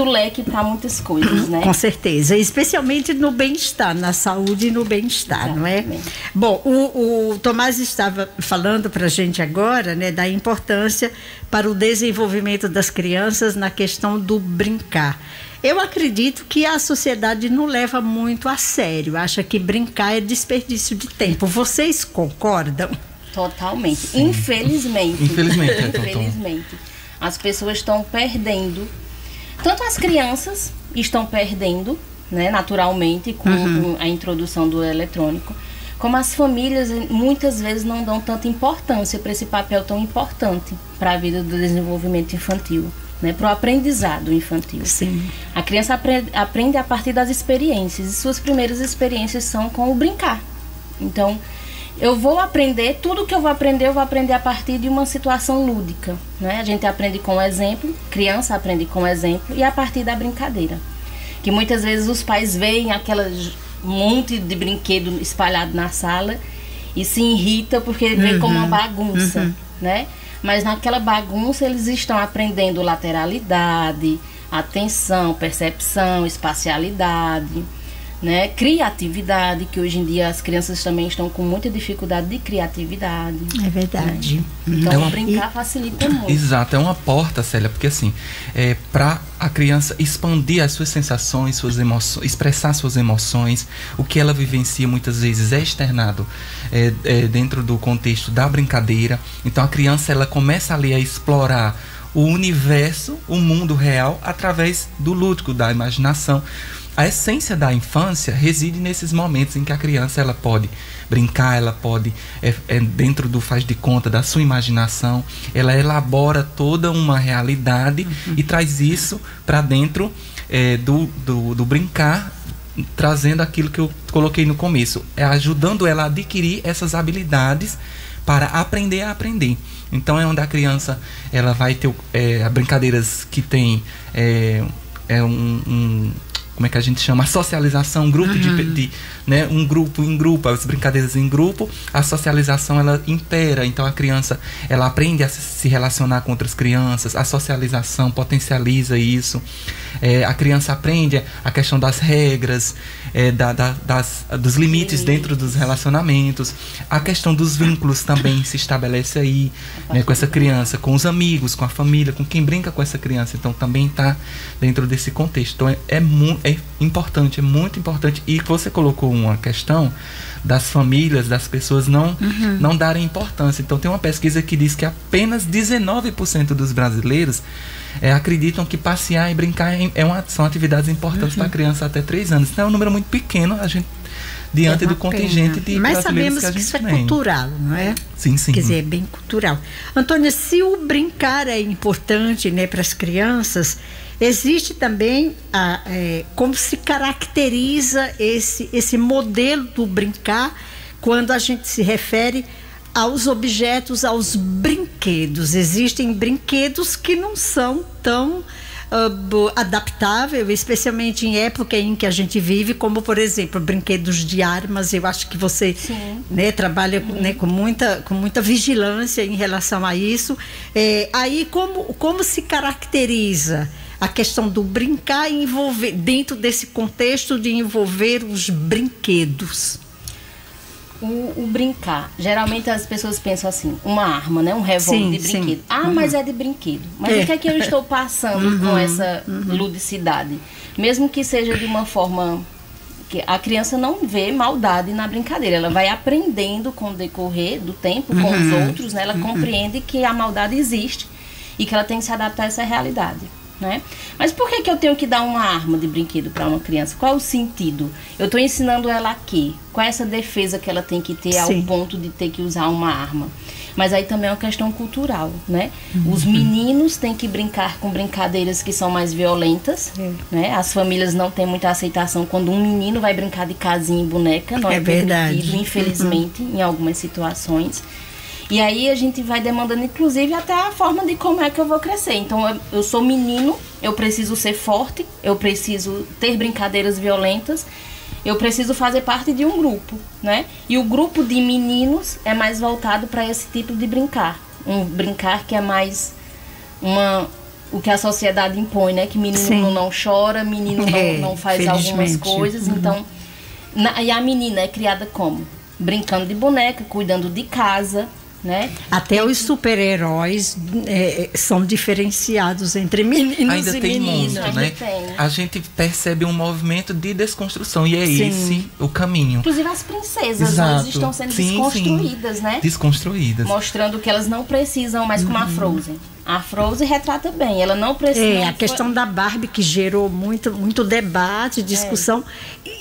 J: leque para muitas coisas, né?
R: Com certeza, especialmente no bem-estar, na saúde e no bem-estar, não é? Bom, o Tomás estava falando para a gente agora, né, da importância para o desenvolvimento das crianças na questão do brincar. Eu acredito que a sociedade não leva muito a sério, acha que brincar é desperdício de tempo. Vocês concordam?
J: Totalmente.
H: Sim.
J: Infelizmente. Infelizmente. As pessoas estão perdendo. Tanto as crianças estão perdendo, né, naturalmente, com a introdução do eletrônico, como as famílias muitas vezes não dão tanta importância para esse papel tão importante para a vida do desenvolvimento infantil, né, para o aprendizado infantil.
R: Sim.
J: A criança aprende a partir das experiências e suas primeiras experiências são com o brincar. Então, eu vou aprender, tudo que eu vou aprender a partir de uma situação lúdica, né? A gente aprende com o exemplo, criança aprende com o exemplo e a partir da brincadeira. Que muitas vezes os pais veem aquele monte de brinquedo espalhado na sala e se irrita porque vê como uma bagunça, né? Mas naquela bagunça eles estão aprendendo lateralidade, atenção, percepção, espacialidade, né? Criatividade, que hoje em dia as crianças também estão com muita dificuldade de criatividade.
R: É verdade.
J: Né? Então, brincar facilita muito.
H: Exato, é uma porta, Célia, porque assim, para a criança expandir as suas sensações, suas emoções, expressar suas emoções, o que ela vivencia muitas vezes é externado dentro do contexto da brincadeira. Então a criança, ela começa ali a explorar o universo, o mundo real, através do lúdico, da imaginação. A essência da infância reside nesses momentos em que a criança, ela pode brincar, ela pode, dentro do faz de conta da sua imaginação, ela elabora toda uma realidade e traz isso para dentro do brincar, trazendo aquilo que eu coloquei no começo, ajudando ela a adquirir essas habilidades para aprender a aprender. Então é onde a criança, ela vai ter brincadeiras que tem como é que a gente chama? A socialização, um grupo né? Um grupo em grupo, as brincadeiras em grupo, a socialização, ela impera. Então a criança, ela aprende a se relacionar com outras crianças, a socialização potencializa isso. A criança aprende a questão das regras, dos limites dentro dos relacionamentos. A questão dos vínculos também se estabelece aí, né? Com essa criança, com os amigos, com a família, com quem brinca com essa criança. Então também está dentro desse contexto. Então é importante, é muito importante. E você colocou uma questão das famílias, das pessoas não darem importância. Então tem uma pesquisa que diz que apenas 19% dos brasileiros acreditam que passear e brincar são atividades importantes para a criança até 3 anos. Então é um número muito pequeno, a gente, diante do contingente de
R: mas
H: brasileiros
R: sabemos
H: que a gente
R: isso é
H: tem.
R: cultural, não é?
H: Sim, sim.
R: Quer dizer, é bem cultural. Antônia, se o brincar é importante, né, para as crianças, existe também como se caracteriza esse modelo do brincar quando a gente se refere aos objetos, aos brinquedos. Existem brinquedos que não são tão adaptáveis, especialmente em época em que a gente vive, como por exemplo brinquedos de armas. Eu acho que você, né, trabalha né, com muita vigilância em relação a isso. Aí como se caracteriza a questão do brincar e envolver, dentro desse contexto de envolver os brinquedos?
J: O brincar, geralmente as pessoas pensam assim, uma arma, né? Um revólver de brinquedo. Mas é de brinquedo. Mas o que é que eu estou passando com essa ludicidade? Mesmo que seja de uma forma que a criança não vê maldade na brincadeira, ela vai aprendendo com o decorrer do tempo, com os outros, né? Ela compreende que a maldade existe e que ela tem que se adaptar a essa realidade. Né? Mas por que eu tenho que dar uma arma de brinquedo para uma criança? Qual é o sentido? Eu estou ensinando ela a quê? Qual é essa defesa que ela tem que ter ao ponto de ter que usar uma arma? Mas aí também é uma questão cultural, né? Os meninos têm que brincar com brincadeiras que são mais violentas, né? As famílias não têm muita aceitação quando um menino vai brincar de casinha e boneca, não é permitido, infelizmente, em algumas situações. E aí a gente vai demandando, inclusive, até a forma de como é que eu vou crescer. Então, eu sou menino, eu preciso ser forte, eu preciso ter brincadeiras violentas, eu preciso fazer parte de um grupo, né? E o grupo de meninos é mais voltado para esse tipo de brincar. Um brincar que é mais o que a sociedade impõe, né? Que menino não chora, menino não faz algumas coisas. Então, e a menina é criada como? Brincando de boneca, cuidando de casa, né? Até os super-heróis são diferenciados entre meninos
H: ainda
J: e
H: tem
J: meninas.
H: muito, né? A gente percebe um movimento de desconstrução e é esse o caminho.
J: Inclusive as princesas hoje estão sendo desconstruídas, né?
H: Desconstruídas.
J: Mostrando que elas não precisam mais, como a Frozen. A Frozen retrata bem, ela não precisa...
R: a questão da Barbie que gerou muito debate, discussão.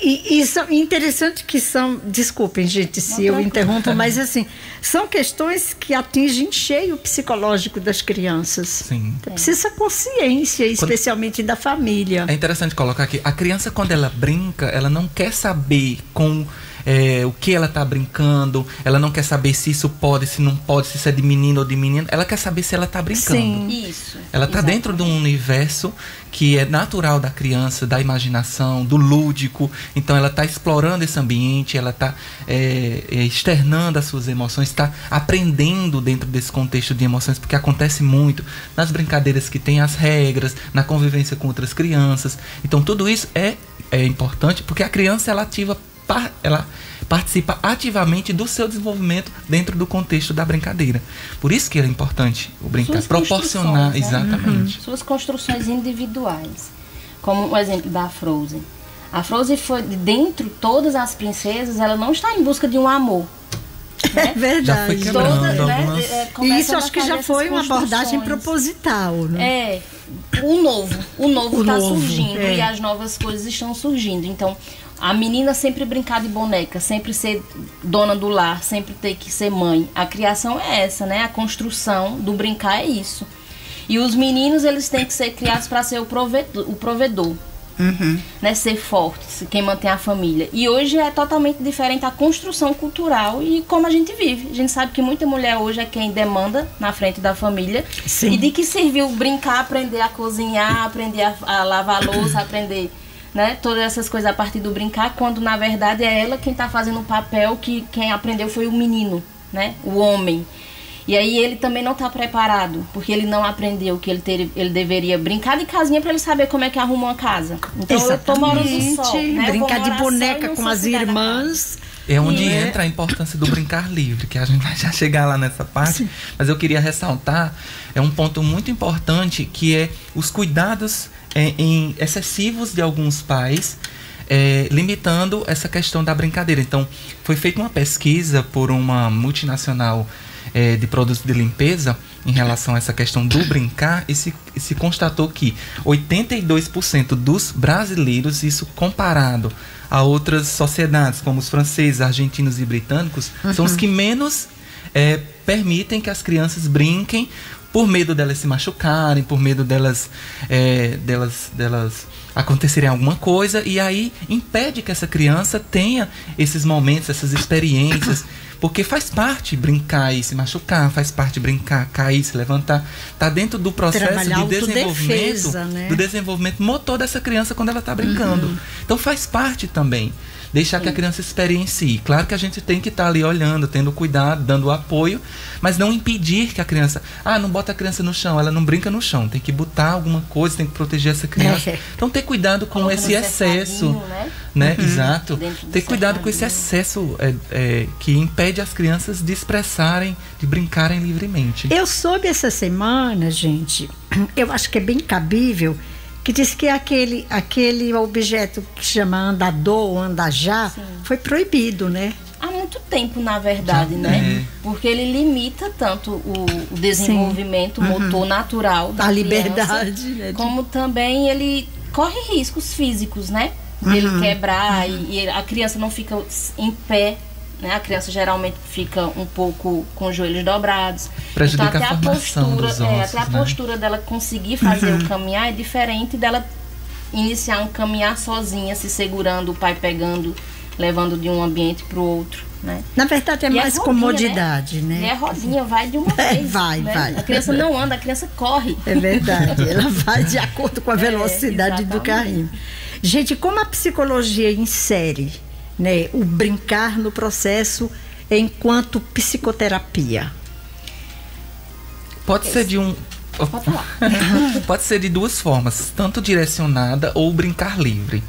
R: E são interessante que são... Desculpem, gente, se eu interrompo, mas assim, são questões que atingem cheio o psicológico das crianças.
H: Sim.
R: Precisa consciência, especialmente da família.
H: É interessante colocar aqui, a criança quando ela brinca, ela não quer saber com o que ela está brincando, ela não quer saber se isso pode, se não pode, se isso é de menino ou de menina, ela quer saber se ela está brincando.
J: Sim, isso.
H: Ela está dentro de um universo que é natural da criança, da imaginação, do lúdico. Então ela está explorando esse ambiente, ela está externando as suas emoções, está aprendendo dentro desse contexto de emoções, porque acontece muito nas brincadeiras que tem as regras, na convivência com outras crianças. Então tudo isso é importante, porque a criança ela participa ativamente do seu desenvolvimento dentro do contexto da brincadeira. Por isso que é importante o brincar,
J: Suas
H: proporcionar,
J: construções,
H: exatamente.
J: Suas construções individuais. Como o exemplo da Frozen. A Frozen foi, dentro todas as princesas, ela não está em busca de um amor. Né?
R: É verdade.
H: Já foi quebrando algumas...
R: E isso acho que já foi uma abordagem proposital, né?
J: O novo está surgindo e as novas coisas estão surgindo. Então, a menina sempre brincar de boneca, sempre ser dona do lar, sempre ter que ser mãe. A criação é essa, né? A construção do brincar é isso. E os meninos, eles têm que ser criados para ser o provedor. Né? Ser forte, quem mantém a família. E hoje é totalmente diferente a construção cultural e como a gente vive. A gente sabe que muita mulher hoje é quem demanda na frente da família.
R: Sim.
J: E de que serviu brincar, aprender a cozinhar, aprender a lavar louça, aprender, né, todas essas coisas a partir do brincar, quando na verdade é ela quem está fazendo o papel que quem aprendeu foi o menino, né, o homem. E aí ele também não está preparado, porque ele não aprendeu que ele deveria brincar de casinha para ele saber como é que arruma uma casa. Então eu tô morando no sol, né?
R: Brincar de boneca com as irmãs.
H: É onde entra a importância do brincar livre, que a gente vai já chegar lá nessa parte. Sim. Mas eu queria ressaltar, um ponto muito importante, que é os cuidados excessivos de alguns pais, limitando essa questão da brincadeira. Então, foi feita uma pesquisa por uma multinacional de produtos de limpeza em relação a essa questão do brincar, e se constatou que 82% dos brasileiros, isso comparado a outras sociedades como os franceses, argentinos e britânicos, são os que menos permitem que as crianças brinquem, por medo delas se machucarem, por medo delas acontecerem alguma coisa, e aí impede que essa criança tenha esses momentos, essas experiências, porque faz parte brincar e se machucar, faz parte brincar, cair, se levantar, tá dentro do processo de desenvolvimento, né? Do desenvolvimento motor dessa criança quando ela tá brincando. Então faz parte também. Deixar que a criança experiencie. Claro que a gente tem que estar ali olhando, tendo cuidado, dando apoio, mas não impedir que a criança... não bota a criança no chão, ela não brinca no chão. Tem que botar alguma coisa, tem que proteger essa criança. Então ter cuidado com esse excesso. Né? Exato. Ter cuidado com esse excesso que impede as crianças de expressarem, de brincarem livremente.
R: Eu soube essa semana, gente, eu acho que é bem cabível, que diz que aquele objeto que chama andador ou andajá foi proibido, né?
J: Há muito tempo, na verdade, né? Porque ele limita tanto o desenvolvimento motor natural da
R: liberdade, né?
J: Como também ele corre riscos físicos, né? Ele quebrar e a criança não fica em pé, né? A criança geralmente fica um pouco com os joelhos dobrados.
H: Prejudica
J: então até
H: a formação dos ossos,
J: até a postura dela conseguir fazer o caminhar é diferente dela iniciar um caminhar sozinha, se segurando, o pai pegando, levando de um ambiente para o outro, né?
R: Na verdade é mais rodinha, comodidade, né?
J: E a rodinha vai de uma vez.
R: Vai.
J: A criança não anda, a criança corre.
R: É verdade, ela vai de acordo com a velocidade do carrinho. Gente, como a psicologia insere, né, o brincar no processo enquanto psicoterapia?
H: Pode ser Pode ser de duas formas, tanto direcionada ou brincar livre.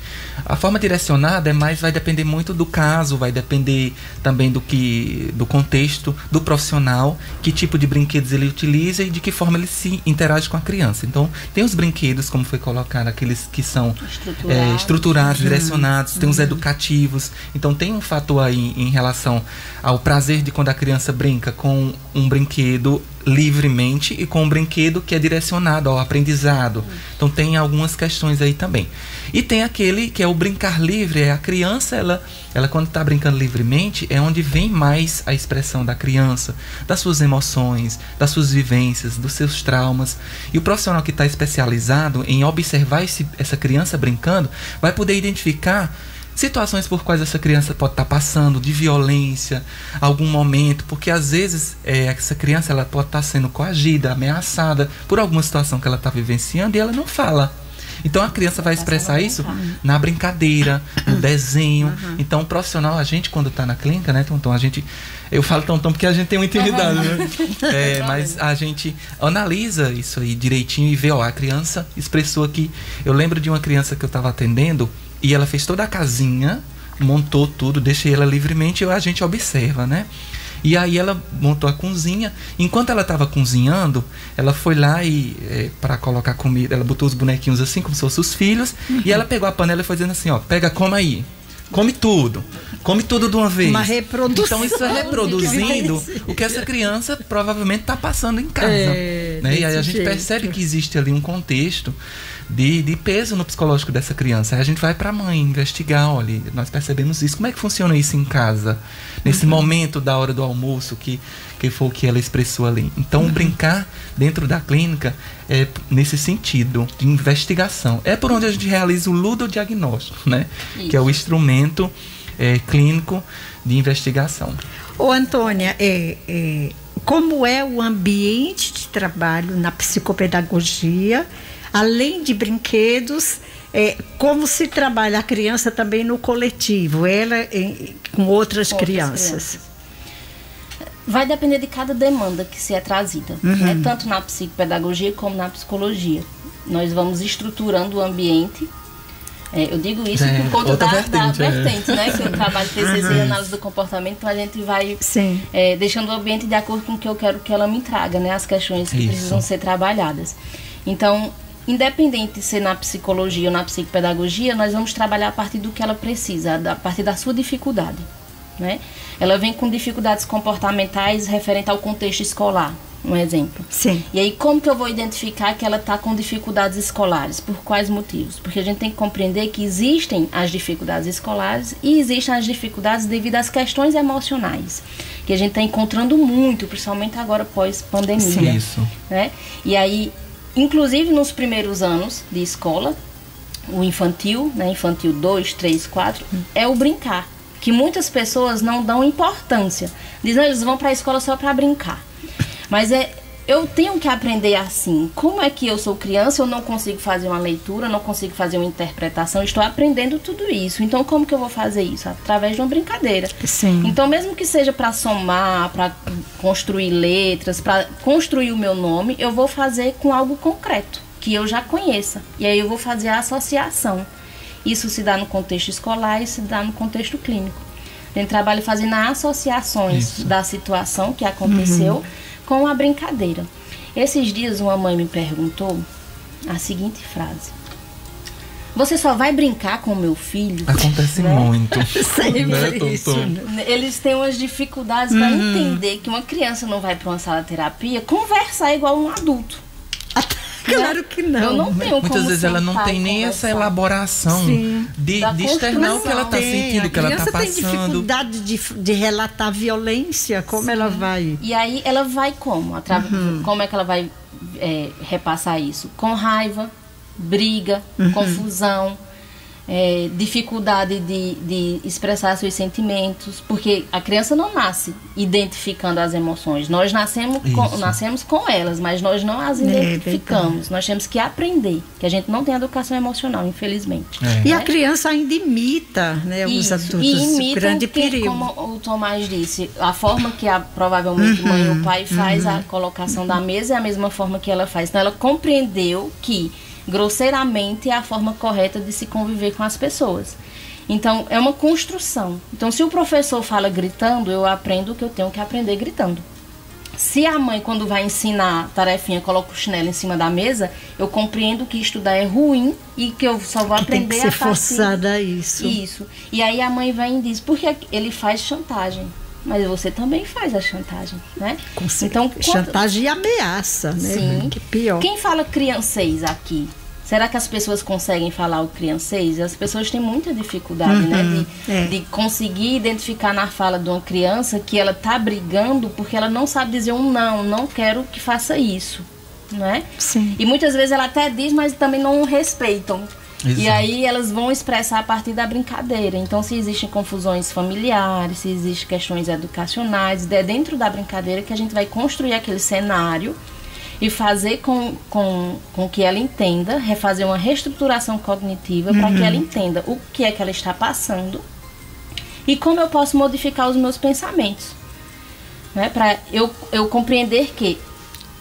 H: A forma direcionada vai depender muito do caso, vai depender também do contexto, do profissional, que tipo de brinquedos ele utiliza e de que forma ele se interage com a criança. Então, tem os brinquedos, como foi colocado, aqueles que são estruturados, direcionados, tem os educativos. Então, tem um fator aí em relação ao prazer de quando a criança brinca com um brinquedo livremente e com um brinquedo que é direcionado ao aprendizado. Então tem algumas questões aí também. E tem aquele que é o brincar livre, a criança, ela quando está brincando livremente, é onde vem mais a expressão da criança, das suas emoções, das suas vivências, dos seus traumas. E o profissional que está especializado em observar essa criança brincando, vai poder identificar situações por quais essa criança pode estar passando, de violência, algum momento, porque às vezes essa criança ela pode estar sendo coagida, ameaçada por alguma situação que ela está vivenciando e ela não fala. Então a criança vai expressar isso na brincadeira, no desenho. Então o profissional, a gente quando está na clínica, né, Tonton, eu falo Tonton porque a gente tem uma intimidade, né? Mas a gente analisa isso aí direitinho e vê, ó, a criança expressou aqui. Eu lembro de uma criança que eu estava atendendo e ela fez toda a casinha, montou tudo, deixei ela livremente e a gente observa, né? E aí ela montou a cozinha. Enquanto ela estava cozinhando, ela foi lá e para colocar comida, ela botou os bonequinhos assim, como se fossem os filhos, e ela pegou a panela e foi dizendo assim, ó, pega, coma aí. Come tudo de uma vez.
R: Uma reprodução.
H: Então isso é reproduzindo o que essa criança provavelmente está passando em casa. Né? E aí a gente percebe que existe ali um contexto de peso no psicológico dessa criança. Aí a gente vai para a mãe investigar, olha, nós percebemos isso. Como é que funciona isso em casa? Nesse momento da hora do almoço que foi o que ela expressou ali. Então, brincar dentro da clínica é nesse sentido de investigação. É por onde a gente realiza o ludodiagnóstico, né? Que é o instrumento clínico de investigação.
R: Ô, Antônia, como é o ambiente de trabalho na psicopedagogia, além de brinquedos, como se trabalha a criança também no coletivo, ela com outras crianças?
J: Vai depender de cada demanda que se é trazida, né? Tanto na psicopedagogia como na psicologia. Nós vamos estruturando o ambiente. Eu digo isso por conta da vertente, né? Que eu trabalho TCC e análise do comportamento, então a gente vai deixando o ambiente de acordo com o que eu quero que ela me traga, né? As questões que precisam ser trabalhadas. Então, independente de ser na psicologia ou na psicopedagogia, nós vamos trabalhar a partir do que ela precisa, a partir da sua dificuldade, né? Ela vem com dificuldades comportamentais referente ao contexto escolar, um exemplo.
R: Sim.
J: E aí, como que eu vou identificar que ela está com dificuldades escolares? Por quais motivos? Porque a gente tem que compreender que existem as dificuldades escolares e existem as dificuldades devido às questões emocionais, que a gente está encontrando muito, principalmente agora pós-pandemia.
H: Isso.
J: Né? E aí, inclusive nos primeiros anos de escola, o infantil, né, infantil 2, 3, 4, é o brincar, que muitas pessoas não dão importância. Dizem, eles vão para a escola só para brincar. Mas eu tenho que aprender assim. Como é que eu sou criança, eu não consigo fazer uma leitura, não consigo fazer uma interpretação, estou aprendendo tudo isso. Então, como que eu vou fazer isso? Através de uma brincadeira.
R: Sim.
J: Então, mesmo que seja para somar, para construir letras, para construir o meu nome, eu vou fazer com algo concreto, que eu já conheça. E aí eu vou fazer a associação. Isso se dá no contexto escolar e se dá no contexto clínico. A gente trabalha fazendo associações da situação que aconteceu com a brincadeira. Esses dias uma mãe me perguntou a seguinte frase: você só vai brincar com o meu filho?
H: Acontece muito.
J: Sempre isso. Eles têm umas dificuldades para entender que uma criança não vai para uma sala de terapia conversar igual um adulto.
R: Claro que não.
J: Eu não tenho
H: Muitas vezes ela não tem nem essa elaboração de externar o que ela está sentindo, o que ela está passando. A criança tem
R: dificuldade de relatar violência, como ela vai...
J: E aí ela vai como? Como é que ela vai repassar isso? Com raiva, briga, confusão, dificuldade de expressar seus sentimentos, porque a criança não nasce identificando as emoções. Nós nascemos com elas, mas nós não as identificamos. Nós temos que aprender, que a gente não tem educação emocional, infelizmente.
R: E a criança ainda imita, né, os adultos.
J: E imita
R: grande perigo.
J: Como o Tomás disse, a forma que provavelmente mãe ou pai faz a colocação da mesa é a mesma forma que ela faz. Então ela compreendeu que grosseiramente é a forma correta de se conviver com as pessoas. Então, é uma construção. Então, se o professor fala gritando, eu aprendo o que eu tenho que aprender gritando. Se a mãe, quando vai ensinar a tarefinha, coloca o chinelo em cima da mesa, eu compreendo que estudar é ruim e que eu só vou aprender
R: tem que ser forçada a isso.
J: Isso. E aí a mãe vem e diz, porque ele faz chantagem. Mas você também faz a chantagem, né?
R: Então, chantagem e ameaça, né?
J: Sim.
R: Que pior.
J: Quem fala criancês aqui? Será que as pessoas conseguem falar o criancês? As pessoas têm muita dificuldade, né? De conseguir identificar na fala de uma criança que ela está brigando porque ela não sabe dizer um não quero que faça isso, não é?
R: Sim.
J: E muitas vezes ela até diz, mas também não respeitam. E aí elas vão expressar a partir da brincadeira. Então, se existem confusões familiares, se existem questões educacionais, é dentro da brincadeira que a gente vai construir aquele cenário e fazer com que ela entenda, refazer uma reestruturação cognitiva para que ela entenda o que é que ela está passando e como eu posso modificar os meus pensamentos. Né? Para eu compreender que,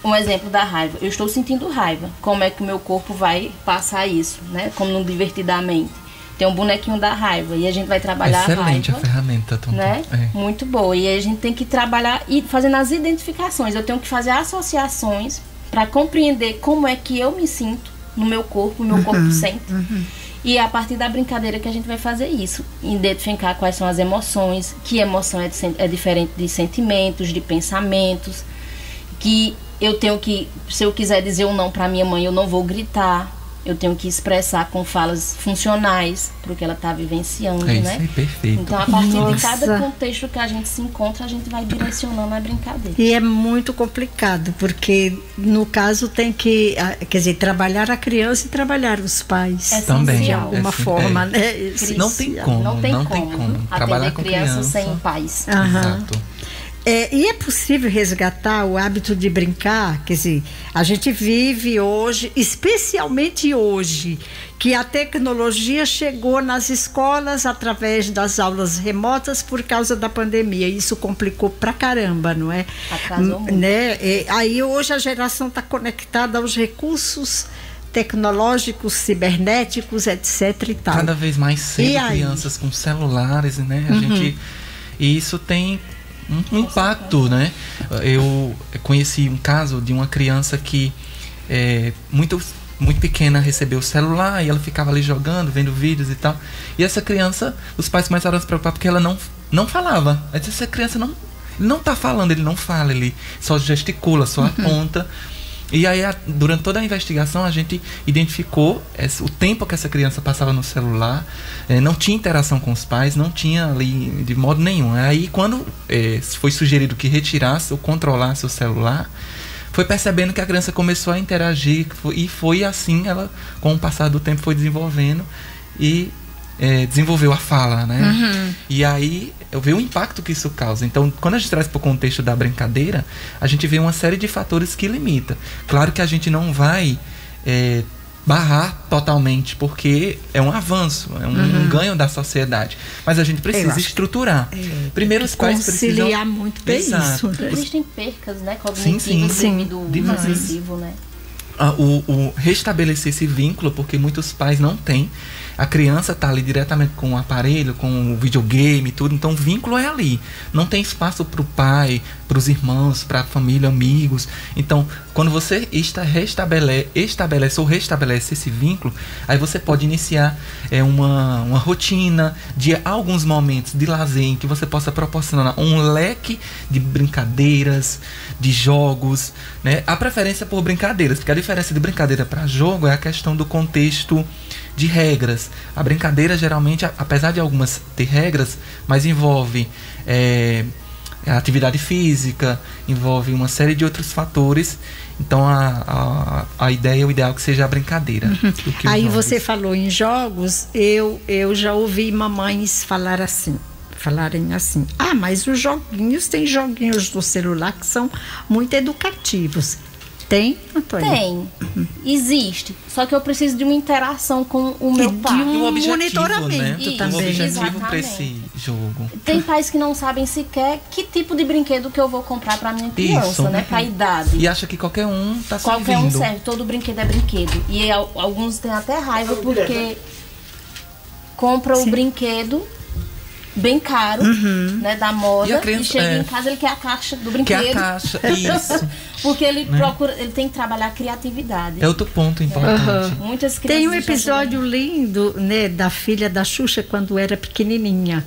J: um exemplo da raiva, eu estou sentindo raiva, como é que o meu corpo vai passar isso, né? Como no Divertidamente. Tem um bonequinho da raiva e a gente vai trabalhar
H: Excelente
J: a raiva.
H: A ferramenta, Tom.
J: Né? Muito boa. E aí a gente tem que trabalhar e fazendo as identificações. Eu tenho que fazer associações para compreender como é que eu me sinto no meu corpo, o meu corpo sente. E é a partir da brincadeira que a gente vai fazer isso. Identificar quais são as emoções, que emoção é diferente de sentimentos, de pensamentos, que eu tenho que, se eu quiser dizer um não para minha mãe, eu não vou gritar. Eu tenho que expressar com falas funcionais para o que ela está vivenciando,
H: né?
J: Isso
H: aí, perfeito.
J: Então, a partir de cada contexto que a gente se encontra, a gente vai direcionando a brincadeira.
R: E é muito complicado, porque no caso tem que, quer dizer, trabalhar a criança e trabalhar os pais.
H: Também.
R: De alguma forma, né?
H: Não tem como. Não tem como. Trabalhar com criança
J: sem pais.
H: Exato.
R: E é possível resgatar o hábito de brincar? Quer dizer, a gente vive hoje, especialmente hoje, que a tecnologia chegou nas escolas através das aulas remotas por causa da pandemia. Isso complicou pra caramba, não é?
J: Atrasou muito.
R: Né? Aí hoje a geração está conectada aos recursos tecnológicos, cibernéticos, etc. e tal.
H: Cada vez mais cedo crianças com celulares, né? E isso tem um impacto, né? Eu conheci um caso de uma criança que muito pequena recebeu o celular e ela ficava ali jogando, vendo vídeos e tal. E essa criança, os pais começaram a se preocupar porque ela não falava. Essa criança não tá falando, ele não fala, ele só gesticula, só aponta. E aí, durante toda a investigação, a gente identificou o tempo que essa criança passava no celular, não tinha interação com os pais, não tinha ali de modo nenhum. Aí, quando foi sugerido que retirasse ou controlasse o celular, foi percebendo que a criança começou a interagir e foi assim, ela, com o passar do tempo, foi desenvolvendo e desenvolveu a fala, né? E aí eu vi o impacto que isso causa. Então, quando a gente traz para o contexto da brincadeira, a gente vê uma série de fatores que limita. Claro que a gente não vai barrar totalmente, porque é um avanço, é um ganho da sociedade. Mas a gente precisa estruturar. Primeiro os pais precisam
R: conciliar muito bem isso.
J: Né? Existem percas, né, cognitivas devido ao excessivo, né?
H: O restabelecer esse vínculo, porque muitos pais não têm. A criança está ali diretamente com o aparelho, com o videogame e tudo, então o vínculo é ali. Não tem espaço para o pai, para os irmãos, para a família, amigos. Então, quando você restabelece esse vínculo, aí você pode iniciar uma rotina de alguns momentos de lazer em que você possa proporcionar um leque de brincadeiras, de jogos, né? A preferência por brincadeiras, porque a diferença de brincadeira para jogo é a questão do contexto de regras. A brincadeira geralmente, apesar de algumas ter regras, mas envolve a atividade física, envolve uma série de outros fatores. Então a ideia, o ideal é que seja a brincadeira.
R: Aí você falou em jogos, eu já ouvi mamães falarem assim, mas os joguinhos, tem joguinhos no celular que são muito educativos. Tem, Antônia?
J: Tem. Existe. Só que eu preciso de uma interação com o meu pai.
R: De um
H: objetivo,
R: monitoramento,
H: né?
R: também.
H: Um objetivo para esse jogo.
J: Tem pais que não sabem sequer que tipo de brinquedo que eu vou comprar para minha criança, né? Para idade.
H: E acha que qualquer um tá servindo.
J: Qualquer um serve. Todo brinquedo é brinquedo. E alguns têm até raiva porque compram o brinquedo bem caro, né, da moda, e criança, chega em casa, ele quer a caixa do brinquedo.
H: Quer a caixa, isso.
J: Porque ele procura, ele tem que trabalhar a criatividade.
H: É outro ponto importante.
J: Muitas crianças
R: tem um episódio lindo, né, da filha da Xuxa quando era pequenininha.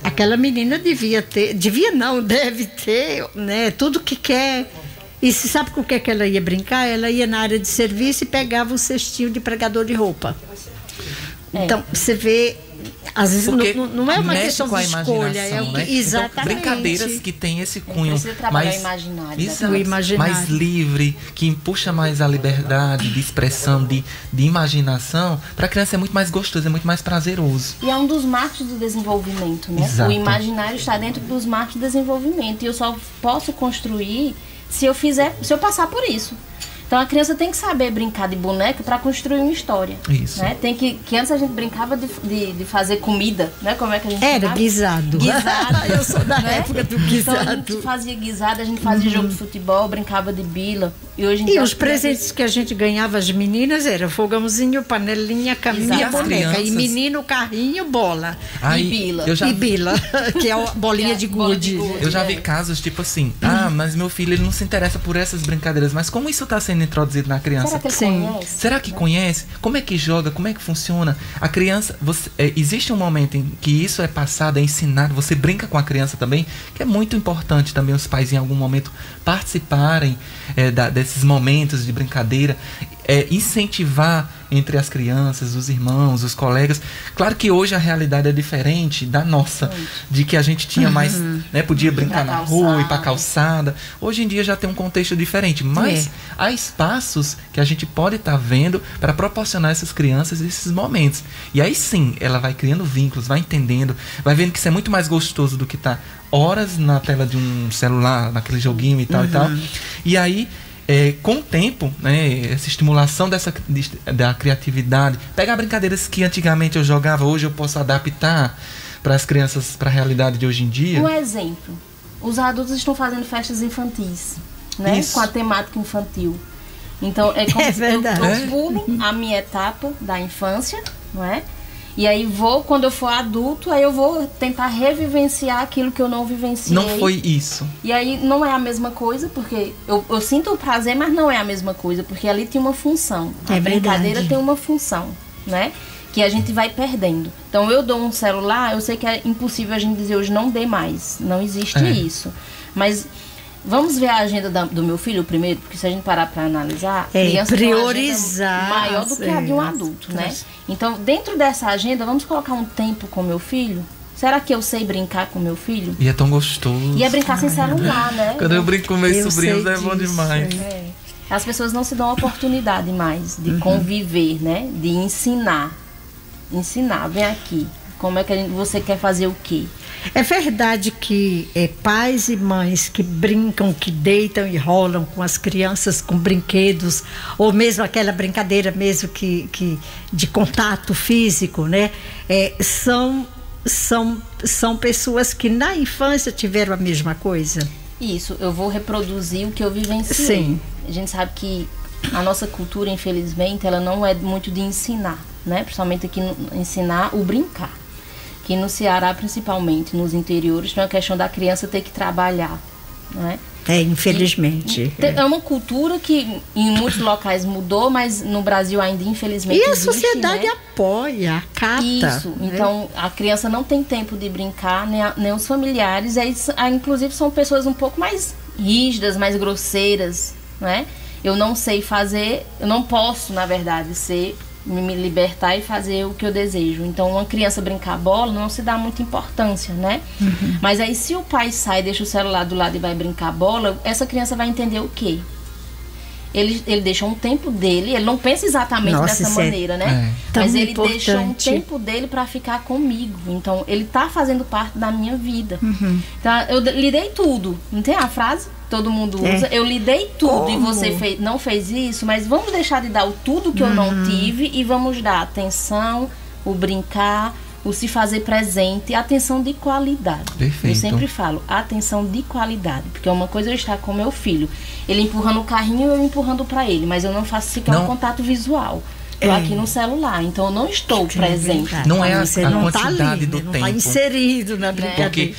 R: Aquela menina deve ter, né, tudo que quer. E se sabe com o que ela ia brincar? Ela ia na área de serviço e pegava o cestinho de pregador de roupa. Então, você vê Às vezes
H: Porque
R: não é uma
H: mexe
R: questão
H: com a
R: de escolha, é o
H: imaginação,
R: que,
H: né?
R: exatamente.
H: Então, brincadeiras que tem esse cunho
J: Precisa trabalhar
H: mais
J: o imaginário.
H: Exato.
R: O imaginário.
H: mais livre, que puxa mais a liberdade de expressão, de imaginação. Para a criança é muito mais gostoso, é muito mais prazeroso.
J: E é um dos marcos do desenvolvimento, né?
H: Exato.
J: O imaginário está dentro dos marcos do desenvolvimento. E eu só posso construir se eu passar por isso. Então a criança tem que saber brincar de boneca para construir uma história.
H: Isso.
J: Né? Tem que antes a gente brincava de fazer comida, né? Como é que a gente
R: Era
J: chamava?
R: guisado.
J: Guisado.
R: Eu sou da época do guisado.
J: Então a gente fazia guisado, a gente fazia jogo de futebol, brincava de bila. E hoje em dia
R: os presentes que a gente ganhava as meninas era fogãozinho, panelinha, caminha,
J: Exato.
R: boneca.
H: Crianças...
R: E menino, carrinho, bola.
H: Aí,
J: e bila.
R: E bila, que é a bolinha de gude.
H: Eu já vi casos tipo assim, mas meu filho ele não se interessa por essas brincadeiras, mas como isso está sendo introduzido na criança?
J: Será que ele conhece?
H: Será que conhece? Como é que joga? Como é que funciona? A criança, existe um momento em que isso é passado, é ensinado, você brinca com a criança também, que é muito importante também os pais em algum momento participarem desses momentos de brincadeira, incentivar entre as crianças, os irmãos, os colegas. Claro que hoje a realidade é diferente da nossa, de que a gente tinha mais, né, podia brincar na rua, ir pra calçada. Hoje em dia já tem um contexto diferente, mas há espaços que a gente pode estar vendo para proporcionar a essas crianças esses momentos. E aí sim, ela vai criando vínculos, vai entendendo, vai vendo que isso é muito mais gostoso do que estar horas na tela de um celular, naquele joguinho e tal e tal. E aí, com o tempo, né, essa estimulação da criatividade, pegar brincadeiras que antigamente eu jogava, hoje eu posso adaptar para as crianças, para a realidade de hoje em dia.
J: Um exemplo, os adultos estão fazendo festas infantis, né,
H: Isso.
J: com a temática infantil. Então é como se eu pulo a minha etapa da infância, não é? E aí quando eu for adulto, aí eu vou tentar revivenciar aquilo que eu não vivenciei.
H: Não foi isso.
J: E aí não é a mesma coisa, porque eu sinto o prazer, mas não é a mesma coisa, porque ali tem uma função. A brincadeira tem uma função, né? Que a gente vai perdendo. Então eu dou um celular, eu sei que é impossível a gente dizer hoje não dê mais. Não existe isso. Mas vamos ver a agenda do meu filho primeiro, porque se a gente parar para analisar, criança
R: priorizar
J: tem uma agenda maior do que a de um adulto, né? Então, dentro dessa agenda, vamos colocar um tempo com meu filho? Será que eu sei brincar com meu filho?
H: E é tão gostoso.
J: E é brincar sem celular, né?
H: Quando eu brinco com meus sobrinhos é bom demais.
J: As pessoas não se dão a oportunidade mais de conviver, né? De ensinar. Ensinar, vem aqui. Como é que você quer fazer o quê?
R: É verdade que pais e mães que brincam, que deitam e rolam com as crianças com brinquedos, ou mesmo aquela brincadeira mesmo que de contato físico, né? São pessoas que na infância tiveram a mesma coisa.
J: Isso, eu vou reproduzir o que eu vivenciei.
R: Sim.
J: A gente sabe que a nossa cultura, infelizmente, ela não é muito de ensinar, né? Principalmente aqui ensinar o brincar. Que no Ceará, principalmente, nos interiores, tem uma questão da criança ter que trabalhar, né?
R: Infelizmente.
J: É uma cultura que em muitos locais mudou, mas no Brasil ainda, infelizmente,
R: e a
J: existe,
R: sociedade
J: né?
R: apoia, acata.
J: Isso,
R: né?
J: então a criança não tem tempo de brincar, nem os familiares, inclusive são pessoas um pouco mais rígidas, mais grosseiras, né? Eu não sei fazer, eu não posso, na verdade, me libertar e fazer o que eu desejo. Então, uma criança brincar bola não se dá muita importância, né? Mas aí, se o pai sai, deixa o celular do lado e vai brincar bola, essa criança vai entender o quê? Ele deixa um tempo dele, ele não pensa exatamente dessa maneira, né? Mas ele deixa um tempo dele para ficar comigo. Então, ele tá fazendo parte da minha vida. Então, eu lhe dei tudo. Não tem a frase? Todo mundo usa. Eu lhe dei tudo e você não fez isso, mas vamos deixar de dar o tudo que eu não tive e vamos dar atenção, o brincar, o se fazer presente, atenção de qualidade.
H: Perfeito.
J: Eu sempre falo, atenção de qualidade, porque uma coisa é eu estar com meu filho, ele empurrando o carrinho e eu empurrando para ele, mas eu não faço sequer um contato visual. Estou aqui no celular, então eu não estou presente.
H: Não é a
R: não
H: quantidade
R: tá ali,
H: do
R: não
H: tempo.
R: está inserido na brincadeira.
H: Porque,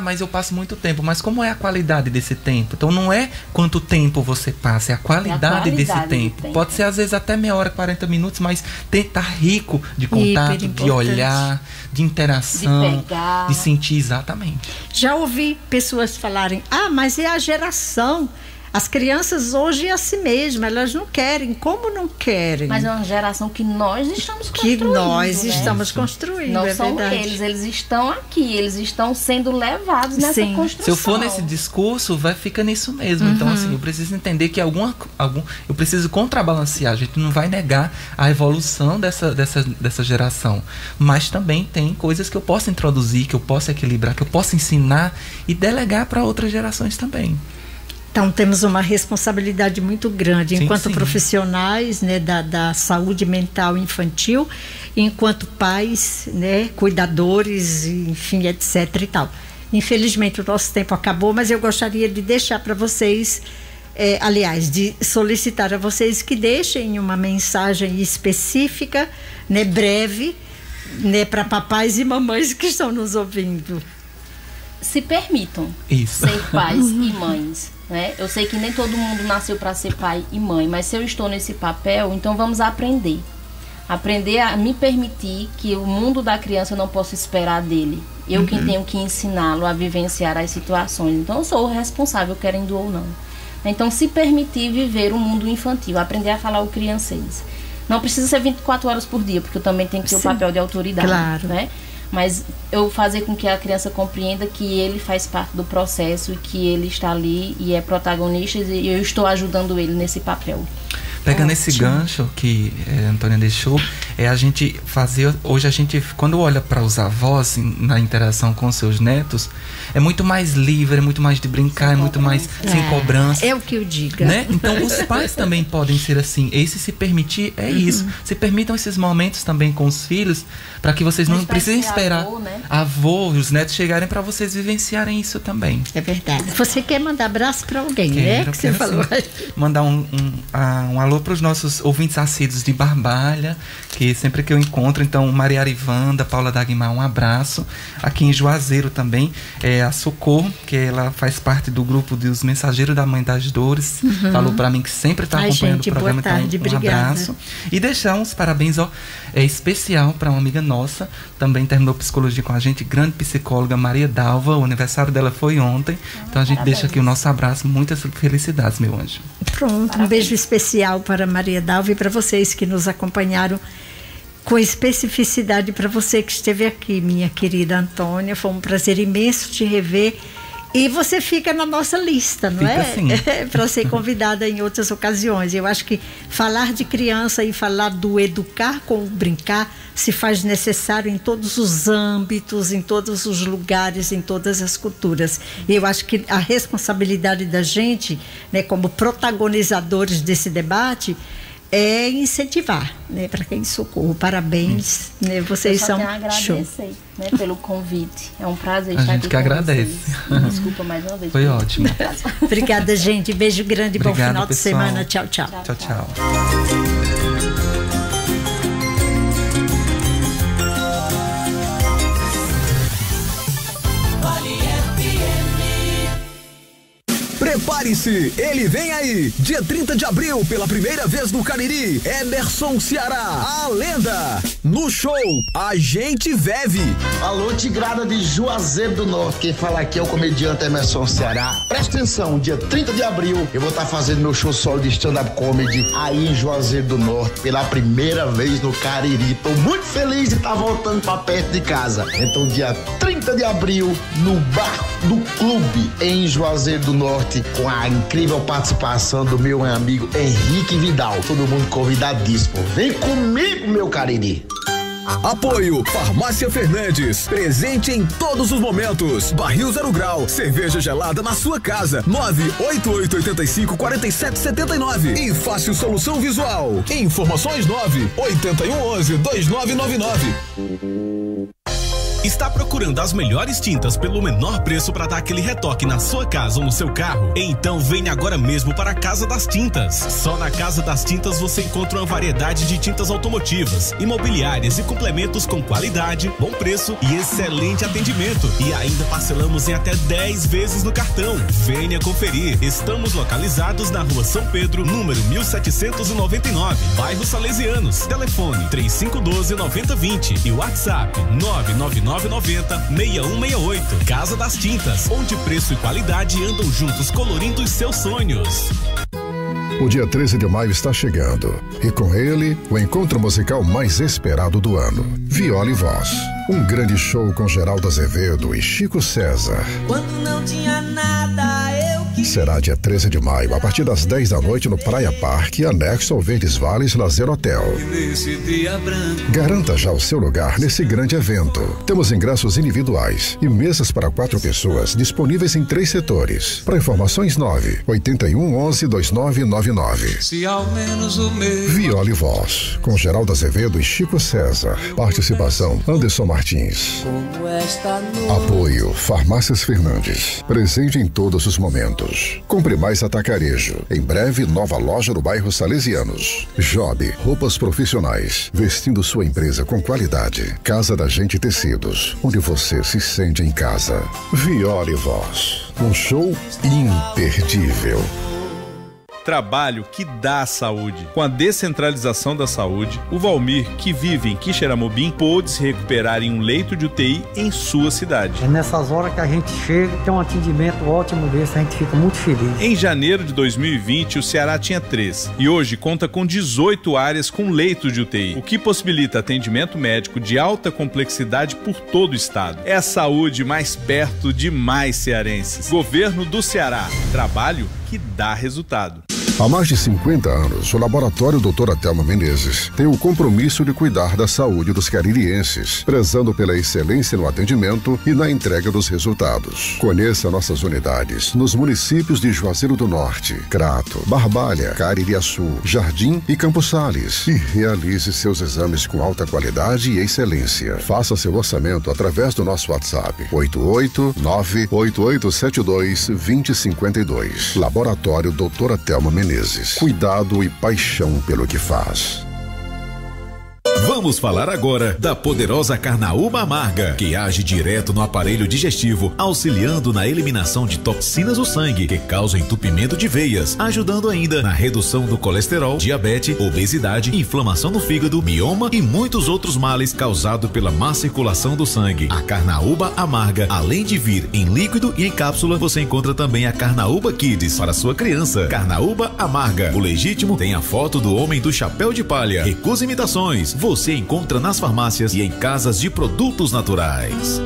H: mas eu passo muito tempo. Mas como é a qualidade desse tempo? Então não é quanto tempo você passa, é a qualidade desse tempo. Pode ser às vezes até meia hora, 40 minutos, mas tá rico de contato, de olhar, de interação, de sentir exatamente.
R: Já ouvi pessoas falarem, mas é a geração. As crianças hoje é assim mesmo, elas não querem, como não querem?
J: Mas é uma geração que nós estamos construindo.
R: Que nós
J: né?
R: estamos construindo,
J: não
R: é
J: são
R: verdade.
J: eles estão aqui, eles estão sendo levados nessa construção.
H: Se eu for nesse discurso, fica nisso mesmo. Então, assim, eu preciso entender que eu preciso contrabalancear. A gente não vai negar a evolução dessa geração. Mas também tem coisas que eu posso introduzir, que eu posso equilibrar, que eu posso ensinar e delegar para outras gerações também.
R: Então temos uma responsabilidade muito grande enquanto profissionais, né, da saúde mental infantil, enquanto pais, né, cuidadores, enfim, etc e tal. Infelizmente o nosso tempo acabou, mas eu gostaria de deixar para vocês, aliás, de solicitar a vocês que deixem uma mensagem específica, né, breve, né, para papais e mamães que estão nos ouvindo.
J: Se permitam ser pais e mães. Né? Eu sei que nem todo mundo nasceu para ser pai e mãe, mas se eu estou nesse papel, então vamos aprender a me permitir que o mundo da criança eu não posso esperar dele, eu quem tenho que ensiná-lo a vivenciar as situações, então eu sou o responsável, querendo ou não. Então se permitir viver o mundo infantil, aprender a falar o criancês, não precisa ser 24 horas por dia, porque eu também tenho que ter o papel de autoridade,
R: claro.
J: Né? Mas eu fazer com que a criança compreenda que ele faz parte do processo e que ele está ali e é protagonista e eu estou ajudando ele nesse papel.
H: Pegando esse gancho que a Antônia deixou, a gente fazer, hoje a gente, quando olha para os avós na interação com seus netos, é muito mais livre, é muito mais de brincar, é muito mais sem cobrança.
R: É o que eu digo.
H: Né? Então os pais também podem ser assim, esse se permitir isso. Se permitam esses momentos também com os filhos, para que vocês não precisem esperar avô, os netos chegarem para vocês vivenciarem isso também.
R: É verdade. Você quer mandar abraço para alguém, né? Que você falou.
H: Mandar um alô para os nossos ouvintes assíduos de Barbalha, que sempre que eu encontro, então Maria Arivanda, Paula Dagmar, um abraço. Aqui em Juazeiro também, a Socorro, que ela faz parte do grupo dos Mensageiros da Mãe das Dores, falou para mim que sempre está acompanhando o programa,
R: boa tarde,
H: então um
R: obrigada.
H: Abraço. E deixar uns parabéns especial para uma amiga nossa, também terminou psicologia com a gente, grande psicóloga Maria Dalva, o aniversário dela foi ontem, então a gente deixa aqui o nosso abraço, muitas felicidades, meu anjo.
R: Pronto, um beijo especial para Maria Dalva e para vocês que nos acompanharam com especificidade, para você que esteve aqui, minha querida Antônia, foi um prazer imenso te rever e você fica na nossa lista, não é?
H: Assim.
R: Para ser convidada em outras ocasiões. Eu acho que falar de criança e falar do educar com o brincar se faz necessário em todos os âmbitos, em todos os lugares, em todas as culturas. E eu acho que a responsabilidade da gente, né, como protagonizadores desse debate, é incentivar, né, para quem socorro. Parabéns, né, vocês são show.
J: Né, pelo convite. É um prazer estar aqui.
H: A gente que agradece.
J: Desculpa mais uma vez.
H: Foi ótimo.
R: Obrigada, gente. Beijo grande, bom final
H: pessoal.
R: de semana. Tchau, tchau.
H: Tchau, tchau.
K: Prepare-se, ele vem aí, dia 30 de abril, pela primeira vez no Cariri, Emerson Ceará, a lenda. No show, a gente vive.
L: Alô, Tigrada de Juazeiro do Norte, quem fala aqui é o comediante Emerson Ceará. Presta atenção, dia 30 de abril, eu vou estar fazendo meu show solo de stand-up comedy aí em Juazeiro do Norte, pela primeira vez no Cariri. Tô muito feliz de estar voltando pra perto de casa. Então, dia 30 de abril, no Bar do Clube, em Juazeiro do Norte, com a incrível participação do meu amigo Henrique Vidal. Todo mundo convidadíssimo. Vem comigo, meu Cariri.
K: Apoio Farmácia Fernandes, presente em todos os momentos. Barril 0 Grau, cerveja gelada na sua casa. 988854779. E Fácil Solução Visual. Informações 981112999.
S: Está procurando as melhores tintas pelo menor preço para dar aquele retoque na sua casa ou no seu carro? Então venha agora mesmo para a Casa das Tintas. Só na Casa das Tintas você encontra uma variedade de tintas automotivas, imobiliárias e complementos com qualidade, bom preço e excelente atendimento. E ainda parcelamos em até 10 vezes no cartão. Venha conferir. Estamos localizados na Rua São Pedro, número 1799, bairro Salesianos. Telefone 3512-9020 e WhatsApp 999 99990-6168. Casa das Tintas, onde preço e qualidade andam juntos colorindo os seus sonhos.
G: O dia 13 de maio está chegando e com ele o encontro musical mais esperado do ano, Viola e Voz. Um grande show com Geraldo Azevedo e Chico César.
O: Quando não tinha nada, eu quis.
G: Será dia 13 de maio, a partir das 10 da noite no Praia Parque, anexo ao Verdes Vales Lazer Hotel.
V: Nesse dia branco.
G: Garanta já o seu lugar nesse grande evento. Temos ingressos individuais e mesas para 4 pessoas disponíveis em 3 setores. Para informações 981112999.
V: Se ao menos o meu.
G: Viola e Voz, com Geraldo Azevedo e Chico César. Participação Anderson Martins.
O: Como esta noite.
G: Apoio Farmácias Fernandes. Presente em todos os momentos. Compre mais Atacarejo. Em breve, nova loja no bairro Salesianos. Job, roupas profissionais. Vestindo sua empresa com qualidade. Casa da Gente Tecidos, onde você se sente em casa. Viola e Voz. Um show imperdível.
I: Trabalho que dá saúde. Com a descentralização da saúde, o Valmir, que vive em Quixeramobim, pôde se recuperar em um leito de UTI em sua cidade.
N: É nessas horas que a gente chega, tem um atendimento ótimo desse, a gente fica muito feliz.
I: Em janeiro de 2020, o Ceará tinha 3 e hoje conta com 18 áreas com leitos de UTI, o que possibilita atendimento médico de alta complexidade por todo o estado. É a saúde mais perto de mais cearenses. Governo do Ceará. Trabalho que dá resultado.
G: Há mais de 50 anos, o Laboratório Doutora Thelma Menezes tem o compromisso de cuidar da saúde dos caririenses, prezando pela excelência no atendimento e na entrega dos resultados. Conheça nossas unidades nos municípios de Juazeiro do Norte, Crato, Barbalha, Caririaçu, Jardim e Campos Sales e realize seus exames com alta qualidade e excelência. Faça seu orçamento através do nosso WhatsApp 889-8872-2052. Laboratório Doutora Thelma Menezes. Cuidado e paixão pelo que faz.
C: Vamos falar agora da poderosa Carnaúba Amarga, que age direto no aparelho digestivo, auxiliando na eliminação de toxinas do sangue que causam entupimento de veias, ajudando ainda na redução do colesterol, diabetes, obesidade, inflamação no fígado, mioma e muitos outros males causados pela má circulação do sangue. A Carnaúba Amarga, além de vir em líquido e em cápsula, você encontra também a Carnaúba Kids para sua criança. Carnaúba Amarga, o legítimo tem a foto do homem do chapéu de palha. Recusa imitações. Você encontra nas farmácias e em casas de produtos naturais.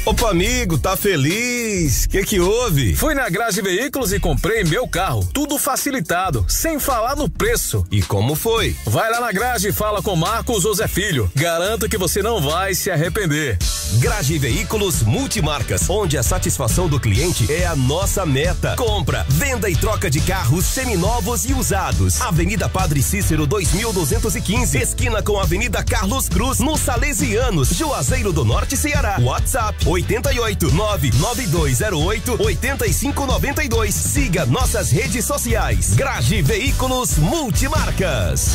U: Opa, amigo, tá feliz? Que houve?
X: Fui na Grage Veículos e comprei meu carro. Tudo facilitado, sem falar no preço.
U: E como foi?
X: Vai lá na Grage e fala com Marcos José Filho. Garanto que você não vai se arrepender.
U: Grage Veículos Multimarcas, onde a satisfação do cliente é a nossa meta. Compra, venda e troca de carros seminovos e usados. Avenida Padre Cícero 2215, esquina com a Avenida Carlos Cruz, no Salesianos, Juazeiro do Norte, Ceará. WhatsApp 88-99208-8592. Siga nossas redes sociais. Grage Veículos Multimarcas.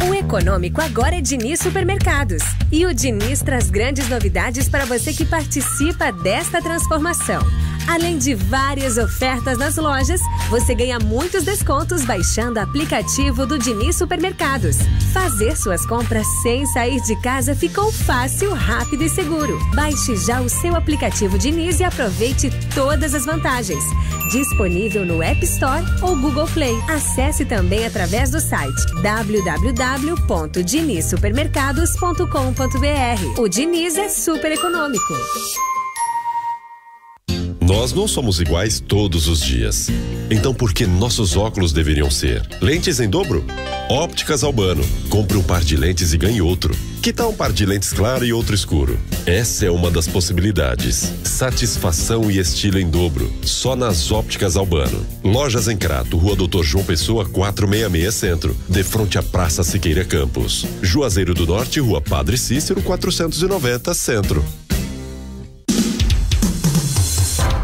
Y: O econômico agora é Diniz Supermercados. E o Diniz traz grandes novidades para você que participa desta transformação. Além de várias ofertas nas lojas, você ganha muitos descontos baixando o aplicativo do Diniz Supermercados. Fazer suas compras sem sair de casa ficou fácil, rápido e seguro. Baixe já o seu aplicativo Diniz e aproveite todas as vantagens. Disponível no App Store ou Google Play. Acesse também através do site www.dinizsupermercados.com.br. O Diniz é super econômico.
Z: Nós não somos iguais todos os dias. Então por que nossos óculos deveriam ser? Lentes em dobro? Ópticas Albano. Compre um par de lentes e ganhe outro. Que tal um par de lentes claro e outro escuro? Essa é uma das possibilidades. Satisfação e estilo em dobro. Só nas Ópticas Albano. Lojas em Crato, Rua Doutor João Pessoa, 466 Centro. De frente à Praça Siqueira Campos. Juazeiro do Norte, Rua Padre Cícero, 490 Centro.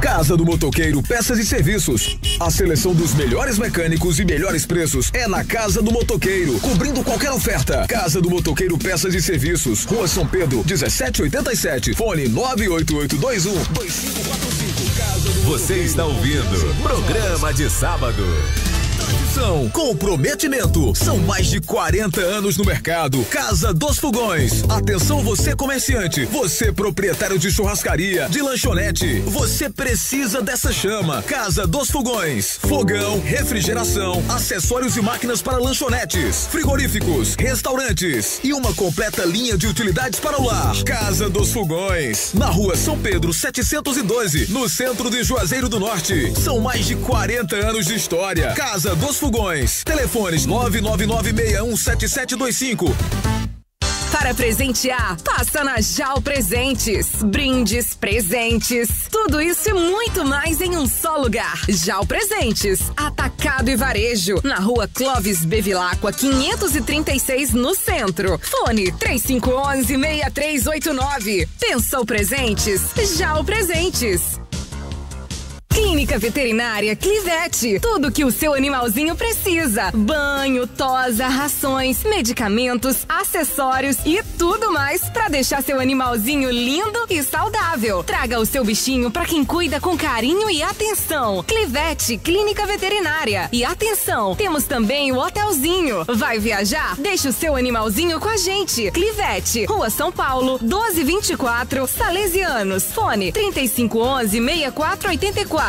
K: Casa do Motoqueiro Peças e Serviços. A seleção dos melhores mecânicos e melhores preços é na Casa do Motoqueiro, cobrindo qualquer oferta. Casa do Motoqueiro Peças e Serviços, Rua São Pedro, 1787, fone 98821-2545.
C: Você está ouvindo Programa de Sábado.
K: Tradição, comprometimento. São mais de 40 anos no mercado. Casa dos Fogões. Atenção você comerciante, você proprietário de churrascaria, de lanchonete. Você precisa dessa chama. Casa dos Fogões. Fogão, refrigeração, acessórios e máquinas para lanchonetes, frigoríficos, restaurantes e uma completa linha de utilidades para o lar. Casa dos Fogões. Na rua São Pedro 712, no centro de Juazeiro do Norte. São mais de 40 anos de história. Casa dos Fogões. Telefones 999617725.
A: Para presentear, passa na Jau Presentes. Brindes, presentes, tudo isso e muito mais em um só lugar. Jau Presentes, atacado e varejo, na rua Clóvis Bevilacqua 536 no centro. Fone 3511-6389. Pensou presentes? Jau Presentes. Clínica Veterinária Clivete. Tudo que o seu animalzinho precisa. Banho, tosa, rações, medicamentos, acessórios e tudo mais para deixar seu animalzinho lindo e saudável. Traga o seu bichinho para quem cuida com carinho e atenção. Clivete Clínica Veterinária. E atenção, temos também o hotelzinho. Vai viajar? Deixa o seu animalzinho com a gente. Clivete, Rua São Paulo, 1224, Salesianos. Fone 3511-6484.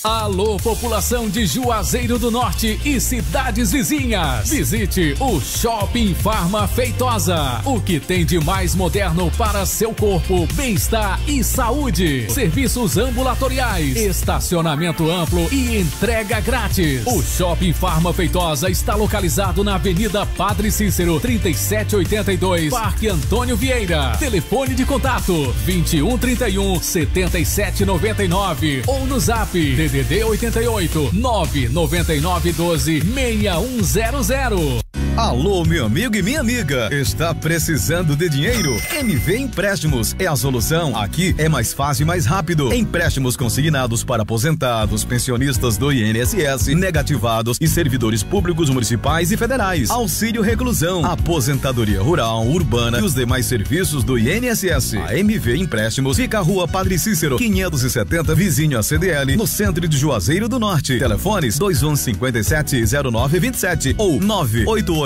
Q: Alô, população de Juazeiro do Norte e cidades vizinhas. Visite o Shopping Farma Feitosa. O que tem de mais moderno para seu corpo, bem-estar e saúde. Serviços ambulatoriais, estacionamento amplo e entrega grátis. O Shopping Farma Feitosa está localizado na Avenida Padre Cícero, 3782, Parque Antônio Vieira. Telefone de contato 2131-7799 ou no Zap DDD 88 99912 6100.
D: Alô, meu amigo e minha amiga, está precisando de dinheiro? MV Empréstimos é a solução. Aqui é mais fácil e mais rápido. Empréstimos consignados para aposentados, pensionistas do INSS, negativados e servidores públicos municipais e federais. Auxílio reclusão, aposentadoria rural, urbana e os demais serviços do INSS. A MV Empréstimos fica à Rua Padre Cícero, 570, vizinho a CDL, no centro de Juazeiro do Norte. Telefones 2157-0927 ou 98806-0412.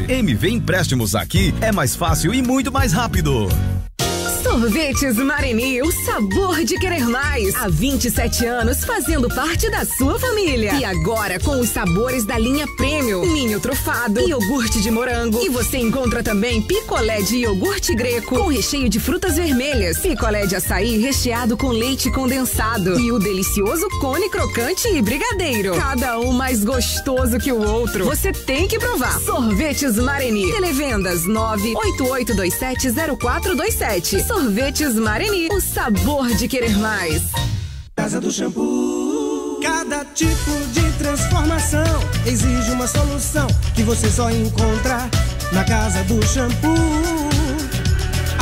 D: MV Empréstimos, aqui é mais fácil e muito mais rápido.
A: Sorvetes Mareni, o sabor de querer mais. Há 27 anos fazendo parte da sua família. E agora com os sabores da linha Premium, ninho trufado, iogurte de morango. E você encontra também picolé de iogurte greco com recheio de frutas vermelhas, picolé de açaí recheado com leite condensado e o delicioso cone crocante e brigadeiro. Cada um mais gostoso que o outro. Você tem que provar. Sorvetes Mareni. Televendas 988270427. Sorvetes Mareni, o sabor de querer mais.
B: Casa do Shampoo. Cada tipo de transformação exige uma solução que você só encontra na Casa do Shampoo.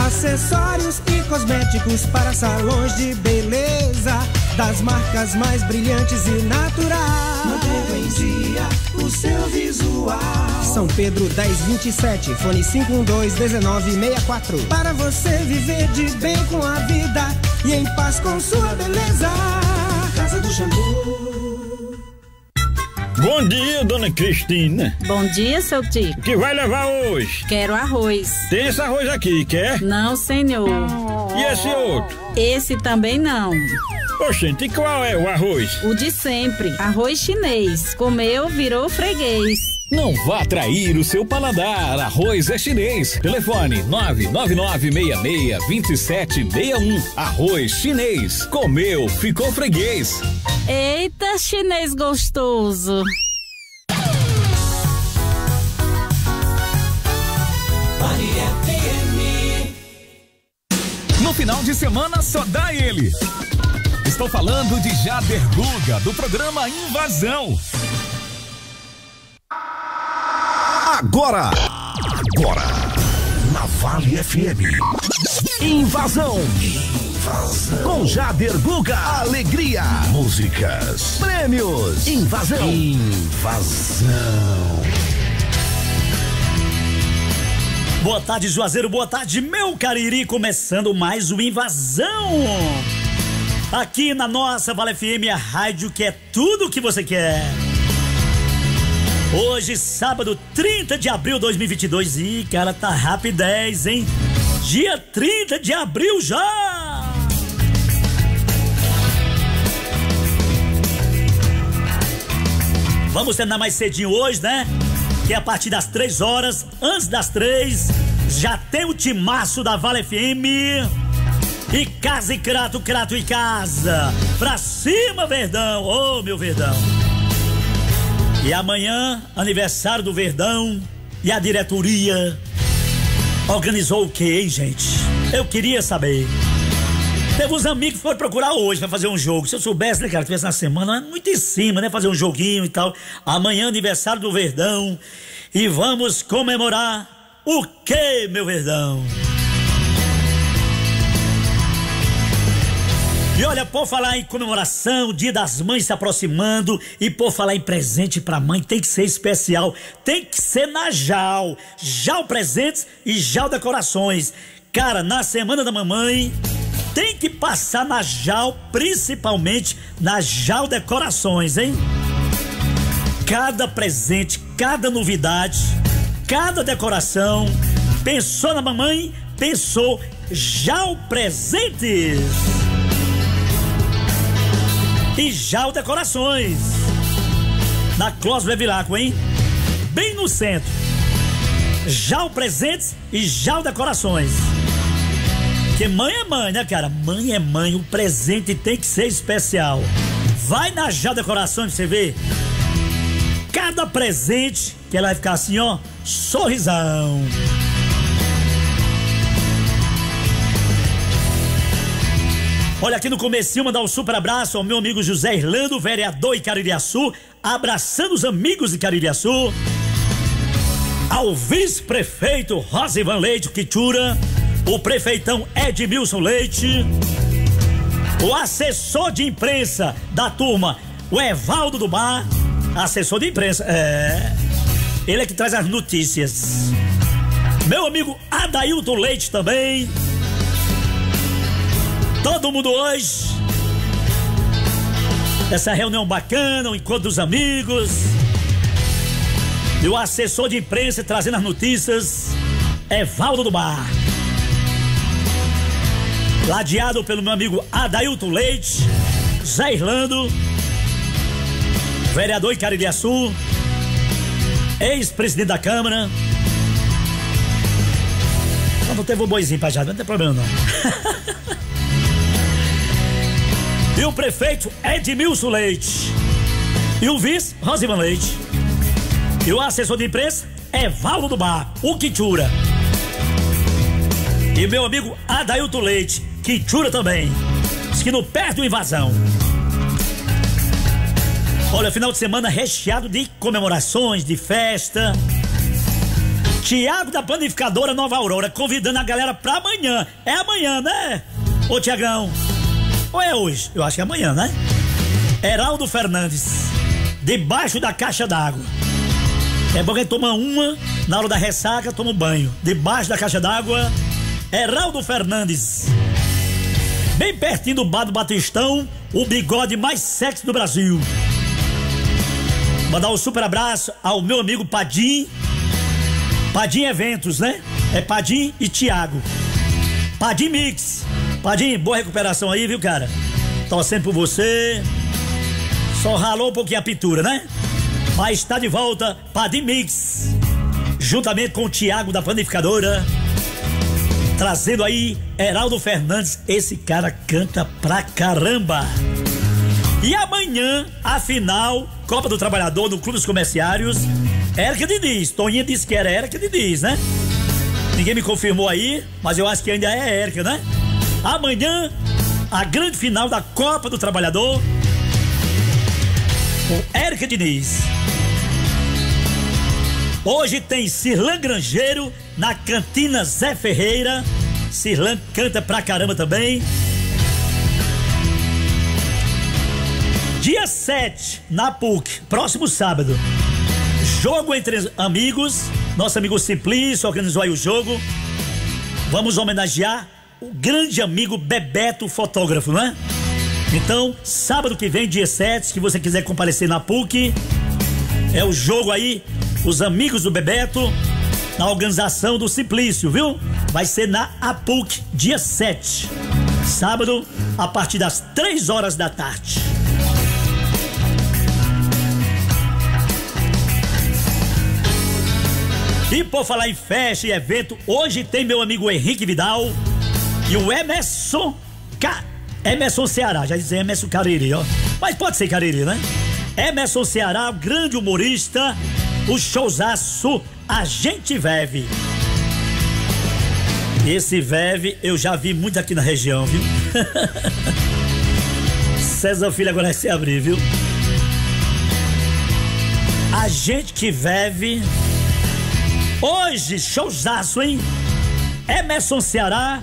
B: Acessórios e cosméticos para salões de beleza, das marcas mais brilhantes e naturais. Mantendo em dia o seu visual. São Pedro 1027, fone 512-1964. Para você viver de bem com a vida e em paz com sua beleza. Casa do Shampoo.
M: Bom dia, dona Cristina.
P: Bom dia, seu tio.
M: O que vai levar hoje?
P: Quero arroz.
M: Tem esse arroz aqui, quer?
P: Não, senhor.
M: E esse outro?
P: Esse também não.
M: Oxente, e qual é o arroz?
P: O de sempre, arroz chinês. Comeu, virou freguês.
X: Não vá trair o seu paladar. Arroz é chinês. Telefone 999662761. Arroz chinês. Comeu, ficou freguês.
P: Eita, chinês gostoso.
X: No final de semana só dá ele. Estou falando de Jader Guga, do programa Invasão.
K: Agora, na Vale FM. Invasão. Com Jader Guga. Alegria. Músicas. Prêmios. Invasão.
T: Boa tarde, Juazeiro. Boa tarde, meu Cariri. Começando mais o Invasão. aqui na nossa Vale FM, a rádio que é tudo o que você quer. Hoje, sábado, 30 de abril de 2022. Ih, cara, tá rapidez, hein? Dia 30 de abril já! Vamos terminar mais cedinho hoje, né? Que é a partir das 3 horas, antes das 3, já tem o timaço da Vale FM. E casa e crato, crato e casa. Pra cima, Verdão. Ô, meu Verdão. E amanhã, aniversário do Verdão. E a diretoria organizou o quê, hein, gente? Eu queria saber. Teve uns amigos que foram procurar hoje pra fazer um jogo. Se eu soubesse, né, cara, tivesse na semana, muito em cima, né, fazer um joguinho e tal. Amanhã, aniversário do Verdão. E vamos comemorar o quê, meu Verdão? E olha, por falar em comemoração, Dia das Mães se aproximando, e por falar em presente pra mãe, tem que ser especial, tem que ser na JAL. JAL Presentes e JAL Decorações. Cara, na Semana da Mamãe, tem que passar na JAL, principalmente na JAL Decorações, hein? Cada presente, cada novidade, cada decoração, pensou na mamãe, pensou JAL Presentes. E JAL Decorações, na Clóvis Bevilacqua, hein? Bem no centro. JAL Presentes e JAL Decorações. Porque mãe é mãe, né, cara? Mãe é mãe, o presente tem que ser especial. Vai na JAL Decorações pra você ver. Cada presente que ela vai ficar assim, ó, sorrisão. Olha, aqui no comecinho, mandar um super abraço ao meu amigo José Irlando, vereador em Caririaçu, abraçando os amigos de Caririaçu. Ao vice-prefeito Rosivan Leite Quitura, o prefeitão Edmilson Leite, o assessor de imprensa da turma, o Evaldo do Bar, assessor de imprensa, ele é que traz as notícias. Meu amigo Adailton Leite também. Todo mundo hoje, essa reunião bacana, o encontro dos amigos, e o assessor de imprensa trazendo as notícias, Evaldo do Bar. Ladeado pelo meu amigo Adailton Leite, Zé Irlando, vereador em Caririaçu, ex-presidente da Câmara. Não teve um boizinho pra já, não tem problema não. E o prefeito Edmilson Leite. E o vice, Rosivan Leite. E o assessor de imprensa, Evaldo do Bar, o Quitura. E meu amigo Adailton Leite, Quitura também. Diz que não perde uma invasão. Olha, final de semana recheado de comemorações, de festa. Tiago da Panificadora Nova Aurora, convidando a galera pra amanhã. É amanhã, né? Ô, Tiagão. Ou é hoje? Eu acho que é amanhã, né? Heraldo Fernandes, debaixo da caixa d'água. É bom que ele toma uma, na hora da ressaca, toma um banho. Debaixo da caixa d'água, Heraldo Fernandes. Bem pertinho do bar do Batistão, o bigode mais sexy do Brasil. Mandar um super abraço ao meu amigo Padim. Padim Eventos, né? É Padim e Tiago. Padim Mix. Padim, boa recuperação aí, viu, cara? Torcendo por você. Só ralou um pouquinho a pintura, né? Mas tá de volta, Padim Mix. Juntamente com o Tiago da Panificadora. Trazendo aí Heraldo Fernandes. Esse cara canta pra caramba. E amanhã, a final, Copa do Trabalhador no Clube dos Comerciários. Érica Diniz. Toninha disse que era Érica Diniz, né? Ninguém me confirmou aí, mas eu acho que ainda é Érica, né? Amanhã, a grande final da Copa do Trabalhador, com Érica Diniz. Hoje tem Cirlan Grangeiro na Cantina Zé Ferreira. Cirlan canta pra caramba também. Dia 7, na PUC, próximo sábado. Jogo entre amigos. Nosso amigo Simplício organizou aí o jogo. Vamos homenagear o grande amigo Bebeto, fotógrafo, né? Então, sábado que vem, dia 7, se você quiser comparecer na PUC, é o jogo aí, os amigos do Bebeto, na organização do Simplício, viu? Vai ser na APUC, dia 7, sábado, a partir das 3 horas da tarde. E por falar em festa e evento, hoje tem meu amigo Henrique Vidal e o Emerson Ceará, já dizia Emerson Cariri, ó. Mas pode ser Cariri, né? Emerson Ceará, grande humorista, o showzaço A Gente Veve. Esse Veve eu já vi muito aqui na região, viu? César Filho agora vai se abrir, viu? A Gente que Veve. Hoje, showzaço, hein? Emerson Ceará,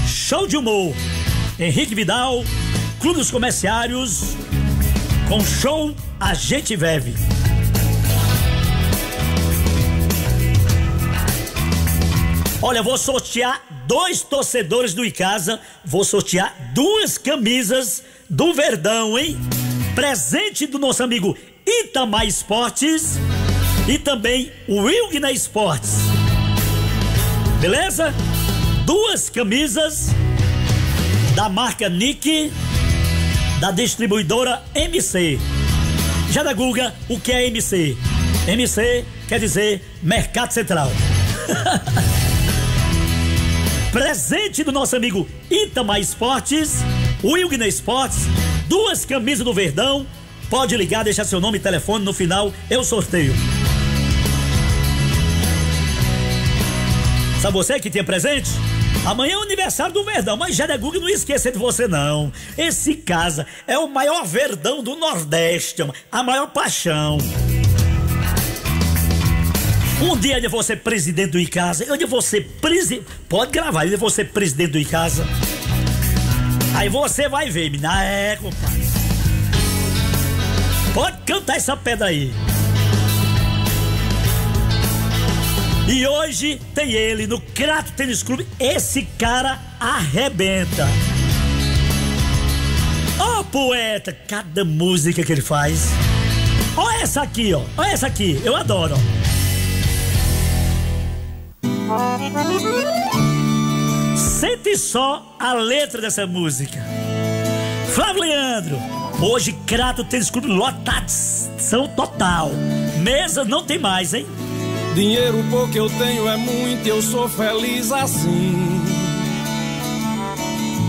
T: show de humor. Henrique Vidal, Clube dos Comerciários, com show A Gente Veve. Olha, vou sortear 2 torcedores do Icasa, vou sortear 2 camisas do Verdão, hein? Presente do nosso amigo Itamar Esportes e também o Wilgna Esportes. Beleza? 2 camisas da marca Nick, da distribuidora MC. Já da Guga, o que é MC? MC quer dizer Mercado Central. Presente do nosso amigo Itamar Esportes, Wilgna Esportes, 2 camisas do Verdão. Pode ligar, deixar seu nome e telefone, no final eu sorteio. Sabe você que tinha presente? Amanhã é o aniversário do Verdão, mas já da Guga não esqueça de você não. Esse Casa é o maior Verdão do Nordeste, a maior paixão. Um dia eu vou ser presidente do Icasa, eu vou ser presidente, pode gravar, eu vou ser presidente do Icasa. Aí você vai ver, menina, compadre. Pode cantar essa pedra aí. E hoje tem ele no Crato Tênis Clube. Esse cara arrebenta. Ó, poeta, cada música que ele faz. Ó essa aqui, ó. Ó essa aqui, eu adoro, ó. Sente só a letra dessa música. Flávio Leandro, hoje Crato Tênis Clube lotação total. Mesa não tem mais, hein?
E: Dinheiro pouco eu tenho é muito, eu sou feliz assim.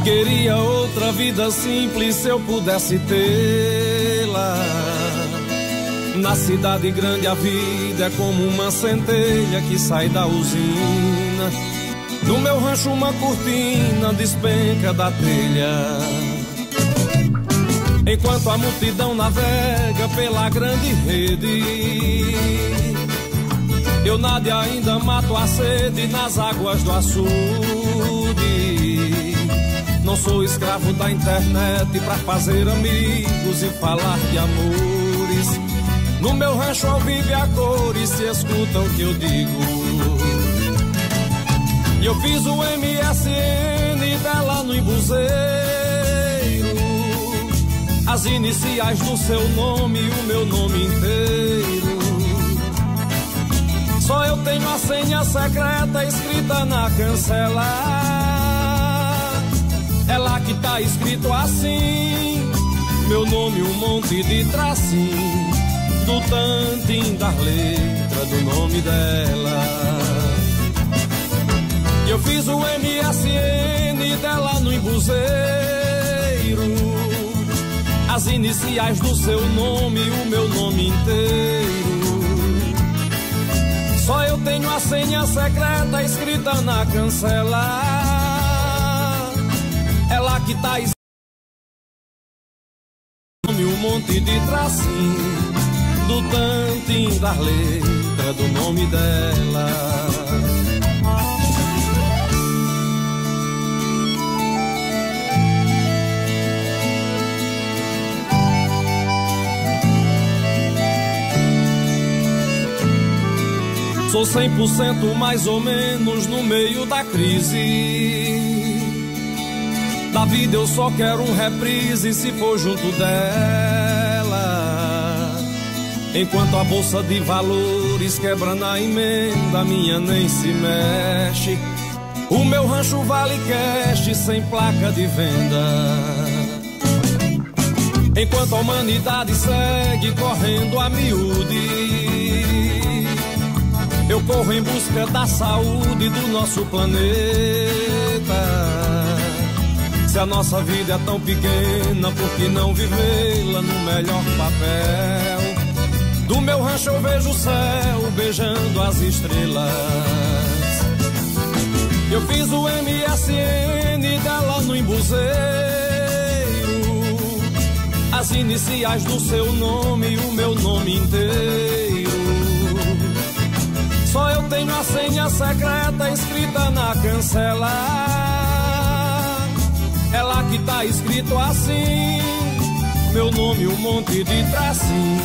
E: Queria outra vida simples se eu pudesse tê-la. Na cidade grande a vida é como uma centelha que sai da usina. No meu rancho uma cortina despenca da telha. Enquanto a multidão navega pela grande rede, eu nado e ainda mato a sede nas águas do açude. Não sou escravo da internet pra fazer amigos e falar de amores. No meu rancho ao vivo e a cores se escutam o que eu digo. E eu fiz o MSN dela no embuzeiro, as iniciais do seu nome e o meu nome inteiro. Só eu tenho a senha secreta escrita na cancela. É lá que tá escrito assim, meu nome um monte de tracinho, do tantinho das letras do nome dela. E eu fiz o MSN dela no embuzeiro, as iniciais do seu nome e o meu nome inteiro. Só eu tenho a senha secreta escrita na cancela. É lá que tá escrito um monte de tracinho, do tantinho das letras do nome dela. Sou 100% mais ou menos no meio da crise. Da vida eu só quero um reprise se for junto dela. Enquanto a bolsa de valores quebra na emenda, a minha nem se mexe. O meu rancho vale cash sem placa de venda. Enquanto a humanidade segue correndo a miúde, eu corro em busca da saúde do nosso planeta. Se a nossa vida é tão pequena, por que não vivê-la no melhor papel? Do meu rancho eu vejo o céu beijando as estrelas. Eu fiz o MSN dela no embuzeiro, as iniciais do seu nome e o meu nome inteiro. Só eu tenho a senha secreta escrita na cancela. É lá que tá escrito assim, meu nome um monte de tracinho,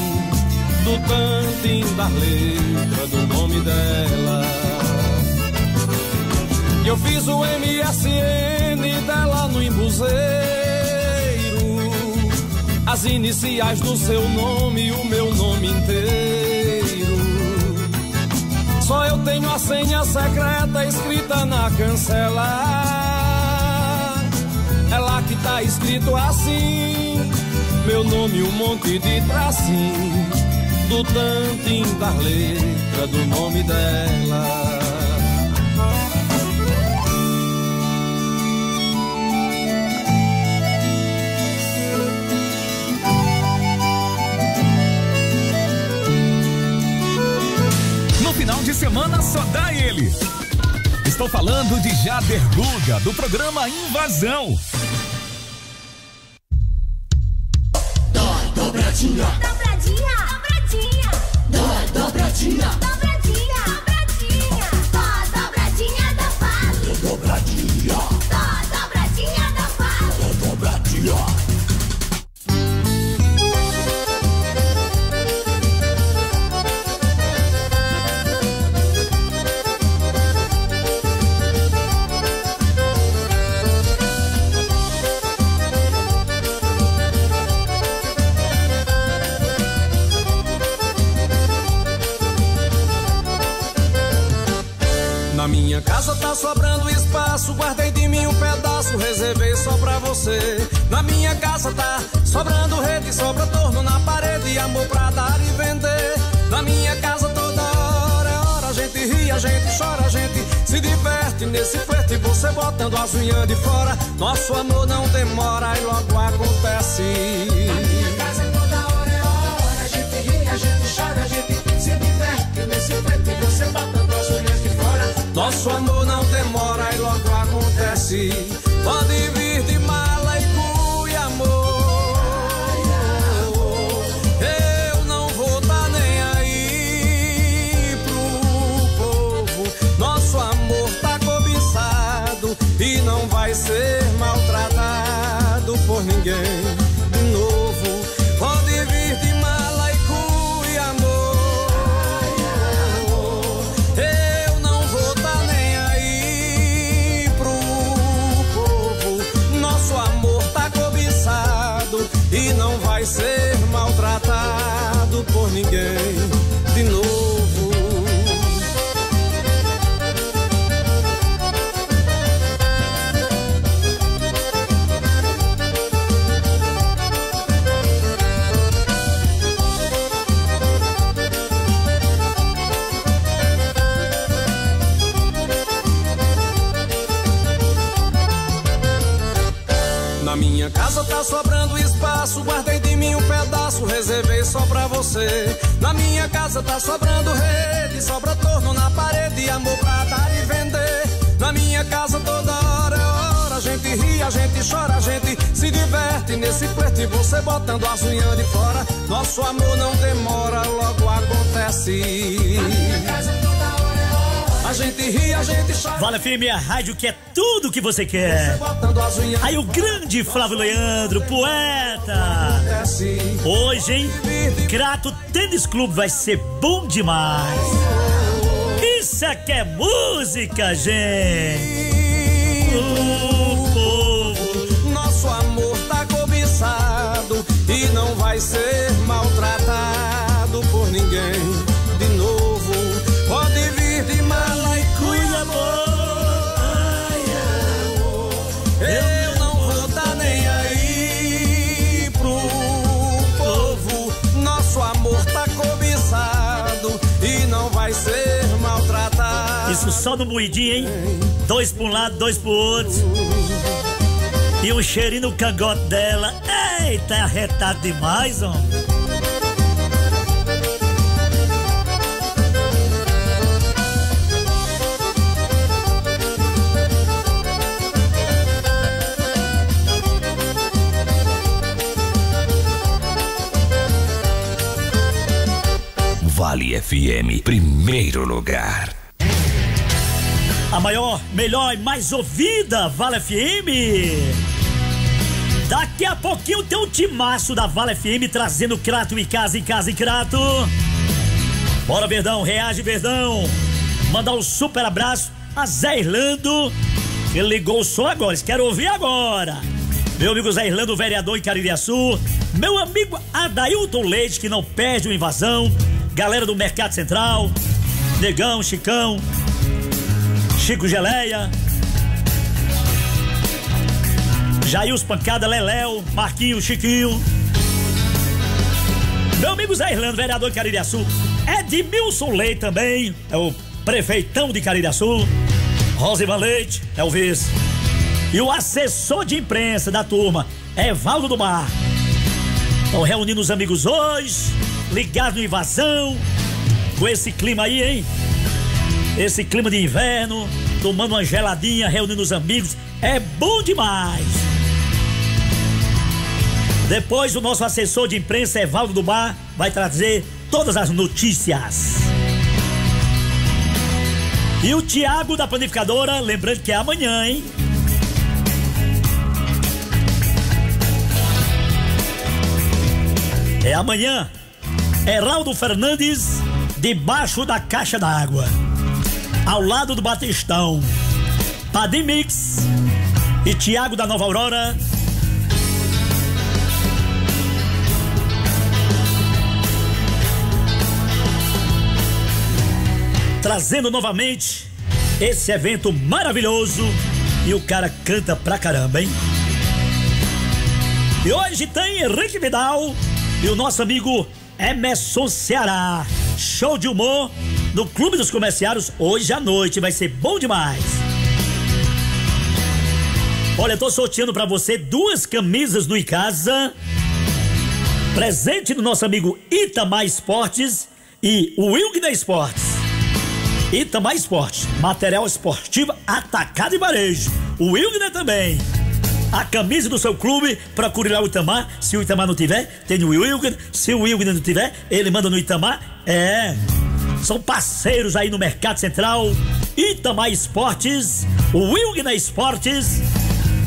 E: do tantinho da letra do nome dela. Eu fiz o MSN dela no embuzeiro, as iniciais do seu nome e o meu nome inteiro. Só eu tenho a senha secreta escrita na cancela. É lá que tá escrito assim, meu nome um monte de tracinho, do tantinho da letra do nome dela.
X: No final de semana só dá ele. Estou falando de Jader Guga, do programa Invasão.
O: Dobradinha, dobradinha, dobradinha, dobradinha, dobradinha, dobradinha, dobradinha da Vale, dobradinha, dobradinha da Vale, dobradinha.
E: Na minha casa tá sobrando espaço, guardei de mim um pedaço, reservei só pra você. Na minha casa tá sobrando rede, sobra torno na parede, amor pra dar e vender. Na minha casa toda hora é hora, a gente ri, a gente chora, a gente se diverte nesse flerte, você botando as unhas de fora. Nosso amor não demora e logo acontece.
O: Na minha casa toda hora é hora, a gente ri, a gente chora, a gente se diverte nesse flerte, você botando as unhas de fora.
E: Nosso amor não demora e logo acontece. Pode vir de mala e cuia, amor. Eu não vou tá nem aí pro povo. Nosso amor tá cobiçado e não vai ser maltratado por ninguém de novo. Pode vir de mala e cuia, amor. E não vai ser maltratado por ninguém de novo. Na minha casa tá sobrando espaço, guardei de mim um pedaço, reservei só pra você. Na minha casa tá sobrando rede, sobra torno na parede, amor pra dar e vender. Na minha casa toda hora é hora, a gente ri, a gente chora, a gente se diverte nesse flerte, você botando as unhas de fora. Nosso amor não demora, logo acontece.
O: Na minha casa toda hora é hora,
E: a gente ri, a gente chora.
T: Vale FM, a rádio que é tudo que você quer. Aí o grande Flávio Leandro, poeta. Hoje, hein? Crato Tênis Clube vai ser bom demais. Isso aqui é música, gente. O povo
E: não vai ser maltratado por ninguém de novo. Pode vir de mala e cuia, amor. Eu não vou dar nem aí pro povo. Nosso amor tá cobiçado e não vai ser maltratado.
T: Isso só no moidinho, hein? 2 pra um lado, 2 pro outro. E um cheirinho no cangote dela. Eita, é arretado demais, homem.
U: Vale FM, primeiro lugar.
T: A maior, melhor e mais ouvida Vale FM. Daqui a pouquinho tem um timaço da Vale FM trazendo Crato em casa, em Crato. Bora, Verdão, reage, Verdão. Mandar um super abraço a Zé Irlando. Ele ligou o som agora, eles querem ouvir agora. Meu amigo Zé Irlando, vereador em Caririaçu. Meu amigo Adailton Leite, que não perde uma invasão. Galera do Mercado Central. Negão, Chicão, Chico Geleia, Jails Pancada, Leléu, Marquinho, Chiquinho. Meu amigo Zé Irlando, vereador de Caririaçu. Edmilson Leite também, é o prefeitão de Caririaçu. Rosivan Leite, é o vice. E o assessor de imprensa da turma, Evaldo do Mar. Estão reunindo os amigos hoje, ligados no Invasão, com esse clima aí, hein? Esse clima de inverno, tomando uma geladinha, reunindo os amigos, é bom demais. Depois o nosso assessor de imprensa, Evaldo do Bar, vai trazer todas as notícias. E o Tiago da Panificadora, lembrando que é amanhã, hein? É amanhã. Heraldo Fernandes, debaixo da caixa d'água, ao lado do Batistão. Padim Mix e Tiago da Nova Aurora. Trazendo novamente esse evento maravilhoso. E o cara canta pra caramba, hein? E hoje tem Henrique Vidal e o nosso amigo Emerson Ceará. Show de humor no Clube dos Comerciários hoje à noite. Vai ser bom demais. Olha, eu tô sorteando pra você 2 camisas do Icasa. Presente do nosso amigo Itamar Esportes e o Wilgner Esportes. Itamar Esportes, material esportivo atacado e varejo. O Wilgner também. A camisa do seu clube, procure lá o Itamar. Se o Itamar não tiver, tem o Wilgner. Se o Wilgner não tiver, ele manda no Itamar. São parceiros aí no Mercado Central. Itamar Esportes, o Wilgner Esportes.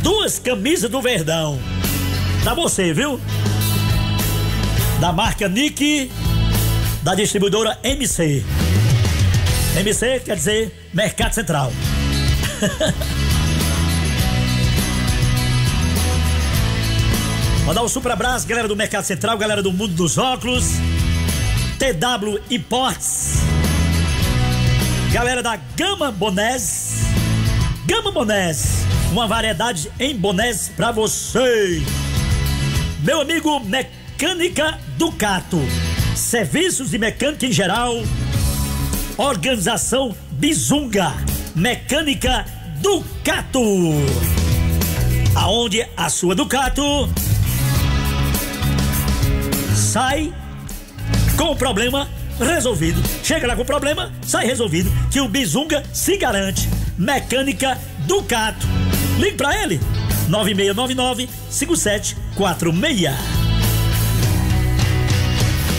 T: 2 camisas do Verdão pra você, viu? Da marca Nick, da distribuidora MC. MC quer dizer Mercado Central. Mandar um super abraço, galera do Mercado Central, galera do Mundo dos Óculos, TW Imports, galera da Gama Bonés. Gama Bonés, uma variedade em bonés pra você. Meu amigo Mecânica Ducato, serviços de mecânica em geral. Organização Bizunga, Mecânica Ducato, aonde a sua Ducato sai com o problema resolvido. Chega lá com o problema, sai resolvido, que o Bizunga se garante. Mecânica Ducato. Ligue pra ele, 9699-5746.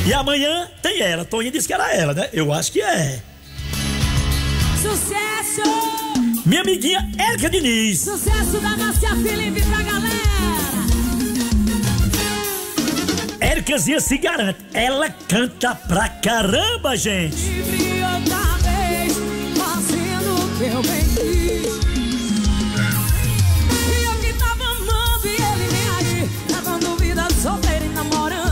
T: E amanhã tem ela. Toninho disse que era ela, né? Eu acho que é.
F: Sucesso!
T: Minha amiguinha Érica Diniz.
F: Sucesso da Márcia Felipe pra galera.
T: Éricazinha se garante. Ela canta pra caramba, gente.
F: Livre outra vez, fazendo o que eu bem quis. E eu que tava amando e ele nem aí. Tava dúvida, solteiro e namorando.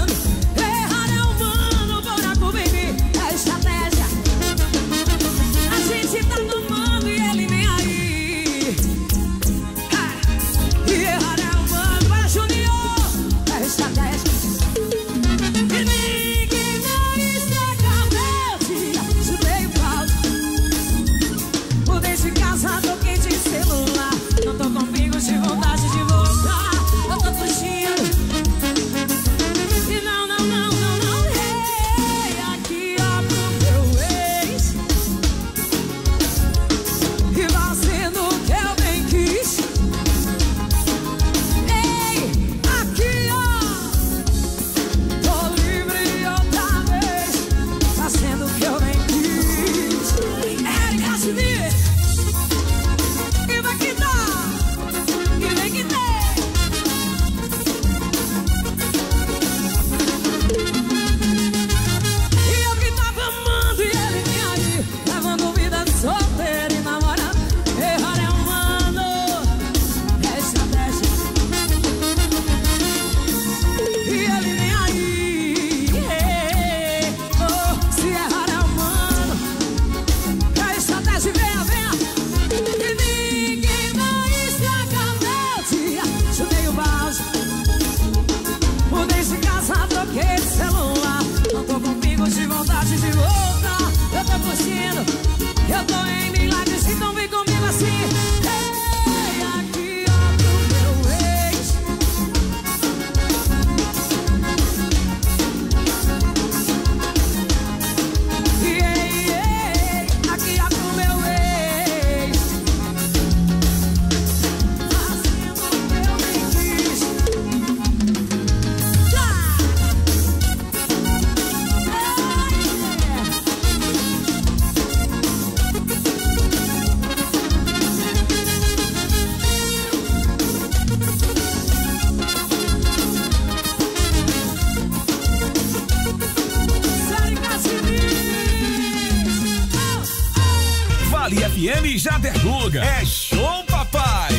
X: FM Jaderguga. É show, papai!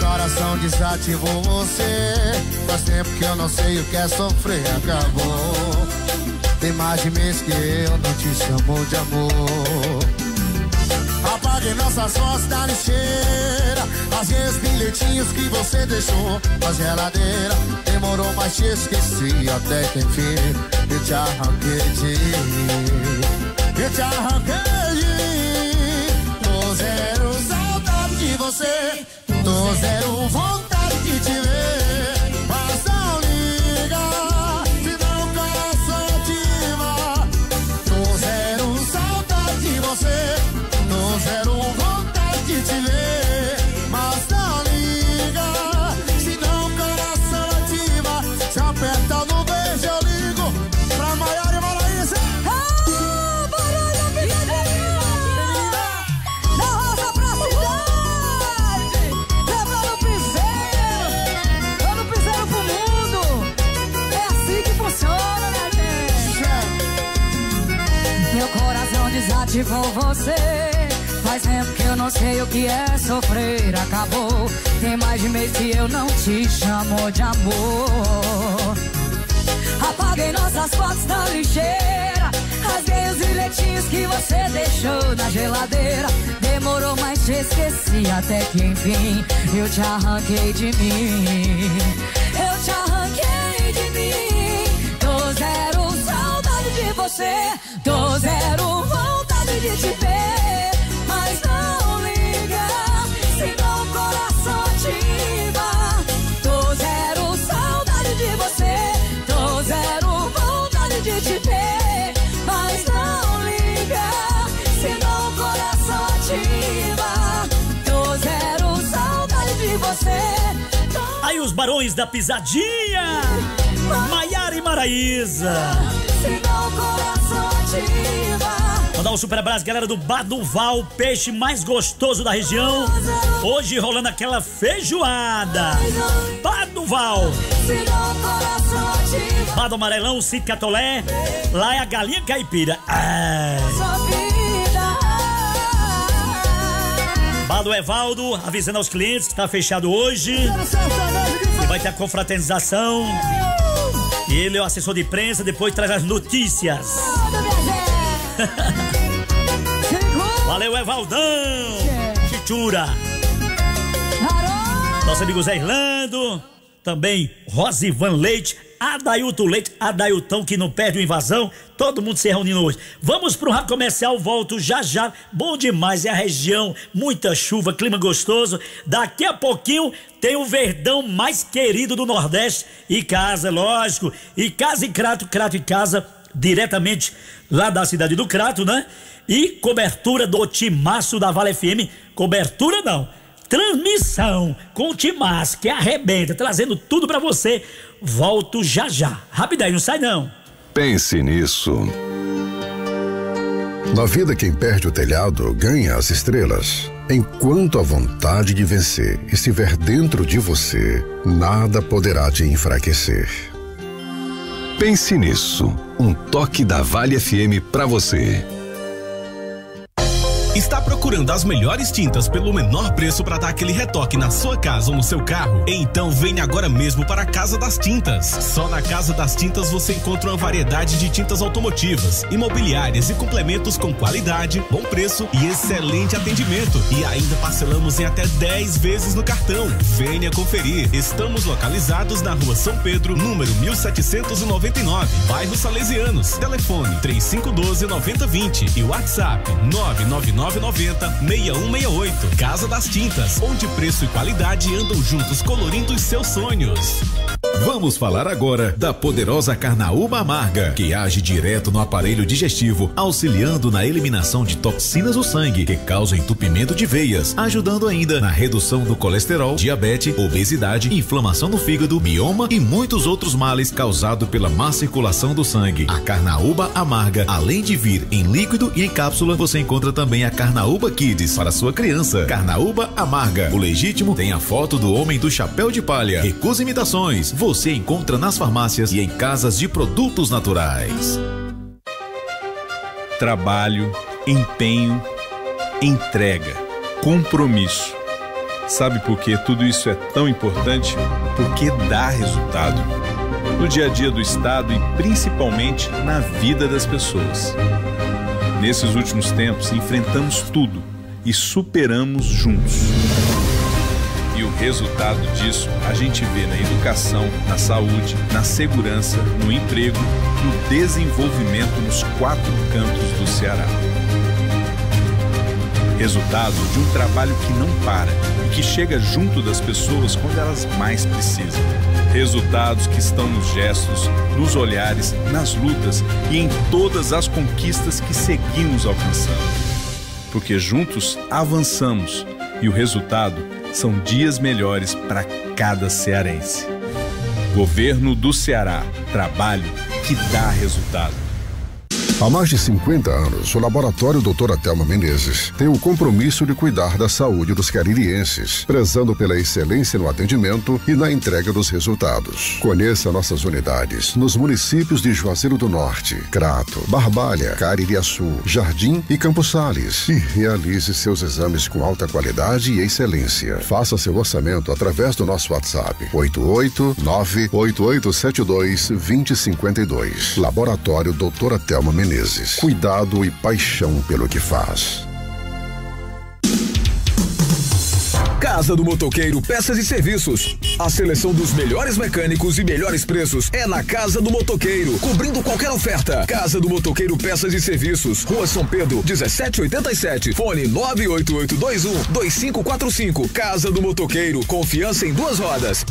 B: Coração desativou você. Faz tempo que eu não sei o que é sofrer. Acabou. Tem mais de mês que eu não te chamo de amor. Apaguei nossas fotos da lixeira. Rasguei os bilhetinhos que você deixou na geladeira. Demorou, mas te esqueci até que enfim eu te arranquei de mim. Eu te arranquei de mim. Tô zero saudade de você. Tô zero vontade de te ver. Mas não liga, senão o coração ativa. Tô zero saudade de você. Tô zero vontade de te ver. Mas não liga, senão o coração ativa. Se apertar no beijo eu ligo pra Maiara e Maraísa.
F: Desativou você. Faz tempo que eu não sei o que é sofrer. Acabou. Tem mais de mês que eu não te chamo de amor. Apaguei nossas fotos da lixeira. Rasguei os bilhetinhos que você deixou na geladeira. Demorou, mas te esqueci até que enfim eu te arranquei de mim. Eu te arranquei de mim. Tô zero saudade de você. Tô zero vontade de te ver. Mas não liga, senão o coração ativa. Tô zero saudade de você. Tô zero vontade de te ver. Mas não liga, senão o coração ativa. Tô zero saudade de você.
T: Aí os barões da pisadinha, Maiara e Maraísa.
F: Senão o coração ativa.
T: Mandar um super abraço, galera do Baduval, o peixe mais gostoso da região. Hoje rolando aquela feijoada. Baduval. Bado Amarelão, Sítio Catolé. Lá é a galinha caipira. Bado Evaldo, avisando aos clientes que tá fechado hoje. E vai ter a confraternização. E ele é o assessor de imprensa, depois traz as notícias. Valeu, Evaldão! Chichura! Nosso amigo Zé Irlando, também Rosivan Leite, Adailton Leite, Adailton que não perde uma invasão, todo mundo se reunindo hoje. Vamos pro rádio comercial, volto já já. Bom demais, é a região, muita chuva, clima gostoso. Daqui a pouquinho tem o verdão mais querido do Nordeste e casa, lógico, e casa e Crato, Crato e casa, diretamente lá da cidade do Crato, né? E cobertura do timaço da Vale FM, cobertura não, transmissão com o timaço que arrebenta, trazendo tudo pra você. Volto já já, rapidinho, não sai não.
G: Pense nisso. Na vida, quem perde o telhado ganha as estrelas. Enquanto a vontade de vencer estiver dentro de você, nada poderá te enfraquecer.
C: Pense nisso. Um toque da Vale FM pra você.
X: Está procurando as melhores tintas pelo menor preço para dar aquele retoque na sua casa ou no seu carro? Então venha agora mesmo para a Casa das Tintas. Só na Casa das Tintas você encontra uma variedade de tintas automotivas, imobiliárias e complementos com qualidade, bom preço e excelente atendimento. E ainda parcelamos em até 10 vezes no cartão. Venha conferir. Estamos localizados na Rua São Pedro, número 1799, bairro Salesianos. Telefone 3512-9020 e WhatsApp 99990-6168. Casa das Tintas, onde preço e qualidade andam juntos colorindo os seus sonhos.
C: Vamos falar agora da poderosa Carnaúba Amarga, que age direto no aparelho digestivo, auxiliando na eliminação de toxinas do sangue que causam entupimento de veias, ajudando ainda na redução do colesterol, diabetes, obesidade, inflamação no fígado, mioma e muitos outros males causados pela má circulação do sangue. A Carnaúba Amarga, além de vir em líquido e em cápsula, você encontra também a Carnaúba Kids para sua criança. Carnaúba Amarga, o legítimo tem a foto do homem do chapéu de palha. Recusa imitações. Você encontra nas farmácias e em casas de produtos naturais.
I: Trabalho, empenho, entrega, compromisso. Sabe por que tudo isso é tão importante? Porque dá resultado. No dia a dia do Estado e principalmente na vida das pessoas. Nesses últimos tempos, enfrentamos tudo e superamos juntos. E o resultado disso a gente vê na educação, na saúde, na segurança, no emprego, no desenvolvimento nos 4 cantos do Ceará. Resultado de um trabalho que não para e que chega junto das pessoas quando elas mais precisam. Resultados que estão nos gestos, nos olhares, nas lutas e em todas as conquistas que seguimos alcançando. Porque juntos avançamos e o resultado são dias melhores para cada cearense. Governo do Ceará. Trabalho que dá resultado.
G: Há mais de 50 anos, o Laboratório Doutora Thelma Menezes tem o compromisso de cuidar da saúde dos caririenses, prezando pela excelência no atendimento e na entrega dos resultados. Conheça nossas unidades nos municípios de Juazeiro do Norte, Crato, Barbalha, Caririaçu, Jardim e Campos Sales e realize seus exames com alta qualidade e excelência. Faça seu orçamento através do nosso WhatsApp 889-8872-2052. Laboratório Doutora Thelma Menezes. Cuidado e paixão pelo que faz.
K: Casa do Motoqueiro Peças e Serviços. A seleção dos melhores mecânicos e melhores preços é na Casa do Motoqueiro, cobrindo qualquer oferta. Casa do Motoqueiro Peças e Serviços, Rua São Pedro, 1787, fone 98821-2545. Casa do Motoqueiro, confiança em 2 rodas.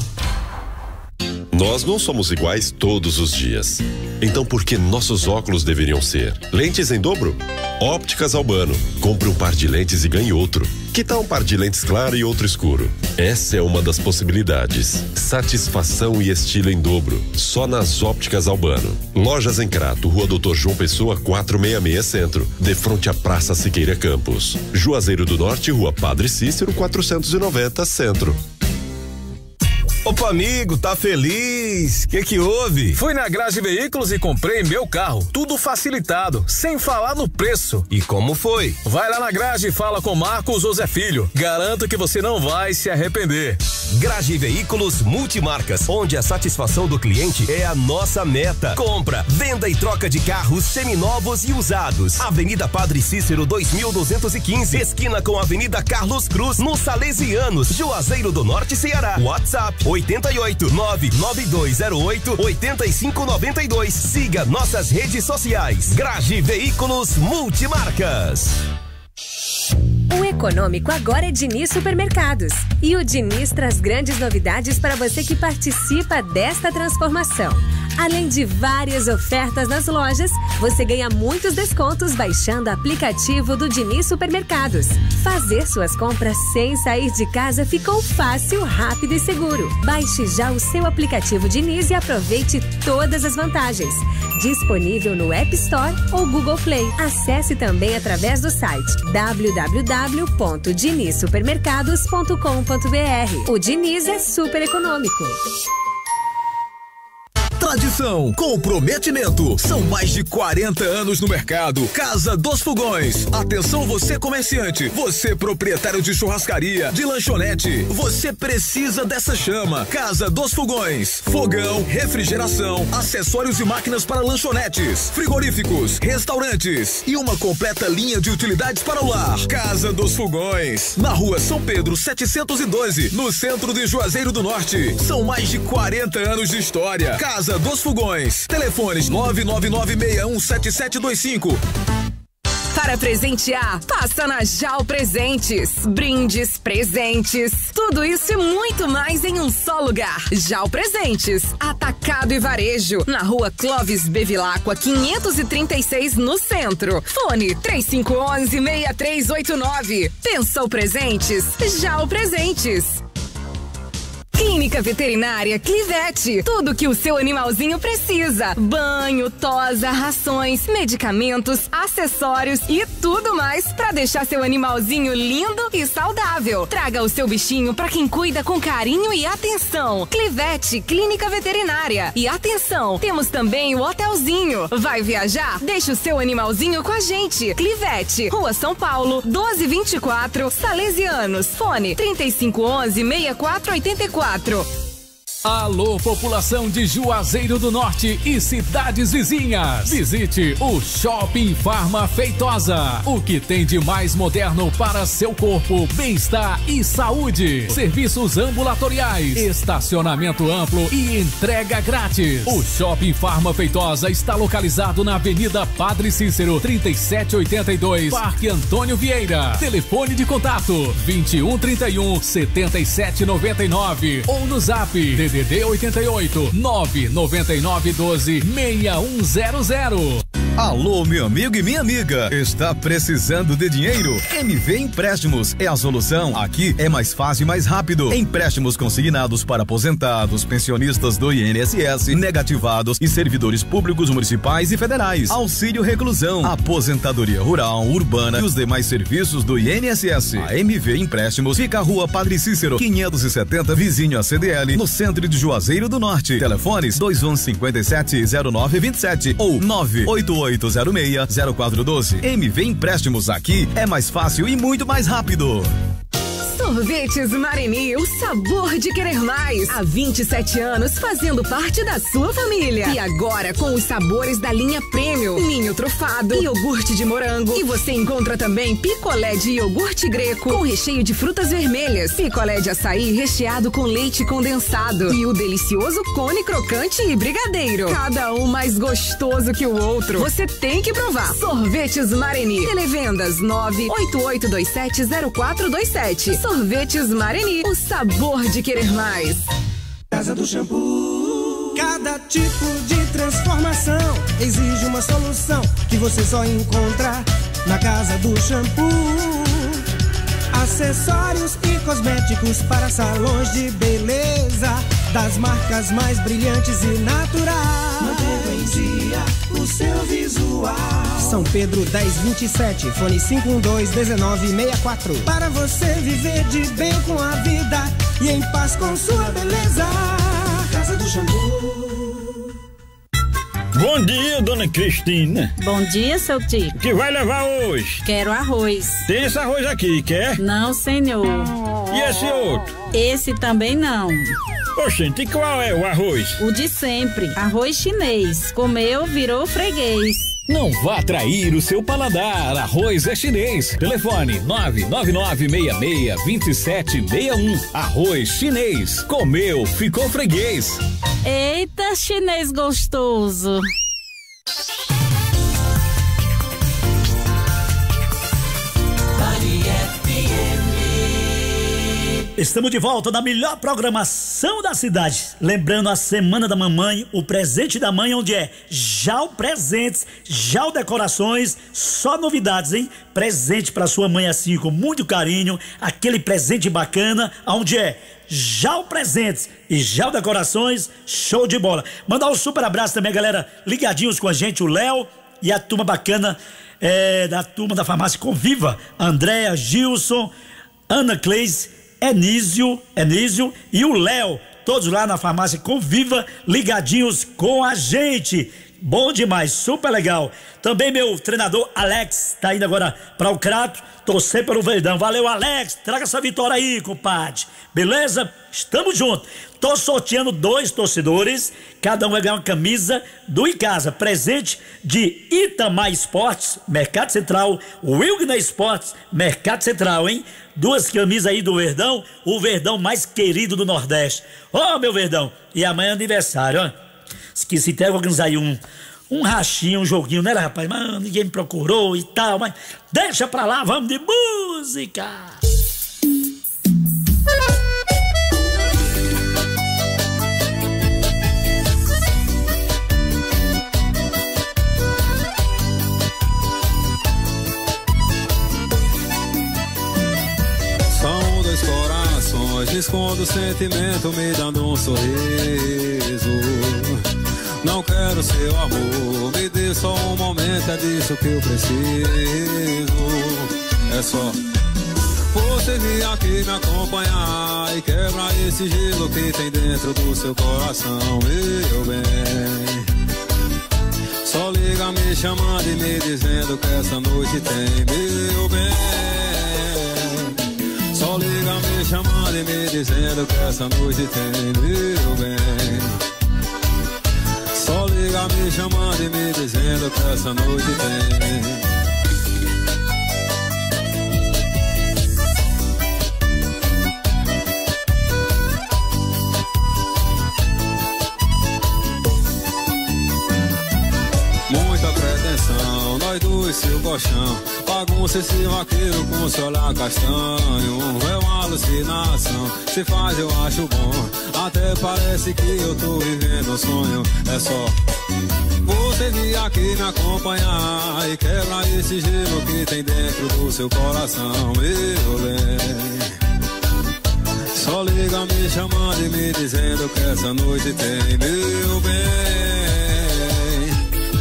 Z: Nós não somos iguais todos os dias. Então por que nossos óculos deveriam ser? Lentes em dobro? Ópticas Albano. Compre um par de lentes e ganhe outro. Que tal um par de lentes claro e outro escuro? Essa é uma das possibilidades. Satisfação e estilo em dobro. Só nas Ópticas Albano. Lojas em Crato, Rua Doutor João Pessoa, 466 Centro. De frente à Praça Siqueira Campos. Juazeiro do Norte, Rua Padre Cícero, 490 Centro.
H: Opa, amigo, tá feliz? Que houve?
J: Fui na Grage Veículos e comprei meu carro. Tudo facilitado, sem falar no preço.
H: E como foi?
J: Vai lá na Grage e fala com Marcos José Filho. Garanto que você não vai se arrepender.
U: Grage Veículos Multimarcas, onde a satisfação do cliente é a nossa meta. Compra, venda e troca de carros seminovos e usados. Avenida Padre Cícero 2215, esquina com a Avenida Carlos Cruz, nos Salesianos, Juazeiro do Norte, Ceará. WhatsApp 88-99208-8592. Siga nossas redes sociais. Grage Veículos Multimarcas.
Y: O econômico agora é Diniz Supermercados. E o Diniz traz grandes novidades para você que participa desta transformação. Além de várias ofertas nas lojas, você ganha muitos descontos baixando o aplicativo do Diniz Supermercados. Fazer suas compras sem sair de casa ficou fácil, rápido e seguro. Baixe já o seu aplicativo Diniz e aproveite todas as vantagens. Disponível no App Store ou Google Play. Acesse também através do site www.dinizsupermercados.com.br. O Diniz é super econômico.
K: Tradição, comprometimento. São mais de 40 anos no mercado. Casa dos Fogões. Atenção você comerciante, você proprietário de churrascaria, de lanchonete. Você precisa dessa chama. Casa dos Fogões. Fogão, refrigeração, acessórios e máquinas para lanchonetes, frigoríficos, restaurantes e uma completa linha de utilidades para o lar. Casa dos Fogões. Na Rua São Pedro 712, no centro de Juazeiro do Norte. São mais de 40 anos de história. Casa dos Fogões. Telefones 999617725.
A: Para presentear, passa na JAL Presentes. Brindes, presentes, tudo isso e muito mais em um só lugar. JAL Presentes, atacado e varejo, na rua Clóvis Bevilacqua 536 no centro. Fone 3511-6389. Pensou presentes? JAL Presentes. Clínica Veterinária Clivete. Tudo que o seu animalzinho precisa. Banho, tosa, rações, medicamentos, acessórios e tudo mais para deixar seu animalzinho lindo e saudável. Traga o seu bichinho para quem cuida com carinho e atenção. Clivete Clínica Veterinária. E atenção, temos também o hotelzinho. Vai viajar? Deixa o seu animalzinho com a gente. Clivete, Rua São Paulo, 1224, Salesianos. Fone 3511-6484.
Q: Alô, população de Juazeiro do Norte e cidades vizinhas. Visite o Shopping Farma Feitosa. O que tem de mais moderno para seu corpo, bem-estar e saúde. Serviços ambulatoriais, estacionamento amplo e entrega grátis. O Shopping Farma Feitosa está localizado na Avenida Padre Cícero, 3782, Parque Antônio Vieira. Telefone de contato 2131-7799 ou no Zap DDD 88 99912 6100.
D: Alô, meu amigo e minha amiga, está precisando de dinheiro? MV Empréstimos é a solução. Aqui é mais fácil e mais rápido. Empréstimos consignados para aposentados, pensionistas do INSS, negativados e servidores públicos municipais e federais. Auxílio reclusão, aposentadoria rural, urbana e os demais serviços do INSS. A MV Empréstimos fica à Rua Padre Cícero, 570, vizinho a CDL, no centro de Juazeiro do Norte. Telefones 2157-0927 ou 98806-0412. MV Empréstimos, aqui é mais fácil e muito mais rápido.
A: Sorvetes Mareni, o sabor de querer mais. Há 27 anos fazendo parte da sua família. E agora com os sabores da linha Premium, ninho trufado, iogurte de morango. E você encontra também picolé de iogurte greco com recheio de frutas vermelhas, picolé de açaí recheado com leite condensado e o delicioso cone crocante e brigadeiro. Cada um mais gostoso que o outro. Você tem que provar. Sorvetes Mareni. Televendas 988270427. Sorvetes Mareni, o sabor de querer mais.
B: Casa do Shampoo. Cada tipo de transformação exige uma solução que você só encontra na Casa do Shampoo. Acessórios e cosméticos para salões de beleza, das marcas mais brilhantes e naturais. Mantendo em dia o seu visual. São Pedro 1027, fone 512-1964. Para você viver de bem com a vida e em paz com sua beleza. Casa do Shampoo.
M: Bom dia, dona Cristina.
P: Bom dia, seu tio.
M: O que vai levar hoje?
P: Quero arroz.
M: Tem esse arroz aqui, quer?
P: Não, senhor.
M: E esse outro?
P: Esse também não.
M: Oxente, e qual é o arroz?
P: O de sempre, arroz chinês. Comeu, virou freguês.
J: Não vá trair o seu paladar. Arroz é chinês. Telefone 999662761. Arroz chinês. Comeu, ficou freguês.
P: Eita, chinês gostoso.
T: Estamos de volta na melhor programação da cidade. Lembrando a Semana da Mamãe, o presente da mãe, onde é JAL Presentes, JAL Decorações, só novidades, hein? Presente para sua mãe assim, com muito carinho, aquele presente bacana, onde é JAL Presentes e JAL Decorações, show de bola. Mandar um super abraço também, galera, ligadinhos com a gente, o Léo e a turma bacana da turma da farmácia Conviva, Andréa, Gilson, Ana Cleis, Enísio e o Léo, todos lá na farmácia Conviva, ligadinhos com a gente. Bom demais, super legal. Também meu treinador Alex tá indo agora para o Crato, torcer pelo Verdão. Valeu, Alex, traga essa vitória aí, compadre. Beleza? Estamos juntos. Tô sorteando 2 torcedores, cada um vai ganhar uma camisa do Em Casa, presente de Itamar Esportes, Mercado Central, Wilgner Esportes, Mercado Central, hein? 2 camisas aí do Verdão, o Verdão mais querido do Nordeste. Ô, meu Verdão, e amanhã é aniversário, ó. Que se tem que organizar aí um um rachinho, um joguinho, né, rapaz? Mas ninguém me procurou e tal, mas deixa pra lá, vamos de música!
E: São dois corações, escondo o sentimento, me dando um sorriso. Não quero seu amor, me dê só um momento, é disso que eu preciso. É só você vir aqui me acompanhar e quebrar esse gelo que tem dentro do seu coração, meu bem. Só liga me chamando e me dizendo que essa noite tem, meu bem. Só liga me chamando e me dizendo que essa noite tem, meu bem. Só liga me chamando e me dizendo que essa noite tem. Muita pretensão, nós dois seu colchão. Bagunça esse vaqueiro com seu olhar castanho. É uma alucinação, se faz eu acho bom. Até parece que eu tô vivendo um sonho. É só você vir aqui me acompanhar e quebrar esse gelo que tem dentro do seu coração, meu bem. Só liga me chamando e me dizendo que essa noite tem, meu bem.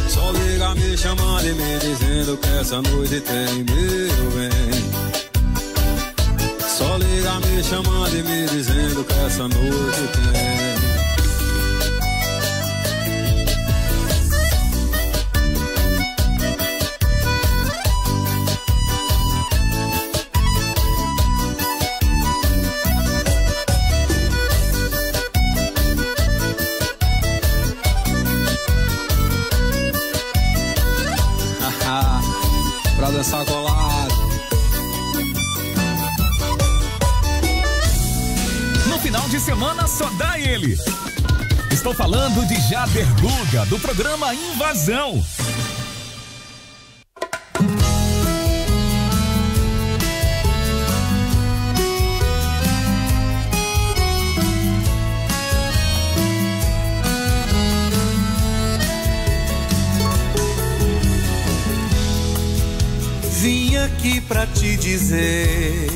E: Só liga me chamando e me dizendo que essa noite tem, meu bem. Só liga me chamando e me dizendo que essa noite tem. Pra dançar colado.
L: No final de semana só dá ele. Estou falando de Jader Guga, do programa Invasão.
B: Vim aqui pra te dizer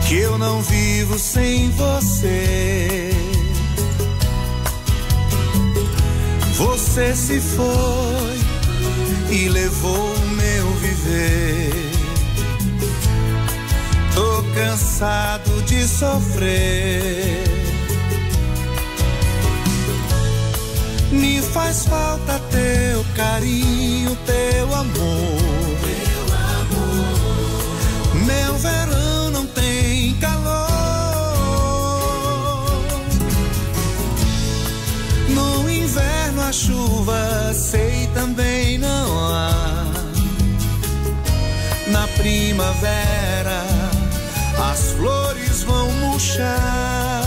B: que eu não vivo sem você. Você se foi e levou o meu viver. Tô cansado de sofrer. Me faz falta teu carinho, teu amor. Meu verão não tem calor. No inverno a chuva sei também não há. Na primavera as flores vão murchar.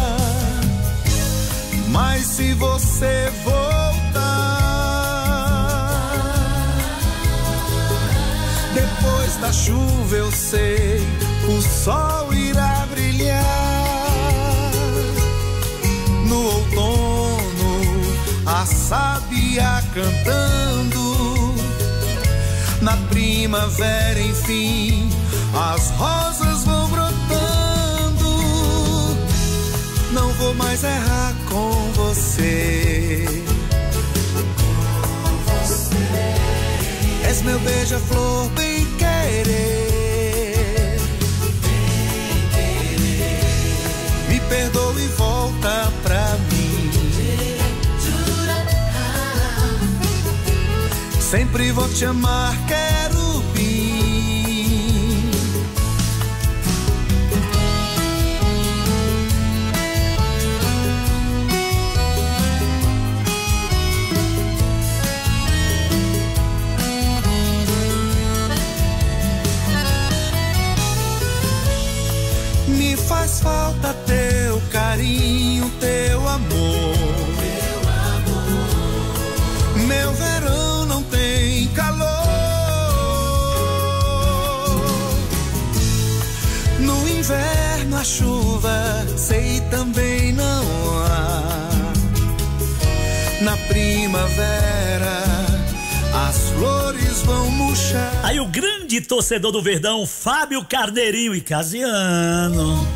B: Mas se você voltar, depois da chuva eu sei, o sol irá brilhar. No outono, a sábia cantando. Na primavera, enfim, as rosas vão brotando. Não vou mais errar com você. És meu beija-flor, bem querer. Me perdoa e volta pra mim. Sempre vou te amar, querubim. Me faz falta teu carinho, teu amor. Meu verão não tem calor. No inverno a chuva sei também não há. Na primavera as flores vão murchar.
T: Aí o grande torcedor do Verdão, Fábio Carneirinho e Casiano.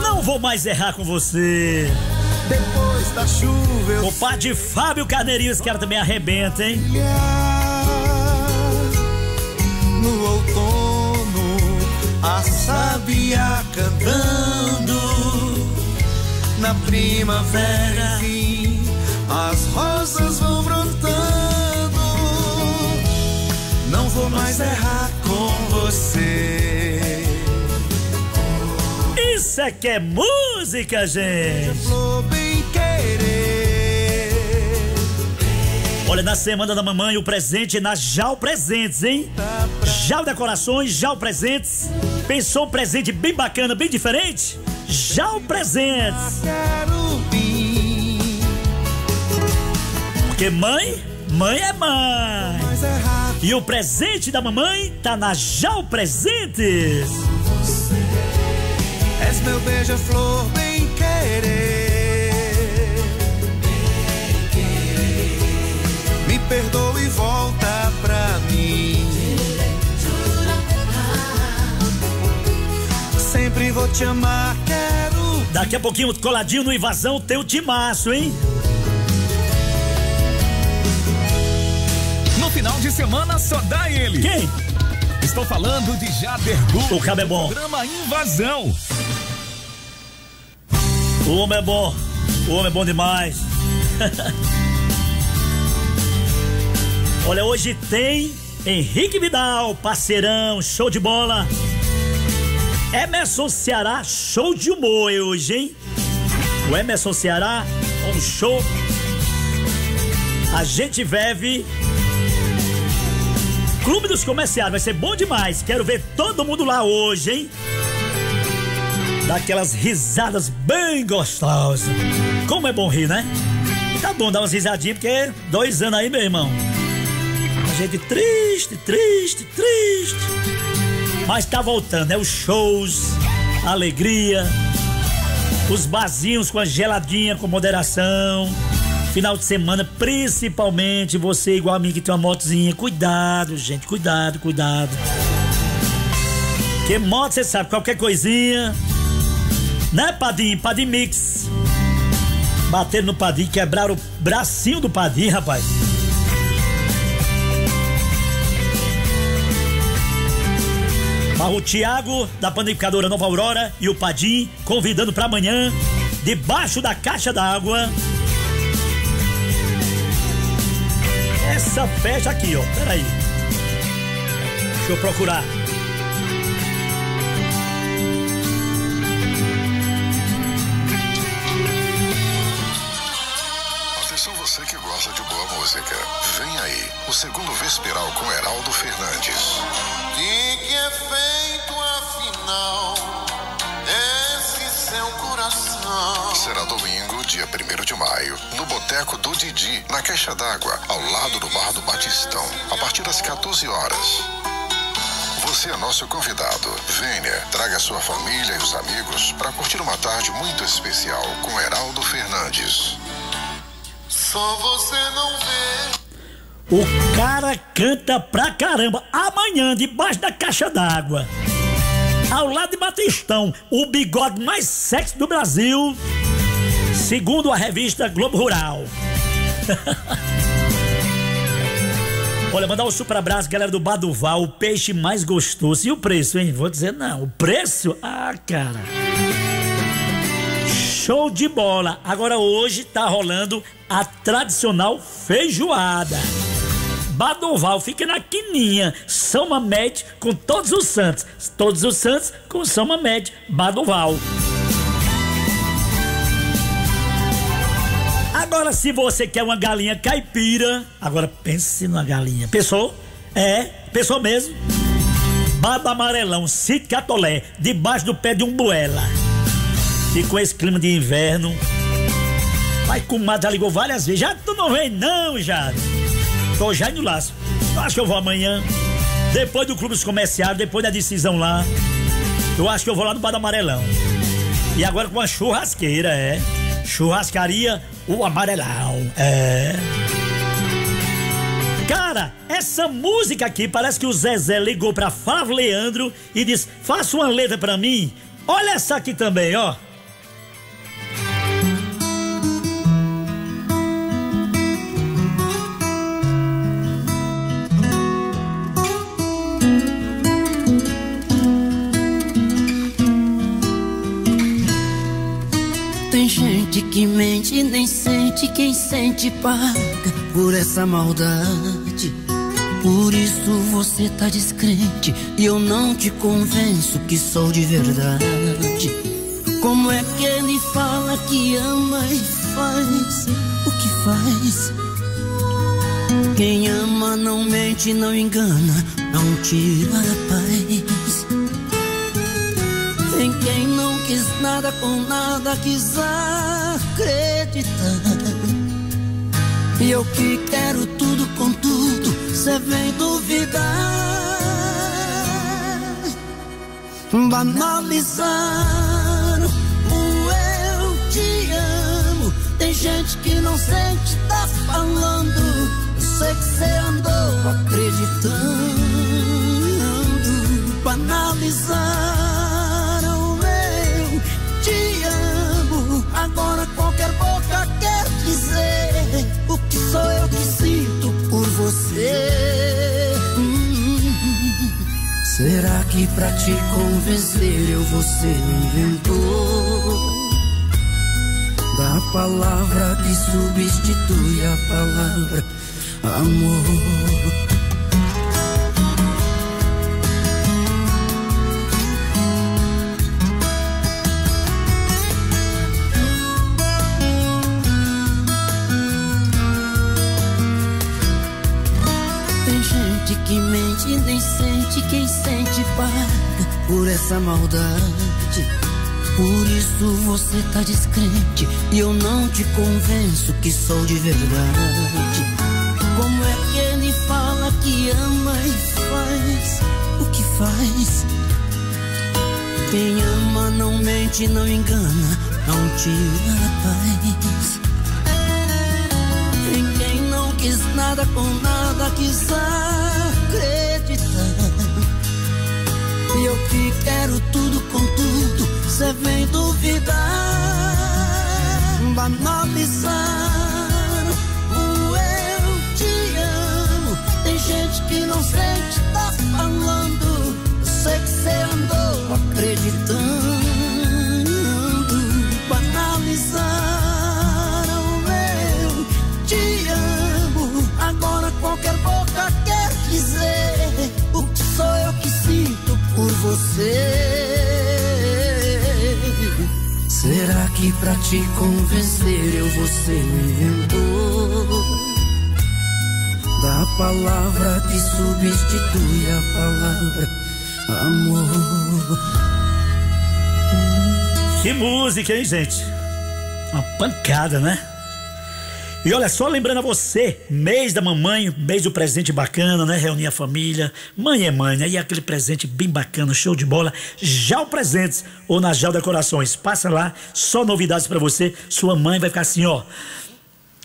T: Não vou mais errar com você.
B: Depois da chuva eu...
T: O padre Fábio Carneirinho, esse cara também arrebenta, hein?
B: No outono a sábia cantando. Na primavera, enfim, as rosas vão brotando. Não vou mais errar com você.
T: Isso é que é música, gente.
B: Bem querer.
T: Olha, na Semana da Mamãe, o presente é na Jau Presentes, hein? Jau Decorações, Jau Presentes. Pensou um presente bem bacana, bem diferente? Jau Presentes. Porque mãe é mãe. E o presente da mamãe tá na Jau Presentes.
B: És meu beija-flor bem querer. Me perdoa e volta pra mim. Sempre vou te amar, quero.
T: Daqui a pouquinho, coladinho no Invasão, tem o timaço, hein?
L: No final de semana só dá ele.
T: Quem?
L: Estou falando de Jader Gu.
T: O cabo é bom.
L: Programa Invasão.
T: O homem é bom. O homem é bom demais. Olha, hoje tem Henrique Vidal, parceirão, show de bola. Emerson Ceará, show de humor hoje, hein? O Emerson Ceará, um show. A gente vive. Clube dos Comerciários, vai ser bom demais. Quero ver todo mundo lá hoje, hein? Daquelas risadas bem gostosas. Como é bom rir, né? Tá bom dar umas risadinhas, porque 2 anos aí, meu irmão. A gente triste. Mas tá voltando, né? Os shows, a alegria, os barzinhos com a geladinha, com moderação. Final de semana, principalmente você, igual a mim que tem uma motozinha. Cuidado, gente, cuidado. Porque moto, você sabe, qualquer coisinha. Né, Padim? Padim Mix. Bateram no Padim, quebraram o bracinho do Padim, rapaz. O Thiago, da panificadora Nova Aurora, e o Padim, convidando pra amanhã, debaixo da caixa d'água. Essa festa aqui, ó, peraí. Deixa eu procurar.
G: Atenção você que gosta de boa música. Vem aí, o segundo Vesperal com Heraldo Fernandes.
B: De que é feito afinal esse seu coração?
G: Será domingo, dia 1º de maio, no Boteco do Didi, na Caixa d'Água, ao lado do Bar do Batistão, a partir das 14 horas. Você é nosso convidado. Venha, traga sua família e os amigos para curtir uma tarde muito especial com Heraldo Fernandes.
B: Só você não vê.
T: O cara canta pra caramba. Amanhã, debaixo da caixa d'água, ao lado de Batistão, o bigode mais sexy do Brasil, segundo a revista Globo Rural. Olha, mandar um super abraço, galera do Baduval, o peixe mais gostoso. E o preço, hein? Vou dizer não. O preço? Ah, cara. Show de bola. Agora hoje tá rolando a tradicional feijoada. Badoval fica na quininha, São Mamede com todos os santos com São Mamede, Badoval. Agora, se você quer uma galinha caipira, agora pense numa galinha. Pensou? Pensou mesmo? Baba Amarelão, Sítio Catolé, debaixo do pé de um buela. E com esse clima de inverno, Mas comadre já ligou várias vezes. Já tu não vem não, Jade. Tô já indo lá. Eu acho que eu vou amanhã. Depois do clube comercial, depois da decisão lá. Eu acho que eu vou lá no Bar do Amarelão. E agora com uma churrasqueira, Churrascaria o Amarelão, Cara, essa música aqui parece que o Zezé ligou pra Flávio Leandro e disse: faça uma letra pra mim. Olha essa aqui também, ó.
B: Tem gente que mente e nem sente, quem sente paga por essa maldade. Por isso você tá descrente e eu não te convenço que sou de verdade. Como é que ele fala que ama e faz o que faz? Quem ama não mente, não engana, não tira a paz. Tem quem não quis nada com nada, quis acreditar. E eu que quero tudo com tudo, cê vem duvidar. Banalizaram o eu te amo. Tem gente que não sente, tá falando. Eu sei que cê andou acreditando. Banalizaram agora qualquer boca quer dizer o que sou eu que sinto por você. Será que pra te convencer eu vou ser o inventor da palavra que substitui a palavra amor? Que mente e nem sente, quem sente paga por essa maldade. Por isso você tá descrente e eu não te convenço que sou de verdade. Como é que ele fala que ama e faz o que faz? Quem ama não mente, não engana, não tira a paz. Quem não quis nada com nada, quis acreditar. E eu que quero tudo com tudo, cê vem duvidar. Banalizaram o eu te amo. Tem gente que não sente, tá falando. Eu sei que cê andou acreditando. Banalizaram eu te amo. Agora qualquer boca quer dizer o que sou eu que sinto por você. Será que pra te convencer eu vou ser o inventor da palavra que substitui a palavra amor?
T: Que música, hein, gente? Uma pancada, né? E olha só, lembrando a você, mês da mamãe, mês do presente bacana, né? Reunir a família, mãe é mãe, né? E aquele presente bem bacana, show de bola. Jal Presentes ou na Jal Decorações. Passa lá, só novidades pra você. Sua mãe vai ficar assim, ó,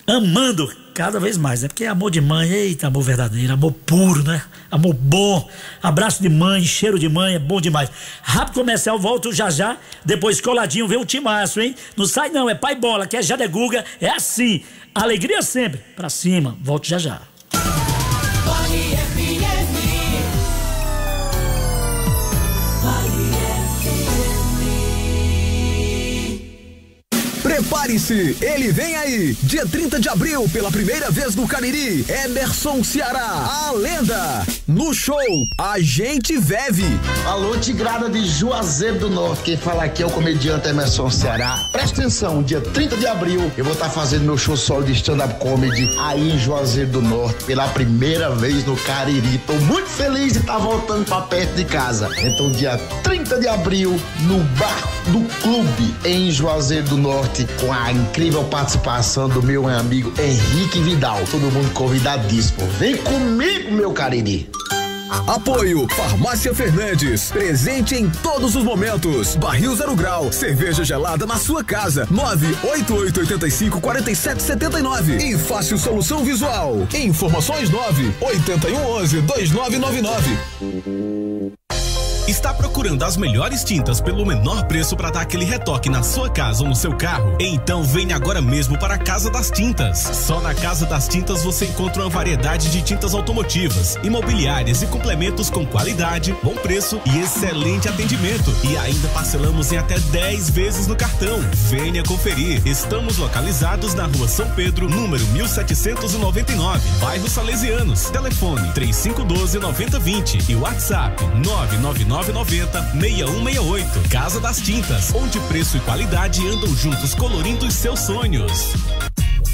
T: amando cada vez mais, né? Porque é amor de mãe, eita, amor verdadeiro, amor puro, né? Amor bom, abraço de mãe, cheiro de mãe, é bom demais. Rápido comercial, volto já já, depois coladinho vem o timaço, hein? Não sai não, é pai bola, que é Jade Guga, é assim, alegria sempre, pra cima, volto já já.
K: Prepare-se, ele vem aí, dia 30 de abril, pela primeira vez no Cariri, Emerson Ceará, a lenda. No show, a gente vive.
N: Alô, Tigrada de Juazeiro do Norte, quem fala aqui é o comediante Emerson Ceará. Presta atenção, dia 30 de abril, eu vou estar fazendo meu show solo de stand-up comedy aí em Juazeiro do Norte, pela primeira vez no Cariri. Tô muito feliz de estar voltando pra perto de casa. Então, dia 30 de abril, no Bar do Clube, em Juazeiro do Norte, com a incrível participação do meu amigo Henrique Vidal. Todo mundo convidadíssimo. Vem comigo, meu Cariri.
K: Apoio Farmácia Fernandes, presente em todos os momentos. Barril Zero Grau, cerveja gelada na sua casa. 988854779 e Fácil Solução Visual. Informações 981112999.
X: Está procurando as melhores tintas pelo menor preço para dar aquele retoque na sua casa ou no seu carro? Então venha agora mesmo para a Casa das Tintas. Só na Casa das Tintas você encontra uma variedade de tintas automotivas, imobiliárias e complementos com qualidade, bom preço e excelente atendimento. E ainda parcelamos em até 10 vezes no cartão. Venha conferir. Estamos localizados na Rua São Pedro, número 1799, bairro Salesianos. Telefone 3512-9020 e WhatsApp 99990-6168. Casa das Tintas, onde preço e qualidade andam juntos colorindo os seus sonhos.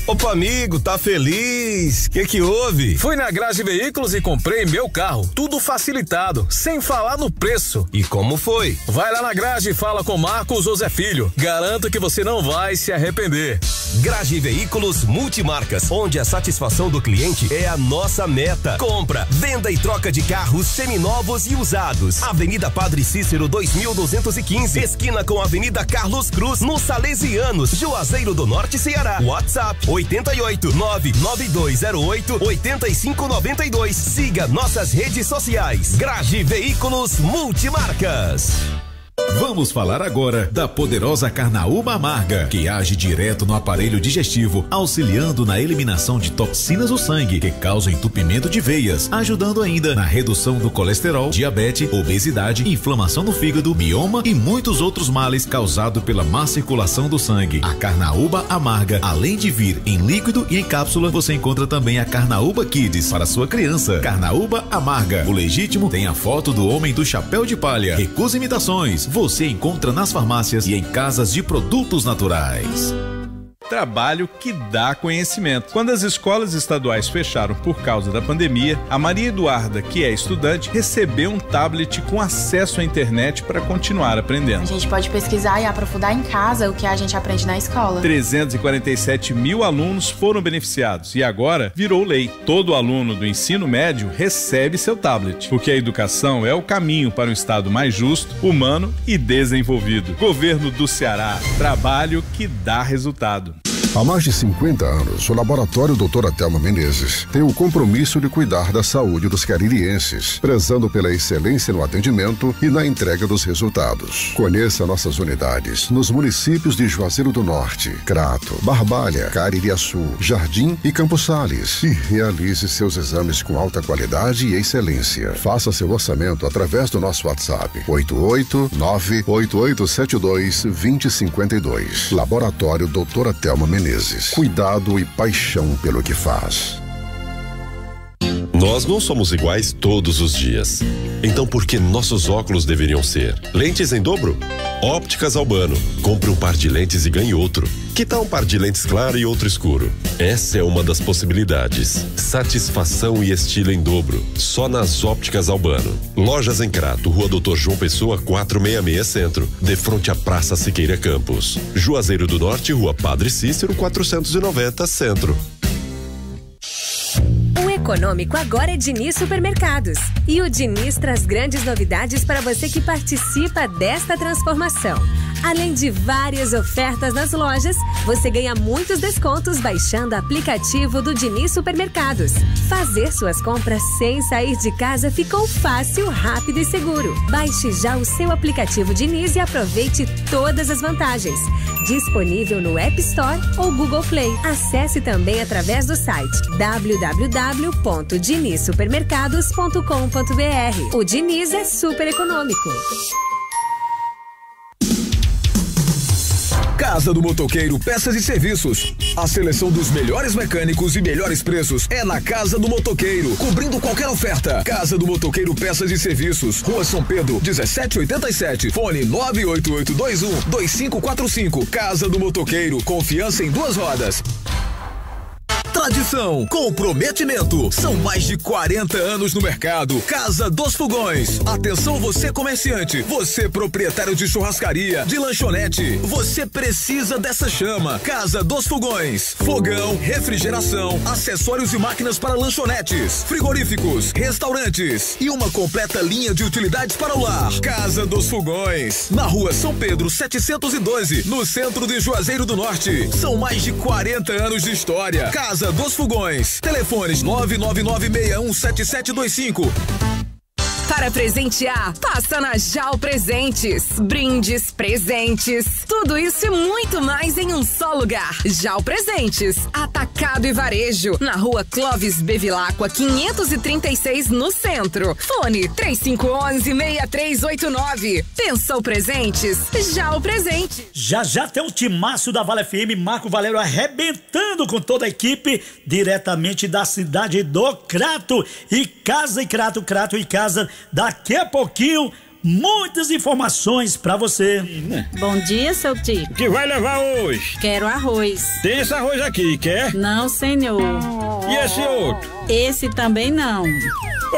H: Opa, amigo, tá feliz? Que houve?
J: Fui na Graji Veículos e comprei meu carro. Tudo facilitado, sem falar no preço.
H: E como foi?
J: Vai lá na Graji e fala com Marcos José Filho. Garanto que você não vai se arrepender.
U: Graji Veículos Multimarcas, onde a satisfação do cliente é a nossa meta. Compra, venda e troca de carros seminovos e usados. Avenida Padre Cícero 2215, esquina com a Avenida Carlos Cruz, no Salesianos, Juazeiro do Norte, Ceará. WhatsApp 88-99208-8592. Siga nossas redes sociais. Graji Veículos Multimarcas.
C: Vamos falar agora da poderosa Carnaúba Amarga, que age direto no aparelho digestivo, auxiliando na eliminação de toxinas do sangue que causam entupimento de veias, ajudando ainda na redução do colesterol, diabetes, obesidade, inflamação no fígado, mioma e muitos outros males causados pela má circulação do sangue. A Carnaúba Amarga, além de vir em líquido e em cápsula, você encontra também a Carnaúba Kids para sua criança. Carnaúba Amarga, o legítimo tem a foto do homem do chapéu de palha. Recusa imitações. Você encontra nas farmácias e em casas de produtos naturais.
I: Trabalho que dá conhecimento. Quando as escolas estaduais fecharam por causa da pandemia, a Maria Eduarda, que é estudante, recebeu um tablet com acesso à internet para continuar aprendendo.
F: A gente pode pesquisar e aprofundar em casa o que a gente aprende na escola.
I: 347 mil alunos foram beneficiados e agora virou lei. Todo aluno do ensino médio recebe seu tablet, porque a educação é o caminho para um estado mais justo, humano e desenvolvido. Governo do Ceará, trabalho que dá resultado.
G: Há mais de 50 anos, o Laboratório Doutora Thelma Menezes tem o compromisso de cuidar da saúde dos caririenses, prezando pela excelência no atendimento e na entrega dos resultados. Conheça nossas unidades nos municípios de Juazeiro do Norte, Crato, Barbalha, Caririaçu, Jardim e Campos Sales e realize seus exames com alta qualidade e excelência. Faça seu orçamento através do nosso WhatsApp 889-8872-2052. Laboratório Doutora Thelma Menezes. Cuidado e paixão pelo que faz.
Z: Nós não somos iguais todos os dias. Então por que nossos óculos deveriam ser? Lentes em dobro? Ópticas Albano. Compre um par de lentes e ganhe outro. Que tal um par de lentes claro e outro escuro? Essa é uma das possibilidades. Satisfação e estilo em dobro. Só nas Ópticas Albano. Lojas em Crato, Rua Doutor João Pessoa, 466 Centro. De frente à Praça Siqueira Campos. Juazeiro do Norte, Rua Padre Cícero, 490 Centro.
Y: O econômico agora é Diniz Supermercados. E o Diniz traz grandes novidades para você que participa desta transformação. Além de várias ofertas nas lojas, você ganha muitos descontos baixando o aplicativo do Diniz Supermercados. Fazer suas compras sem sair de casa ficou fácil, rápido e seguro. Baixe já o seu aplicativo Diniz e aproveite todas as vantagens. Disponível no App Store ou Google Play. Acesse também através do site www.dinizsupermercados.com.br. O Diniz é super econômico.
K: Casa do Motoqueiro Peças e Serviços. A seleção dos melhores mecânicos e melhores preços é na Casa do Motoqueiro, cobrindo qualquer oferta. Casa do Motoqueiro Peças e Serviços, Rua São Pedro, 1787, fone 98821-2545. Casa do Motoqueiro, confiança em duas rodas. Tradição, comprometimento. São mais de 40 anos no mercado. Casa dos Fogões. Atenção você comerciante, você proprietário de churrascaria, de lanchonete. Você precisa dessa chama. Casa dos Fogões. Fogão, refrigeração, acessórios e máquinas para lanchonetes, frigoríficos, restaurantes e uma completa linha de utilidades para o lar. Casa dos Fogões. Na rua São Pedro 712, no centro de Juazeiro do Norte. São mais de 40 anos de história. Casa dos Fogões. Telefones 999617725.
A: Para presentear, passa na JAL Presentes. Brindes, presentes, tudo isso e muito mais em um só lugar. JAL Presentes, atacado e varejo, na rua Clóvis Bevilacqua, 536 no centro. Fone 3511-6389. Pensou presentes? JAL Presente.
T: Já tem um timaço da Vale FM, Marco Valério arrebentando com toda a equipe, diretamente da cidade do Crato. E casa e Crato e casa. Daqui a pouquinho, muitas informações pra você.
P: Bom dia, seu tio.
M: O que vai levar hoje?
P: Quero arroz.
M: Tem esse arroz aqui, quer?
P: Não, senhor.
M: E esse outro?
P: Esse também não.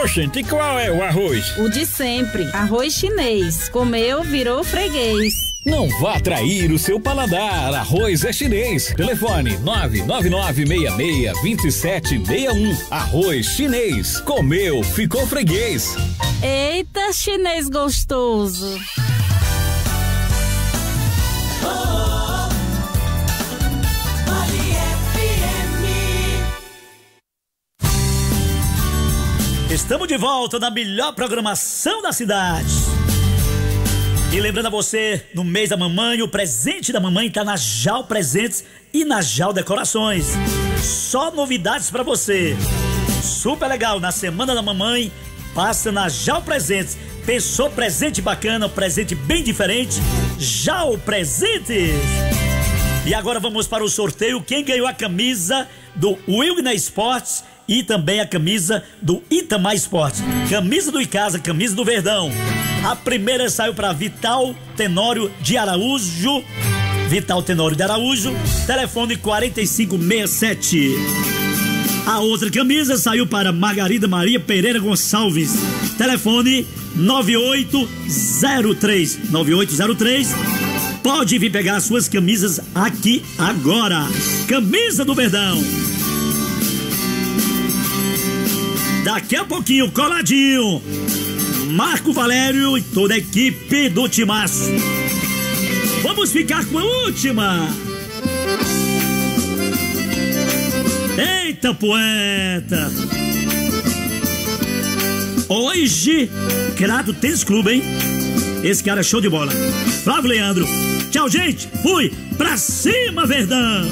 M: Oxente, e qual é o arroz?
P: O de sempre, arroz chinês. Comeu, virou freguês.
J: Não vá trair o seu paladar. Arroz é chinês. Telefone 999662761. Arroz chinês. Comeu, ficou freguês.
P: Eita, chinês gostoso.
T: Estamos de volta na melhor programação da cidade. E lembrando a você, no mês da mamãe, o presente da mamãe tá na JAL Presentes e na JAL Decorações. Só novidades pra você. Super legal, na semana da mamãe, passa na JAL Presentes. Pensou presente bacana, presente bem diferente? JAL Presentes. E agora vamos para o sorteio. Quem ganhou a camisa do Wilgner Esportes e também a camisa do Itamar Esportes. Camisa do Icasa, camisa do Verdão. A primeira saiu para Vital Tenório de Araújo. Vital Tenório de Araújo, telefone 4567. A outra camisa saiu para Margarida Maria Pereira Gonçalves, telefone 9803. Pode vir pegar as suas camisas aqui agora. Camisa do Verdão. Daqui a pouquinho, coladinho, Marco Valério e toda a equipe do Timaço. Vamos ficar com a última. Eita, poeta. Hoje, Crato Tênis Clube, hein? Esse cara é show de bola. Flávio Leandro. Tchau, gente. Fui. Pra cima, Verdão.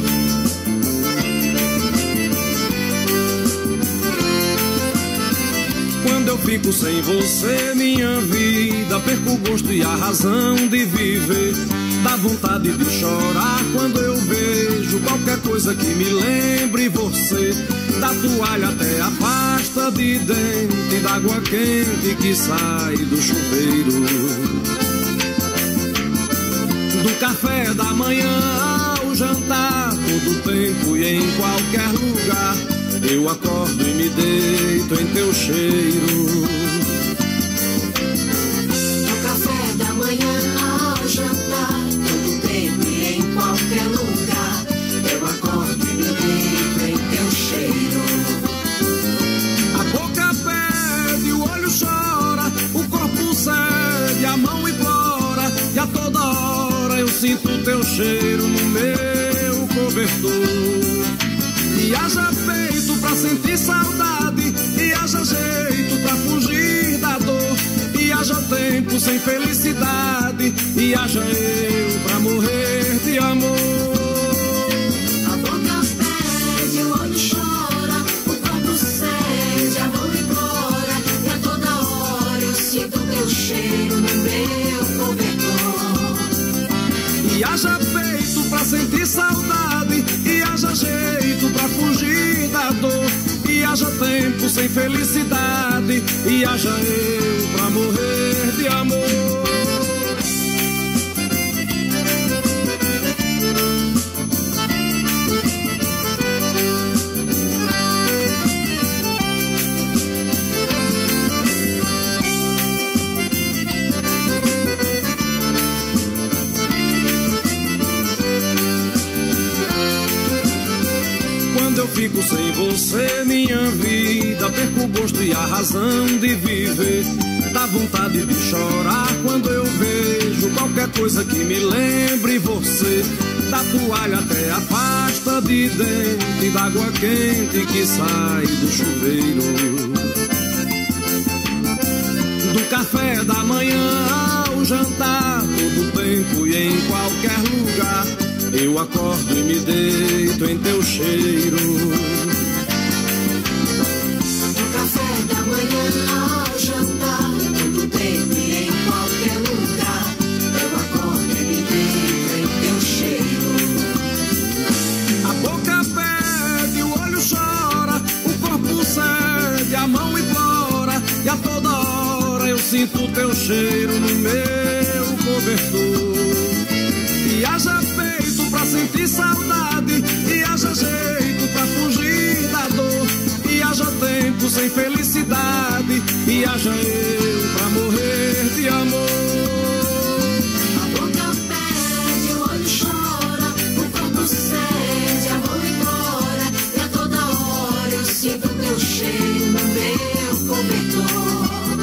E: Quando eu fico sem você, minha vida, perco o gosto e a razão de viver. Dá vontade de chorar quando eu vejo qualquer coisa que me lembre você. Da toalha até a pasta de dente, da água quente que sai do chuveiro. Do café da manhã ao jantar, todo tempo e em qualquer lugar, eu acordo e me deito em teu cheiro.
B: Do café da manhã ao jantar, todo tempo e em qualquer lugar, eu acordo e me deito em teu cheiro.
E: A boca pede, o olho chora, o corpo cede, a mão implora, e a toda hora eu sinto teu cheiro no meu cobertor. E haja peito pra sentir saudade, e haja jeito pra fugir da dor, e haja tempo sem felicidade, e haja eu pra morrer de amor.
B: A boca pede, o olho chora, o corpo cede, a mão implora, e a toda hora eu sinto teu cheiro no meu cobertor.
E: E haja peito pra sentir saudade, e haja jeito pra fugir da dor, e haja tempo sem felicidade, e haja eu pra morrer de amor. fico sem você, minha vida. Perco o gosto e a razão de viver. Dá vontade de chorar quando eu vejo qualquer coisa que me lembre você. Da toalha até a pasta de dente, da água quente que sai do chuveiro. Do café da manhã ao jantar, todo tempo e em qualquer lugar, eu acordo e me deito em teu cheiro.
B: Do café da manhã ao jantar, todo tempo e em qualquer lugar, eu acordo e me deito em teu cheiro.
E: A boca pede, o olho chora, o corpo cede, a mão implora, e a toda hora eu sinto teu cheiro no meu cobertor. E haja peito pra sentir saudade, e haja jeito pra fugir da dor, e haja tempo sem felicidade, e haja eu pra morrer de amor.
B: A boca pede, o olho chora, o corpo cede, a mão embora, e a toda hora eu sinto teu cheiro no meu cobertor.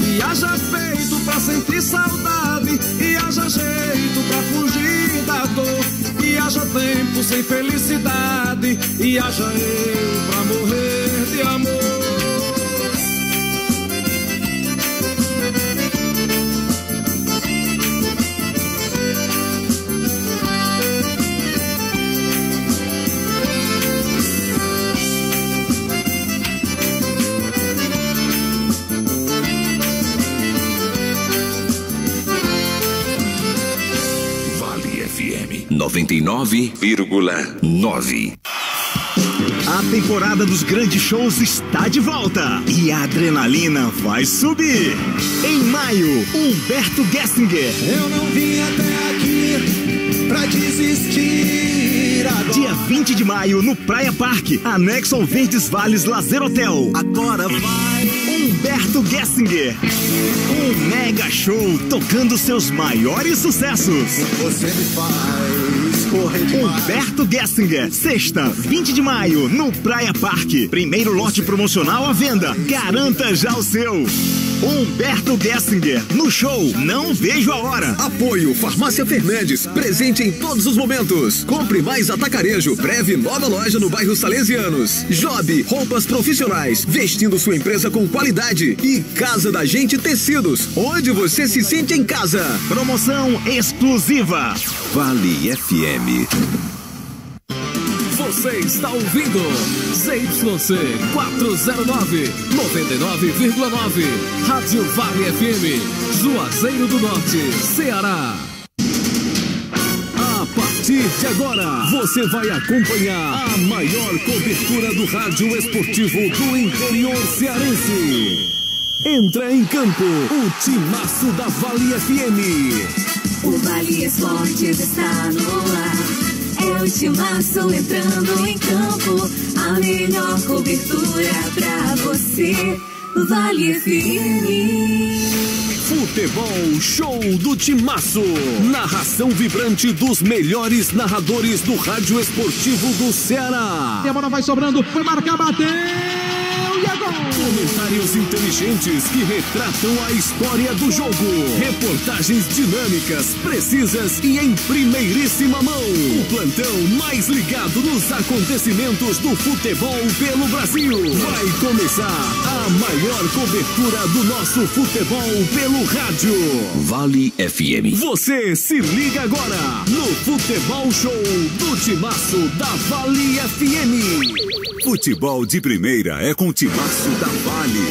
E: E haja peito pra sentir saudade, e haja jeito pra fugir da dor, e haja tempo sem felicidade, e haja eu pra morrer de amor.
L: Vale FM 99,9.
O: A temporada dos grandes shows está de volta e a adrenalina vai subir. Em maio, Humberto Gessinger.
B: Eu não vim até aqui pra desistir agora.
O: Dia 20 de maio, no Praia Parque, anexo ao Verdes Vales Lazer Hotel.
B: Agora vai
O: Humberto Gessinger. Um mega show tocando seus maiores sucessos.
B: Você me faz correr demais.
O: Humberto Gessinger, sexta, 20 de maio, no Praia Parque. Primeiro lote promocional à venda. Garanta já o seu. Humberto Gessinger, no show Não Vejo a Hora.
K: Apoio Farmácia Fernandes, presente em todos os momentos. Compre mais atacarejo, breve nova loja no bairro Salesianos. Job, roupas profissionais, vestindo sua empresa com qualidade. E Casa da Gente Tecidos, onde você se sente em casa.
O: Promoção exclusiva.
L: Vale FM. Você está ouvindo ZYC 409, 99,9. Rádio Vale FM, Juazeiro do Norte, Ceará. A partir de agora, você vai acompanhar a maior cobertura do rádio esportivo do interior cearense. Entra em campo o timaço da Vale FM.
B: O Vale Esportes está no ar. É o timaço entrando em campo. A melhor cobertura pra você. Vale FM.
L: Futebol Show do Timaço. Narração vibrante dos melhores narradores do rádio esportivo do Ceará.
Q: E a bola vai sobrando, foi marcar, bateu e é gol!
L: Comentários inteligentes que retratam a história do jogo. Reportagens dinâmicas, precisas e em primeiríssima mão. O plantão mais ligado nos acontecimentos do futebol pelo Brasil. Vai começar a maior cobertura do nosso futebol pelo rádio. Vale FM. Você se liga agora no Futebol Show do Timaço da Vale FM.
R: Futebol de primeira é com o Timaço da Vale.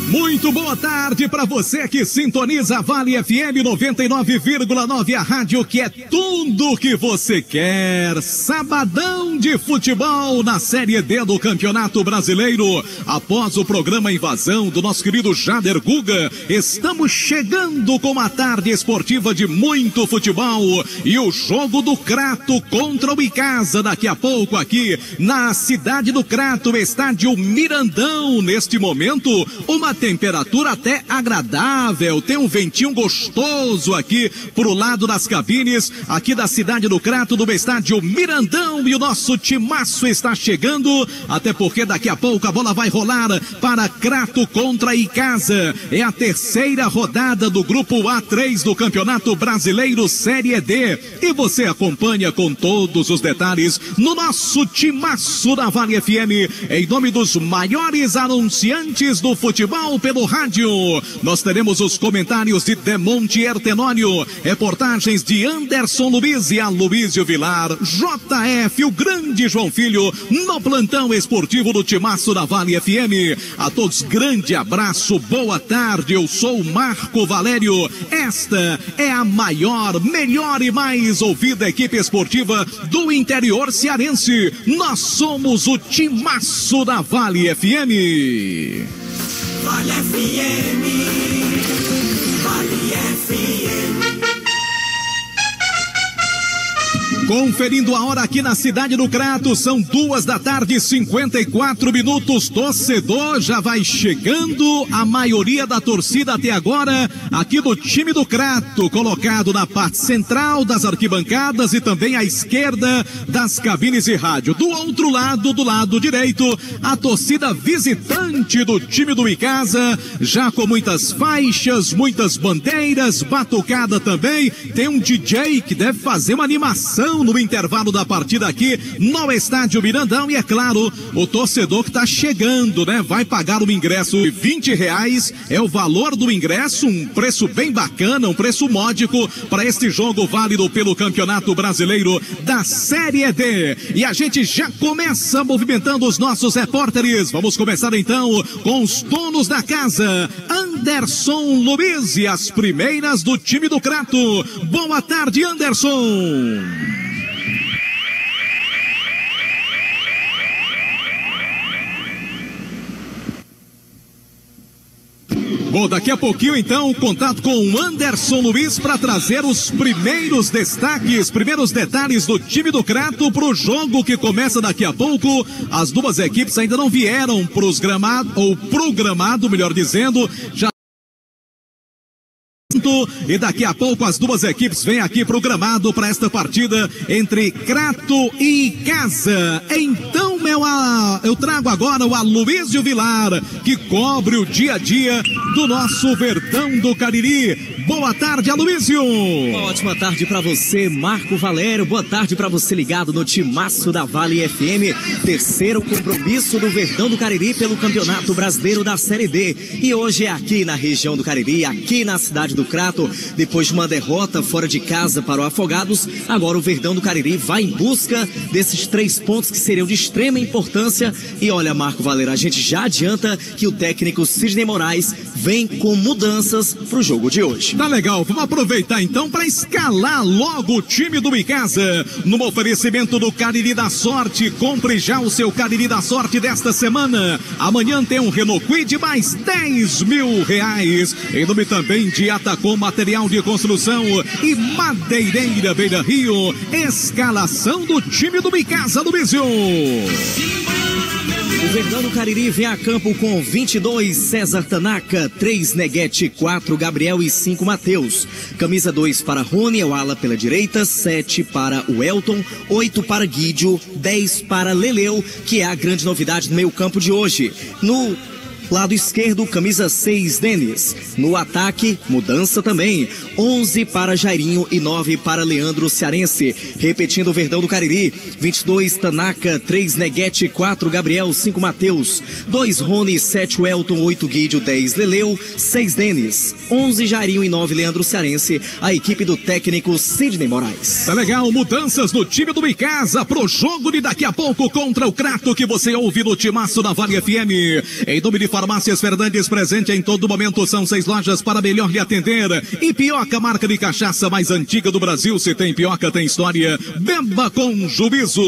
Q: Muito boa tarde para você que sintoniza a Vale FM 99,9, a rádio que é tudo que você quer. Sabadão bom de futebol na Série D do Campeonato Brasileiro. Após o programa Invasão do nosso querido Jader Guga, estamos chegando com uma tarde esportiva de muito futebol e o jogo do Crato contra o Icasa daqui a pouco aqui na cidade do Crato, estádio Mirandão. Neste momento, uma temperatura até agradável, tem um ventinho gostoso aqui pro lado das cabines, aqui da cidade do Crato, do estádio Mirandão, e o nosso timaço está chegando, até porque daqui a pouco a bola vai rolar para Crato contra Icasa. É a terceira rodada do grupo A3 do Campeonato Brasileiro Série D, e você acompanha com todos os detalhes no nosso timaço da Vale FM, em nome dos maiores anunciantes do futebol pelo rádio. Nós teremos os comentários de Demonte Ertenório, reportagens de Anderson Luiz e Aloísio Vilar, JF, o grande João Filho, no plantão esportivo do timaço da Vale FM. A todos, grande abraço, boa tarde, eu sou o Marco Valério. Esta é a maior, melhor e mais ouvida equipe esportiva do interior cearense. Nós somos o timaço da Vale FM.
B: Vale FM, Vale FM.
Q: Conferindo a hora aqui na cidade do Crato, são 2h54. Torcedor já vai chegando, a maioria da torcida até agora aqui do time do Crato, colocado na parte central das arquibancadas e também à esquerda das cabines de rádio. Do outro lado, do lado direito, a torcida visitante do time do Icasa, já com muitas faixas, muitas bandeiras, batucada também. Tem um DJ que deve fazer uma animação no intervalo da partida aqui no estádio Mirandão, e é claro, o torcedor que está chegando, né? Vai pagar um ingresso de R$20, é o valor do ingresso, um preço bem bacana, um preço módico para este jogo válido pelo Campeonato Brasileiro da Série D. E a gente já começa movimentando os nossos repórteres. Vamos começar então com os donos da casa, Anderson Luiz e as primeiras do time do Crato. Boa tarde, Anderson. Bom, daqui a pouquinho então, contato com o Anderson Luiz para trazer os primeiros destaques, primeiros detalhes do time do Crato para o jogo que começa daqui a pouco. As duas equipes ainda não vieram pro gramado, melhor dizendo, já. E daqui a pouco as duas equipes vêm aqui pro gramado para esta partida entre Crato e Icasa. Então, eu trago agora o Aloísio Vilar, que cobre o dia a dia do nosso Verdão do Cariri. Boa tarde, Aloísio.
D: Uma ótima tarde para você, Marco Valério. Boa tarde para você ligado no timaço da Vale FM. Terceiro compromisso do Verdão do Cariri pelo Campeonato Brasileiro da Série D. E hoje é aqui na região do Cariri, aqui na cidade do Crato. Depois de uma derrota fora de casa para o Afogados, agora o Verdão do Cariri vai em busca desses 3 pontos que seriam de extrema importância. E olha, Marco Valério, a gente já adianta que o técnico Sidney Moraes vem com mudanças para o jogo de hoje.
Q: Tá legal, vamos aproveitar então para escalar logo o time do Icasa. No oferecimento do Cariri da Sorte, compre já o seu Cariri da Sorte desta semana. Amanhã tem um Renault Kwid mais R$10.000. Em nome também de Atacom Material de Construção e Madeireira Beira Rio. Escalação do time do Icasa, Luizio.
D: O Verdão do Cariri vem a campo com 22, César Tanaka, 3, Neguete, 4, Gabriel e 5, Matheus. Camisa 2 para Rony, é o ala pela direita, 7 para o Elton, 8 para Guídio, 10 para Leleu, que é a grande novidade no meio campo de hoje. No lado esquerdo, camisa 6, Denis. No ataque, mudança também. 11 para Jairinho e 9 para Leandro Cearense. Repetindo o Verdão do Cariri. 22, Tanaka, 3, Neguete, 4, Gabriel, 5, Matheus. 2, Rony, 7, Welton, 8, Guídio, 10, Leleu, 6, Denis. 11, Jairinho e 9, Leandro Cearense. A equipe do técnico Sidney Moraes.
Q: Tá legal, mudanças no time do Icasa pro jogo de daqui a pouco contra o Crato, que você ouve no timaço da Vale FM. Em nome de Farmácias Fernandes, presente em todo momento. São 6 lojas para melhor lhe atender. E Pioca, marca de cachaça mais antiga do Brasil. Se tem Pioca, tem história. Beba com juízo.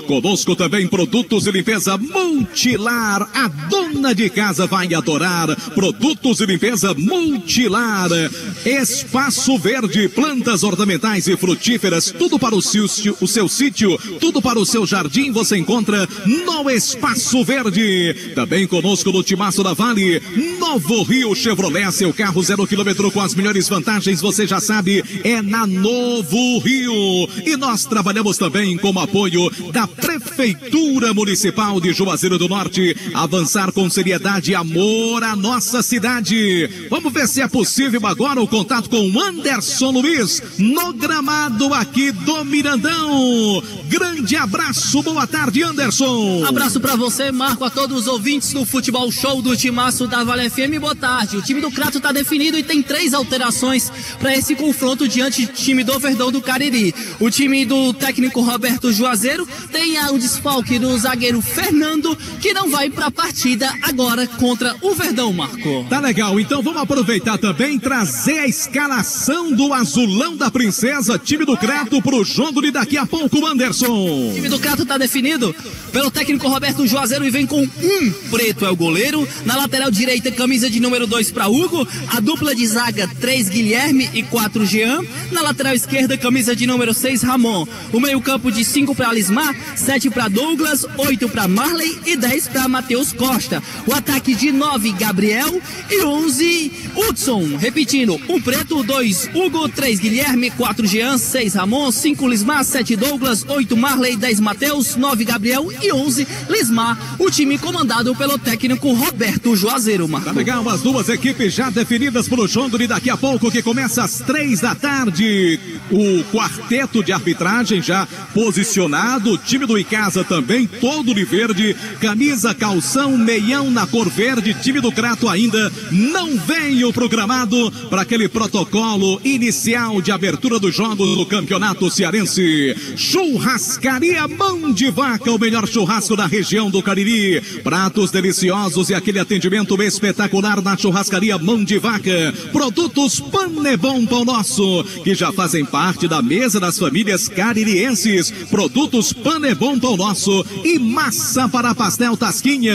Q: Conosco também produtos de limpeza Multilar. A dona de casa vai adorar. Produtos de limpeza Multilar. Espaço Verde, plantas ornamentais e frutíferas. Tudo para o seu sítio, tudo para o seu jardim. Você encontra no Espaço Verde. Também conosco no Timaço da Vale. Novo Rio Chevrolet, seu carro 0 km com as melhores vantagens, você já sabe, é na Novo Rio. E nós trabalhamos também com o apoio da Prefeitura Municipal de Juazeiro do Norte. Avançar com seriedade e amor à nossa cidade. Vamos ver se é possível agora o contato com o Anderson Luiz no gramado aqui do Mirandão. Grande abraço, boa tarde, Anderson.
H: Abraço pra você, Marco, a todos os ouvintes do Futebol Show do Timaço da Vale FM. Boa tarde. O time do Crato tá definido e tem 3 alterações para esse confronto diante do time do Verdão do Cariri. O time do técnico Roberto Juazeiro tem o desfalque do zagueiro Fernando, que não vai pra partida agora contra o Verdão, Marco.
Q: Tá legal, então vamos aproveitar também, trazer a escalação do Azulão da Princesa, time do Crato, pro jogo de daqui a pouco, Anderson.
H: O time do Crato tá definido pelo técnico Roberto Juazeiro e vem com um preto, é o goleiro. Na lateral direita, camisa de número 2 para Hugo. A dupla de zaga, 3 Guilherme e 4 Jean. Na lateral esquerda, camisa de número 6 Ramon. O meio campo de 5 para Lismar, 7 para Douglas, 8 para Marley e 10 para Matheus Costa. O ataque de 9 Gabriel e 11 Hudson. Repetindo, 1 preto, 2 Hugo, 3 Guilherme, 4 Jean, 6 Ramon, 5 Lismar, 7 Douglas, 8 Marley, 10 Matheus, 9 Gabriel e 11 Lismar. O time comandado pelo técnico Roberto Juazeiro, Marco.
Q: Tá legal, as duas equipes já definidas para o jogo de daqui a pouco, que começa às 3 da tarde. O quarteto de arbitragem já posicionado, o time do Icasa também, todo de verde, camisa, calção, meião na cor verde. Time do Crato ainda não veio programado para aquele protocolo inicial de abertura dos jogos do Campeonato Cearense. Churrascaria Mão de Vaca, o melhor churrasco da região do Cariri. Pratos deliciosos e aquele atendimento espetacular na Churrascaria Mão de Vaca. Produtos Panebom Pão Nosso, que já fazem parte da mesa das famílias caririenses. Produtos Panebom Pão Nosso e massa para pastel Tasquinha.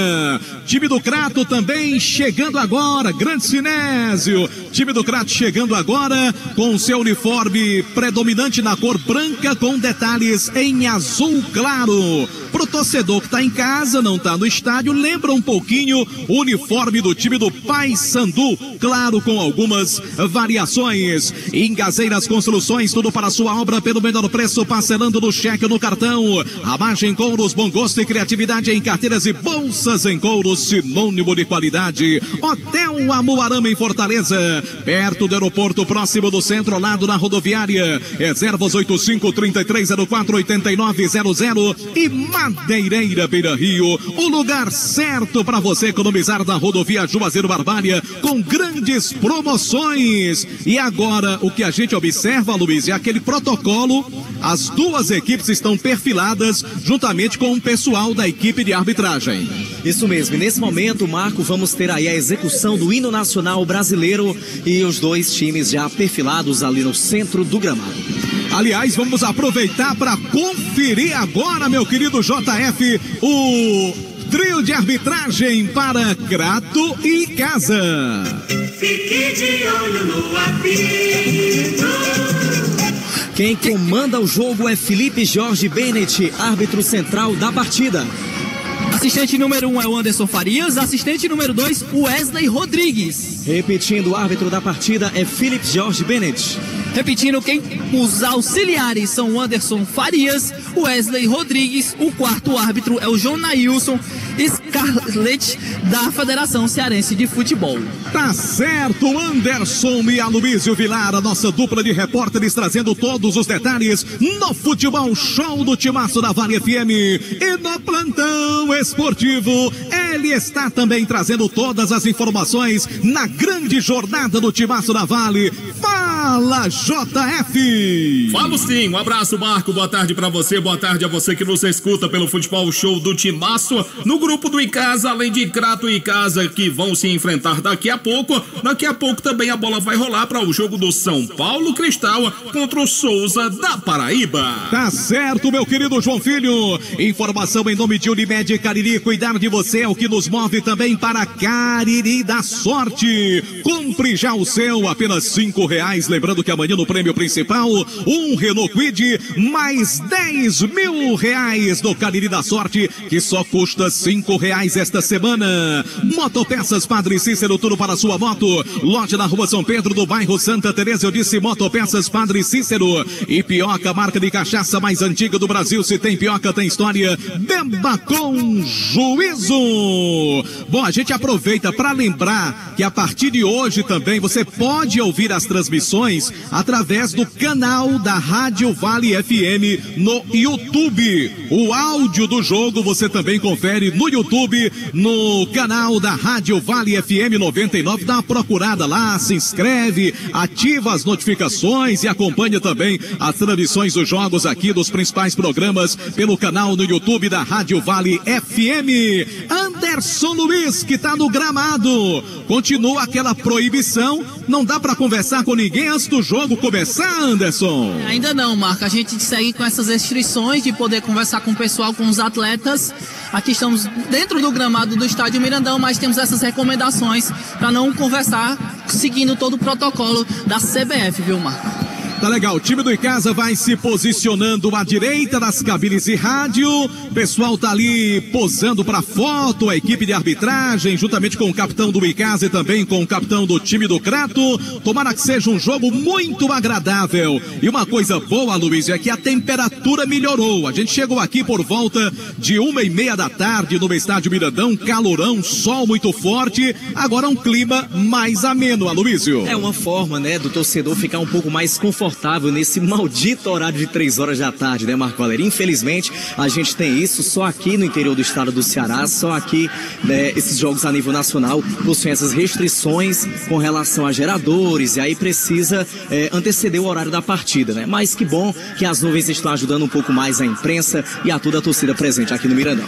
Q: Time do Crato também chegando agora, Grande Sinésio. Time do Crato chegando agora com seu uniforme predominante na cor branca com detalhes em azul claro. Pro torcedor que está em casa, não está no estádio, lembra um pouquinho o uniforme do time do Paysandu, claro, com algumas variações. Engazeiras Construções, tudo para a sua obra pelo menor preço, parcelando no cheque ou no cartão. Ramagem Couros, bom gosto e criatividade em carteiras e bolsas em couros, sinônimo de qualidade. Hotel Amuarama em Fortaleza, perto do aeroporto, próximo do centro, ao lado da rodoviária. Reservas 85-3304-8900 e Madeireira Beira Rio, o lugar certo para você economizar na rodovia Juazeiro Barbalha com grandes promoções. E agora o que a gente observa, Luiz, é aquele protocolo. As duas equipes estão perfiladas juntamente com o pessoal da equipe de arbitragem.
D: Isso mesmo, e nesse momento, Marco, vamos ter aí a execução do hino nacional brasileiro e os dois times já perfilados ali no centro do gramado.
Q: Aliás, vamos aproveitar para conferir agora, meu querido JF, o trio de arbitragem para Crato e Icasa.
B: Fique de olho no apito.
D: Quem comanda o jogo é Felipe Jorge Bennett, árbitro central da partida.
H: Assistente número 1 é o Anderson Farias, assistente número 2, Wesley Rodrigues.
D: Repetindo, o árbitro da partida é Felipe Jorge Bennett.
H: Repetindo, os auxiliares são o Anderson Farias, Wesley Rodrigues, o quarto árbitro é o Jonailson Scarlett, da Federação Cearense de Futebol.
Q: Tá certo, Anderson e Aloysio Vilar, a nossa dupla de repórteres, trazendo todos os detalhes no Futebol Show do Timaço da Vale FM. E no plantão esportivo, Ele está também trazendo todas as informações na grande jornada do Timaço da Vale. Fala, JF!
N: Falo sim, um abraço, Marco, boa tarde pra você, boa tarde a você que nos escuta pelo Futebol Show do Timaço, no grupo do Icasa, além de Crato e Icasa, que vão se enfrentar daqui a pouco também a bola vai rolar para o jogo do São Paulo Cristal contra o Souza da Paraíba.
Q: Tá certo, meu querido João Filho, informação em nome de Unimed Cariri, cuidar de você é o que nos move também para Cariri da Sorte. Compre já o seu, apenas R$5, lembrando que amanhã no prêmio principal, um Renault Kwid, mais R$10.000 no Cariri da Sorte, que só custa R$5 esta semana. Motopeças Padre Cícero, tudo para sua moto. Lote na Rua São Pedro, do bairro Santa Teresa, eu disse Motopeças Padre Cícero. E Pioca, marca de cachaça mais antiga do Brasil. Se tem Pioca, tem história. Beba com juízo. Bom, a gente aproveita para lembrar que a partir de hoje também você pode ouvir as transmissões através do canal da Rádio Vale FM no YouTube. O áudio do jogo você também confere no YouTube, no canal da Rádio Vale FM 99. Dá uma procurada lá, se inscreve, ativa as notificações e acompanha também as transmissões dos jogos aqui dos principais programas pelo canal no YouTube da Rádio Vale FM. Anderson Luiz, que tá no gramado. Continua aquela proibição, não dá para conversar com ninguém antes do jogo começar, Anderson?
H: Ainda não, Marco, a gente segue com essas restrições de poder conversar com o pessoal, com os atletas. Aqui estamos dentro do gramado do Estádio Mirandão, mas temos essas recomendações para não conversar, seguindo todo o protocolo da CBF, viu, Marco?
Q: Tá legal, o time do Icasa vai se posicionando à direita das cabines de rádio. O pessoal tá ali posando para foto, a equipe de arbitragem, juntamente com o capitão do Icasa e também com o capitão do time do Crato. Tomara que seja um jogo muito agradável. E uma coisa boa, Luiz, é que a temperatura melhorou. A gente chegou aqui por volta de 1h30 da tarde no Estádio Mirandão, calorão, sol muito forte. Agora um clima mais ameno, Aloysio.
D: É uma forma, né, do torcedor ficar um pouco mais confortável nesse maldito horário de 3 horas da tarde, né, Marco Valério? Infelizmente, a gente tem isso só aqui no interior do estado do Ceará, só aqui, né, esses jogos a nível nacional possuem essas restrições com relação a geradores, e aí precisa anteceder o horário da partida, né? Mas que bom que as nuvens estão ajudando um pouco mais a imprensa e a toda a torcida presente aqui no Mirandão.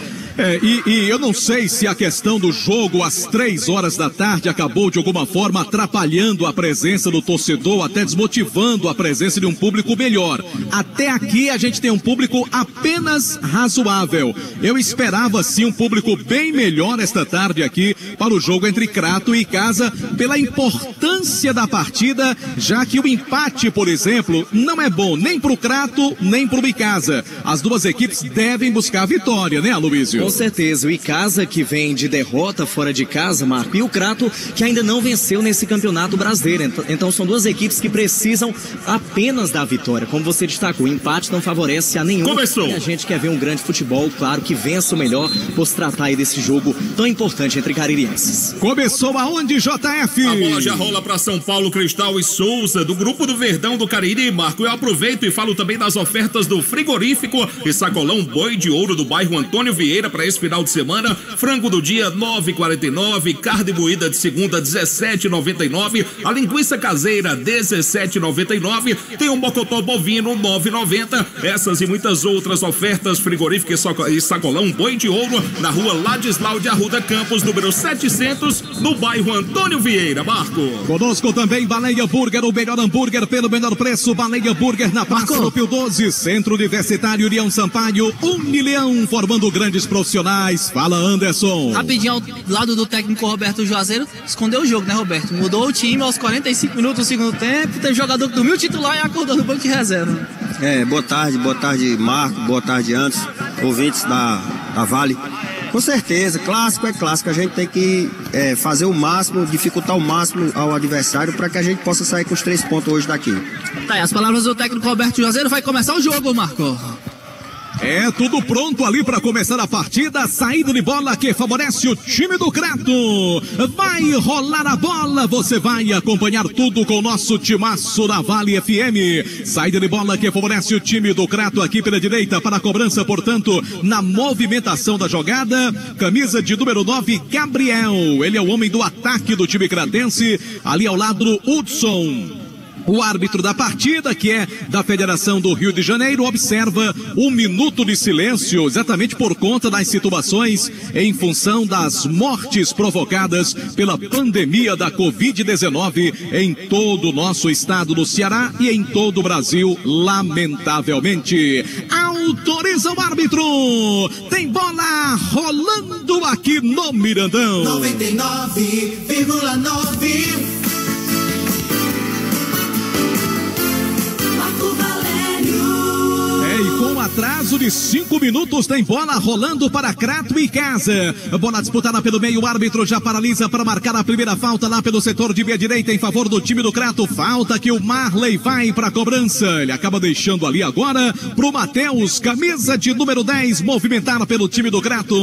Q: E eu não sei se a questão do jogo às 3 horas da tarde acabou de alguma forma atrapalhando a presença do torcedor, até desmotivando a presença de um público melhor. Até aqui a gente tem um público apenas razoável. Eu esperava sim um público bem melhor esta tarde aqui para o jogo entre Crato e Icasa, pela importância da partida, já que o empate, por exemplo, não é bom nem para o Crato nem para o Icasa. As duas equipes devem buscar a vitória, né, Aloysio?
D: Com certeza, o Icasa que vem de derrota fora de casa, Marco, e o Crato que ainda não venceu nesse campeonato brasileiro. Então são duas equipes que precisam apenas da vitória. Como você destacou, o empate não favorece a nenhum.
N: Começou!
D: E a gente quer ver um grande futebol, claro, que vença o melhor, por se tratar aí desse jogo tão importante entre caririenses.
Q: Começou aonde, JF?
N: A bola já rola para São Paulo Cristal e Souza, do grupo do Verdão do Cariri. Marco, eu aproveito e falo também das ofertas do frigorífico e sacolão Boi de Ouro do bairro Antônio Vieira para esse final de semana. Frango do dia 9,49, carne moída de segunda 17,99, a linguiça caseira 17,99, tem um mocotó bovino 9,90. Essas e muitas outras ofertas frigorífico e sacolão Boi de Ouro na rua Ladislau de Arruda Campos, número 700, no bairro Antônio Vieira. Marco.
Q: Conosco também Baleia Burger, o melhor hambúrguer pelo menor preço. Baleia Burger na Praça do Pio 12, Centro Universitário Urião Sampaio, Unileão, formando grandes profissionais. Fala, Anderson.
H: Rapidinho, ao lado do técnico Roberto Juazeiro, escondeu o jogo, né, Roberto? Mudou o time aos 45 minutos do segundo tempo, teve jogador que dormiu titular e acordou no banco de reserva.
S: Boa tarde, Marco, boa tarde, Anderson, ouvintes da Vale. Com certeza, clássico é clássico, a gente tem que fazer o máximo, dificultar o máximo ao adversário para que a gente possa sair com os 3 pontos hoje daqui.
H: Tá aí, as palavras do técnico Roberto Juazeiro, vai começar o jogo, Marco.
Q: É tudo pronto ali para começar a partida. Saída de bola que favorece o time do Crato. Vai rolar a bola. Você vai acompanhar tudo com o nosso timaço da Vale FM. Saída de bola que favorece o time do Crato aqui pela direita para a cobrança, portanto, na movimentação da jogada. Camisa de número 9, Gabriel. Ele é o homem do ataque do time cratense. Ali ao lado do Hudson. O árbitro da partida, que é da Federação do Rio de Janeiro, observa 1 minuto de silêncio, exatamente por conta das situações em função das mortes provocadas pela pandemia da Covid-19 em todo o nosso estado do Ceará e em todo o Brasil, lamentavelmente. Autoriza o árbitro! Tem bola rolando aqui no Mirandão.
B: 99,9.
Q: E com atraso de 5 minutos tem bola rolando para Crato e Casa. Bola disputada pelo meio, o árbitro já paralisa para marcar a primeira falta lá pelo setor de meia direita em favor do time do Crato. Falta que o Marley vai para a cobrança. Ele acaba deixando ali agora pro Matheus, camisa de número 10, movimentar pelo time do Crato.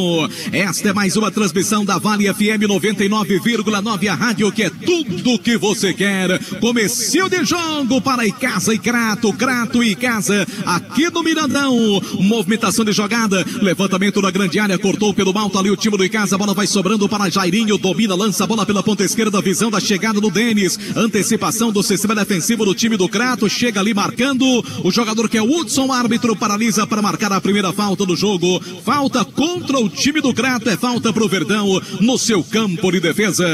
Q: Esta é mais uma transmissão da Vale FM 99,9, a rádio que é tudo que você quer. Comecinho de jogo para Icasa e Crato, Crato e Icasa aqui no Mirandão. Movimentação de jogada, levantamento na grande área, cortou pelo alto ali o time do Icasa, a bola vai sobrando para Jairinho, domina, lança a bola pela ponta esquerda, visão da chegada do Denis, antecipação do sistema defensivo do time do Crato, chega ali marcando o jogador que é o Hudson, árbitro paralisa para marcar a primeira falta do jogo. Falta contra o time do Crato, é falta pro Verdão no seu campo de defesa.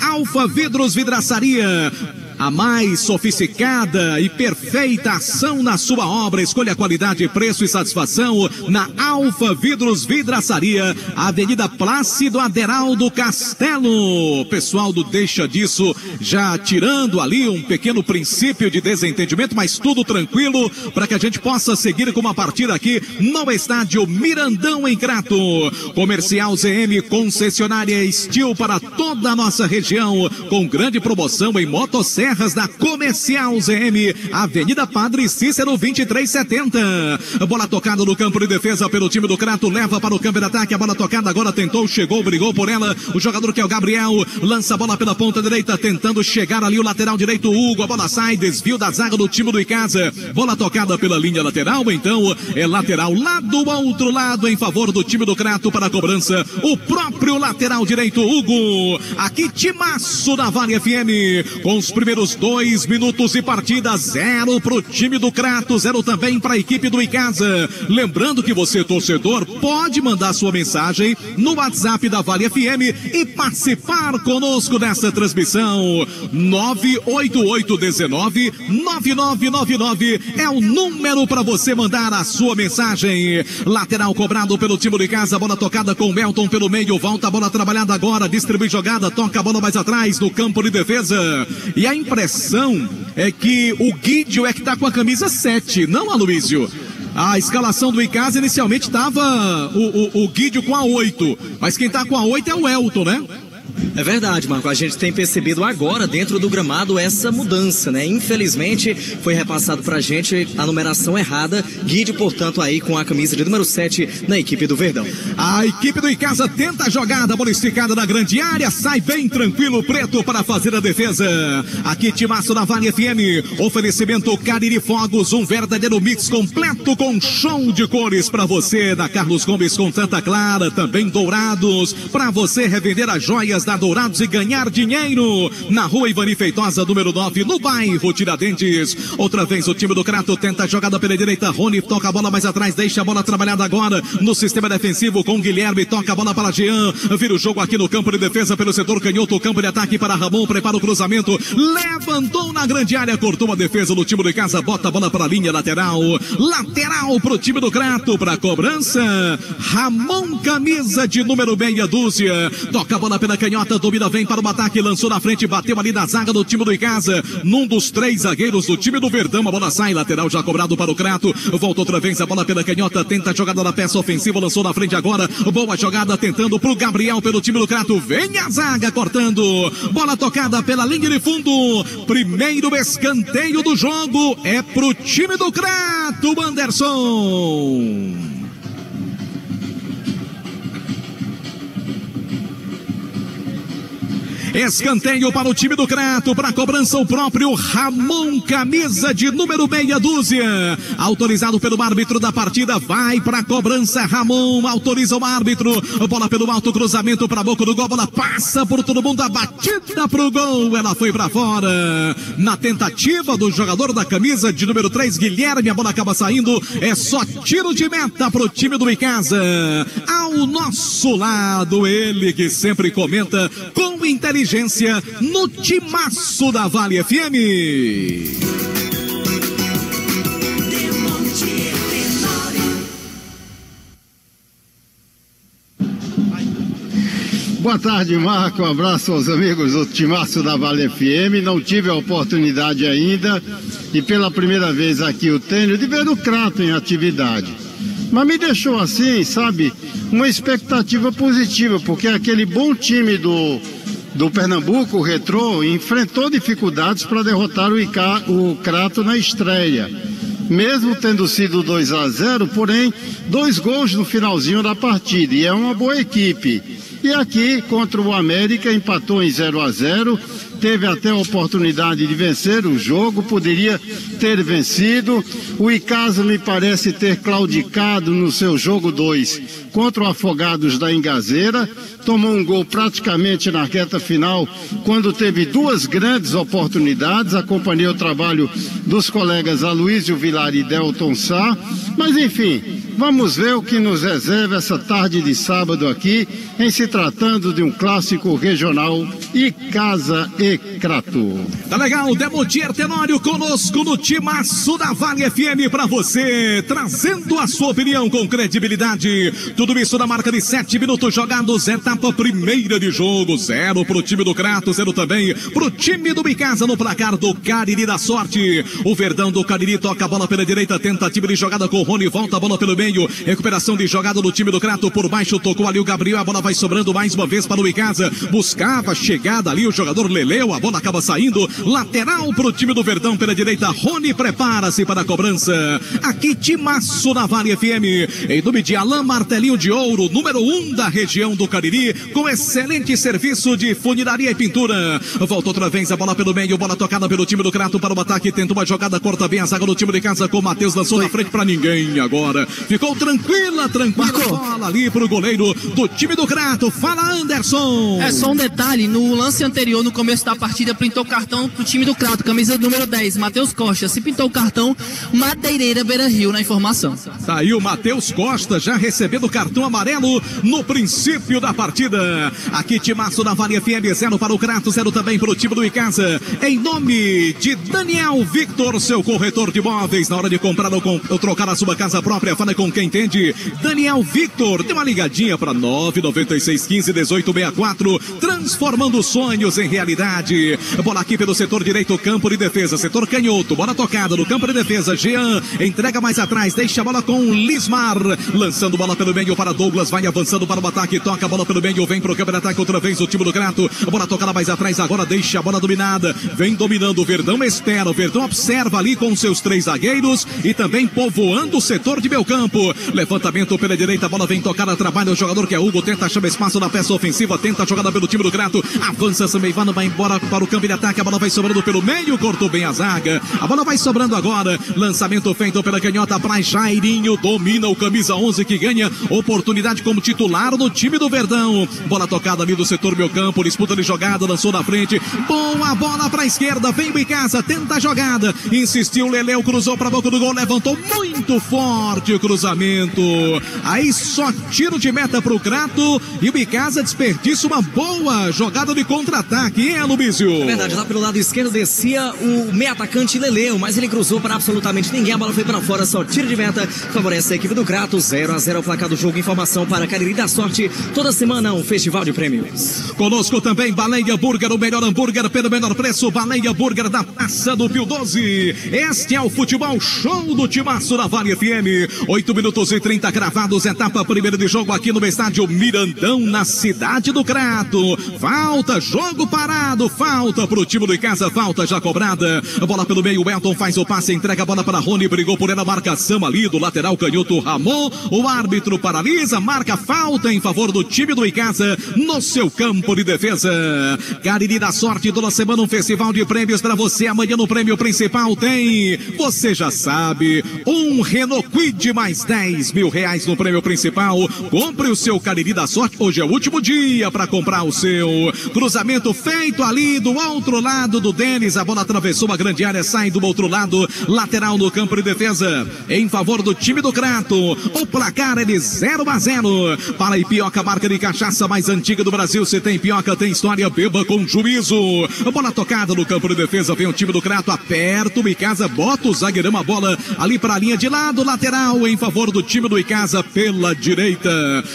Q: Alfa Vidros Vidraçaria, a mais sofisticada e perfeita ação na sua obra. Escolha qualidade, preço e satisfação na Alfa Vidros Vidraçaria, Avenida Plácido Aderaldo Castelo. Pessoal do Deixa Disso já tirando ali um pequeno princípio de desentendimento, mas tudo tranquilo para que a gente possa seguir com uma partida aqui no estádio Mirandão em Crato. Comercial ZM, concessionária Steel para toda a nossa região, com grande promoção em motosserra da Comercial ZM, Avenida Padre Cícero 2370. Bola tocada no campo de defesa pelo time do Crato, leva para o campo de ataque, a bola tocada agora, tentou, chegou, brigou por ela, o jogador que é o Gabriel, lança a bola pela ponta direita, tentando chegar ali o lateral direito, o Hugo, a bola sai, desvio da zaga do time do Icasa, bola tocada pela linha lateral, então é lateral lá do outro lado em favor do time do Crato para a cobrança, o próprio lateral direito, Hugo. Aqui timaço da Vale FM, com os primeiros 2 minutos de partida, 0 pro time do Crato, 0 também para a equipe do Icasa. Lembrando que você, torcedor, pode mandar sua mensagem no WhatsApp da Vale FM e participar conosco dessa transmissão. 98819-9999 é o número para você mandar a sua mensagem. Lateral cobrado pelo time do Icasa, bola tocada com o Melton pelo meio, volta a bola trabalhada agora, distribui jogada, toca a bola mais atrás no campo de defesa. E a impressão é que o Guidio é que tá com a camisa 7, não, Aloísio? A escalação do Icasa inicialmente estava o Guidio com a 8, mas quem tá com a 8 é o Elton, né?
D: É verdade, Marco, a gente tem percebido agora dentro do gramado essa mudança, né? Infelizmente foi repassado pra gente a numeração errada, Guide, portanto, aí com a camisa de número 7 na equipe do Verdão.
Q: A equipe do Icasa tenta a jogada, bola esticada na grande área, sai bem tranquilo, Preto para fazer a defesa. Aqui timaço da Vale FM, oferecimento Cariri Fogos, um verdadeiro mix completo com show de cores pra você, da Carlos Gomes com Santa Clara, também dourados, pra você revender as joias da Dourados e ganhar dinheiro. Na rua Ivani Feitosa, número 9, no bairro Tiradentes. Outra vez o time do Crato tenta a jogada pela direita. Rony toca a bola mais atrás, deixa a bola trabalhada agora no sistema defensivo com Guilherme. Toca a bola para Jean. Vira o jogo aqui no campo de defesa pelo setor canhoto. Campo de ataque para Ramon. Prepara o cruzamento. Levantou na grande área. Cortou a defesa do time do Icasa. Bota a bola para a linha lateral. Lateral pro time do Crato. Para cobrança. Ramon, camisa de número meia dúzia. Toca a bola pela canhota. Domina, vem para o ataque. Lançou na frente. Bateu ali na zaga do time do Icasa. Num dos três zagueiros do time do Verdão. A bola sai. Lateral já cobrado para o Crato. Volta outra vez a bola pela canhota. Tenta a jogada da peça ofensiva. Lançou na frente agora. Boa jogada tentando pro Gabriel pelo time do Crato. Vem a zaga cortando. Bola tocada pela linha de fundo. Primeiro escanteio do jogo é pro time do Crato, Anderson. Escanteio para o time do Crato, para cobrança o próprio Ramon, camisa de número meia dúzia. Autorizado pelo árbitro da partida, vai para cobrança Ramon, autoriza o árbitro. Bola pelo alto, cruzamento para a boca do gol, bola passa por todo mundo, a batida pro gol, ela foi para fora. Na tentativa do jogador da camisa de número 3, Guilherme, a bola acaba saindo, é só tiro de meta pro time do Icasa. Ao nosso lado, ele que sempre comenta com inteligência no timaço da Vale FM.
C: Boa tarde, Marco. Um abraço aos amigos do timaço da Vale FM. Não tive a oportunidade ainda, e pela primeira vez aqui o tenho, de ver o Crato em atividade. Mas me deixou assim, sabe, uma expectativa positiva, porque aquele bom time do Pernambuco, o Retrô, enfrentou dificuldades para derrotar o Crato na estreia. Mesmo tendo sido 2-0, porém, 2 gols no finalzinho da partida, e é uma boa equipe. E aqui, contra o América, empatou em 0-0, teve até a oportunidade de vencer o jogo, poderia ter vencido. O Icasa me parece ter claudicado no seu jogo 2 contra o Afogados da Ingazeira, tomou um gol praticamente na reta final, quando teve 2 grandes oportunidades. Acompanhei o trabalho dos colegas Aloysio Vilar e Delton Sá, mas enfim, vamos ver o que nos reserva essa tarde de sábado aqui, em se tratando de um clássico regional, Icasa e Crato.
Q: Tá legal, Demontier Tenório conosco no timaço da Vale FM para você, trazendo a sua opinião com credibilidade. Tudo isso na marca de 7 minutos jogados, etapa primeira de jogo, 0 pro time do Crato, 0 também pro time do Icasa no placar do Cariri da Sorte. O Verdão do Cariri toca a bola pela direita, tentativa de jogada com o Rony, volta a bola pelo meio, recuperação de jogada do time do Crato por baixo, tocou ali o Gabriel, a bola vai sobrando mais uma vez para o Icasa, buscava chegada ali o jogador Leleu, a bola acaba saindo, lateral pro time do Verdão pela direita, Rony prepara-se para a cobrança. Aqui timaço na Vale FM, em nome de Alain Martelinho de Ouro, número 1 da região do Cariri, com excelente serviço de funilaria e pintura. Volta outra vez a bola pelo meio, bola tocada pelo time do Crato para o ataque, tenta uma jogada, corta bem a zaga do time de casa com o Matheus, lançou na frente para ninguém agora, ficou tranquila bola ali pro goleiro do time do Crato. Fala, Anderson.
H: É só um detalhe, no lance anterior, no começo da partida, pintou cartão pro time do Crato, camisa número 10, Matheus Costa. Se pintou o cartão, Madeireira Beira Rio na informação.
Q: Tá aí o Matheus Costa já recebendo o cartão amarelo no princípio da partida. Aqui timaço da Vale FM, 0 para o Crato, 0 também pro time do Icasa. Em nome de Daniel Victor, seu corretor de imóveis, na hora de comprar ou trocar a sua casa própria, fala com quem entende. Daniel Victor, tem uma ligadinha para 996151864, transformando sonhos em realidade. Bola aqui pelo setor direito, campo de defesa, setor canhoto, bola tocada no campo de defesa, Jean, entrega mais atrás, deixa a bola com Lismar, lançando bola pelo meio para Douglas, vai avançando para o ataque, toca a bola pelo meio, vem pro campo de ataque outra vez o time do Crato, a bola tocada mais atrás, agora deixa a bola dominada, vem dominando, o Verdão espera, o Verdão observa ali com seus 3 zagueiros e também povoando o setor de meio campo, levantamento pela direita, a bola vem tocada, trabalha o jogador que é Hugo, tenta achar espaço na peça ofensiva, tenta a jogada pelo time do Crato, avança Sameivano, vai embora para o campo de ataque, a bola vai sobrando pelo meio, cortou bem a zaga, a bola vai sobrando agora, lançamento feito pela canhota para Jairinho, domina o camisa 11 que ganha oportunidade como titular no time do Verdão, bola tocada ali do setor meio campo, disputa de jogada, lançou na frente, boa bola para a esquerda, vem o Icasa, tenta a jogada, insistiu Leleu, cruzou para a boca do gol, levantou muito forte o cruzamento, aí só tiro de meta para o Crato e o Icasa desperdiça uma boa jogada de contra-ataque, hein, Alubísio?
D: É verdade, lá pelo lado esquerdo descia o meio atacante Leleu, mas ele cruzou para absolutamente ninguém, a bola foi para fora, só tiro de meta, favorece a equipe do Crato, 0-0 o placar do jogo, informação para Cariri da Sorte, toda semana um festival de prêmios.
Q: Conosco também Baleia Burger, o melhor hambúrguer pelo menor preço, Baleia Burger da Praça do Pio 12, este é o Futebol Show do timaço da Vale FM, 8 8 minutos e 30 cravados, etapa primeira de jogo aqui no estádio Mirandão, na cidade do Crato. Falta, jogo parado, falta pro time do Icasa, falta já cobrada. A bola pelo meio, o Elton faz o passe, entrega a bola para Rony, brigou por ela, marcação ali do lateral canhoto Ramon. O árbitro paralisa, marca falta em favor do time do Icasa no seu campo de defesa. Cariri da Sorte, toda semana um festival de prêmios para você. Amanhã no prêmio principal tem, você já sabe, um Renault Kwid mais 10 mil reais no prêmio principal. Compre o seu Cariri da Sorte, hoje é o último dia para comprar o seu. Cruzamento feito ali do outro lado do Denis, a bola atravessou a grande área, sai do outro lado, lateral no campo de defesa, em favor do time do Crato. O placar é de 0-0. Para Ipioca, marca de cachaça mais antiga do Brasil. Se tem Ipioca, tem história, beba com juízo. A bola tocada no campo de defesa, vem o time do Crato, aperta o Icasa, bota o zagueirão, a bola ali para a linha de lado, lateral em favor do time do Icasa pela direita.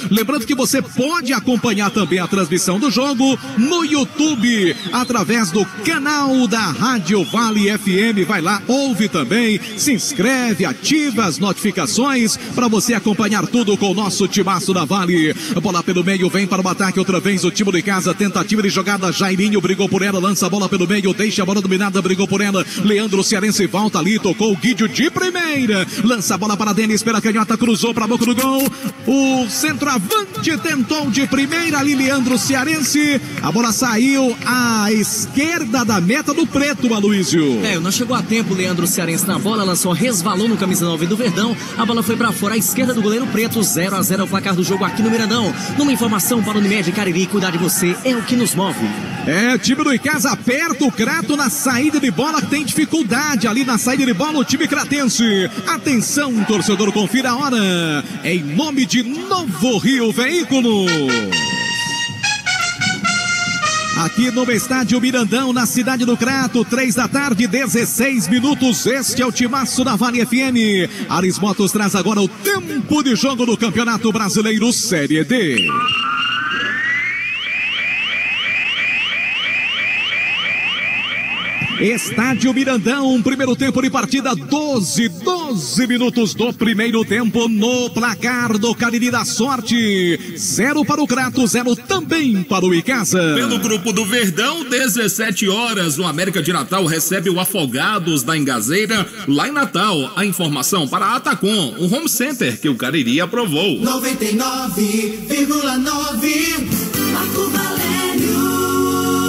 Q: Lembrando que você pode acompanhar também a transmissão do jogo no YouTube, através do canal da Rádio Vale FM. Vai lá, ouve também, se inscreve, ativa as notificações para você acompanhar tudo com o nosso timaço da Vale. A bola pelo meio, vem para o ataque outra vez o time do Icasa, tentativa de jogada, Jairinho brigou por ela, lança a bola pelo meio, deixa a bola dominada, brigou por ela, Leandro Cearense volta ali, tocou o Guidio de primeira, lança a bola para Denis pela canhota, cruzou para a boca do gol, o centroavante tentou de primeira ali, Leandro Cearense, a bola saiu à esquerda da meta do Preto, Aloysio.
D: Não chegou a tempo o Leandro Cearense na bola, lançou, resvalou no camisa 9 do Verdão, a bola foi para fora à esquerda do goleiro Preto. 0-0 o placar do jogo aqui no Mirandão. Numa informação para o Unimed Cariri, cuidar de você é o que nos move.
Q: Time do Icasa aperta o Crato na saída de bola, tem dificuldade ali na saída de bola o time cratense. Atenção, torcedor, confira a hora. Em nome de Novo Rio Veículos. Aqui no estádio Mirandão, na cidade do Crato, 3 da tarde, 16 minutos. Este é o timaço da Vale FM. Aris Motos traz agora o tempo de jogo do Campeonato Brasileiro Série D. Estádio Mirandão, primeiro tempo de partida, 12 minutos do primeiro tempo no placar do Cariri da Sorte. 0 para o Crato, 0 também para o Icasa.
N: Pelo grupo do Verdão, 17 horas, o América de Natal recebe o Afogados da Engazeira lá em Natal. A informação para a Atacom, o home center que o Cariri aprovou.
B: 99,9 Marco Valério.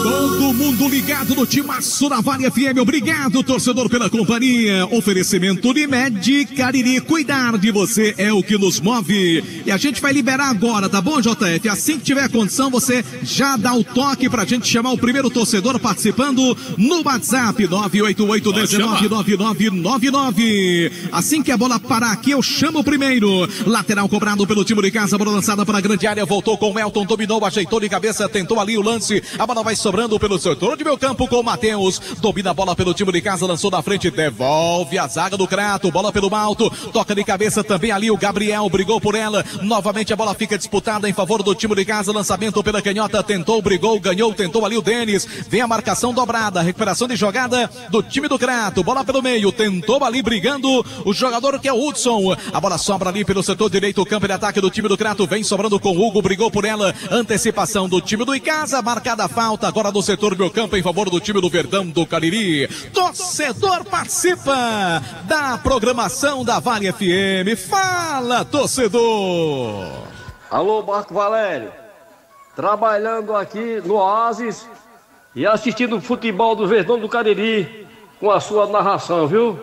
Q: Todo mundo ligado no timaço da Vale FM. Obrigado, torcedor, pela companhia. Oferecimento de Med Cariri. Cuidar de você é o que nos move. E a gente vai liberar agora, tá bom, JF? Assim que tiver condição, você já dá o toque pra gente chamar o primeiro torcedor participando no WhatsApp 988-199999. Assim que a bola parar aqui, eu chamo o primeiro. Lateral cobrado pelo time de casa, bola lançada para a grande área, voltou com o Elton, dominou, ajeitou de cabeça, tentou ali o lance. A bola vai sobrando pelo setor de meio campo com o Matheus, domina a bola pelo time de casa, lançou na frente, devolve a zaga do Crato, bola pelo alto, toca de cabeça também ali o Gabriel, brigou por ela, novamente a bola fica disputada em favor do time de casa, lançamento pela canhota, tentou, brigou, ganhou, tentou ali o Denis, vem a marcação dobrada, recuperação de jogada do time do Crato, bola pelo meio, tentou ali brigando o jogador que é o Hudson, a bola sobra ali pelo setor direito, o campo de ataque do time do Crato, vem sobrando com o Hugo, brigou por ela, antecipação do time do Icasa, marcada a falta agora do setor do meu campo em favor do time do Verdão do Cariri. Torcedor participa da programação da Vale FM. Fala, torcedor!
F: Alô, Marco Valério. Trabalhando aqui no Oasis e assistindo o futebol do Verdão do Cariri com a sua narração, viu?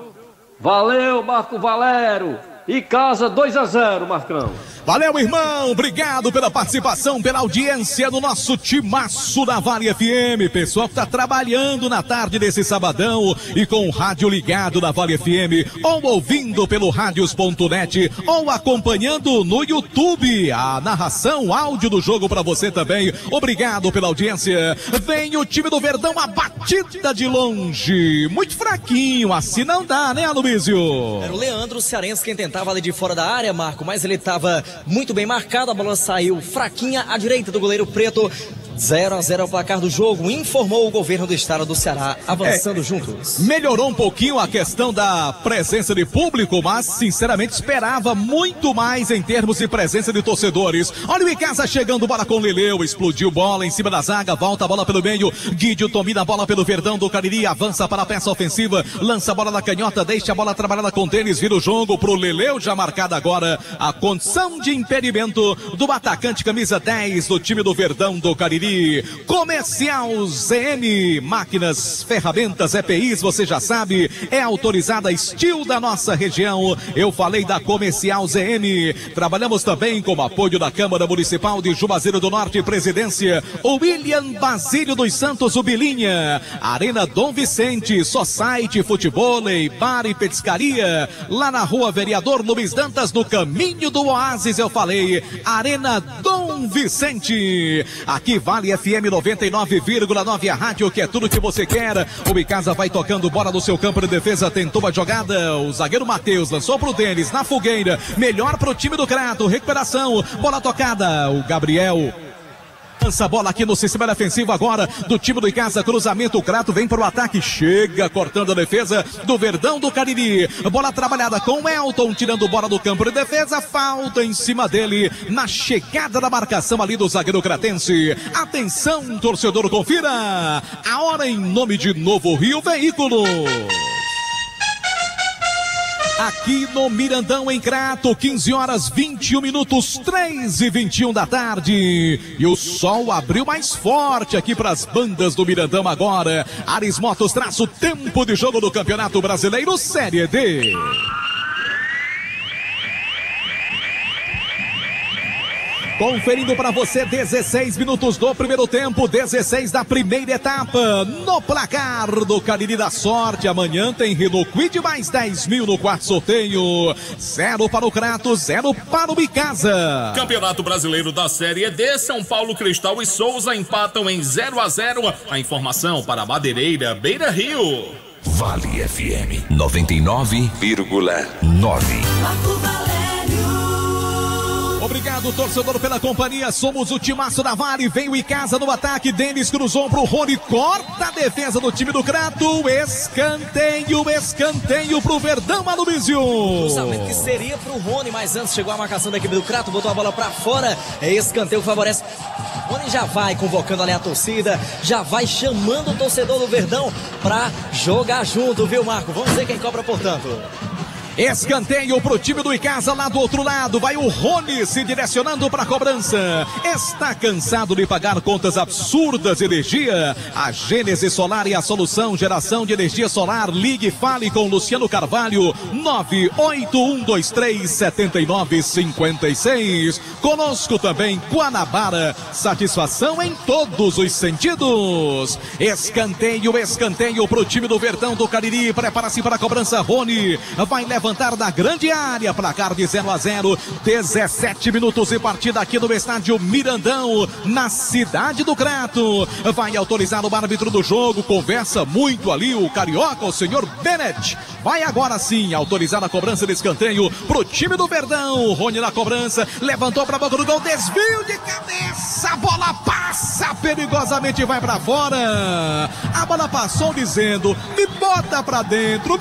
F: Valeu, Marco Valério. E casa 2-0, Marcão.
Q: Valeu, irmão, obrigado pela participação, pela audiência do nosso timaço da Vale FM. Pessoal que está trabalhando na tarde desse sabadão e com o rádio ligado na Vale FM, ou ouvindo pelo radios.net, ou acompanhando no YouTube a narração, áudio do jogo para você também. Obrigado pela audiência. Vem o time do Verdão, a batida de longe, muito fraquinho, assim não dá, né, Aloysio?
D: Era o Leandro Cearense quem tentava ali de fora da área, Marco, mas ele estava muito bem marcado, a bola saiu fraquinha à direita do goleiro Preto. 0-0 ao placar do jogo, informou o governo do estado do Ceará, avançando juntos.
Q: Melhorou um pouquinho a questão da presença de público, mas sinceramente esperava muito mais em termos de presença de torcedores. Olha o Icasa chegando, bola com o Leleu, explodiu bola em cima da zaga, volta a bola pelo meio, Guidio domina a bola pelo Verdão do Cariri, avança para a peça ofensiva, lança a bola na canhota, deixa a bola trabalhada com Denis, vira o jogo pro Leleu, já marcada agora a condição de impedimento do atacante camisa 10 do time do Verdão do Cariri. Comercial ZM, máquinas, ferramentas, EPIs, você já sabe, é autorizada a Steel da nossa região. Eu falei da Comercial ZM. Trabalhamos também com o apoio da Câmara Municipal de Juazeiro do Norte, Presidência, o William Basílio dos Santos, o Bilinha, Arena Dom Vicente, Society, Futebol, Bar e Petiscaria, lá na Rua Vereador Luiz Dantas, no caminho do Oásis, eu falei, Arena Dom Vicente. Aqui Vale FM 99,9, a rádio que é tudo que você quer. O Icasa vai tocando bola no seu campo de defesa, tentou a jogada, o zagueiro Matheus lançou pro Denis, na fogueira, melhor pro time do Crato, recuperação, bola tocada, o Gabriel lança a bola aqui no sistema defensivo agora do time do Icasa, cruzamento, o Crato vem para o ataque, chega cortando a defesa do Verdão do Cariri, bola trabalhada com o Elton, tirando bola do campo de defesa, falta em cima dele, na chegada da marcação ali do zagueiro cratense. Atenção, torcedor, confira a hora em nome de Novo Rio Veículos. Aqui no Mirandão, em Crato, 15 horas 21 minutos, 3h21 da tarde. E o sol abriu mais forte aqui para as bandas do Mirandão agora. Ares Motos traz o tempo de jogo do Campeonato Brasileiro Série D. Conferindo para você 16 minutos do primeiro tempo, 16 da primeira etapa. No placar do Cariri da Sorte, amanhã tem Renault Kwid mais 10 mil no quarto sorteio. 0 para o Crato, 0 para o Icasa.
N: Campeonato Brasileiro da Série D, São Paulo, Cristal e Souza empatam em 0-0. A informação para Madeireira, Beira Rio.
L: Vale FM 99,9.
Q: Obrigado, torcedor, pela companhia. Somos o timaço da Vale. Vem o Icasa no ataque. Denis cruzou pro Rony. Corta a defesa do time do Crato. Escanteio pro Verdão, Aloysio.
D: Cruzamento que seria pro Rony, mas antes chegou a marcação da equipe do Crato. Botou a bola pra fora. É escanteio que favorece. Rony já vai convocando ali a torcida. Já vai chamando o torcedor do Verdão pra jogar junto, viu, Marco? Vamos ver quem cobra, portanto.
Q: Escanteio pro time do Icasa lá do outro lado. Vai o Rony se direcionando para a cobrança. Está cansado de pagar contas absurdas de energia? A Gênesis Solar é a solução. Geração de energia solar. Ligue e fale com Luciano Carvalho. 981237956. Conosco também Guanabara. Satisfação em todos os sentidos. Escanteio pro time do Verdão do Cariri. Prepara-se para a cobrança. Rony vai levantar da grande área, placar de 0-0, 17 minutos de partida aqui no estádio Mirandão, na cidade do Crato. Vai autorizar o árbitro do jogo, conversa muito ali o carioca, o senhor Bennett. Vai agora sim autorizar a cobrança de escanteio pro time do Verdão. Rony na cobrança, levantou para a boca do gol, desvio de cabeça, a bola passa perigosamente e vai para fora. A bola passou dizendo, me bota para dentro,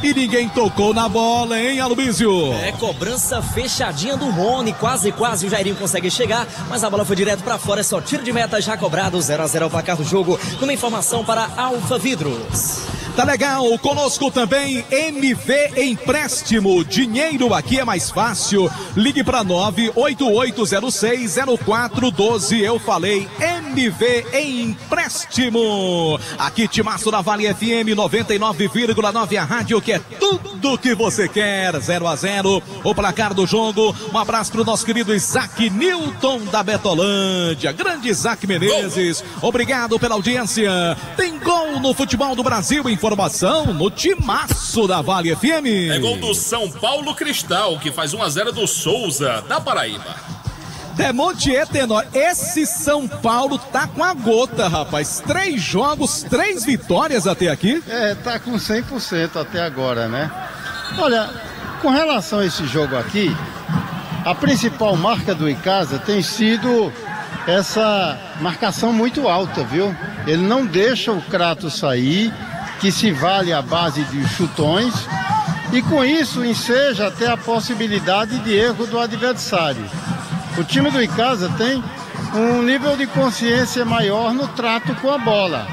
Q: e ninguém tocou na bola, hein, Aloysio?
D: É, cobrança fechadinha do Rony, quase o Jairinho consegue chegar, mas a bola foi direto pra fora, é só tiro de meta já cobrado, 0-0 ao placar do jogo, numa informação para Alfa Vidros.
Q: Tá legal, conosco também MV Empréstimo, dinheiro aqui é mais fácil, ligue para 988060412, eu falei MV Empréstimo, aqui timaço da Vale FM 99,9, a rádio que é tudo que você quer, 0-0, o placar do jogo, um abraço pro nosso querido Isaac Newton da Betolândia, grande Isaac Menezes, obrigado pela audiência, tem gol no futebol do Brasil, informação no timaço da Vale FM.
N: É gol do São Paulo Cristal, que faz 1-0 do Souza, da Paraíba.
Q: Demontier Tenor, esse São Paulo tá com a gota, rapaz. 3 jogos, 3 vitórias até aqui.
C: É, tá com 100% até agora, né? Olha, com relação a esse jogo aqui, a principal marca do Icasa tem sido essa marcação muito alta, viu? Ele não deixa o Crato sair, que se vale à base de chutões, e com isso enseja até a possibilidade de erro do adversário. O time do Icasa tem um nível de consciência maior no trato com a bola,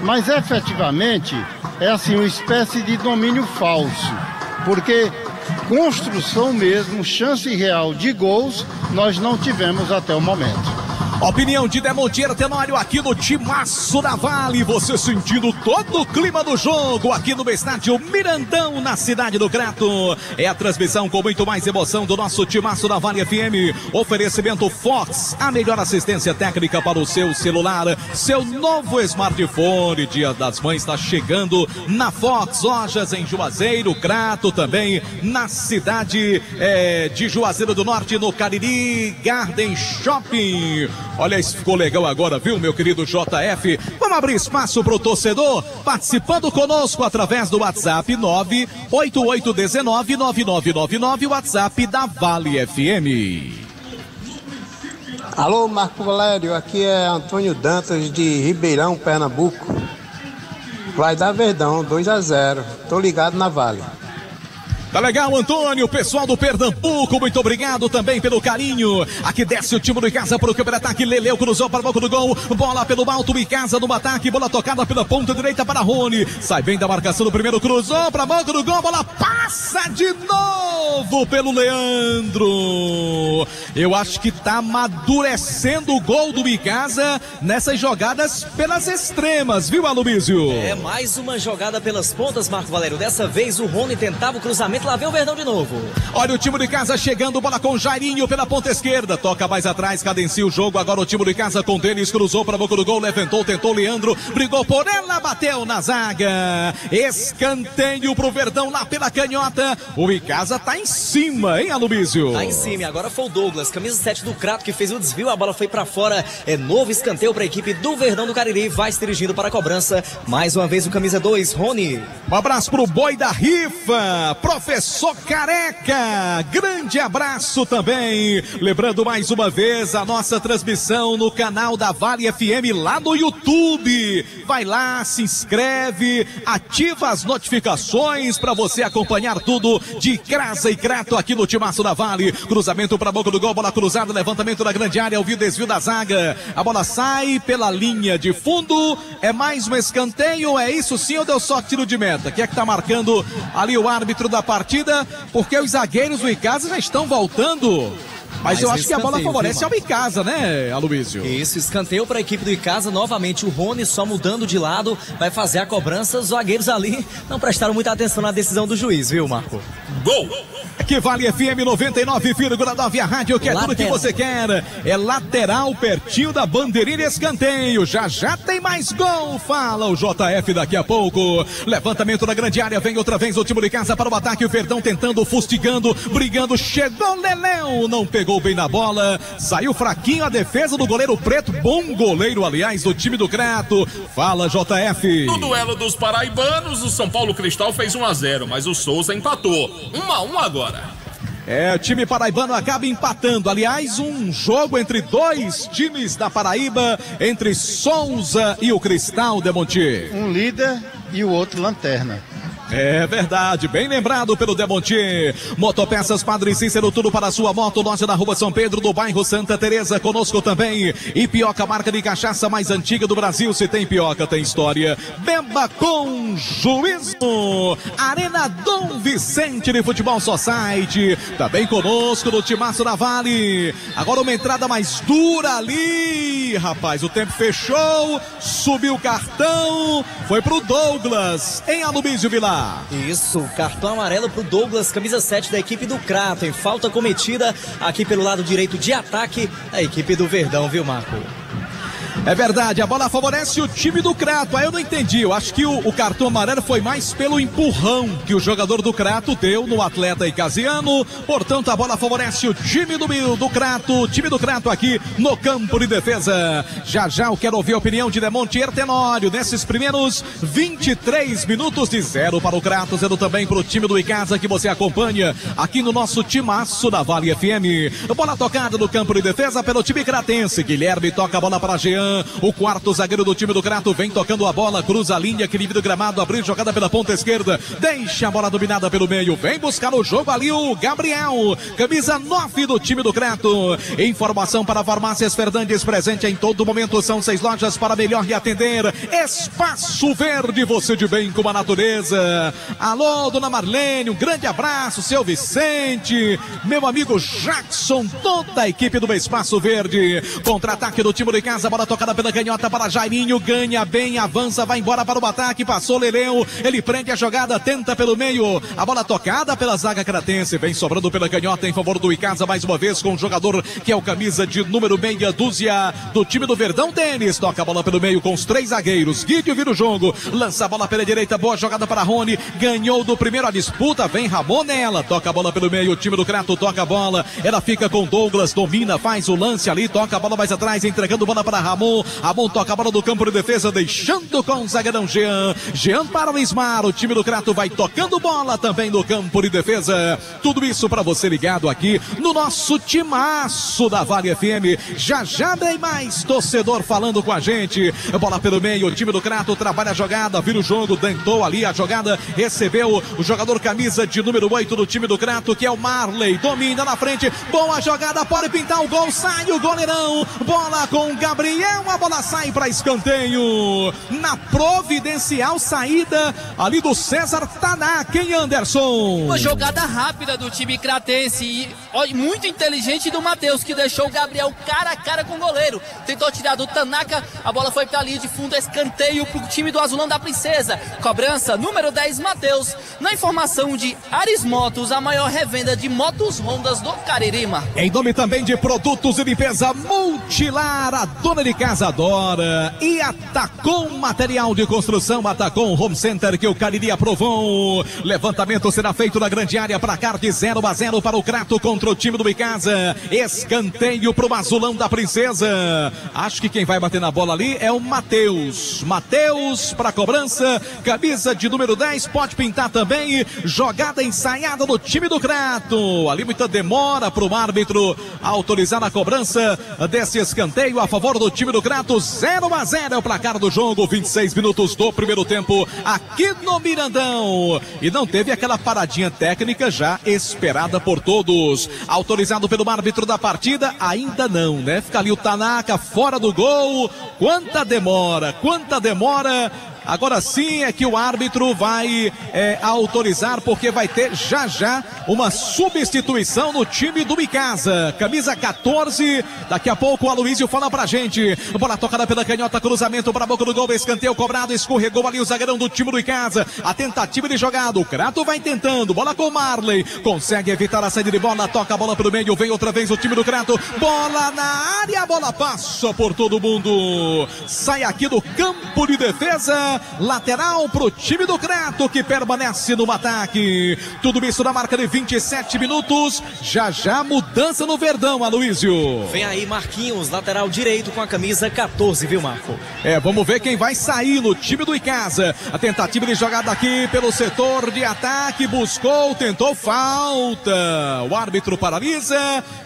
C: mas efetivamente é assim uma espécie de domínio falso, porque construção mesmo, chance real de gols, nós não tivemos até o momento.
Q: Opinião de Demontier Tenório aqui no Timaço da Vale, você sentindo todo o clima do jogo aqui no estádio Mirandão, na cidade do Crato. É a transmissão com muito mais emoção do nosso Timaço da Vale FM. Oferecimento Fox, a melhor assistência técnica para o seu celular, seu novo smartphone. Dia das Mães está chegando na Fox, lojas em Juazeiro, Crato, também na cidade de Juazeiro do Norte, no Cariri Garden Shopping. Olha, isso ficou legal agora, viu, meu querido JF? Vamos abrir espaço para o torcedor participando conosco através do WhatsApp 988199999, WhatsApp da Vale FM.
G: Alô, Marco Valério, aqui é Antônio Dantas de Ribeirão, Pernambuco. Vai dar Verdão, 2-0. Tô ligado na Vale.
Q: Tá legal, Antônio, pessoal do Pernambuco, muito obrigado também pelo carinho. Aqui desce o time do Icasa para o contra-ataque, Leleu cruzou para o banco do gol, bola pelo alto, o Icasa no ataque, bola tocada pela ponta direita para Rony, sai bem da marcação do primeiro, cruzou para o banco do gol, bola passa de novo pelo Leandro. Eu acho que tá amadurecendo o gol do Icasa nessas jogadas pelas extremas, viu, Aloysio?
D: É mais uma jogada pelas pontas, Marco Valério. Dessa vez o Rony tentava o cruzamento, lá vem o Verdão de novo.
Q: Olha o time do Icasa chegando, bola com Jairinho pela ponta esquerda, toca mais atrás, cadencia o jogo, agora o time do Icasa com Denis, cruzou para a boca do gol, levantou, tentou Leandro, brigou por ela, bateu na zaga, escanteio pro Verdão lá pela canhota, o Icasa tá em cima, hein, Aloysio?
D: Tá em cima, agora foi o Douglas, camisa 7 do Crato, que fez o desvio, a bola foi para fora, é novo escanteio para a equipe do Verdão do Cariri, vai se dirigindo para a cobrança, mais uma vez o camisa 2, Rony.
Q: Um abraço pro Boi da Rifa, Professor Careca, grande abraço também. Lembrando mais uma vez a nossa transmissão no canal da Vale FM lá no YouTube. Vai lá, se inscreve, ativa as notificações para você acompanhar tudo de Crasa e Crato aqui no Timaço da Vale. Cruzamento para a boca do gol, bola cruzada, levantamento da grande área, ouviu o desvio da zaga. A bola sai pela linha de fundo. É mais um escanteio, é isso sim ou deu só tiro de meta? Quem é que tá marcando ali o árbitro da partida? Porque os zagueiros do Icasa já estão voltando. Mas eu acho que a bola favorece ao Icasa, né, Aloysio?
D: Isso, escanteio para a equipe do Icasa. Novamente o Rony só mudando de lado, vai fazer a cobrança. Os zagueiros ali não prestaram muita atenção na decisão do juiz, viu, Marco?
Q: Gol! Que Vale FM 99,9, a rádio que é tudo que você quer. É lateral, pertinho da bandeirinha, escanteio. Já já tem mais gol, fala o JF daqui a pouco. Levantamento da grande área, vem outra vez o time do Icasa para o ataque. O Verdão tentando, fustigando, brigando. Chegou Leleu, não pegou bem na bola. Saiu fraquinho a defesa do goleiro Preto. Bom goleiro, aliás, do time do Crato. Fala, JF.
N: No duelo dos paraibanos, o São Paulo Cristal fez 1-0, mas o Souza empatou. 1-1 agora.
Q: O time paraibano acaba empatando. Aliás, um jogo entre dois times da Paraíba, entre Souza e o Cristal, Demontier.
C: Um líder e o outro lanterna.
Q: É verdade, bem lembrado pelo Demontier. Motopeças Padre Cícero, tudo para a sua moto, loja da Rua São Pedro, do bairro Santa Teresa, conosco também. Ipioca, marca de cachaça mais antiga do Brasil. Se tem Ipioca, tem história. Beba com juízo. Arena Dom Vicente de Futebol Society, também conosco no Timaço da Vale. Agora uma entrada mais dura ali, rapaz, o tempo fechou, subiu o cartão, foi pro Douglas, em Aloysio Vilar.
D: Isso, cartão amarelo pro Douglas, camisa 7 da equipe do Crato, em falta cometida aqui pelo lado direito de ataque, a equipe do Verdão, viu, Marco?
Q: É verdade, a bola favorece o time do Crato. Aí eu não entendi, eu acho que o cartão amarelo foi mais pelo empurrão que o jogador do Crato deu no atleta Icasiano. Portanto, a bola favorece o time do Crato, o time do Crato aqui no campo de defesa. Já já eu quero ouvir a opinião de Demonte Ertenório nesses primeiros 23 minutos de 0 para o Crato, 0 também para o time do Icasa que você acompanha aqui no nosso timaço da Vale FM. Bola tocada no campo de defesa pelo time cratense. Guilherme toca a bola para Jean. O quarto zagueiro do time do Crato vem tocando a bola, cruza a linha, que divide o gramado, abrir jogada pela ponta esquerda, deixa a bola dominada pelo meio, vem buscar o jogo ali o Gabriel, camisa 9 do time do Crato. Informação para Farmácias Fernandes, presente em todo momento, são 6 lojas para melhor lhe atender. Espaço Verde, você de bem com a natureza. Alô, dona Marlene, um grande abraço, seu Vicente, meu amigo Jackson, toda a equipe do Espaço Verde. Contra-ataque do time do Icasa, bola tocada pela canhota para Jairinho, ganha bem, avança, vai embora para o ataque, passou Leleu, ele prende a jogada, tenta pelo meio, a bola tocada pela zaga cratense, vem sobrando pela canhota em favor do Icasa, mais uma vez com o jogador que é o camisa de número meia dúzia do time do Verdão, Denis, toca a bola pelo meio com os 3 zagueiros, Guidio vira o jogo, lança a bola pela direita, boa jogada para Rony, ganhou do primeiro a disputa, vem Ramon nela, toca a bola pelo meio, o time do Crato toca a bola, ela fica com Douglas, domina, faz o lance ali, toca a bola mais atrás, entregando bola para Ramon, Ramon toca a bola do campo de defesa, deixando com o zagueirão Jean para o Ismar, o time do Crato vai tocando bola também no campo de defesa, tudo isso para você ligado aqui no nosso timaço da Vale FM, já tem mais torcedor falando com a gente, bola pelo meio, o time do Crato trabalha a jogada, vira o jogo, tentou ali a jogada, recebeu o jogador camisa de número 8 do time do Crato, que é o Marley, domina na frente, boa jogada, pode pintar o gol, sai o goleirão, bola com o Gabriel, a bola sai para escanteio, na providencial saída ali do César Tanaka, hein, Anderson?
H: Uma jogada rápida do time cratense e muito inteligente do Matheus, que deixou o Gabriel cara a cara com o goleiro, tentou tirar do Tanaka, a bola foi para a linha de fundo, escanteio pro time do Azulão da Princesa, cobrança número 10, Matheus, na informação de Ares Motos, a maior revenda de motos Hondas do Caririma.
Q: Em nome também de produtos de limpeza Multilar, a dona de casa adora, e Atacom Material de Construção, Atacom Home Center, que o Cariri aprovou. Levantamento será feito na grande área, placar de 0-0 para o Crato contra o time do Icasa, escanteio pro Azulão da Princesa. Acho que quem vai bater na bola ali é o Matheus para cobrança, camisa de número 10, pode pintar também, jogada ensaiada do time do Crato, ali muita demora pro árbitro autorizar a cobrança desse escanteio a favor do time do Crato. 0-0 é o placar do jogo, 26 minutos do primeiro tempo aqui no Mirandão, e não teve aquela paradinha técnica já esperada por todos, autorizado pelo árbitro da partida, ainda não, né? Fica ali o Tanaka fora do gol, quanta demora, agora sim é que o árbitro vai autorizar, porque vai ter já uma substituição no time do Icasa, camisa 14, daqui a pouco o Aloysio fala pra gente, bola tocada pela canhota, cruzamento para a boca do gol, escanteio cobrado, escorregou ali o zagueirão do time do Icasa, a tentativa de jogada, o Crato vai tentando, bola com o Marley, consegue evitar a saída de bola, toca a bola pelo meio, vem outra vez o time do Crato, bola na área, a bola passa por todo mundo, sai aqui do campo de defesa, lateral pro time do Crato, que permanece no ataque. Tudo isso na marca de 27 minutos. Já mudança no Verdão, Aloysio.
D: Vem aí Marquinhos, lateral direito com a camisa 14, viu, Marco?
Q: Vamos ver quem vai sair no time do Icasa. A tentativa de jogada aqui pelo setor de ataque, buscou, tentou, falta. O árbitro paralisa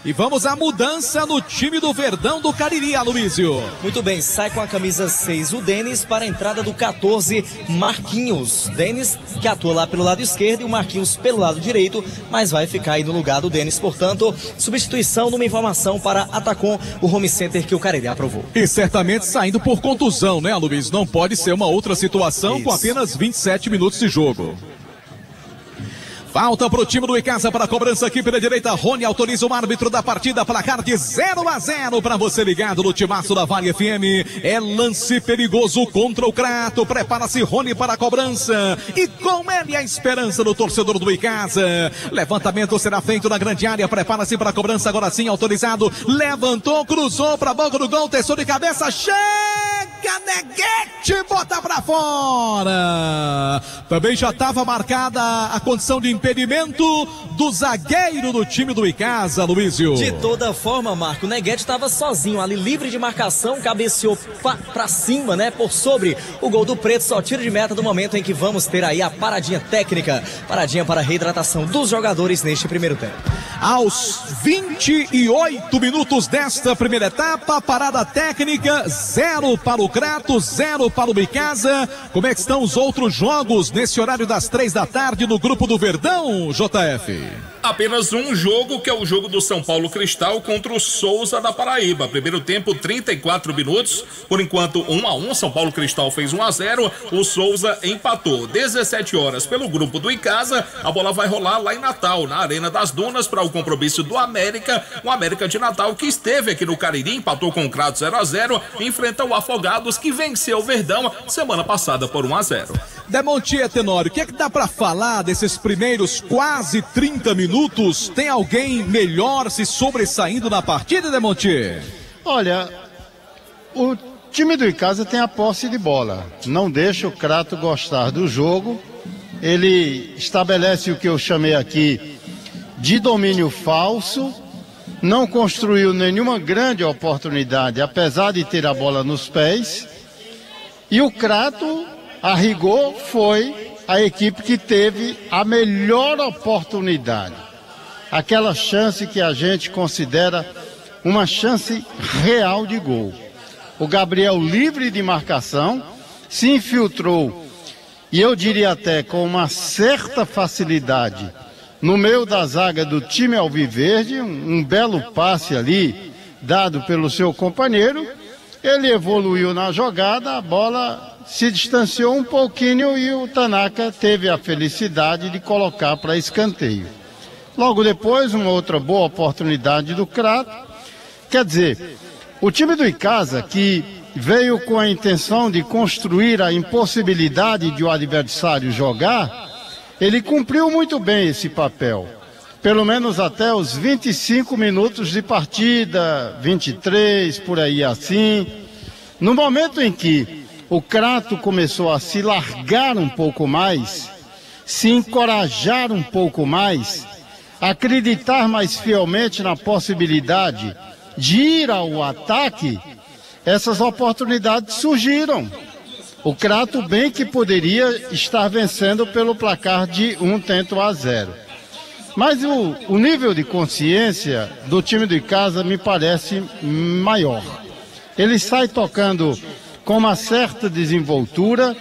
Q: e vamos à mudança no time do Verdão do Cariri, Aloysio.
D: Muito bem, sai com a camisa 6 o Denis para a entrada do 14, Marquinhos. Denis que atua lá pelo lado esquerdo e o Marquinhos pelo lado direito, mas vai ficar aí no lugar do Denis, portanto, substituição numa informação para Atacom, o home center que o Cariri aprovou.
Q: E certamente saindo por contusão, né, Luiz? Não pode ser uma outra situação com apenas 27 minutos de jogo. Falta pro time do Icasa para a cobrança aqui pela direita. Rony autoriza o árbitro da partida, placar de 0-0 para você ligado no timaço da Vale FM. É lance perigoso contra o Crato. Prepara-se Rony para a cobrança. E com ele a esperança do torcedor do Icasa. Levantamento será feito na grande área. Prepara-se para a cobrança, agora sim autorizado. Levantou, cruzou para a boca do gol, testou de cabeça. Chega, Neguete, bota para fora. Também já estava marcada a condição de impedimento do zagueiro do time do Icasa, Luísio.
D: De toda forma, Marco, o Neguete estava sozinho ali, livre de marcação, cabeceou pra cima, né, por sobre o gol do Preto, só tiro de meta do momento em que vamos ter aí a paradinha técnica, paradinha para a reidratação dos jogadores neste primeiro tempo.
Q: Aos 28 minutos desta primeira etapa, parada técnica, 0 para o Crato, 0 para o Icasa. Como é que estão os outros jogos nesse horário das 3 da tarde no Grupo do Verdão, JF?
N: Apenas um jogo, que é o jogo do São Paulo Cristal contra o Souza da Paraíba. Primeiro tempo, 34 minutos. Por enquanto, 1-1. São Paulo Cristal fez 1-0. O Souza empatou. 17 horas pelo grupo do Icasa. A bola vai rolar lá em Natal, na Arena das Dunas, para o compromisso do América. O América de Natal, que esteve aqui no Cariri, empatou com o Crato 0-0. Enfrenta o Afogados, que venceu o Verdão semana passada por 1-0.
Q: Demontier, Tenório, o que é que dá para falar desses primeiros quase 30 minutos? Tem alguém melhor se sobressaindo na partida, Demontier?
C: Olha, o time do Icasa tem a posse de bola. Não deixa o Crato gostar do jogo. Ele estabelece o que eu chamei aqui de domínio falso. Não construiu nenhuma grande oportunidade, apesar de ter a bola nos pés. E o Crato, a rigor, foi a equipe que teve a melhor oportunidade. Aquela chance que a gente considera uma chance real de gol. O Gabriel, livre de marcação, se infiltrou, e eu diria até com uma certa facilidade, no meio da zaga do time alviverde, um belo passe ali, dado pelo seu companheiro. Ele evoluiu na jogada, a bola se distanciou um pouquinho e o Tanaka teve a felicidade de colocar para escanteio. Logo depois, uma outra boa oportunidade do Crato. Quer dizer, o time do Icasa, que veio com a intenção de construir a impossibilidade de o adversário jogar, ele cumpriu muito bem esse papel. Pelo menos até os 25 minutos de partida, 23, por aí assim. No momento em que o Crato começou a se largar um pouco mais, se encorajar um pouco mais, acreditar mais fielmente na possibilidade de ir ao ataque, essas oportunidades surgiram. O Crato bem que poderia estar vencendo pelo placar de 1-0. Mas o nível de consciência do time do Icasa me parece maior. Ele sai tocando com uma certa desenvoltura,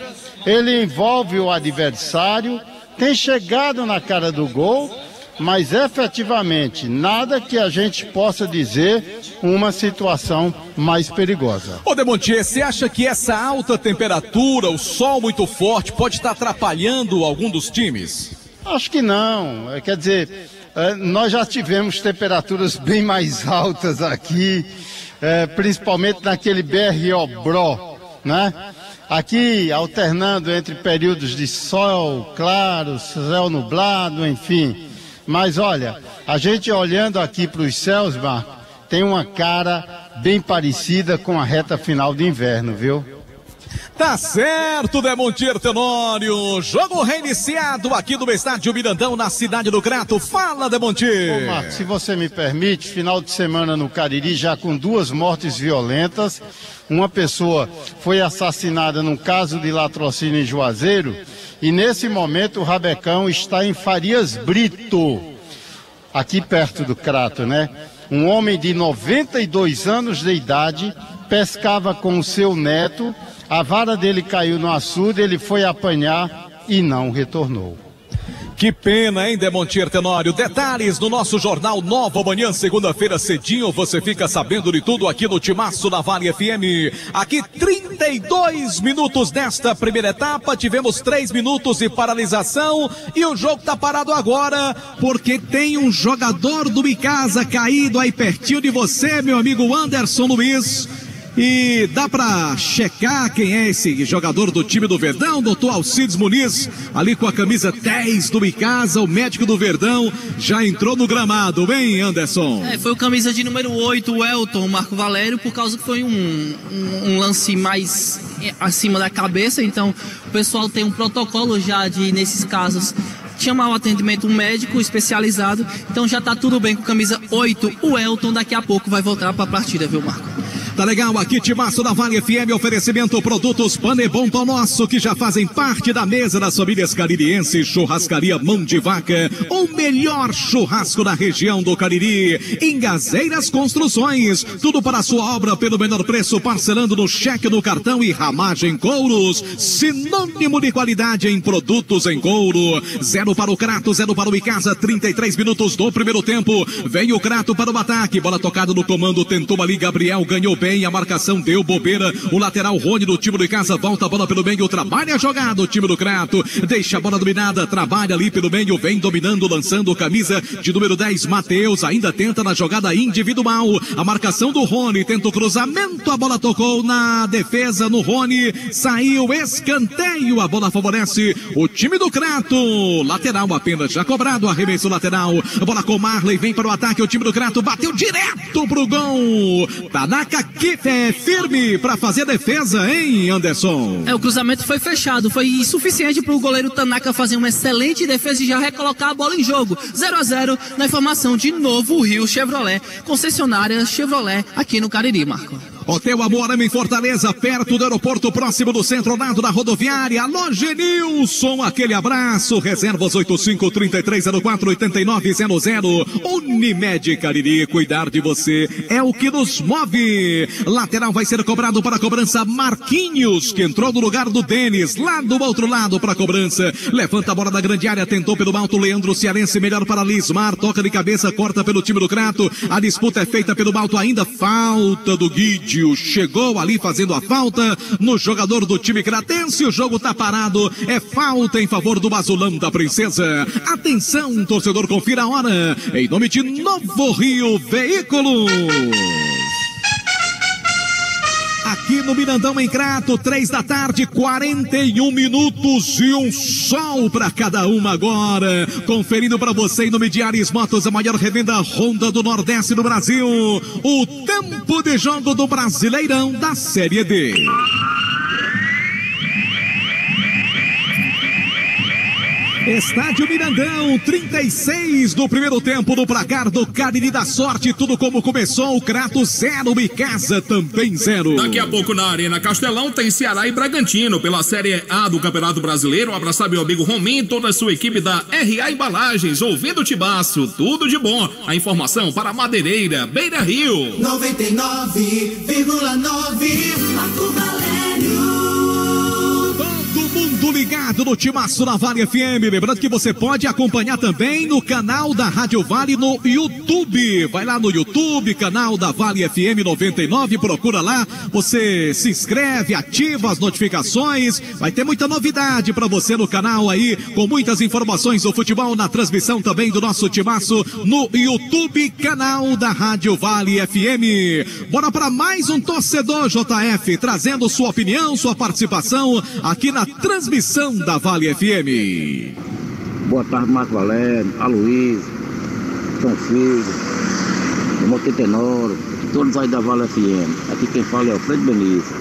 C: ele envolve o adversário, tem chegado na cara do gol, mas efetivamente nada que a gente possa dizer uma situação mais perigosa.
Q: Ô Demontier, você acha que essa alta temperatura, o sol muito forte, pode estar atrapalhando algum dos times?
C: Acho que não. Quer dizer, nós já tivemos temperaturas bem mais altas aqui, principalmente naquele BRO-BRO, né? Aqui alternando entre períodos de sol claro, céu nublado, enfim. Mas olha, a gente olhando aqui para os céus, Marco, tem uma cara bem parecida com a reta final de inverno, viu?
Q: Tá certo, Demontier Tenório. Jogo reiniciado aqui no estádio Mirandão, na cidade do Crato. Fala, Demontier.
C: Ô, Marco, se você me permite, final de semana no Cariri, já com 2 mortes violentas. Uma pessoa foi assassinada num caso de latrocínio em Juazeiro. E nesse momento o Rabecão está em Farias Brito, aqui perto do Crato, né? Um homem de 92 anos de idade pescava com o seu neto. A vara dele caiu no açude, ele foi apanhar e não retornou.
Q: Que pena, hein, Demontir Tenório? Detalhes no nosso Jornal Nova Manhã, segunda-feira cedinho, você fica sabendo de tudo aqui no Timaço da Vale FM. Aqui 32 minutos desta primeira etapa, tivemos 3 minutos de paralisação e o jogo tá parado agora porque tem um jogador do Icasa caído aí pertinho de você, meu amigo Anderson Luiz. E dá pra checar quem é esse jogador do time do Verdão, doutor Alcides Muniz, ali com a camisa 10 do Icasa, o médico do Verdão, já entrou no gramado, bem, Anderson?
H: Foi o camisa de número 8, o Elton, o Marco Valério, por causa que foi um lance mais acima da cabeça, então o pessoal tem um protocolo já de, nesses casos, chamar o atendimento médico especializado, então já tá tudo bem com camisa 8, o Elton daqui a pouco vai voltar pra partida, viu, Marco?
Q: Tá legal, aqui Timaço da Vale FM, oferecimento produtos Panebom Pão Nosso, que já fazem parte da mesa das famílias caririenses. Churrascaria Mão de Vaca, o melhor churrasco da região do Cariri. Engazeiras Construções, tudo para a sua obra pelo menor preço, parcelando no cheque, no cartão. E Ramagem Couros, sinônimo de qualidade em produtos em couro. 0 para o Crato, 0 para o Icasa, 33 minutos do primeiro tempo. Vem o Crato para o ataque, bola tocada no comando, tentou ali Gabriel, ganhou bem. A marcação deu bobeira, o lateral Rony do time do Icasa volta a bola pelo meio, trabalha a jogada o time do Crato, deixa a bola dominada, trabalha ali pelo meio, vem dominando, lançando camisa de número 10, Matheus, ainda tenta na jogada individual, a marcação do Rony, tenta o cruzamento, a bola tocou na defesa no Rony, saiu escanteio, a bola favorece o time do Crato, lateral apenas já cobrado, arremesso lateral, a bola com Marley, vem para o ataque, o time do Crato bateu direto pro gol, Tanaka que é firme para fazer a defesa, hein, Anderson?
H: O cruzamento foi fechado, foi insuficiente para o goleiro Tanaka fazer uma excelente defesa e já recolocar a bola em jogo. 0-0 na informação de Novo Rio Chevrolet, concessionária Chevrolet aqui no Cariri, Marco.
Q: Hotel Amoarama em Fortaleza, perto do aeroporto, próximo do centro, ao lado da rodoviária. Alô, Genilson, aquele abraço. Reservas 85-3304-8900. Unimed Cariri, cuidar de você é o que nos move. Lateral vai ser cobrado para a cobrança Marquinhos, que entrou no lugar do Denis, lá do outro lado para a cobrança. Levanta a bola da grande área, tentou pelo alto Leandro Cearense, melhor para Lismar, toca de cabeça, corta pelo time do Crato. A disputa é feita pelo alto, ainda falta do Guide. Chegou ali fazendo a falta no jogador do time cratense, o jogo tá parado, é falta em favor do Basulão da Princesa. Atenção, torcedor, confira a hora, em nome de Novo Rio Veículos. Aqui no Mirandão, em Crato, 3 da tarde, 41 minutos e um sol para cada uma agora. Conferindo para você em nome de Ares Motos, a maior revenda Honda do Nordeste do Brasil. O tempo de jogo do Brasileirão da Série D. Estádio Mirandão, 36 do primeiro tempo no placar do Cariri da Sorte. Tudo como começou, o Crato 0, Icasa também 0.
N: Daqui a pouco na Arena Castelão tem Ceará e Bragantino pela Série A do Campeonato Brasileiro. Abraçar meu amigo Rominho e toda a sua equipe da RA Embalagens, ouvindo o Tibaço, tudo de bom. A informação para Madeireira, Beira Rio.
B: 99,9 Marco Valério.
Q: Mundo ligado no Timaço da Vale FM. Lembrando que você pode acompanhar também no canal da Rádio Vale no YouTube. Vai lá no YouTube, canal da Vale FM 99, procura lá, você se inscreve, ativa as notificações, vai ter muita novidade para você no canal aí, com muitas informações do futebol, na transmissão também do nosso Timaço no YouTube, canal da Rádio Vale FM. Bora para mais um torcedor JF, trazendo sua opinião, sua participação aqui na transmissão da Vale FM.
I: Boa tarde, Marco Valério, Aloysio, São Filho, Moquete Tenório, todos aí da Vale FM. Aqui quem fala é o Fred Benício.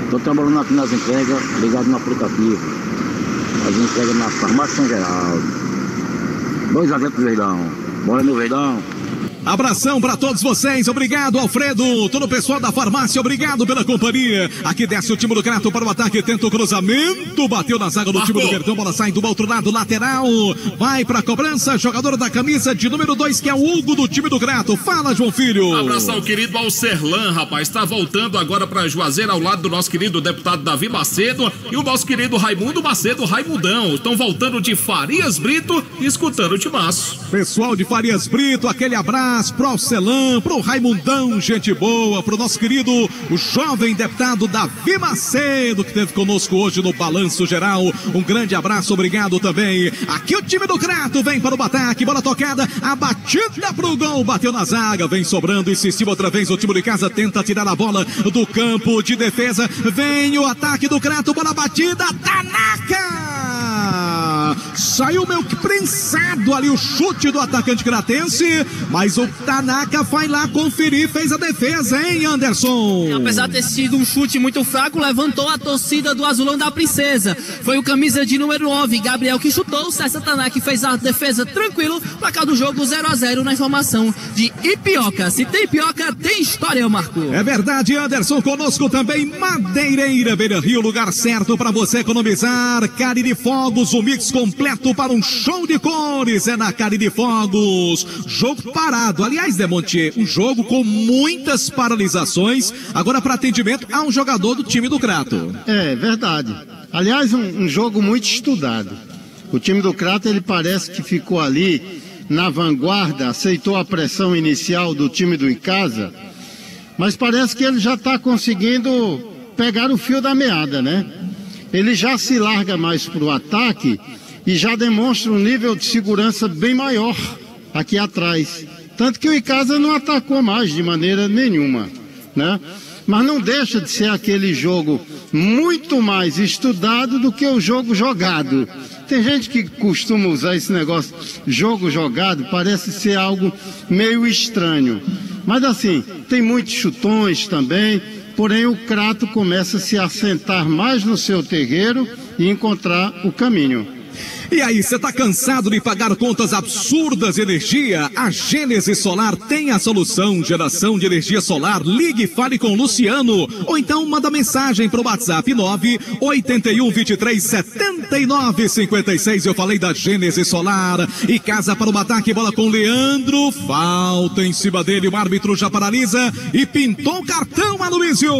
I: Estou trabalhando aqui nas entregas, ligado no aplicativo. As entregas na farmácia São Geraldo. 2 atletas do Verdão. Bora, meu Verdão.
Q: Abração para todos vocês, obrigado Alfredo, todo o pessoal da farmácia, obrigado pela companhia. Aqui desce o time do Crato para o ataque, tenta o cruzamento, bateu na zaga do time do Verdão, bola sai do outro lado, lateral, vai para a cobrança, jogador da camisa de número 2, que é o Hugo do time do Crato. Fala, João Filho.
N: Abraço ao querido Alcerlan, rapaz, está voltando agora para Juazeiro ao lado do nosso querido deputado Davi Macedo e o nosso querido Raimundo Macedo, Raimundão. Estão voltando de Farias Brito e escutando o Timaço.
Q: Pessoal de Farias Brito, aquele abraço pro Alcelan, pro Raimundão, gente boa, pro nosso querido, o jovem deputado Davi Macedo, que esteve conosco hoje no Balanço Geral. Um grande abraço, obrigado também. Aqui o time do Crato vem para o ataque, bola tocada, a batida pro gol, bateu na zaga, vem sobrando, insistiu outra vez, o time de casa tenta tirar a bola do campo de defesa, vem o ataque do Crato, bola batida, Tanaka! Saiu meio que prensado ali o chute do atacante cratense, mas o Tanaka vai lá conferir, fez a defesa, hein, Anderson?
H: Apesar de ter sido um chute muito fraco, levantou a torcida do Azulão da Princesa. Foi o camisa de número 9, Gabriel, que chutou, o César Tanaka fez a defesa tranquilo, placar do jogo 0-0 na informação de Ipioca. Se tem Ipioca, tem história, Marco.
Q: É verdade, Anderson, conosco também, Madeireira, Beira Rio, lugar certo para você economizar. Carne de Fogos, o mix completo para um show de cores, é na Carne de Fogos. Jogo parado, aliás, Demontier, um jogo com muitas paralisações, agora para atendimento a um jogador do time do Crato.
C: É verdade, aliás, um jogo muito estudado. O time do Crato, ele parece que ficou ali na vanguarda, aceitou a pressão inicial do time do Icasa, mas parece que ele já está conseguindo pegar o fio da meada, né? Ele já se larga mais para o ataque e já demonstra um nível de segurança bem maior aqui atrás. Tanto que o Icasa não atacou mais de maneira nenhuma, né? Mas não deixa de ser aquele jogo muito mais estudado do que o jogo jogado. Tem gente que costuma usar esse negócio, jogo jogado, parece ser algo meio estranho. Mas assim, tem muitos chutões também, porém o Crato começa a se assentar mais no seu terreiro e encontrar o caminho.
Q: E aí, você está cansado de pagar contas absurdas de energia? A Gênesis Solar tem a solução. Geração de energia solar. Ligue e fale com o Luciano. Ou então manda mensagem para o WhatsApp 981237956. Eu falei da Gênesis Solar. E casa para o ataque, bola com o Leandro. Falta em cima dele, o árbitro já paralisa e pintou o cartão, Aloysio.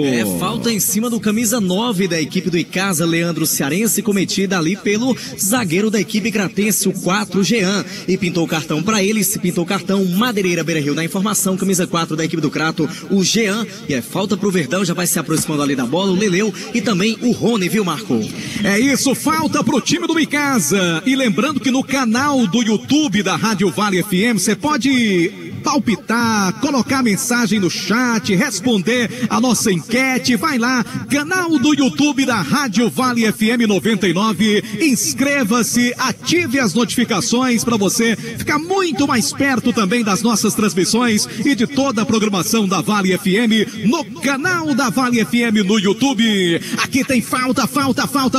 D: É, falta em cima do camisa 9 da equipe do Icasa, Leandro Cearense, cometida ali pelo zagueiro da equipe cratense, o 4, Jean, e pintou o cartão para ele, se pintou o cartão Madeireira Beira Rio na informação, camisa 4 da equipe do Crato, o Jean, e é falta pro Verdão, já vai se aproximando ali da bola, o Leleu e também o Rony, viu, Marco?
Q: É isso, falta pro time do Icasa, e lembrando que no canal do YouTube da Rádio Vale FM, você pode palpitar, colocar mensagem no chat, responder a nossa enquete, vai lá, canal do YouTube da Rádio Vale FM 99, inscreva-se, ative as notificações para você ficar muito mais perto também das nossas transmissões e de toda a programação da Vale FM no canal da Vale FM no YouTube. Aqui tem falta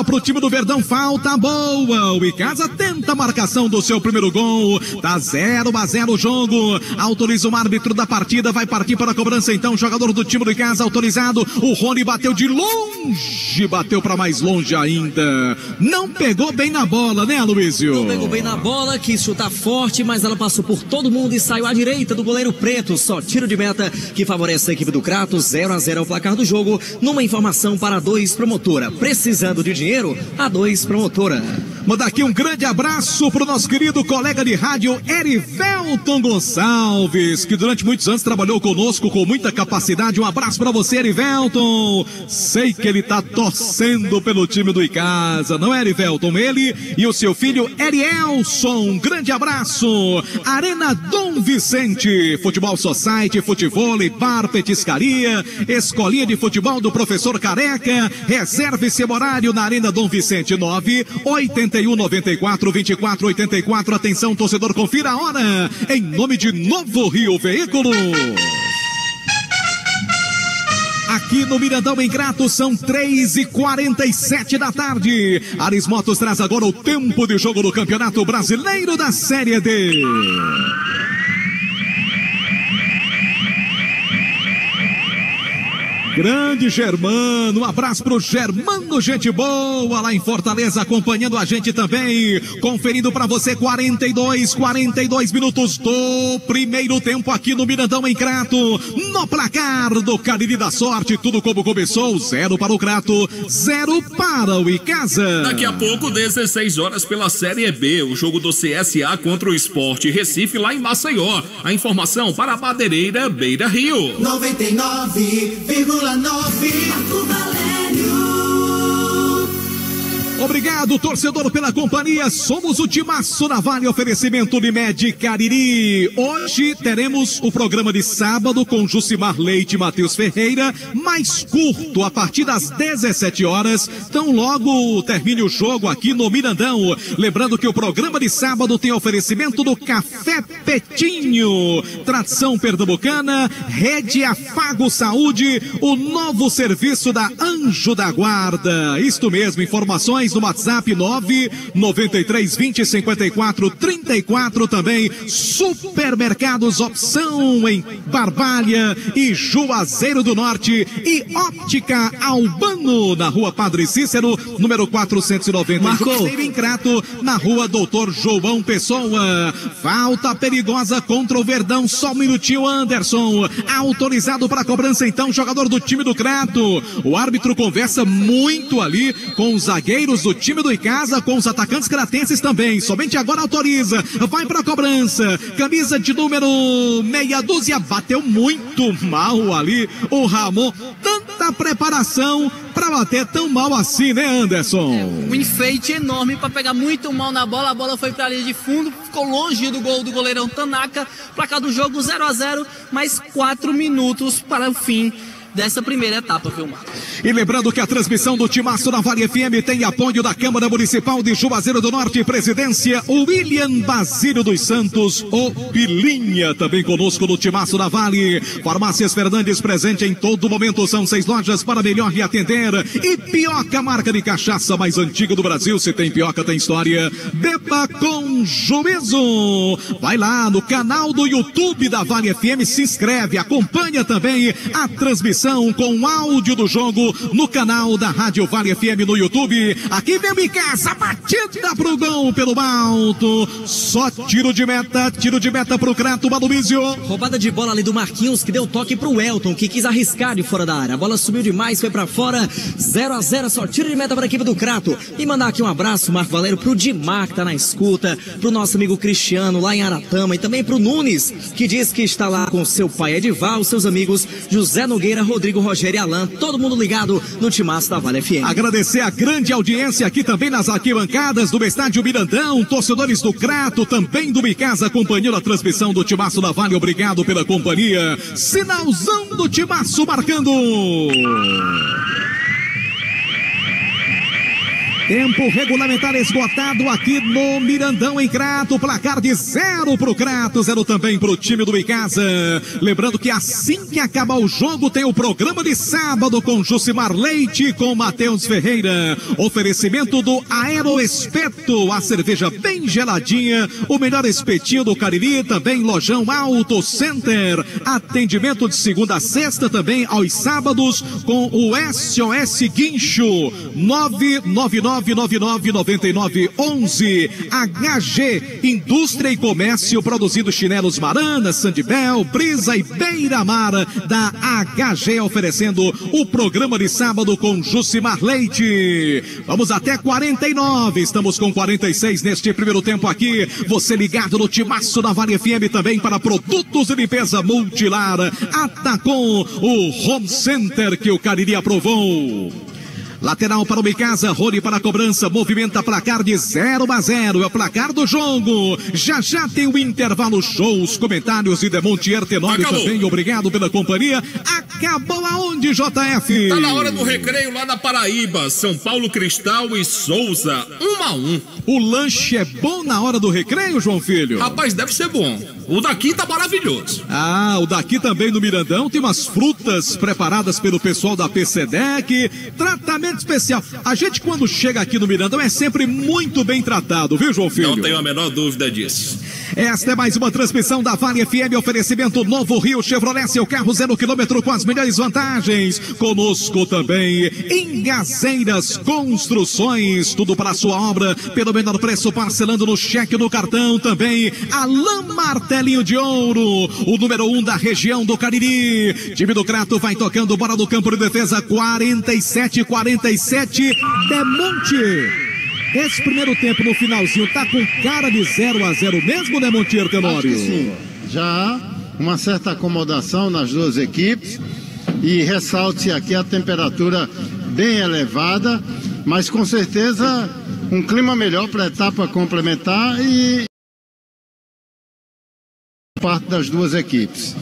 Q: pro time do Verdão, falta boa, o Icasa tenta a marcação do seu primeiro gol, tá 0-0 o jogo, autoriza o árbitro da partida, vai partir para a cobrança então, jogador do time do Icasa autorizado, o Rony bateu de longe, bateu para mais longe ainda, não pegou bem na bola, né, Aloysio?
D: Não pegou bem na bola, quis chutar forte, mas ela passou por todo mundo e saiu à direita do goleiro Preto, só tiro de meta que favorece a equipe do Crato, 0-0 o placar do jogo, numa informação para a 2 Promotora, precisando de dinheiro, a 2 Promotora.
Q: Mandar aqui um grande abraço pro nosso querido colega de rádio Erivelton Gonçalves, que durante muitos anos trabalhou conosco com muita capacidade. Um abraço para você, Erivelton. Sei que ele tá torcendo pelo time do Icasa, não é, Erivelton? Ele e o seu filho Erielson. Um grande abraço. Arena Dom Vicente, Futebol Society, futebol, bar, petiscaria, escolinha de futebol do professor Careca. Reserve seu horário na Arena Dom Vicente, 981942484. Atenção, torcedor, confira a hora. Em nome de Novo Rio Veículos. Aqui no Mirandão em Crato são 3h47 da tarde. Ares Motos traz agora o tempo de jogo do Campeonato Brasileiro da Série D. Grande Germano, um abraço pro Germano, gente boa lá em Fortaleza, acompanhando a gente também, conferindo pra você 42 minutos do primeiro tempo aqui no Mirandão em Crato, no placar do Cariri da Sorte, tudo como começou, 0 para o Crato, 0 para o Icasa.
N: Daqui a pouco, 16 horas pela Série B, o jogo do CSA contra o Sport Recife lá em Maceió. A informação para a Madeireira Beira Rio.
B: 99,9 Marco Valério.
Q: Obrigado, torcedor, pela companhia. Somos o Timaço na Vale, oferecimento Unimed Cariri. Hoje teremos o programa de sábado com Jucimar Leite e Matheus Ferreira, mais curto, a partir das 17 horas. Então logo termine o jogo aqui no Mirandão. Lembrando que o programa de sábado tem oferecimento do Café Petinho, tradição pernambucana, Rede Afago Saúde, o novo serviço da Anjo da Guarda. Isto mesmo, informações no WhatsApp 993205434, também Supermercados Opção em Barbalha e Juazeiro do Norte, e Óptica Albano na Rua Padre Cícero, número 490,
H: Marcou.
Q: em Crato, na Rua Doutor João Pessoa. Falta perigosa contra o Verdão, só um minutinho, Anderson, autorizado para cobrança então, jogador do time do Crato. O árbitro conversa muito ali com os zagueiros do time do Icasa, com os atacantes cratenses também, somente agora autoriza, vai para a cobrança, camisa de número meia dúzia, bateu muito mal ali o Ramon, tanta preparação para bater tão mal assim, né, Anderson?
H: Um enfeite enorme para pegar muito mal na bola, a bola foi para a linha de fundo, ficou longe do gol do goleirão Tanaka, placar do jogo 0-0, mais 4 minutos para o fim dessa primeira etapa, viu, Marcos?
Q: E lembrando que a transmissão do Timaço na Vale FM tem apoio da Câmara Municipal de Juazeiro do Norte, presidência William Basílio dos Santos, o Pilinha, também conosco no Timaço na Vale. Farmácias Fernandes, presente em todo momento, são 6 lojas para melhor lhe atender. E Pioca, marca de cachaça mais antiga do Brasil, se tem Pioca tem história, beba com juízo. Vai lá no canal do YouTube da Vale FM, se inscreve, acompanha também a transmissão com áudio do jogo no canal da Rádio Vale FM no YouTube. Aqui vem o Icasa, batida pro gol pelo alto, só tiro de meta pro Crato, Balubísio.
D: Roubada de bola ali do Marquinhos, que deu toque pro Elton, que quis arriscar de fora da área. A bola subiu demais, foi pra fora, 0-0, só tiro de meta para a equipe do Crato. E mandar aqui um abraço, Marco Valério, pro Dimar, que tá na escuta, pro nosso amigo Cristiano lá em Aratama, e também pro Nunes, que diz que está lá com seu pai Edival, seus amigos José Nogueira, Rodrigo, Rogério e Alan, todo mundo ligado no Timaço da Vale FM.
Q: Agradecer a grande audiência aqui também nas arquibancadas do estádio Mirandão, torcedores do Crato, também do Icasa, acompanhando a transmissão do Timaço da Vale, obrigado pela companhia. Sinalzão do Timaço marcando. Tempo regulamentar esgotado aqui no Mirandão em Crato, placar de 0 pro Crato, 0 também pro time do Icasa. Lembrando que assim que acabar o jogo tem o programa de sábado com Jucimar Leite, com Matheus Ferreira. Oferecimento do Aeroespeto, a cerveja bem geladinha, o melhor espetinho do Cariri, também Lojão Auto Center. Atendimento de segunda a sexta, também aos sábados com o SOS Guincho, 999999911. HG Indústria e Comércio, produzindo chinelos Marana, Sandibel, Brisa e Beira-Mar, da HG, oferecendo o programa de sábado com Jucimar Leite. Vamos até 49, estamos com 46 neste primeiro tempo aqui. Você ligado no Timaço da Vale FM, também para produtos de limpeza Multilar. Atacom, o Home Center que o Cariri aprovou. Lateral para o Icasa, Rony para a cobrança, movimenta placar de 0-0, é o placar do jogo. Já tem o intervalo, shows, comentários e Demontier Tenório também, obrigado pela companhia. Acabou aonde, JF?
N: Tá na hora do recreio lá na Paraíba, São Paulo Cristal e Souza, 1-1.
Q: O lanche é bom na hora do recreio, João Filho?
N: Rapaz, deve ser bom. O daqui tá maravilhoso.
Q: Ah, o daqui também no Mirandão tem umas frutas preparadas pelo pessoal da PCDEC, tratamento especial. A gente quando chega aqui no Mirandão é sempre muito bem tratado, viu, João Filho?
N: Não tenho a menor dúvida disso.
Q: Esta é mais uma transmissão da Vale FM, oferecimento Novo Rio Chevrolet, seu carro 0 km com as melhores vantagens. Conosco também Engazeiras Construções, tudo para a sua obra, pelo menor preço, parcelando no cheque no cartão. Também Alain Martelinho de Ouro, o número 1 da região do Cariri. Time do Crato vai tocando, bola do campo de defesa, 47-47, Demonte. Esse primeiro tempo no finalzinho tá com cara de 0-0 mesmo, né, Monteiro Tenório?
C: Acho que sim. Já há uma certa acomodação nas duas equipes e ressalte aqui a temperatura bem elevada, mas com certeza um clima melhor para a etapa complementar e parte das duas equipes.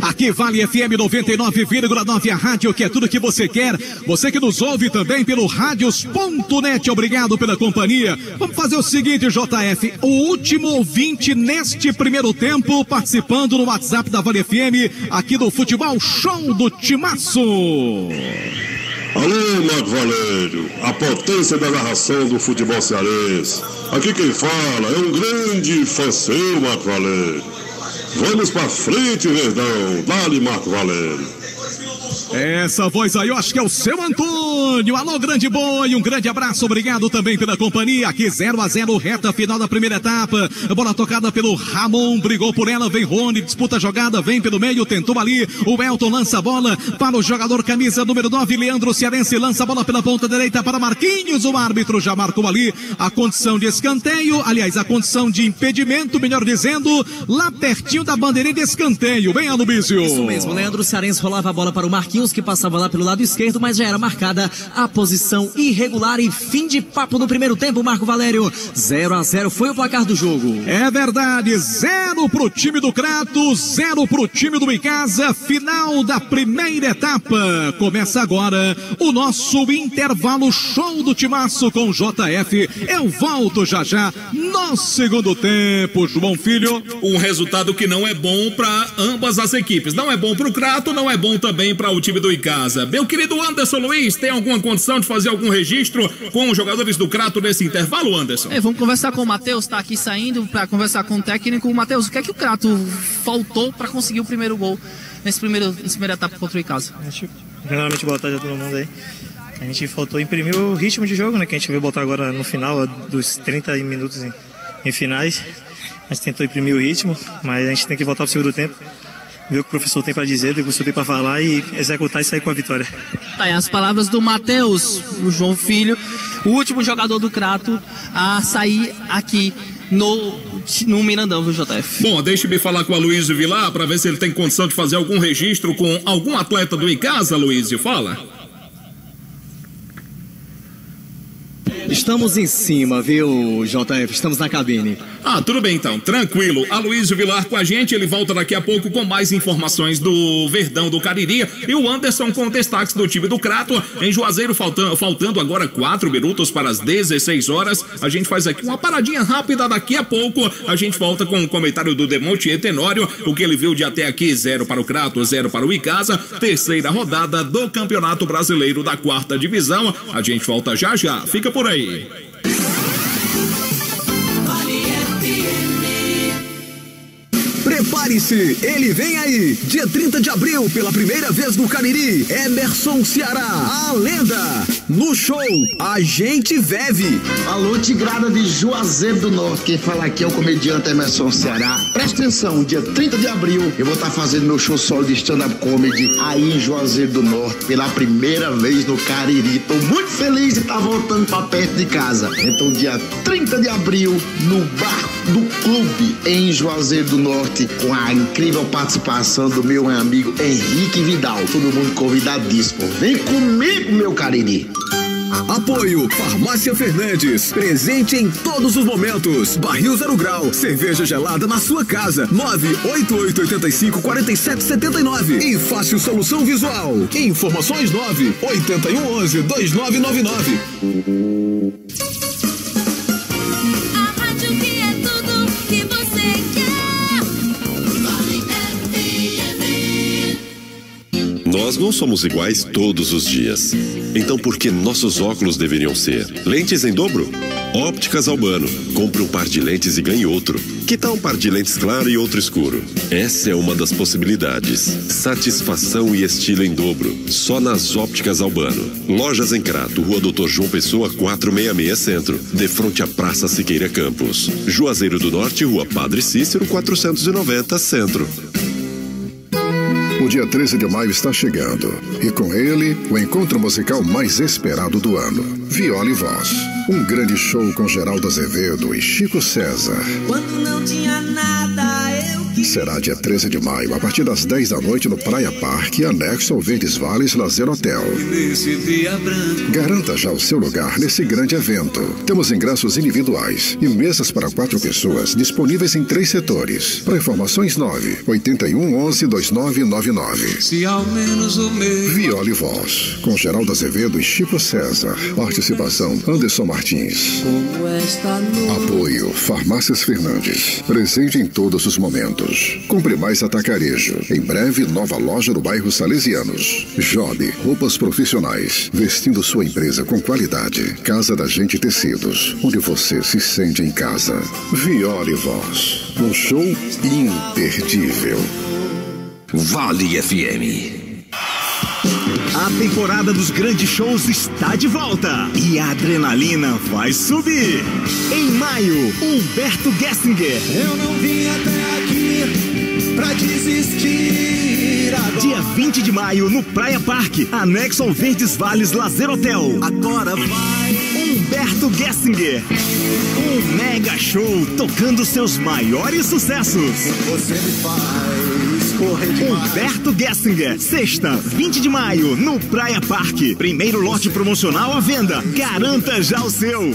Q: Aqui Vale FM 99,9, a rádio que é tudo que você quer. Você que nos ouve também pelo radios.net, obrigado pela companhia. Vamos fazer o seguinte, JF, o último ouvinte neste primeiro tempo participando no WhatsApp da Vale FM, aqui do Futebol Show do Timaço.
U: Alô, Marco Valério, a potência da narração do futebol cearense. Aqui quem fala é um grande fã seu, Marco Valério. Vamos pra frente, Verdão. Dale, Marco Valério.
Q: Essa voz aí eu acho que é o seu Antônio. Alô, grande boi, um grande abraço, obrigado também pela companhia. Aqui 0-0, reta final da primeira etapa. Bola tocada pelo Ramon, brigou por ela, vem Rony, disputa a jogada, vem pelo meio, tentou ali. O Elton lança a bola para o jogador camisa número 9, Leandro Cearense, lança a bola pela ponta direita para Marquinhos. O árbitro já marcou ali a condição de escanteio, aliás, a condição de impedimento, melhor dizendo, lá pertinho da bandeirinha de escanteio. Bem, Alubísio.
D: Isso mesmo, Leandro Cearense rolava a bola para o Marquinhos, que passava lá pelo lado esquerdo, mas já era marcada a posição irregular. E fim de papo no primeiro tempo, Marco Valério. 0-0 foi o placar do jogo.
Q: É verdade, 0 pro time do Crato, 0 pro time do Icasa. Final da primeira etapa. Começa agora o nosso intervalo show do Timaço com JF. Eu volto já no segundo tempo, João Filho.
N: Um resultado que não é bom para ambas as equipes. Não é bom pro Crato, não é bom também para o time do Icasa. Meu querido Anderson Luiz, tem alguma condição de fazer algum registro com os jogadores do Crato nesse intervalo, Anderson?
H: Vamos conversar com o Matheus, tá aqui saindo para conversar com o técnico. Matheus, o que é que o Crato faltou para conseguir o primeiro gol nessa primeira etapa contra o Icasa?
V: Primeiramente, boa tarde a todo mundo aí. A gente faltou imprimir o ritmo de jogo, né? Que a gente veio botar agora no final dos 30 minutos em finais. A gente tentou imprimir o ritmo, mas a gente tem que voltar pro segundo tempo. Ver o que o professor tem para dizer, o que o professor tem para falar e executar e sair com a vitória.
H: Tá aí as palavras do Matheus, o João Filho, o último jogador do Crato a sair aqui no Mirandão, viu, JF?
N: Bom, deixe-me falar com o Aloysio Vilar para ver se ele tem condição de fazer algum registro com algum atleta do Icasa, Aloysio, fala.
D: Estamos em cima, viu, JF? Estamos na cabine.
N: Ah, tudo bem então, tranquilo. Aloysio Vilar com a gente, ele volta daqui a pouco com mais informações do Verdão do Cariri. E o Anderson com destaques do time do Crato. Em Juazeiro, faltando agora 4 minutos para as 16 horas. A gente faz aqui uma paradinha rápida, daqui a pouco a gente volta com o comentário do Demonte Tenório. O que ele viu de até aqui, 0 para o Crato, 0 para o Icasa. Terceira rodada do Campeonato Brasileiro da 4ª Divisão. A gente volta já, fica por aí.
K: Prepare-se, ele vem aí, dia 30 de abril, pela primeira vez no Cariri, Emerson Ceará, a lenda. No show, a gente vive.
W: Alô, Tigrada de Juazeiro do Norte, quem fala aqui é o comediante Emerson Ceará. Presta atenção, dia 30 de abril, eu vou estar fazendo meu show solo de stand-up comedy aí em Juazeiro do Norte, pela primeira vez no Cariri. Tô muito feliz de estar voltando pra perto de casa. Então, dia 30 de abril, no Bar do Clube, em Juazeiro do Norte, com a incrível participação do meu amigo Henrique Vidal. Todo mundo convidadíssimo. Vem comigo, meu Cariri.
K: Apoio Farmácia Fernandes, presente em todos os momentos. Barril 0 grau, cerveja gelada na sua casa. 988854779 e Fácil Solução Visual. Informações 981112999.
X: Nós não somos iguais todos os dias. Então por que nossos óculos deveriam ser? Lentes em dobro? Ópticas Albano. Compre um par de lentes e ganhe outro. Que tal um par de lentes claro e outro escuro? Essa é uma das possibilidades. Satisfação e estilo em dobro. Só nas Ópticas Albano. Lojas em Crato, Rua Doutor João Pessoa, 466 Centro. De frente à Praça Siqueira Campos. Juazeiro do Norte, Rua Padre Cícero, 490 Centro.
A: O dia 13 de maio está chegando e com ele o encontro musical mais esperado do ano, Viola e Voz. Um grande show com Geraldo Azevedo e Chico César.
B: Quando não tinha nada, eu quis.
A: Será dia 13 de maio, a partir das 10 da noite no Praia Parque, anexo ao Verdes Vales Lazer Hotel. Garanta já o seu lugar nesse grande evento. Temos ingressos individuais e mesas para 4 pessoas disponíveis em 3 setores. Para informações 981112999.
B: Se ao menos o meu.
A: Viola e Voz, com Geraldo Azevedo e Chico César. Participação Anderson Martins. Apoio Farmácias Fernandes. Presente em todos os momentos. Compre mais Atacarejo. Em breve, nova loja no bairro Salesianos. Job, roupas profissionais. Vestindo sua empresa com qualidade. Casa da Gente Tecidos, onde você se sente em casa. Viola e Voz. Um show imperdível.
L: Vale FM.
O: A temporada dos grandes shows está de volta e a adrenalina vai subir. Em maio, Humberto Gessinger.
B: Eu não vim até aqui pra desistir agora.
O: Dia 20 de maio, no Praia Parque, anexo ao Verdes Vales Lazer Hotel.
B: Agora vai.
O: Humberto Gessinger. Um mega show tocando seus maiores sucessos.
B: Você me faz correr demais.
O: Humberto Gessinger, sexta, 20 de maio, no Praia Parque. Primeiro lote promocional à venda. Garanta já o seu.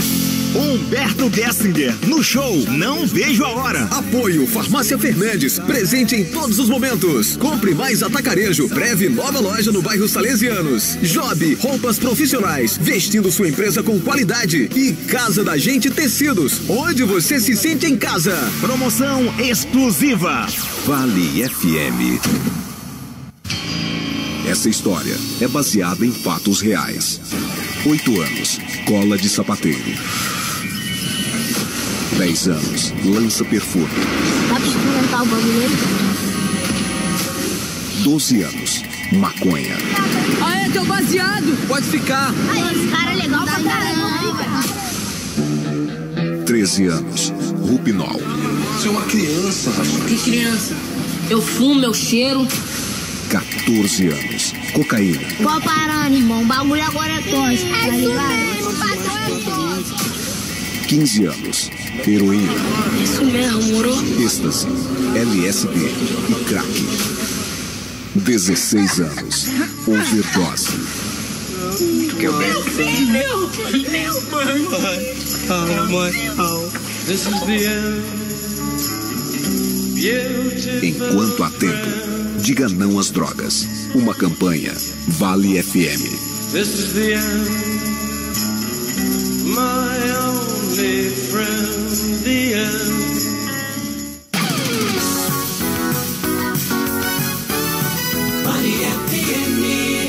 O: Humberto Gessinger, no show Não Vejo a Hora.
K: Apoio Farmácia Fernandes, presente em todos os momentos. Compre mais Atacarejo, breve nova loja no bairro Salesianos. Job, roupas profissionais, vestindo sua empresa com qualidade. E Casa da Gente Tecidos, onde você se sente em casa.
O: Promoção exclusiva.
L: Vale FM. Essa história é baseada em fatos reais. 8 anos, cola de sapateiro. 10 anos, lança perfume.
J: Dá pra experimentar o bagulho aí?
L: 12 anos, maconha.
J: Ah, é teu baseado.
B: Pode ficar.
J: Ai, esse cara é legal pra caramba.
L: 13 anos, Rupinol.
B: Você é uma criança, rapaz.
J: Que criança? Eu fumo, eu cheiro.
L: 14 anos, cocaína.
J: Pô, parando, irmão. O bagulho agora é tosse. É isso mesmo, patrão, é tosse.
L: 15 anos, heroína.
J: Isso mesmo, moro?
L: Êxtase, LSD e crack. 16 anos, overdose.
B: Tu quer ver?
J: Meu, mãe.
B: Mãe. This is the end.
L: Enquanto há tempo, diga não às drogas. Uma campanha Vale FM.
B: This is the end. My only friend, the end.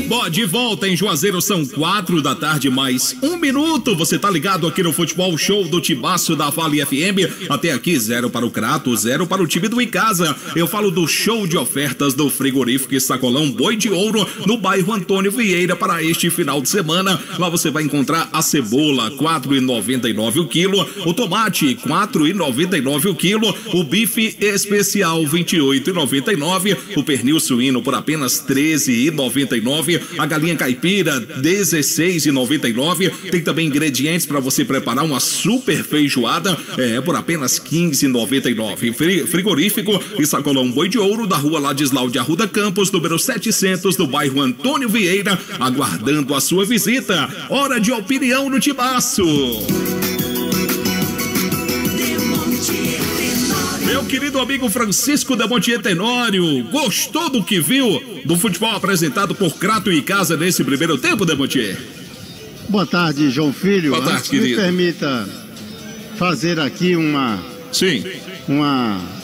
N: Bom, de volta em Juazeiro, são 4 da tarde, mais 1 minuto. Você tá ligado aqui no Futebol Show do Timaço da Vale FM. Até aqui, 0 para o Crato, 0 para o time do Em Casa. Eu falo do show de ofertas do Frigorífico e Sacolão Boi de Ouro no bairro Antônio Vieira para este final de semana. Lá você vai encontrar a cebola, R$ 4,99 o quilo, o tomate, R$ 4,99 o quilo, o bife especial, R$ 28,99, o pernil suíno por apenas R$ 13,99, a galinha caipira, R$ 16,99. Tem também ingredientes para você preparar uma super feijoada, por apenas R$ 15,99. Frigorífico e Sacolão Boi de Ouro, da rua Ladislau de Arruda Campos, número 700, do bairro Antônio Vieira, aguardando a sua visita. Hora de opinião no Timaço. Meu querido amigo Francisco da Monte Tenório, gostou do que viu do futebol apresentado por Crato e Casa nesse primeiro tempo, Demontier?
C: Boa tarde, João Filho.
N: Boa tarde, querido.
C: Me permita fazer aqui uma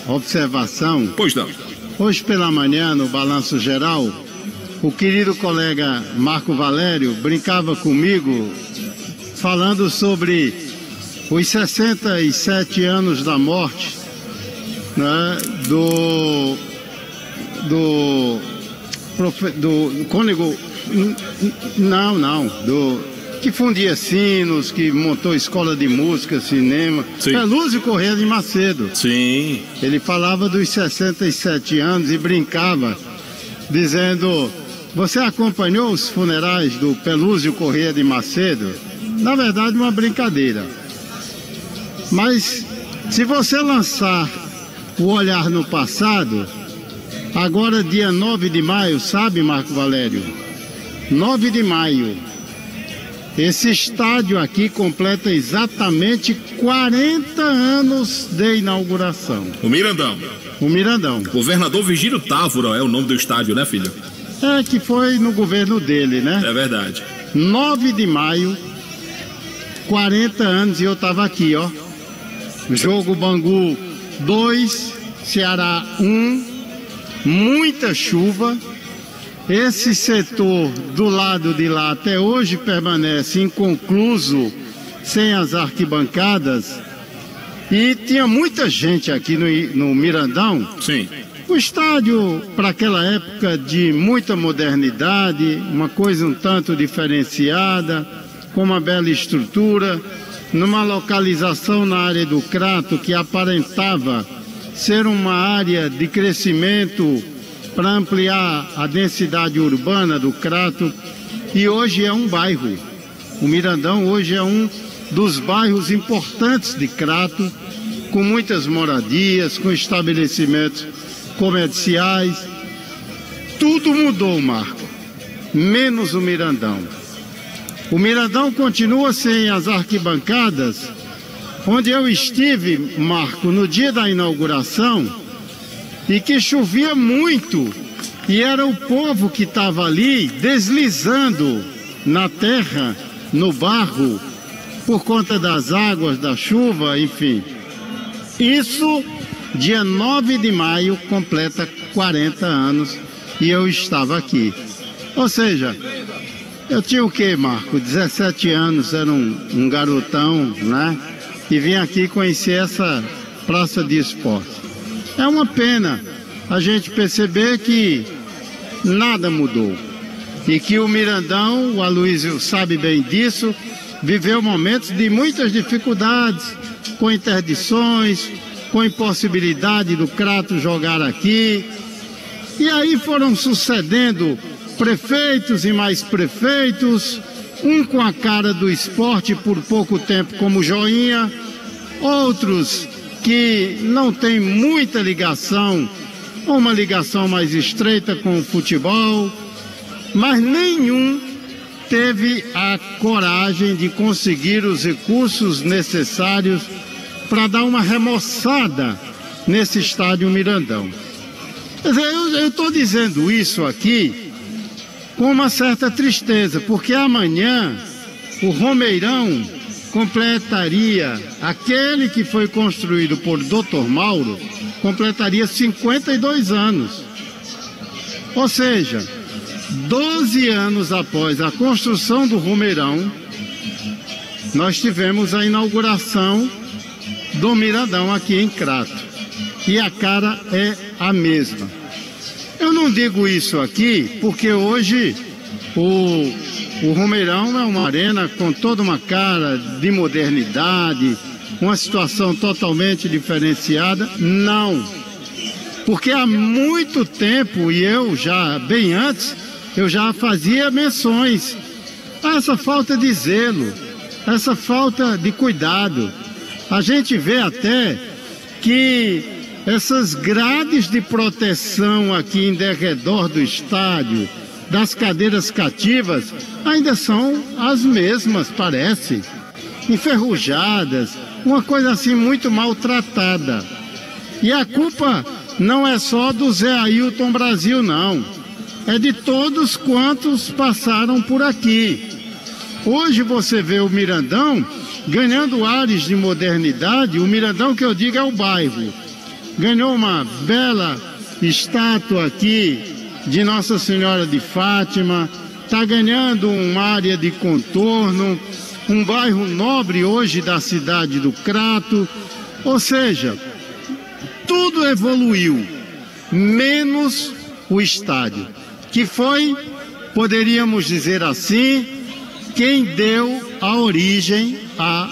C: observação.
N: Pois não.
C: Hoje pela manhã, no Balanço Geral, o querido colega Marco Valério brincava comigo falando sobre os 67 anos da morte, né, do cônego, que fundia sinos, que montou escola de música, cinema, Pelúzio Corrêa de Macedo.
E: Sim.
C: Ele falava dos 67 anos e brincava, dizendo: você acompanhou os funerais do Pelúzio Corrêa de Macedo? Na verdade, uma brincadeira. Mas se você lançar o olhar no passado, agora dia 9 de maio, sabe, Marco Valério? 9 de maio, esse estádio aqui completa exatamente 40 anos de inauguração.
N: O Mirandão.
C: O Mirandão.
N: Governador Virgílio Távora é o nome do estádio, né, filho?
C: É, que foi no governo dele, né?
N: É verdade.
C: 9 de maio, 40 anos, e eu tava aqui, ó. Jogo Bangu 2, Ceará 1, muita chuva. Esse setor do lado de lá até hoje permanece inconcluso, sem as arquibancadas. E tinha muita gente aqui no Mirandão.
N: Sim.
C: O estádio, para aquela época, de muita modernidade, uma coisa um tanto diferenciada, com uma bela estrutura, numa localização na área do Crato que aparentava ser uma área de crescimento para ampliar a densidade urbana do Crato, e hoje é um bairro. O Mirandão hoje é um dos bairros importantes de Crato, com muitas moradias, com estabelecimentos comerciais. Tudo mudou, Marco, menos o Mirandão. O Mirandão continua sem as arquibancadas, onde eu estive, Marco, no dia da inauguração, e que chovia muito, e era o povo que estava ali deslizando na terra, no barro, por conta das águas, da chuva, enfim. Isso, dia 9 de maio, completa 40 anos, e eu estava aqui. Ou seja, eu tinha o quê, Marco? 17 anos, era um garotão, né? E vim aqui conhecer essa praça de esporte. É uma pena a gente perceber que nada mudou. E que o Mirandão, o Aloysio sabe bem disso, viveu momentos de muitas dificuldades, com interdições, com impossibilidade do Crato jogar aqui. E aí foram sucedendo prefeitos e mais prefeitos, um com a cara do esporte por pouco tempo como Joinha, outros que não têm muita ligação, ou uma ligação mais estreita com o futebol, mas nenhum teve a coragem de conseguir os recursos necessários para dar uma remoçada nesse estádio Mirandão. Quer dizer, eu estou dizendo isso aqui com uma certa tristeza, porque amanhã o Romeirão completaria, aquele que foi construído por Dr. Mauro, completaria 52 anos. Ou seja, 12 anos após a construção do Romeirão, nós tivemos a inauguração do Mirandão aqui em Crato. E a cara é a mesma. Eu não digo isso aqui porque hoje o Romeirão é uma arena com toda uma cara de modernidade, uma situação totalmente diferenciada. Não. Porque há muito tempo, e eu já, bem antes, eu já fazia menções a essa falta de zelo, essa falta de cuidado. A gente vê até que essas grades de proteção aqui em derredor do estádio, das cadeiras cativas, ainda são as mesmas, parece, enferrujadas, uma coisa assim muito maltratada. E a culpa não é só do Zé Ailton Brasil, não. É de todos quantos passaram por aqui. Hoje você vê o Mirandão ganhando ares de modernidade. O Mirandão que eu digo é o bairro. Ganhou uma bela estátua aqui de Nossa Senhora de Fátima. Está ganhando uma área de contorno. um bairro nobre hoje da cidade do Crato, ou seja, tudo evoluiu, menos o estádio, que foi, poderíamos dizer assim, quem deu a origem a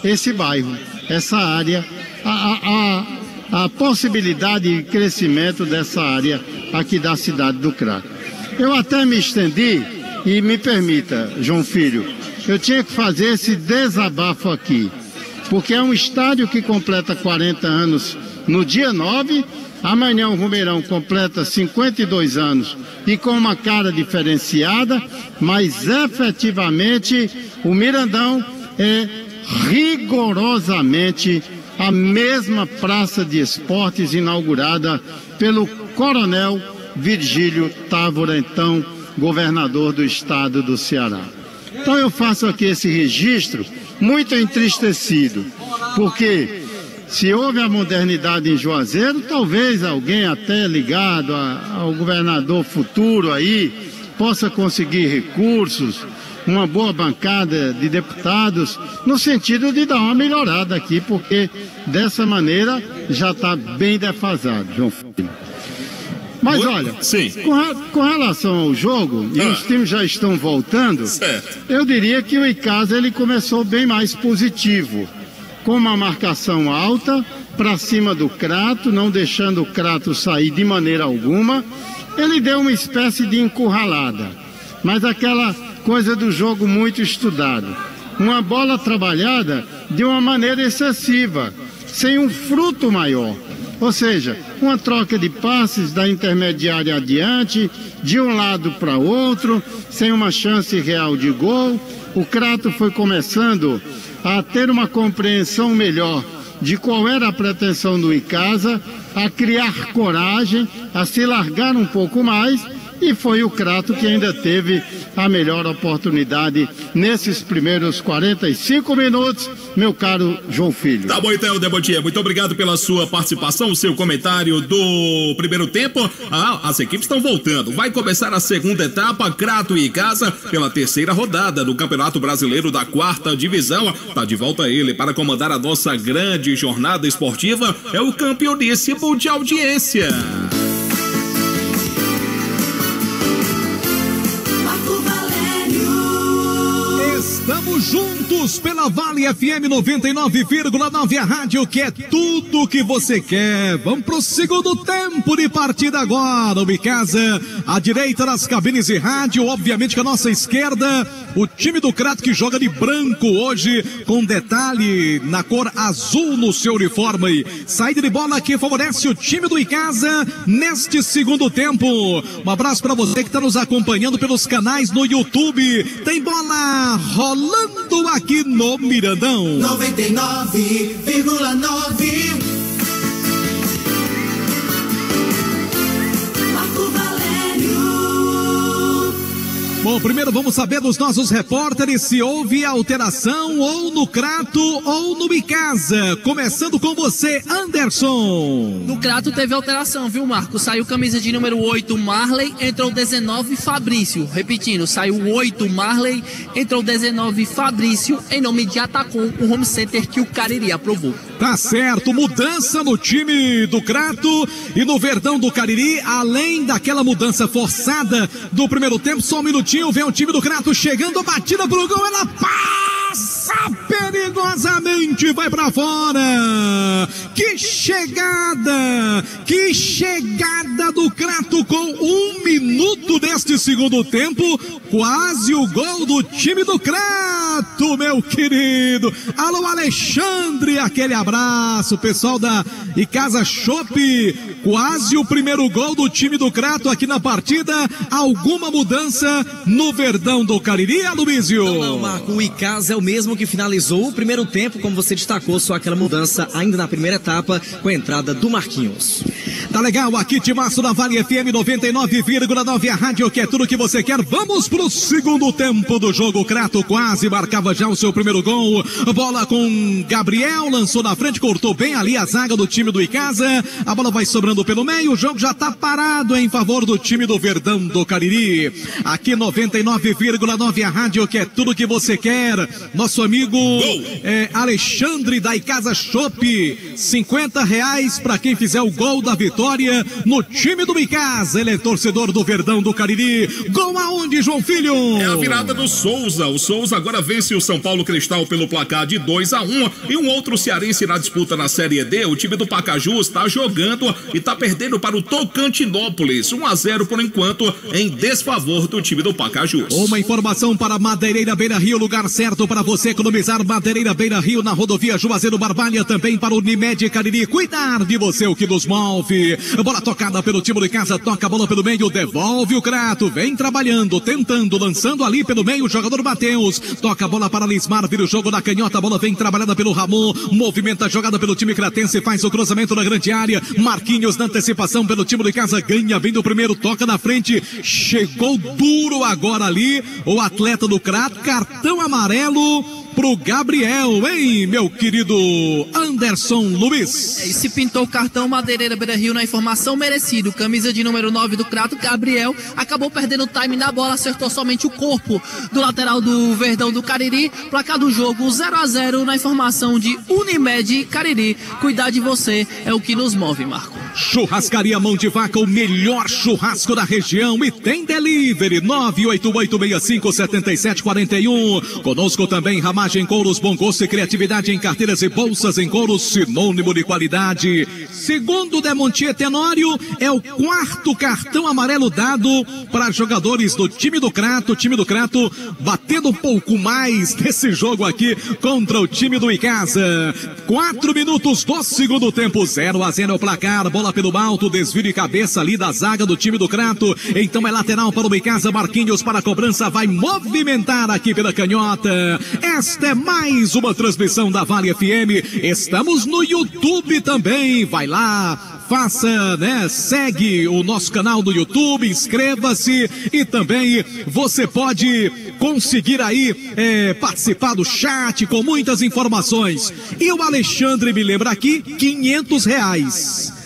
C: esse bairro, essa área, a possibilidade de crescimento dessa área aqui da cidade do Crato. Eu até me estendi, e me permita, João Filho, eu tinha que fazer esse desabafo aqui, porque é um estádio que completa 40 anos no dia 9, amanhã o Rumeirão completa 52 anos e com uma cara diferenciada, mas efetivamente o Mirandão é rigorosamente a mesma praça de esportes inaugurada pelo Coronel Virgílio Távora, então governador do estado do Ceará. Então eu faço aqui esse registro muito entristecido, porque se houve a modernidade em Juazeiro, talvez alguém até ligado ao governador futuro aí possa conseguir recursos, uma boa bancada de deputados, no sentido de dar uma melhorada aqui, porque dessa maneira já está bem defasado, João Filho. Mas olha, com relação ao jogo, e os times já estão voltando, eu diria que o Icasa ele começou bem mais positivo, com uma marcação alta para cima do Crato, não deixando o Crato sair de maneira alguma. Ele deu uma espécie de encurralada, mas aquela coisa do jogo muito estudado. Uma bola trabalhada de uma maneira excessiva, sem um fruto maior. Ou seja, uma troca de passes da intermediária adiante, de um lado para outro, sem uma chance real de gol. O Crato foi começando a ter uma compreensão melhor de qual era a pretensão do Icasa, a criar coragem, a se largar um pouco mais, e foi o Crato que ainda teve a melhor oportunidade nesses primeiros 45 minutos, meu caro João Filho.
N: Tá bom então, Debotier, muito obrigado pela sua participação, o seu comentário do primeiro tempo. As equipes estão voltando, vai começar a segunda etapa, Crato e Icasa, pela terceira rodada do Campeonato Brasileiro da 4ª Divisão. Tá de volta ele para comandar a nossa grande jornada esportiva, é o campeoníssimo de audiência.
Q: Estamos juntos pela Vale FM 99,9, a rádio que é tudo que você quer. Vamos pro segundo tempo de partida agora. O Icasa à direita das cabines de rádio, obviamente que a nossa esquerda, o time do Crato que joga de branco hoje, com detalhe na cor azul no seu uniforme. Saída de bola que favorece o time do Icasa neste segundo tempo. Um abraço para você que está nos acompanhando pelos canais no YouTube. Tem bola rolando aqui no Mirandão
B: 99,9.
Q: Bom, primeiro vamos saber dos nossos repórteres se houve alteração ou no Crato ou no Icasa. Começando com você, Anderson.
H: No Crato teve alteração, viu, Marco? Saiu camisa de número 8, Marley, entrou 19, Fabrício. Repetindo, saiu 8, Marley, entrou 19, Fabrício, em nome de Atacom, o home center que o Cariri aprovou.
Q: Tá certo, mudança no time do Crato e no Verdão do Cariri, além daquela mudança forçada do primeiro tempo, só um minutinho. Vem o time do Crato chegando, a batida pro gol, ela passa perigosamente, vai pra fora. Que chegada do Crato com 1 minuto deste segundo tempo, quase o gol do time do Crato, meu querido. Alô, Alexandre, aquele abraço, pessoal da Icasa Chopp, quase o primeiro gol do time do Crato aqui na partida. Alguma mudança no Verdão do Cariri, Aloísio?
D: Não, Marco, o Icasa é o mesmo que finalizou o primeiro tempo, como você destacou, só aquela mudança ainda na primeira etapa com a entrada do Marquinhos.
Q: Tá legal, aqui timaço da Vale FM 99,9, a rádio que é tudo que você quer. Vamos pro segundo tempo do jogo. O Crato quase marcava já o seu primeiro gol. Bola com Gabriel, lançou na frente, cortou bem ali a zaga do time do Icasa. A bola vai sobrando pelo meio, o jogo já tá parado em favor do time do Verdão do Cariri. Aqui 99,9 a rádio que é tudo que você quer. Nosso amigo Alexandre da Icasa Chopp, R$50 para quem fizer o gol da vitória no time do Icasa. Ele é torcedor do Verdão do Cariri. Gol aonde, João Filho?
N: É a virada do Souza. O Souza agora vence o São Paulo Cristal pelo placar de 2-1. E um outro cearense na disputa na Série D, o time do Pacaju está jogando e está perdendo para o Tocantinópolis. 1-0 por enquanto, em desfavor do time do Pacaju.
Q: Uma informação para Madeireira Beira Rio, lugar certo para você economizar. Madeireira Beira Rio na rodovia Juazeiro Barbalha, também para o Unimed Cariri. Cuidar de você, o que nos move. Bola tocada pelo time de casa, toca a bola pelo meio, devolve o Crato, vem trabalhando, tentando, lançando ali pelo meio o jogador Matheus. Toca a bola para Lismar, vira o jogo na canhota, a bola vem trabalhada pelo Ramon, movimenta a jogada pelo time cratense, faz o cruzamento na grande área. Marquinhos na antecipação pelo time de casa, ganha bem do primeiro, toca na frente, chegou duro agora ali o atleta do Crato, cartão amarelo pro Gabriel, hein, meu querido Anderson Luiz.
H: E se pintou o cartão Madeireira Beira Rio na informação, merecido. Camisa de número 9 do Crato, Gabriel, acabou perdendo o time na bola, acertou somente o corpo do lateral do Verdão do Cariri. Placar do jogo 0-0 na informação de Unimed Cariri. Cuidar de você é o que nos move, Marco.
Q: Churrascaria Mão de Vaca, o melhor churrasco da região, e tem delivery 988657741. Conosco também Ramagem Couros, bom gosto e criatividade em carteiras e bolsas em couros, sinônimo de qualidade. Segundo Demontier Tenório, é o quarto cartão amarelo dado para jogadores do time do Crato. O time do Crato batendo um pouco mais nesse jogo aqui contra o time do Icasa. 4 minutos do segundo tempo, 0-0 é o placar. Bola pelo alto, desvio de cabeça ali da zaga do time do Crato. Então é lateral para o Icasa. Marquinhos para a cobrança, vai movimentar aqui pela canhota. Esta é mais uma transmissão da Vale FM. Estamos no YouTube também. Vai lá, faça, né? Segue o nosso canal do YouTube, inscreva-se e também você pode conseguir aí participar do chat com muitas informações. E o Alexandre me lembra aqui, R$500.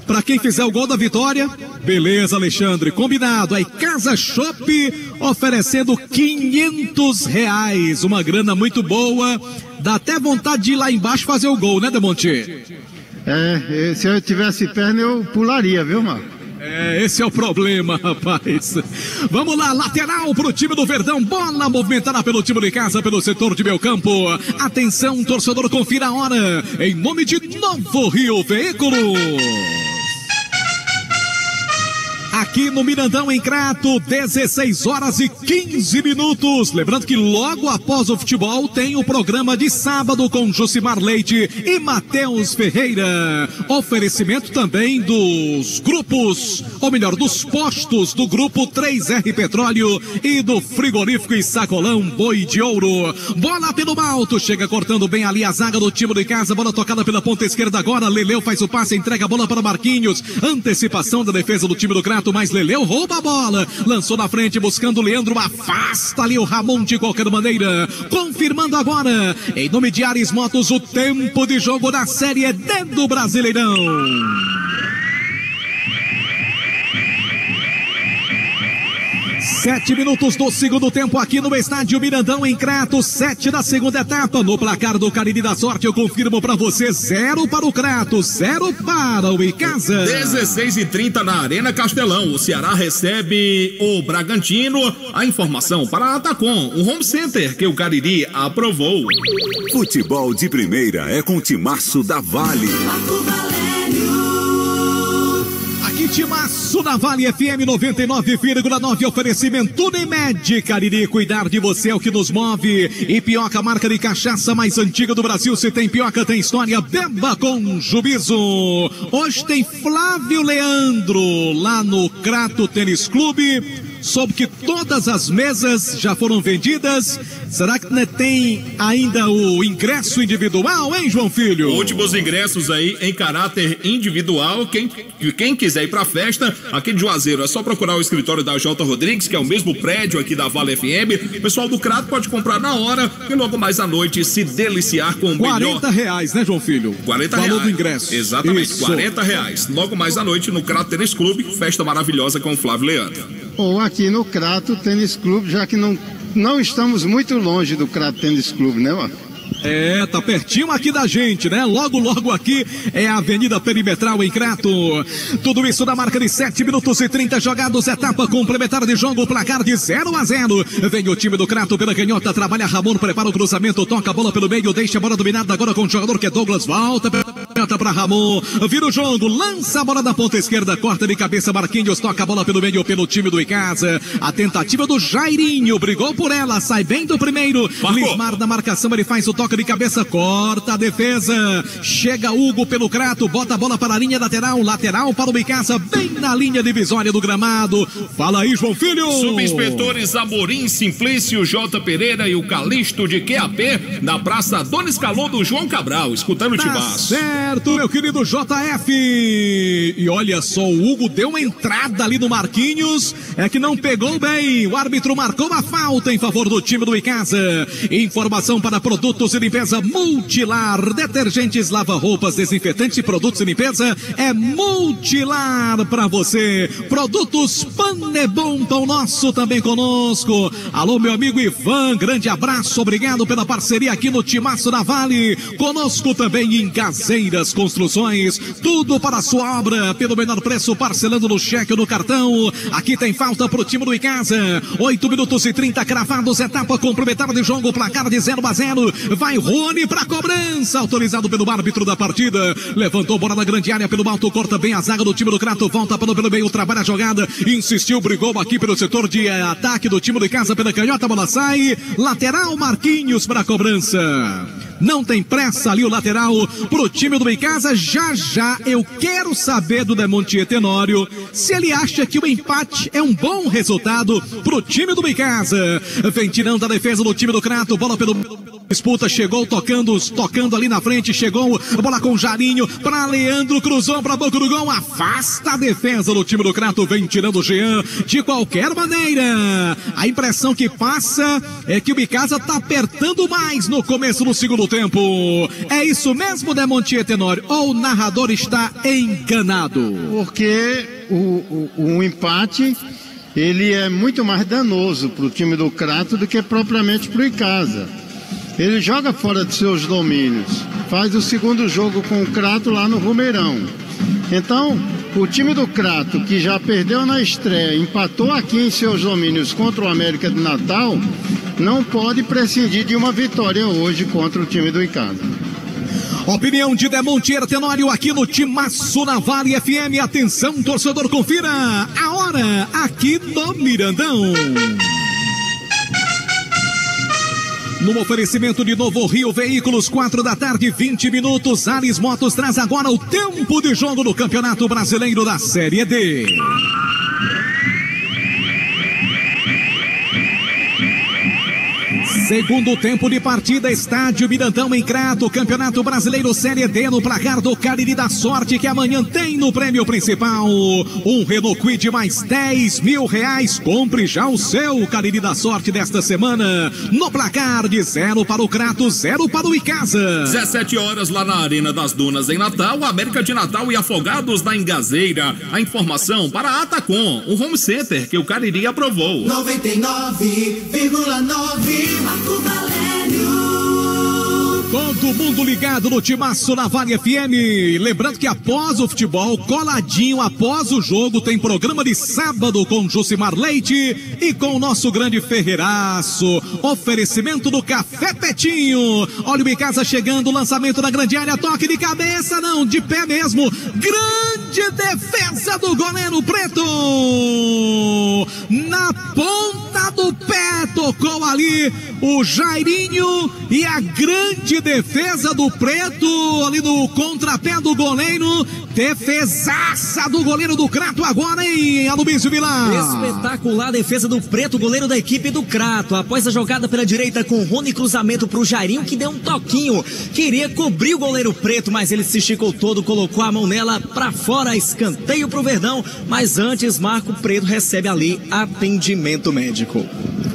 Q: Para quem fizer o gol da vitória, beleza, Alexandre, combinado. Aí Casa Chopp oferecendo R$500, uma grana muito boa. Dá até vontade de ir lá embaixo fazer o gol, né, Demontier?
C: Se eu tivesse perna eu pularia, viu, Marco?
Q: Esse é o problema, rapaz. Vamos lá, lateral pro time do Verdão. Bola movimentada pelo time de casa, pelo setor de meio campo. Atenção, torcedor, confira a hora. Em nome de Novo Rio Veículos. Aqui no Mirandão, em Crato, 16h15. Lembrando que logo após o futebol tem o programa de sábado com Josimar Leite e Matheus Ferreira. Oferecimento também dos grupos, ou melhor, dos postos do grupo 3R Petróleo e do frigorífico e sacolão Boi de Ouro. Bola pelo alto, chega cortando bem ali a zaga do time de casa. Bola tocada pela ponta esquerda agora. Leleu faz o passe, entrega a bola para Marquinhos. Antecipação da defesa do time do Crato, mas Leleu rouba a bola, lançou na frente buscando o Leandro, afasta ali o Ramon de qualquer maneira. Confirmando agora, em nome de Ares Motos, o tempo de jogo da Série D do Brasileirão. 7 minutos do segundo tempo aqui no estádio Mirandão, em Crato, 7 da segunda etapa. No placar do Cariri da Sorte, eu confirmo para você: 0 para o Crato, 0 para o Icasa.
N: 16h30 na Arena Castelão. O Ceará recebe o Bragantino. A informação para a Atacom, o home center que o Cariri aprovou.
R: Futebol de primeira é com o timaço da Vale.
Q: Timaço da Vale FM 99,9, oferecimento Unimed Cariri, cuidar de você é o que nos move. E Pioca, marca de cachaça mais antiga do Brasil. Se tem Pioca, tem história, beba com juízo. Hoje tem Flávio Leandro lá no Crato Tênis Clube. soube que todas as mesas já foram vendidas. Será que tem ainda o ingresso individual, hein, João Filho?
N: Últimos ingressos aí em caráter individual. Quem quiser ir pra festa aqui de Juazeiro, é só procurar o escritório da J. Rodrigues, que é o mesmo prédio aqui da Vale FM. O pessoal do Crato pode comprar na hora e logo mais à noite se deliciar com o melhor.
Q: R$40, né, João Filho?
N: R$40.
Q: Valor do ingresso.
N: Exatamente,
Q: Isso.
N: R$40. Logo mais à noite no Crato Tênis Clube, festa maravilhosa com o Flávio Leandro.
C: Ou aqui no Crato Tênis Clube, já que não estamos muito longe do Crato Tênis Clube, né, Marco?
Q: Tá pertinho aqui da gente, né? Logo aqui é a Avenida Perimetral em Crato. Tudo isso na marca de 7 minutos e 30 jogados, etapa complementar de jogo, placar de 0-0. Vem o time do Crato pela canhota, trabalha Ramon, prepara o cruzamento, toca a bola pelo meio, deixa a bola dominada agora com o jogador que é Douglas, volta para Ramon, vira o jogo, lança a bola da ponta esquerda, corta de cabeça Marquinhos, toca a bola pelo meio pelo time do Icasa. A tentativa do Jairinho, brigou por ela, sai bem do primeiro. Lismar na marcação, ele faz o toque de cabeça, corta a defesa, chega Hugo pelo Crato, bota a bola para a linha lateral para o Icasa, bem na linha divisória do gramado. Fala aí, João Filho.
N: Subinspetores Amorim, Simplício, J. Pereira e o Calixto de QAP na Praça Dona Escalon do João Cabral, escutando o Tibaço.
Q: Certo, meu querido JF. E olha só, o Hugo deu uma entrada ali no Marquinhos, é que não pegou bem, o árbitro marcou uma falta em favor do time do Icasa. Informação para produtos de limpeza Multilar, detergentes, lava-roupas, desinfetantes e produtos de limpeza é Multilar para você. Produtos Panebon, pão nosso também conosco. Alô, meu amigo Ivan, grande abraço, obrigado pela parceria aqui no Timaço da Vale. Conosco também em Caseiras Construções, tudo para a sua obra, pelo menor preço, parcelando no cheque ou no cartão. Aqui tem falta pro time do Icasa, 8 minutos e 30 cravados, etapa complementar de jogo, placar de 0-0. Vai Rony para cobrança, autorizado pelo árbitro da partida. Levantou bola na grande área pelo alto, corta bem a zaga do time do Crato, volta pelo meio, trabalha a jogada, insistiu, brigou aqui pelo setor de ataque do time do Icasa pela canhota, a bola sai, lateral Marquinhos para cobrança. Não tem pressa ali o lateral pro time do Icasa. Já eu quero saber do Demontier Tenório se ele acha que o empate é um bom resultado pro time do Icasa. Vem tirando a defesa do time do Crato, bola pelo disputa, chegou tocando ali na frente, chegou a bola com o Jarinho para Leandro, cruzou para a boca do gol, afasta a defesa do time do Crato, vem tirando o Jean de qualquer maneira. A impressão que passa é que o Icasa tá apertando mais no começo do segundo tempo. É isso mesmo, Demontier Tenório, ou o narrador está enganado?
C: Porque o empate ele é muito mais danoso para o time do Crato do que propriamente para o Icasa. Ele joga fora de seus domínios, faz o segundo jogo com o Crato lá no Romeirão. Então, o time do Crato, que já perdeu na estreia, empatou aqui em seus domínios contra o América de Natal, não pode prescindir de uma vitória hoje contra o time do Icasa.
Q: Opinião de Demontier Tenório aqui no Timaço na Vale FM. Atenção, torcedor, confira a hora aqui no Mirandão. No oferecimento de Novo Rio Veículos, 4 da tarde, 20 minutos. Ares Motos traz agora o tempo de jogo do Campeonato Brasileiro da Série D. Segundo tempo de partida, estádio Mirandão em Crato, Campeonato Brasileiro Série D, no placar do Cariri da Sorte, que amanhã tem no prêmio principal um Renault Kwid mais R$10 mil. Compre já o seu Cariri da Sorte desta semana. No placar de 0 para o Crato, 0 para o Icasa.
N: 17 horas lá na Arena das Dunas em Natal, América de Natal e Afogados na Engazeira. A informação para a Atacom, o home center que o Cariri aprovou.
B: 99,9
Q: Todo mundo ligado no Timaço na Vale FM. Lembrando que após o futebol, coladinho após o jogo, tem programa de sábado com Jucimar Leite e com o nosso grande Ferreiraço. Oferecimento do Café Petinho. Olha o Icasa chegando, lançamento na grande área, toque de cabeça, não, de pé mesmo. Grande defesa do goleiro Preto. Na ponta do pé, tocou ali o Jairinho e a grande defesa do Preto ali no contrapé do goleiro. Defesaça do goleiro do Crato agora, hein, Aloysio Vilar?
D: Espetacular a defesa do Preto, goleiro da equipe do Crato. Após a jogada pela direita com Rony, cruzamento pro Jairinho, que deu um toquinho. Queria cobrir o goleiro Preto, mas ele se esticou todo, colocou a mão nela pra fora, escanteio pro Verdão. Mas antes, Marco Preto recebe ali atendimento médico.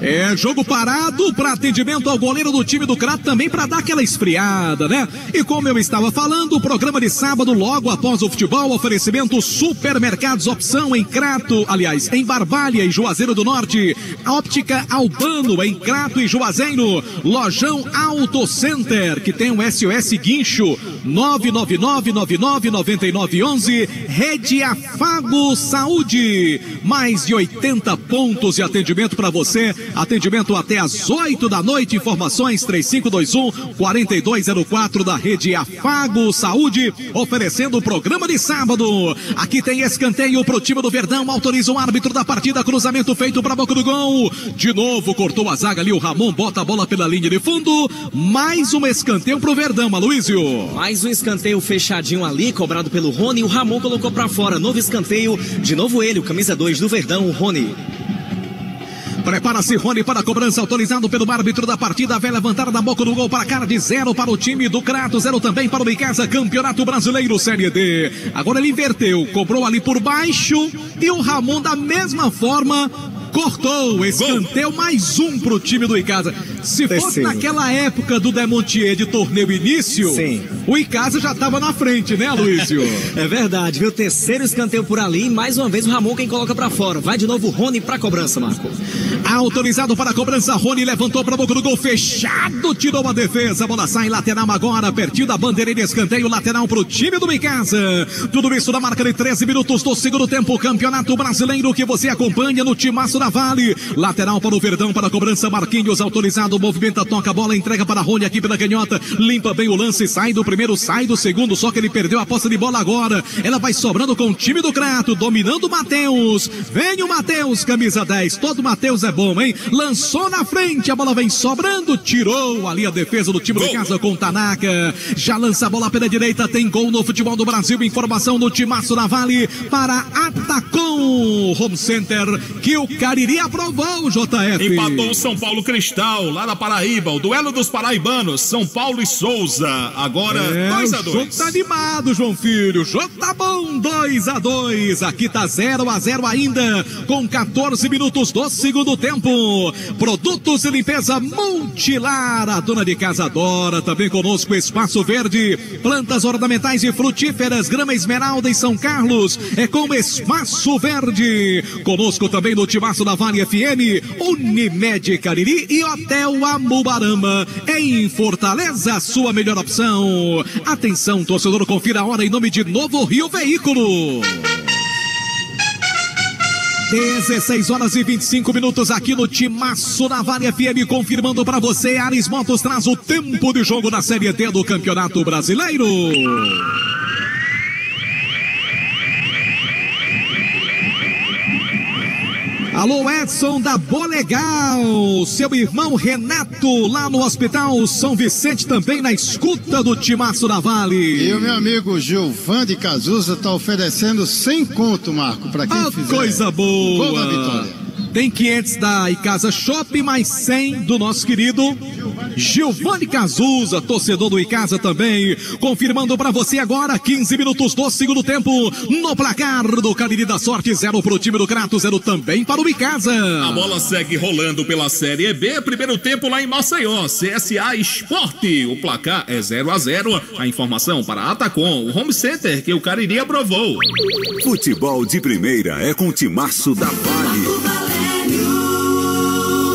Q: É, jogo parado para atendimento ao goleiro do time do Crato, também para dar aquela esfriada, né? E como eu estava falando, o programa de sábado, logo após o futebol, oferecimento Supermercados Opção em Crato, aliás, em Barbalha e Juazeiro do Norte, Óptica Albano em Crato e Juazeiro, Lojão Auto Center, que tem um SOS Guincho, 999999911, Rede Afago Saúde, mais de 80 pontos de atendimento para você. Atendimento até às 8 da noite. Informações 3521-4204 da Rede Afago Saúde, oferecendo o programa de sábado. Aqui tem escanteio pro time do Verdão. Autoriza o árbitro da partida. Cruzamento feito para a boca do gol. De novo cortou a zaga ali. O Ramon bota a bola pela linha de fundo. Mais um escanteio pro Verdão, Aloysio.
D: Mais um escanteio fechadinho ali, cobrado pelo Rony. O Ramon colocou para fora. Novo escanteio. De novo ele, o camisa 2 do Verdão, o Rony.
Q: Prepara-se Rony para a cobrança, autorizado pelo árbitro da partida. Vai levantar da boca do gol para cá de 0 para o time do Crato, 0 também para o Icasa, Campeonato Brasileiro Série D. Agora ele inverteu, cobrou ali por baixo e o Ramon da mesma forma cortou. Escanteio, mais um pro time do Icasa. Se fosse naquela época do Demontier de torneio início, sim, o Icasa já estava na frente, né, Aloysio?
D: É verdade, viu? Terceiro escanteio por ali, mais uma vez o Ramon quem coloca pra fora. Vai de novo o Rony pra cobrança, Marco.
Q: Autorizado para a cobrança, Rony levantou para a boca do gol, fechado, tirou a defesa, a bola sai lateral agora, pertinho da bandeirinha de escanteio, lateral pro time do Icasa. Tudo isso na marca de 13 minutos do segundo tempo, Campeonato Brasileiro que você acompanha no Timaço da Vale. Lateral para o Verdão, para a cobrança, Marquinhos autorizado, movimenta, toca a bola, entrega para Rony aqui pela canhota, limpa bem o lance, sai do primeiro, sai do segundo, só que ele perdeu a posse de bola agora. Ela vai sobrando com o time do Crato, dominando o Matheus. Vem o Matheus, camisa 10, todo Matheus é bom, hein? Lançou na frente, a bola vem sobrando, tirou ali a defesa do time do Icasa com Tanaka. Já lança a bola pela direita, tem gol no futebol do Brasil. Informação do Timaço da Vale para Atacom Home Center, que o Cariri aprovou, JF.
N: Empatou o São Paulo Cristal, lá na Paraíba, o duelo dos paraibanos, São Paulo e Souza. Agora 2-2.
Q: O jogo tá animado, João Filho, o jogo tá bom, 2-2. Aqui tá 0-0 ainda, com 14 minutos do segundo tempo. Produtos de limpeza Multilar, a dona de casa adora. Também conosco Espaço Verde, plantas ornamentais e frutíferas, Grama Esmeralda em São Carlos, é com Espaço Verde. Conosco também no Timaço da Vale FM, Unimed Cariri e Hotel Amubarama em Fortaleza, sua melhor opção. Atenção, torcedor, confira a hora em nome de Novo Rio Veículo. 16 horas e 25 minutos aqui no Timaço da Vale FM, confirmando para você, Ares Motos traz o tempo de jogo na Série D do Campeonato Brasileiro. Alô, Edson da Bolegal, seu irmão Renato lá no Hospital São Vicente também na escuta do Timaço da Vale.
C: E o meu amigo Gilvan de Cazuza está oferecendo 100 conto, Marco, para quem fizer.
Q: Coisa boa.
C: Gol da vitória.
Q: Tem 500 da Icasa Shop, mais 100 do nosso querido Gilvani Cazuza, torcedor do Icasa também. Confirmando pra você agora, 15 minutos do segundo tempo, no placar do Cariri da Sorte, 0 pro time do Crato, 0 também para o Icasa.
N: A bola segue rolando pela Série B, primeiro tempo lá em Maceió, CSA Esporte. O placar é 0-0. A informação para Atacom, o Home Center que o Cariri aprovou.
R: Futebol de primeira é com o Timaço da Vale.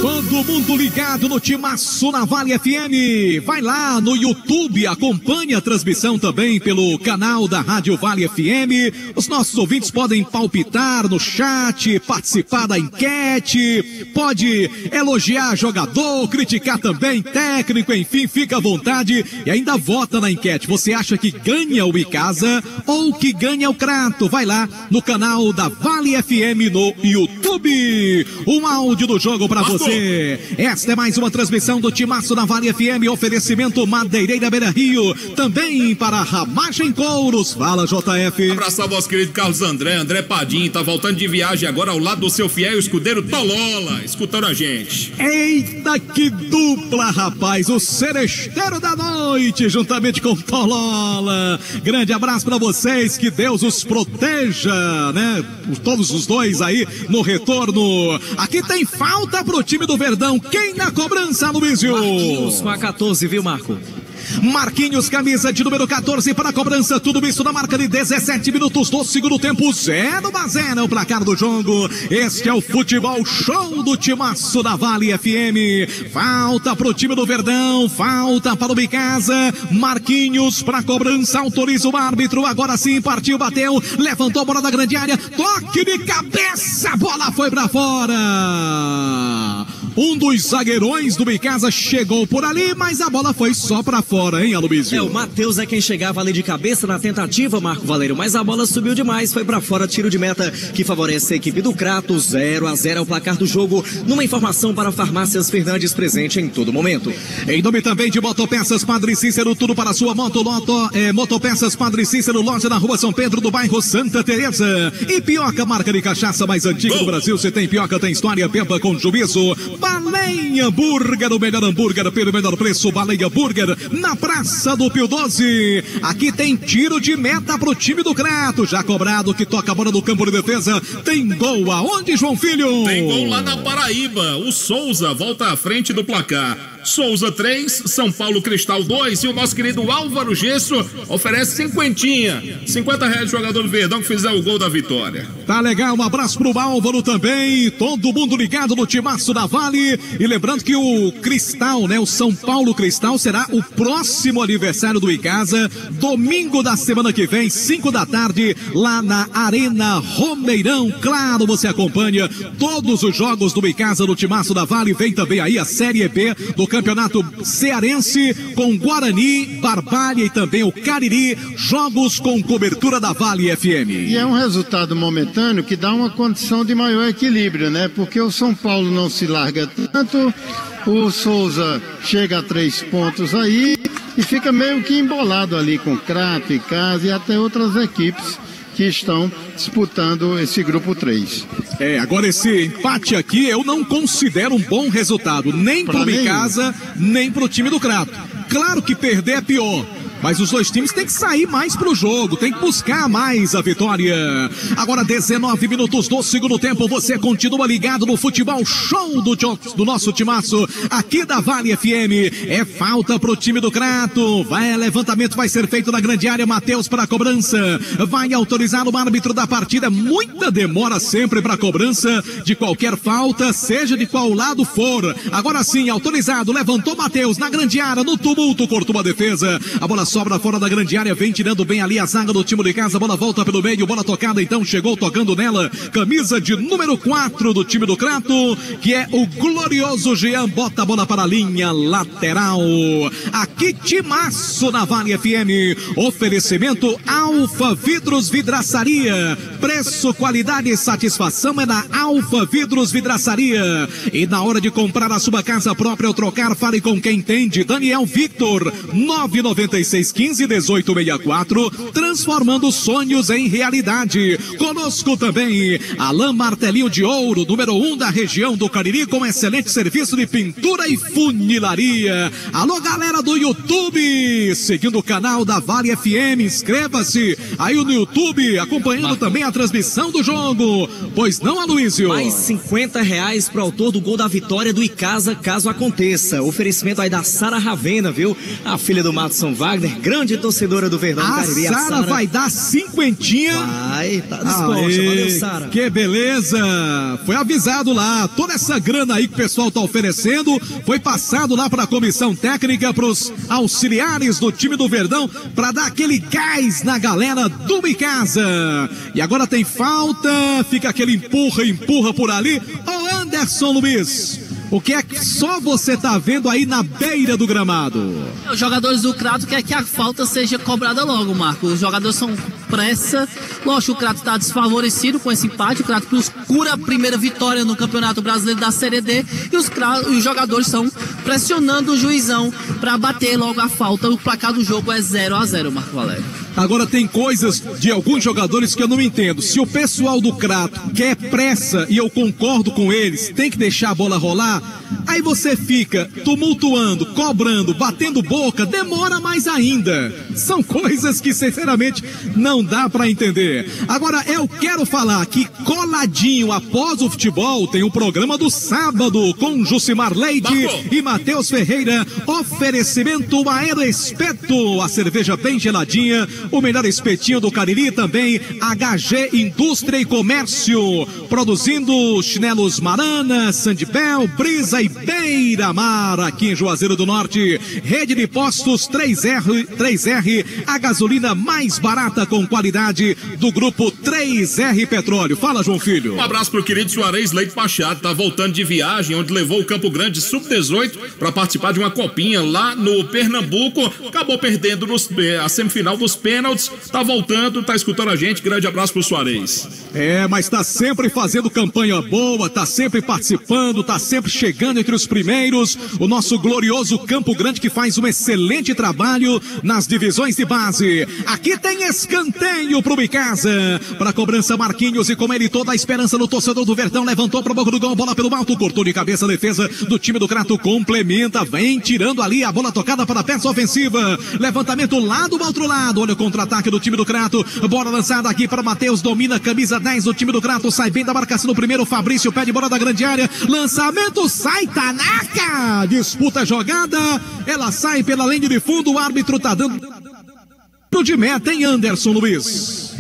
Q: Quando Todo mundo ligado no Timaço na Vale FM. Vai lá no YouTube, acompanhe a transmissão também pelo canal da Rádio Vale FM. Os nossos ouvintes podem palpitar no chat, participar da enquete, pode elogiar jogador, criticar também técnico, enfim, fica à vontade e ainda vota na enquete. Você acha que ganha o Icasa ou que ganha o Crato? Vai lá no canal da Vale FM no YouTube. Um áudio do jogo para você. Esta é mais uma transmissão do Timaço na Vale FM, oferecimento Madeireira Beira Rio, também para Ramagem Couros. Fala, JF.
N: Abraçar o nosso querido Carlos André Padim, tá voltando de viagem agora ao lado do seu fiel escudeiro Tolola, escutando a gente.
Q: Eita, que dupla, rapaz, o seresteiro da noite, juntamente com Tolola. Grande abraço para vocês, que Deus os proteja, né? Todos os dois aí no retorno. Aqui tem falta pro time do Verdão. Quem na cobrança, Luizio?
D: Marquinhos com a 14, viu, Marco?
Q: Marquinhos, camisa de número 14 para a cobrança, tudo isso na marca de 17 minutos do segundo tempo, 0-0 o placar do jogo. Este é o futebol show do Timaço da Vale FM. Falta pro time do Verdão, falta para o Bicasa. Marquinhos para a cobrança, autoriza o árbitro, agora sim, partiu, bateu, levantou a bola da grande área, toque de cabeça, a bola foi para fora. Um dos zagueirões do Bicasa chegou por ali, mas a bola foi só pra fora, hein, Aloysio?
D: O Matheus é quem chegava ali de cabeça na tentativa, Marco Valério, mas a bola subiu demais, foi pra fora, tiro de meta que favorece a equipe do Crato. 0-0 é o placar do jogo, numa informação para Farmácias Fernandes, presente em todo momento.
Q: Em nome também de Motopeças Padre Cícero, tudo para a sua moto, Motopeças Padre Cícero, loja na Rua São Pedro, do bairro Santa Teresa. E Pioca, marca de cachaça mais antiga do Brasil. Se tem Pioca, tem história, Pempa com juízo. Baleia Burger, o melhor hambúrguer pelo menor preço. Baleia Burger, na Praça do Pio 12. Aqui tem tiro de meta pro time do Crato, já cobrado, que toca a bola no campo de defesa. Tem gol aonde, João Filho?
N: Tem gol lá na Paraíba. O Souza volta à frente do placar. Souza 3, São Paulo Cristal 2, e o nosso querido Álvaro Gesso oferece R$50 jogador do Verdão que fizer o gol da vitória.
Q: Tá legal, um abraço pro Álvaro também, todo mundo ligado no Timaço da Vale. E lembrando que o Cristal, né, o São Paulo Cristal será o próximo aniversário do Icasa, domingo da semana que vem, 5 da tarde, lá na Arena Romeirão. Claro, você acompanha todos os jogos do Icasa no Timaço da Vale. Vem também aí a Série B do Campeonato Cearense, com Guarani, Barbalha e também o Cariri, jogos com cobertura da Vale FM.
C: E é um resultado momentâneo que dá uma condição de maior equilíbrio, né? Porque o São Paulo não se larga tanto, o Souza chega a 3 pontos aí e fica meio que embolado ali com Crato, Icasa e até outras equipes que estão disputando esse grupo 3.
Q: Agora esse empate aqui eu não considero um bom resultado, nem pro Bicasa, nem pro time do Crato. Claro que perder é pior, mas os dois times têm que sair mais pro jogo, tem que buscar mais a vitória. Agora 19 minutos do segundo tempo, você continua ligado no futebol show do nosso timaço aqui da Vale FM. É falta pro time do Crato, levantamento vai ser feito na grande área, Matheus para a cobrança, vai autorizar o árbitro da partida. Muita demora sempre para a cobrança de qualquer falta, seja de qual lado for. Agora sim, autorizado, levantou Matheus na grande área, no tumulto, cortou a defesa, a bola sobra fora da grande área, vem tirando bem ali a zaga do time de casa, bola volta pelo meio, bola tocada, então chegou tocando nela, camisa de número 4 do time do Crato, que é o glorioso Jean, bota a bola para a linha lateral. Aqui Timaço na Vale FM, oferecimento Alfa Vidros Vidraçaria, preço, qualidade e satisfação é na Alfa Vidros Vidraçaria. E na hora de comprar a sua casa própria ou trocar, fale com quem entende. Daniel Victor, 99615-1864, transformando sonhos em realidade. Conosco também Alain Martelinho de Ouro, número 1 da região do Cariri, com excelente serviço de pintura e funilaria. Alô, galera do YouTube, seguindo o canal da Vale FM, inscreva-se aí no YouTube, acompanhando também a transmissão do jogo. Pois não, Aloysio?
D: Mais R$50 pro autor do gol da vitória do Icasa, caso aconteça. Oferecimento aí da Sara Ravena, viu? A filha do Matson Wagner, Baier, grande torcedora do Verdão do Cariri.
E: A Sara vai dar 50.
D: Vai, tá disposta. Valeu, Sara.
E: Que beleza. Foi avisado lá, toda essa grana aí que o pessoal tá oferecendo, foi passado lá para a comissão técnica, para os auxiliares do time do Verdão, para dar aquele gás na galera do Micasa. E agora tem falta, fica aquele empurra por ali. Ô Anderson Luiz, o que é que só você tá vendo aí na beira do gramado?
H: Os jogadores do Crato querem que a falta seja cobrada logo, Marco. Os jogadores são pressa. Lógico, o Crato está desfavorecido com esse empate. O Crato procura a primeira vitória no Campeonato Brasileiro da Série D. E os jogadores estão pressionando o juizão para bater logo a falta. O placar do jogo é 0-0, Marco Valério.
E: Agora tem coisas de alguns jogadores que eu não entendo. Se o pessoal do Crato quer pressa, e eu concordo com eles, tem que deixar a bola rolar, aí você fica tumultuando, cobrando, batendo boca, demora mais ainda. São coisas que sinceramente não dá pra entender. Agora eu quero falar que coladinho após o futebol tem o programa do sábado com Jucimar Leite e Matheus Ferreira. Oferecimento Aeroespeto, a cerveja bem geladinha, o melhor espetinho do Cariri, também HG Indústria e Comércio, produzindo chinelos Marana, Sandbell, Brisa e Beira-Mar, aqui em Juazeiro do Norte. Rede de postos 3R, a gasolina mais barata com qualidade do grupo 3R Petróleo. Fala, João Filho.
N: Um abraço pro querido Juarez Leite Machado, tá voltando de viagem, onde levou o Campo Grande Sub-18 para participar de uma copinha lá no Pernambuco, acabou perdendo a semifinal dos pênaltis, tá voltando, tá escutando a gente. Grande abraço pro Suarez.
E: Mas tá sempre fazendo campanha boa, tá sempre participando, tá sempre chegando entre os primeiros. O nosso glorioso Campo Grande, que faz um excelente trabalho nas divisões de base. Aqui tem escanteio pro Micasa, para cobrança Marquinhos, e com ele toda a esperança do torcedor do Verdão. Levantou pra boca do gol, bola pelo alto, cortou de cabeça a defesa do time do Crato, complementa, vem tirando ali a bola tocada para a peça ofensiva. Levantamento lá do outro lado, olha o contra-ataque do time do Crato, bola lançada aqui para Matheus, domina, camisa 10 do time do Crato, sai bem da marcação no primeiro, Fabrício pede bola da grande área, lançamento, sai Tanaka, disputa a jogada, ela sai pela linha de fundo, o árbitro tá dando de meta em Anderson Luiz.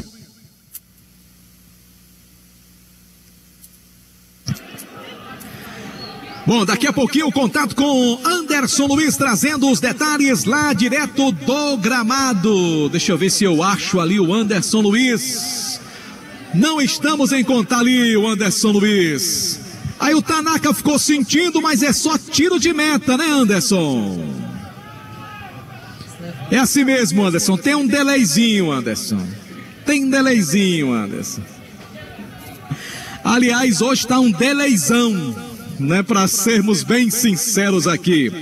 E: Bom, daqui a pouquinho o contato com Anderson Luiz, trazendo os detalhes lá direto do gramado. Deixa eu ver se eu acho ali o Anderson Luiz. Não estamos em contar ali o Anderson Luiz. Aí o Tanaka ficou sentindo, mas é só tiro de meta, né, Anderson? É assim mesmo, Anderson. Tem um delayzinho, Anderson. Tem um delayzinho, Anderson. Aliás, hoje tá um delayzão, né, para sermos bem sinceros aqui.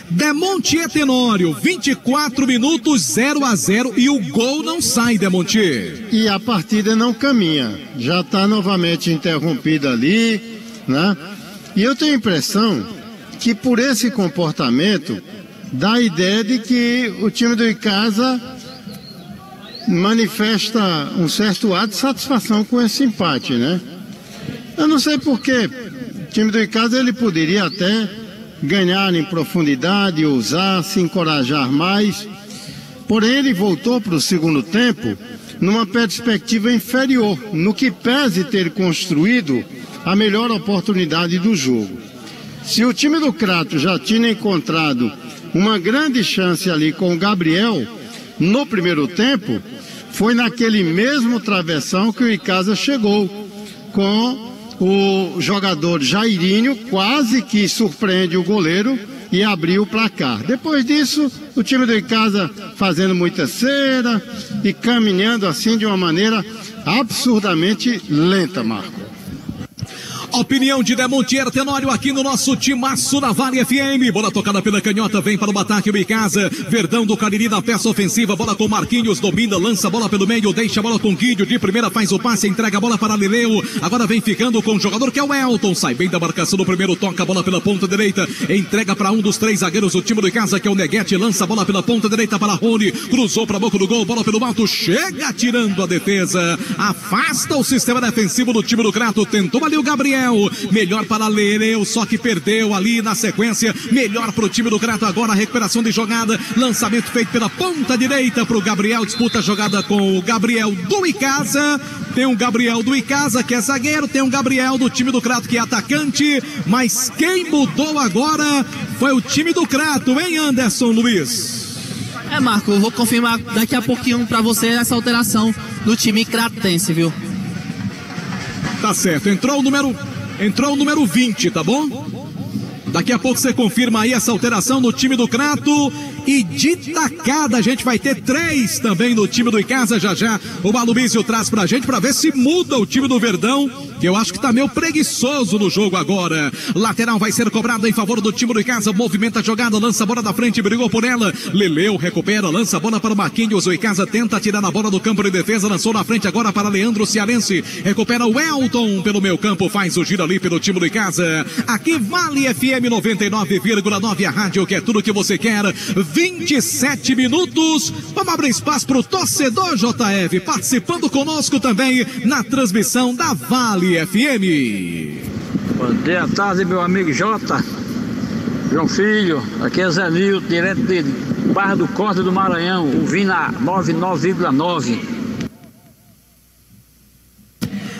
E: Demonte Tenório, 24 minutos, 0-0, e o gol não sai, Demonte.
C: E a partida não caminha, já está novamente interrompida ali, né? E eu tenho a impressão que por esse comportamento dá a ideia de que o time do Icasa manifesta um certo ato de satisfação com esse empate, né? Eu não sei porquê. O time do Icasa ele poderia até ganhar em profundidade, ousar, se encorajar mais. Porém, ele voltou para o segundo tempo numa perspectiva inferior, no que pese ter construído a melhor oportunidade do jogo. Se o time do Crato já tinha encontrado uma grande chance ali com o Gabriel no primeiro tempo, foi naquele mesmo travessão que o Icasa chegou com o jogador Jairinho, quase que surpreende o goleiro e abriu o placar. Depois disso, o time do Icasa fazendo muita cera e caminhando assim de uma maneira absurdamente lenta, Marco.
E: Opinião de Demonte Tenório aqui no nosso timaço da Vale FM. Bola tocada pela canhota, vem para o ataque o Icasa. Verdão do Cariri na peça ofensiva. Bola com Marquinhos, domina, lança a bola pelo meio, deixa a bola com Guido. De primeira faz o passe, entrega a bola para Lileu. Agora vem ficando com o jogador que é o Elton. Sai bem da marcação do primeiro, toca a bola pela ponta direita. Entrega para um dos três zagueiros do time do Icasa, que é o Neguete. Lança a bola pela ponta direita para Rony. Cruzou para a boca do gol, bola pelo alto. Chega tirando a defesa. Afasta o sistema defensivo do time do Crato. Tentou ali o Gabriel.
Q: Gabriel, melhor para Lereu, só que perdeu ali na sequência, melhor para o time do Crato agora, a recuperação de jogada, lançamento feito pela ponta direita para o Gabriel, disputa a jogada com o Gabriel do Icasa, tem um Gabriel do Icasa que é zagueiro, tem um Gabriel do time do Crato que é atacante, mas quem mudou agora foi o time do Crato, hein, Anderson Luiz?
H: Marco, eu vou confirmar daqui a pouquinho pra você essa alteração do time cratense, viu?
Q: Tá certo, entrou o número 20, tá bom? Daqui a pouco você confirma aí essa alteração no time do Crato. E de tacada a gente vai ter 3 também no time do Icasa já. O Malubísio traz pra gente pra ver se muda o time do Verdão, que eu acho que tá meio preguiçoso no jogo agora. Lateral vai ser cobrado em favor do time do Icasa, movimenta a jogada, lança a bola da frente, brigou por ela. Leleu recupera, lança a bola para o Marquinhos. O Icasa tenta tirar a bola do campo de defesa, lançou na frente agora para Leandro Cearense. Recupera o Elton pelo meio campo, faz o giro ali pelo time do Icasa. Aqui Vale FM 99,9, a rádio que é tudo que você quer. 27 minutos, vamos abrir espaço para o torcedor JF, participando conosco também na transmissão da Vale FM.
M: Boa tarde, meu amigo Jota, João Filho, aqui é Zé Nilton, direto de Barra do Corte do Maranhão, ouvindo a 99,9.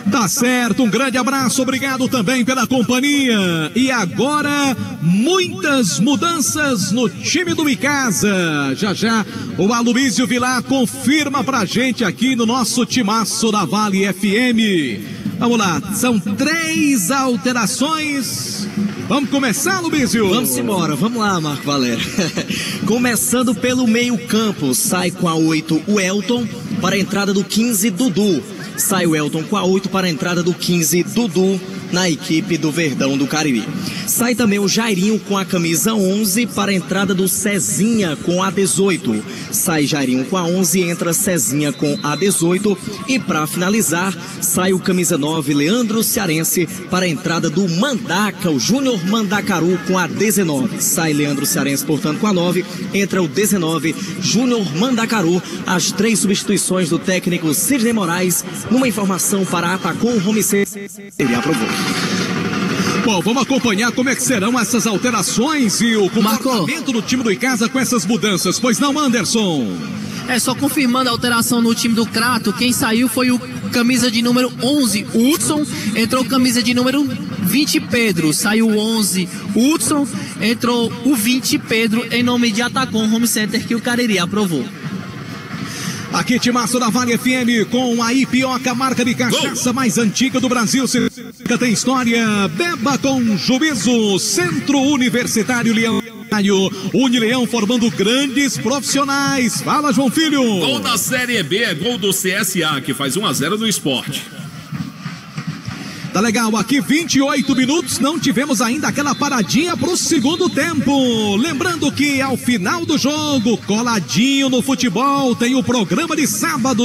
Q: Tá certo, um grande abraço, obrigado também pela companhia. E agora, muitas mudanças no time do Icasa. Já, o Aloysio Vilar confirma pra gente aqui no nosso timaço da Vale FM. Vamos lá, são 3 alterações. Vamos começar, Aloysio?
D: Vamos embora, vamos lá, Marco Valério. Começando pelo meio campo, sai com a 8 o Elton para a entrada do 15 Dudu. Sai o Elton com a 8 para a entrada do 15 Dudu na equipe do Verdão do Cariri. Sai também o Jairinho com a camisa 11 para a entrada do Cezinha com a 18. Sai Jairinho com a 11 e entra Cezinha com a 18. E para finalizar, sai o camisa 9 Leandro Cearense para a entrada do Mandaca, o Júnior Mandacaru com a 19. Sai Leandro Cearense, portanto, com a 9. Entra o 19 Júnior Mandacaru. As 3 substituições do técnico Sidney Moraes. Numa informação para Atacom Home Center, ele aprovou.
Q: Bom, vamos acompanhar como é que serão essas alterações e o comportamento do time do Icasa com essas mudanças. Pois não, Anderson?
H: Só confirmando a alteração no time do Crato, quem saiu foi o camisa de número 11, Hudson, entrou camisa de número 20, Pedro, saiu o 11, Hudson, entrou o 20, Pedro, em nome de Atacom Home Center, que o Cariri aprovou.
Q: Aqui, timaço da Vale FM com a Ipioca, marca de cachaça mais antiga do Brasil. Tem história, beba com juízo. Centro Universitário Leão. Unileão formando grandes profissionais. Fala, João Filho.
N: Gol da Série B é gol do CSA, que faz 1-0 no Sport.
Q: Tá legal, aqui 28 minutos, não tivemos ainda aquela paradinha pro segundo tempo. Lembrando que ao final do jogo, coladinho no futebol, tem o programa de sábado.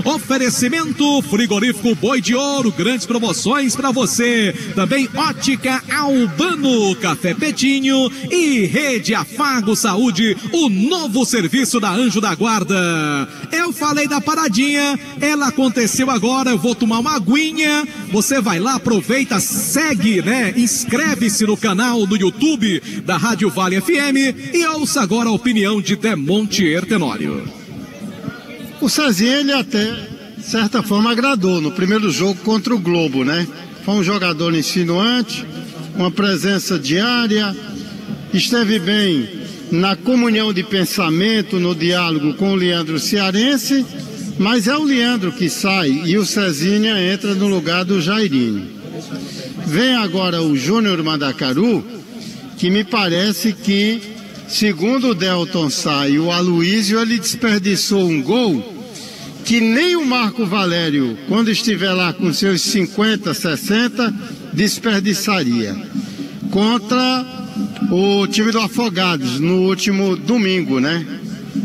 Q: Oferecimento Frigorífico Boi de Ouro, grandes promoções para você. Também Ótica Albano, Café Petinho e Rede Afago Saúde, o novo serviço da Anjo da Guarda. Eu falei da paradinha, ela aconteceu agora, eu vou tomar uma aguinha, você vai lá, aproveita, segue, né? Inscreve-se no canal do YouTube da Rádio Vale FM e ouça agora a opinião de Demontier Tenório.
C: O Cezinha, ele até, de certa forma, agradou no primeiro jogo contra o Globo, né? Foi um jogador insinuante, uma presença diária, esteve bem na comunhão de pensamento, no diálogo com o Leandro Cearense, mas é o Leandro que sai e o Cezinha entra no lugar do Jairinho. Vem agora o Júnior Mandacaru, que me parece que, segundo o Delton Sá e o Aloysio, ele desperdiçou um gol que nem o Marco Valério, quando estiver lá com seus 50, 60, desperdiçaria. Contra o time do Afogados, no último domingo, né?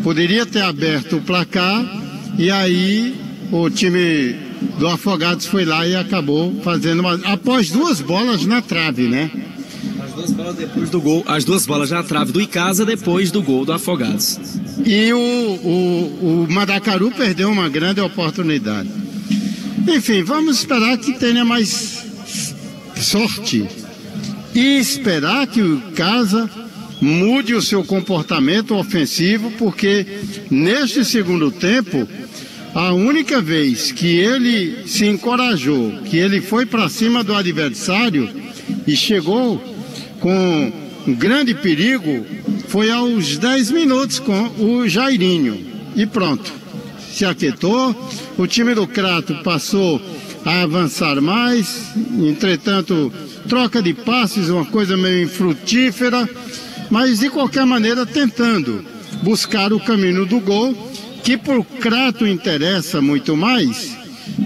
C: Poderia ter aberto o placar. E aí o time do Afogados foi lá e acabou fazendo após 2 bolas na trave, né?
D: As 2 bolas depois do gol, as 2 bolas na trave do Icasa depois do gol do Afogados.
C: E o Mandacaru perdeu uma grande oportunidade. Enfim, vamos esperar que tenha mais sorte e esperar que o Icasa mude o seu comportamento ofensivo, porque neste segundo tempo, a única vez que ele se encorajou, que ele foi para cima do adversário e chegou com um grande perigo, foi aos 10 minutos com o Jairinho. E pronto, se aquietou, o time do Crato passou a avançar mais, entretanto, troca de passes, uma coisa meio infrutífera, mas de qualquer maneira tentando buscar o caminho do gol, que por Crato interessa muito mais,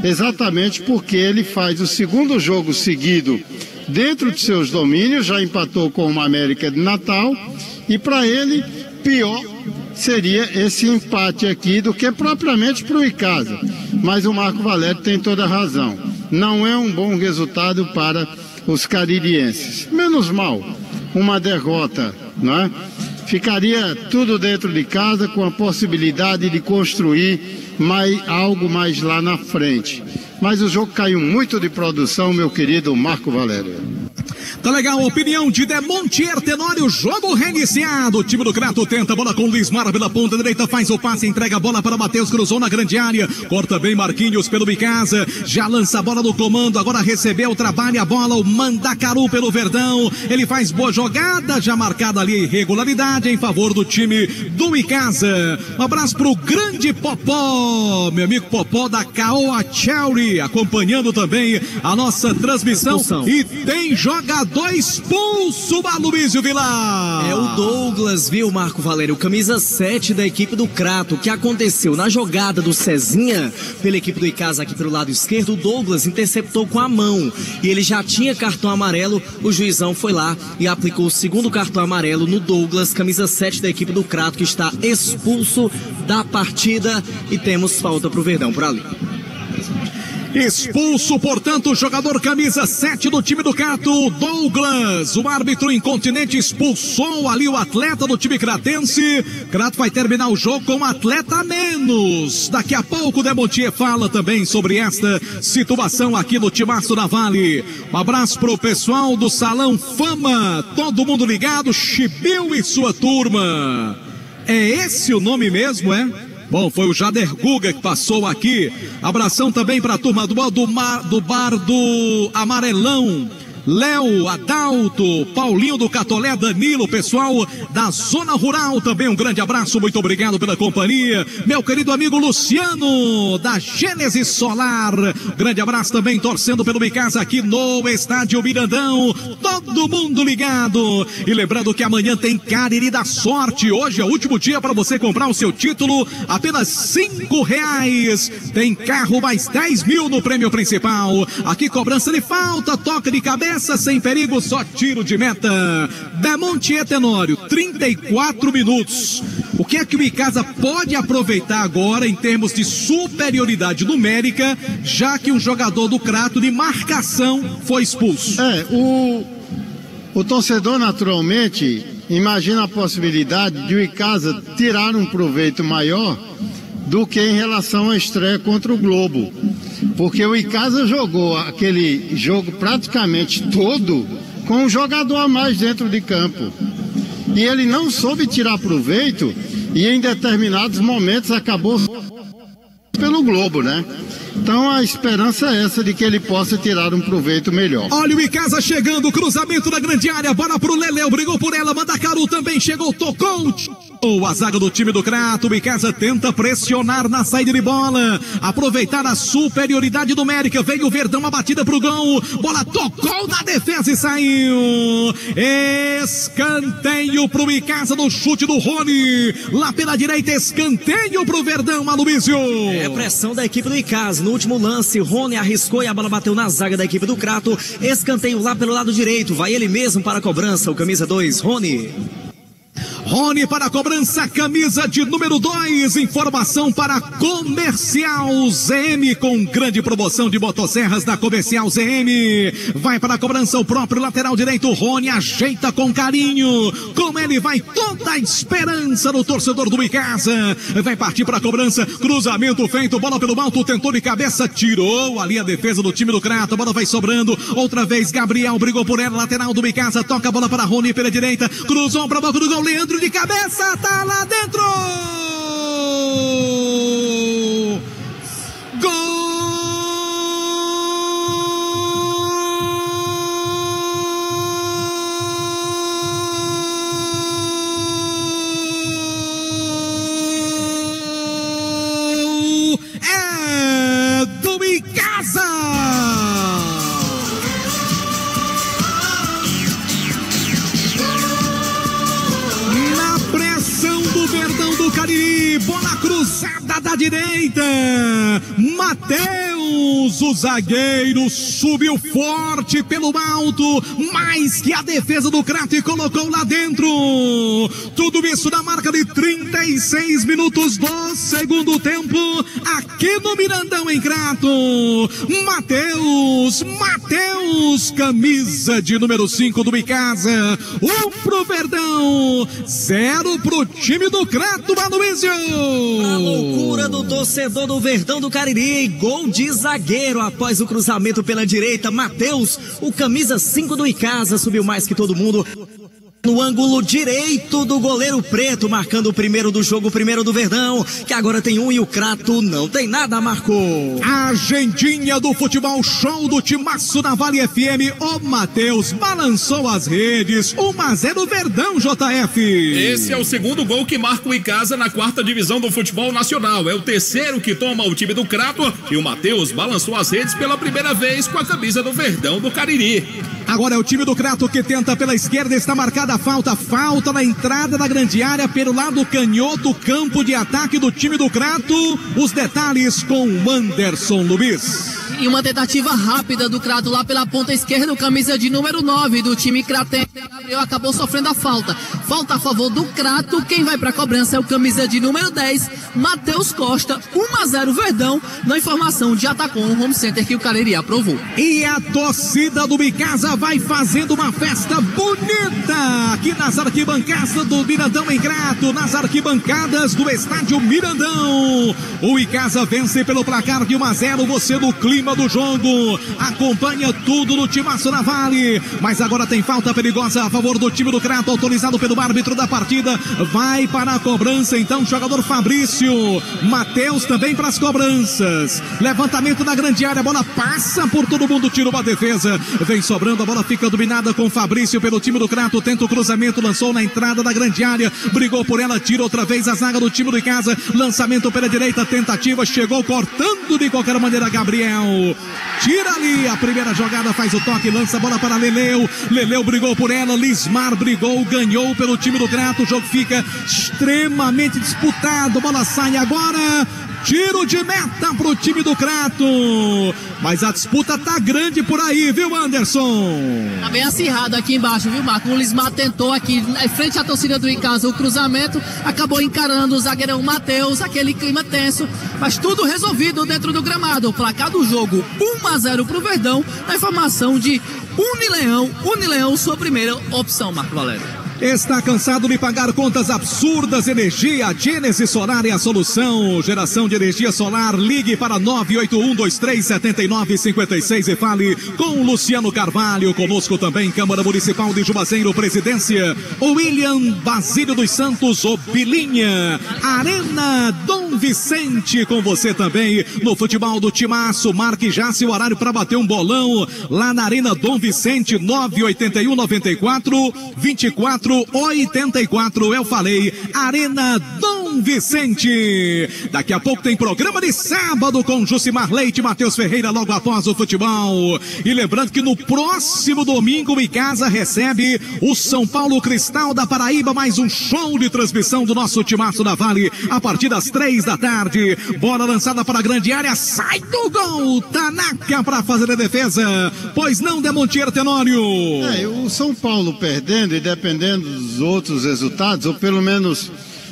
C: exatamente porque ele faz o segundo jogo seguido dentro de seus domínios, já empatou com o América de Natal, e para ele pior seria esse empate aqui do que propriamente para o Icasa. Mas o Marco Valério tem toda a razão, não é um bom resultado para os caririenses. Menos mal, uma derrota, não é? Ficaria tudo dentro de casa com a possibilidade de construir algo mais lá na frente. Mas o jogo caiu muito de produção, meu querido Marco Valério.
Q: Tá legal, opinião de Demontier Tenório, jogo reiniciado. O time do Crato tenta a bola com o Lismar pela ponta direita, faz o passe, entrega a bola para Matheus, cruzou na grande área, corta bem Marquinhos pelo Icasa, já lança a bola no comando, agora recebeu, trabalha a bola, o Mandacaru pelo Verdão, ele faz boa jogada, já marcada ali irregularidade em favor do time do Icasa. Um abraço pro grande Popó, meu amigo Popó da Caoa Cherry, acompanhando também a nossa transmissão. E tem jogador expulso, Aloysio Vilar.
D: É o Douglas, viu, Marco Valério? Camisa 7 da equipe do Crato. O que aconteceu? Na jogada do Cezinha, pela equipe do Icasa aqui pelo lado esquerdo, o Douglas interceptou com a mão. E ele já tinha cartão amarelo, o juizão foi lá e aplicou o segundo cartão amarelo no Douglas, camisa 7 da equipe do Crato, que está expulso da partida. E temos falta pro Verdão por ali.
Q: Expulso, portanto, o jogador camisa 7 do time do Crato, Douglas. O árbitro incontinente expulsou ali o atleta do time cratense. Crato vai terminar o jogo com um atleta a menos. Daqui a pouco o Demontier fala também sobre esta situação aqui no Timaço da Vale. Um abraço pro pessoal do Salão Fama, todo mundo ligado, Chibiu e sua turma. É esse o nome mesmo, é? Bom, foi o Jader Guga que passou aqui. Abração também para a turma do Bar do Amarelão. Léo, Adalto, Paulinho do Catolé, Danilo, pessoal da Zona Rural, também um grande abraço, muito obrigado pela companhia. Meu querido amigo Luciano, da Gênesis Solar, grande abraço também, torcendo pelo Icasa aqui no Estádio Mirandão, todo mundo ligado. E lembrando que amanhã tem Cariri da Sorte, hoje é o último dia para você comprar o seu título, apenas R$5. Tem carro mais 10 mil no prêmio principal. Aqui cobrança de falta, toque de cabeça, sem perigo, só tiro de meta. Demontier Tenório, 34 minutos. O que é que o Icasa pode aproveitar agora em termos de superioridade numérica, já que um jogador do Crato de marcação foi expulso?
C: O torcedor naturalmente imagina a possibilidade de o Icasa tirar um proveito maior do que em relação à estreia contra o Globo. Porque o Icasa jogou aquele jogo praticamente todo com um jogador a mais dentro de campo. E ele não soube tirar proveito e em determinados momentos acabou pelo Globo, né? Então a esperança é essa de que ele possa tirar um proveito melhor.
Q: Olha o Icasa chegando, cruzamento na grande área, bola pro Leleu, brigou por ela, Mandacaru também chegou, tocou. A zaga do time do Crato, o Icasa tenta pressionar na saída de bola, aproveitar a superioridade numérica, veio o Verdão, a batida pro gol, bola tocou na defesa e saiu. Escanteio pro Icasa no chute do Rony, lá pela direita, escanteio pro Verdão, Aloysio.
D: É pressão da equipe do Icasa, no último lance, Rony arriscou e a bola bateu na zaga da equipe do Crato, escanteio lá pelo lado direito, vai ele mesmo para a cobrança, o camisa 2, Rony.
Q: Rony para a cobrança, camisa de número 2. Informação para Comercial ZM, com grande promoção de motosserras da Comercial ZM. Vai para a cobrança o próprio lateral direito, Rony, ajeita com carinho. Com ele vai toda a esperança do torcedor do Icasa. Vai partir para a cobrança, cruzamento feito, bola pelo alto, tentou de cabeça, tirou ali a defesa do time do Crato, a bola vai sobrando, outra vez Gabriel brigou por ela, lateral do Icasa, toca a bola para Rony pela direita, cruzou para a boca do gol, Leandro de cabeça, tá lá dentro! Gol! É do Icasa! Na pressão do Verdão do Cariri, bola cruzada da direita, Matheus, o zagueiro, subiu forte pelo alto, mais que a defesa do Crato e colocou lá dentro. Tudo isso na marca de 36 minutos do segundo tempo, aqui no Mirandão, em Crato. Matheus, camisa de número 5 do Icasa, 1 pro Verdão, 0 pro time do Crato, Aloysio.
D: A loucura do torcedor do Verdão do Cariri, gol de zagueiro após o cruzamento pela direita, Matheus, o camisa 5 do Icasa, subiu mais que todo mundo. No ângulo direito do goleiro Preto, marcando o primeiro do jogo, o primeiro do Verdão, que agora tem 1 e o Crato não tem nada, marcou.
Q: Agendinha do futebol show do timaço da Vale FM, o Matheus balançou as redes, 1-0 Verdão, JF.
N: Esse é o segundo gol que marca o Icasa na 4ª divisão do futebol nacional, é o terceiro que toma o time do Crato, e o Matheus balançou as redes pela primeira vez com a camisa do Verdão do Cariri.
Q: Agora é o time do Crato que tenta pela esquerda, está marcada a falta na entrada da grande área, pelo lado canhoto, campo de ataque do time do Crato. Os detalhes com Anderson Luiz.
H: E uma tentativa rápida do Crato lá pela ponta esquerda, o camisa de número 9 do time cratense, Gabriel, acabou sofrendo a falta. Falta a favor do Crato, quem vai para a cobrança é o camisa de número 10, Matheus Costa, 1-0 Verdão, na informação de Atacom Home Center que o Cariri aprovou.
Q: E a torcida do Icasa vai fazendo uma festa bonita aqui nas arquibancadas do Mirandão, em Crato, nas arquibancadas do estádio Mirandão. O Icasa vence pelo placar de 1-0, você no clima do jogo, acompanha tudo no timaço na Vale, mas agora tem falta perigosa a favor do time do Crato, autorizado pelo árbitro da partida, vai para a cobrança então, jogador Fabrício, Matheus também para as cobranças, levantamento da grande área, a bola passa por todo mundo, tira uma defesa, vem sobrando, a bola fica dominada com Fabrício pelo time do Crato, tenta o cruzamento, lançou na entrada da grande área, brigou por ela, tira outra vez a zaga do time do Icasa, lançamento pela direita, tentativa, chegou cortando de qualquer maneira Gabriel, tira ali a primeira jogada, faz o toque, lança a bola para Leleu brigou por ela, Lismar brigou, ganhou pelo time do Crato, o jogo fica extremamente disputado, bola sai agora, tiro de meta pro time do Crato, mas a disputa tá grande por aí, viu, Anderson?
H: Tá bem acirrado aqui embaixo, viu, Marco? O Lismar tentou aqui, em frente à torcida do Icasa, o cruzamento, acabou encarando o zagueirão Matheus, aquele clima tenso, mas tudo resolvido dentro do gramado. O placar do jogo, 1-0 pro Verdão, na informação de Unileão, sua primeira opção, Marco Valério.
Q: Está cansado de pagar contas absurdas? Energia Gênesis Solar é a solução. Geração de energia solar, ligue para 981237956 e fale com Luciano Carvalho. Conosco também Câmara Municipal de Juazeiro, Presidência, William Basílio dos Santos, o Bilinha, Arena Dom Vicente, com você também no futebol do timaço. Marque já seu horário para bater um bolão lá na Arena Dom Vicente, 98194-2484. Eu falei, Arena Dom São Vicente. Daqui a pouco tem programa de sábado com Jucimar Leite e Matheus Ferreira logo após o futebol. E lembrando que no próximo domingo o Icasa recebe o São Paulo Cristal da Paraíba, mais um show de transmissão do nosso timaço da Vale a partir das 3 da tarde. Bola lançada para a grande área, sai do gol, Tanaka para fazer a defesa. Pois não, Demontier Tenório?
C: O São Paulo perdendo e dependendo dos outros resultados, ou pelo menos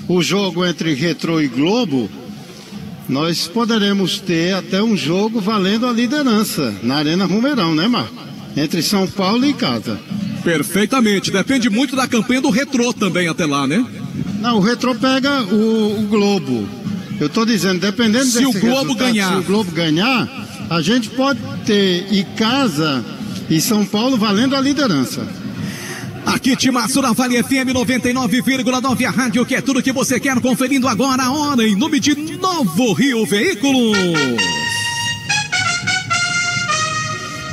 C: o jogo entre Retrô e Globo, nós poderemos ter até um jogo valendo a liderança na Arena Romeirão, né, Marco? Entre São Paulo e Icasa.
Q: Perfeitamente, depende muito da campanha do Retrô também até lá, né?
C: Não, o Retrô pega o Globo. Eu tô dizendo, dependendo
Q: se o Globo ganhar.
C: Se o Globo ganhar, a gente pode ter Icasa e São Paulo valendo a liderança.
Q: Aqui, timaço da Vale FM 99,9, a rádio que é tudo que você quer, conferindo agora a hora em nome de Novo Rio Veículos.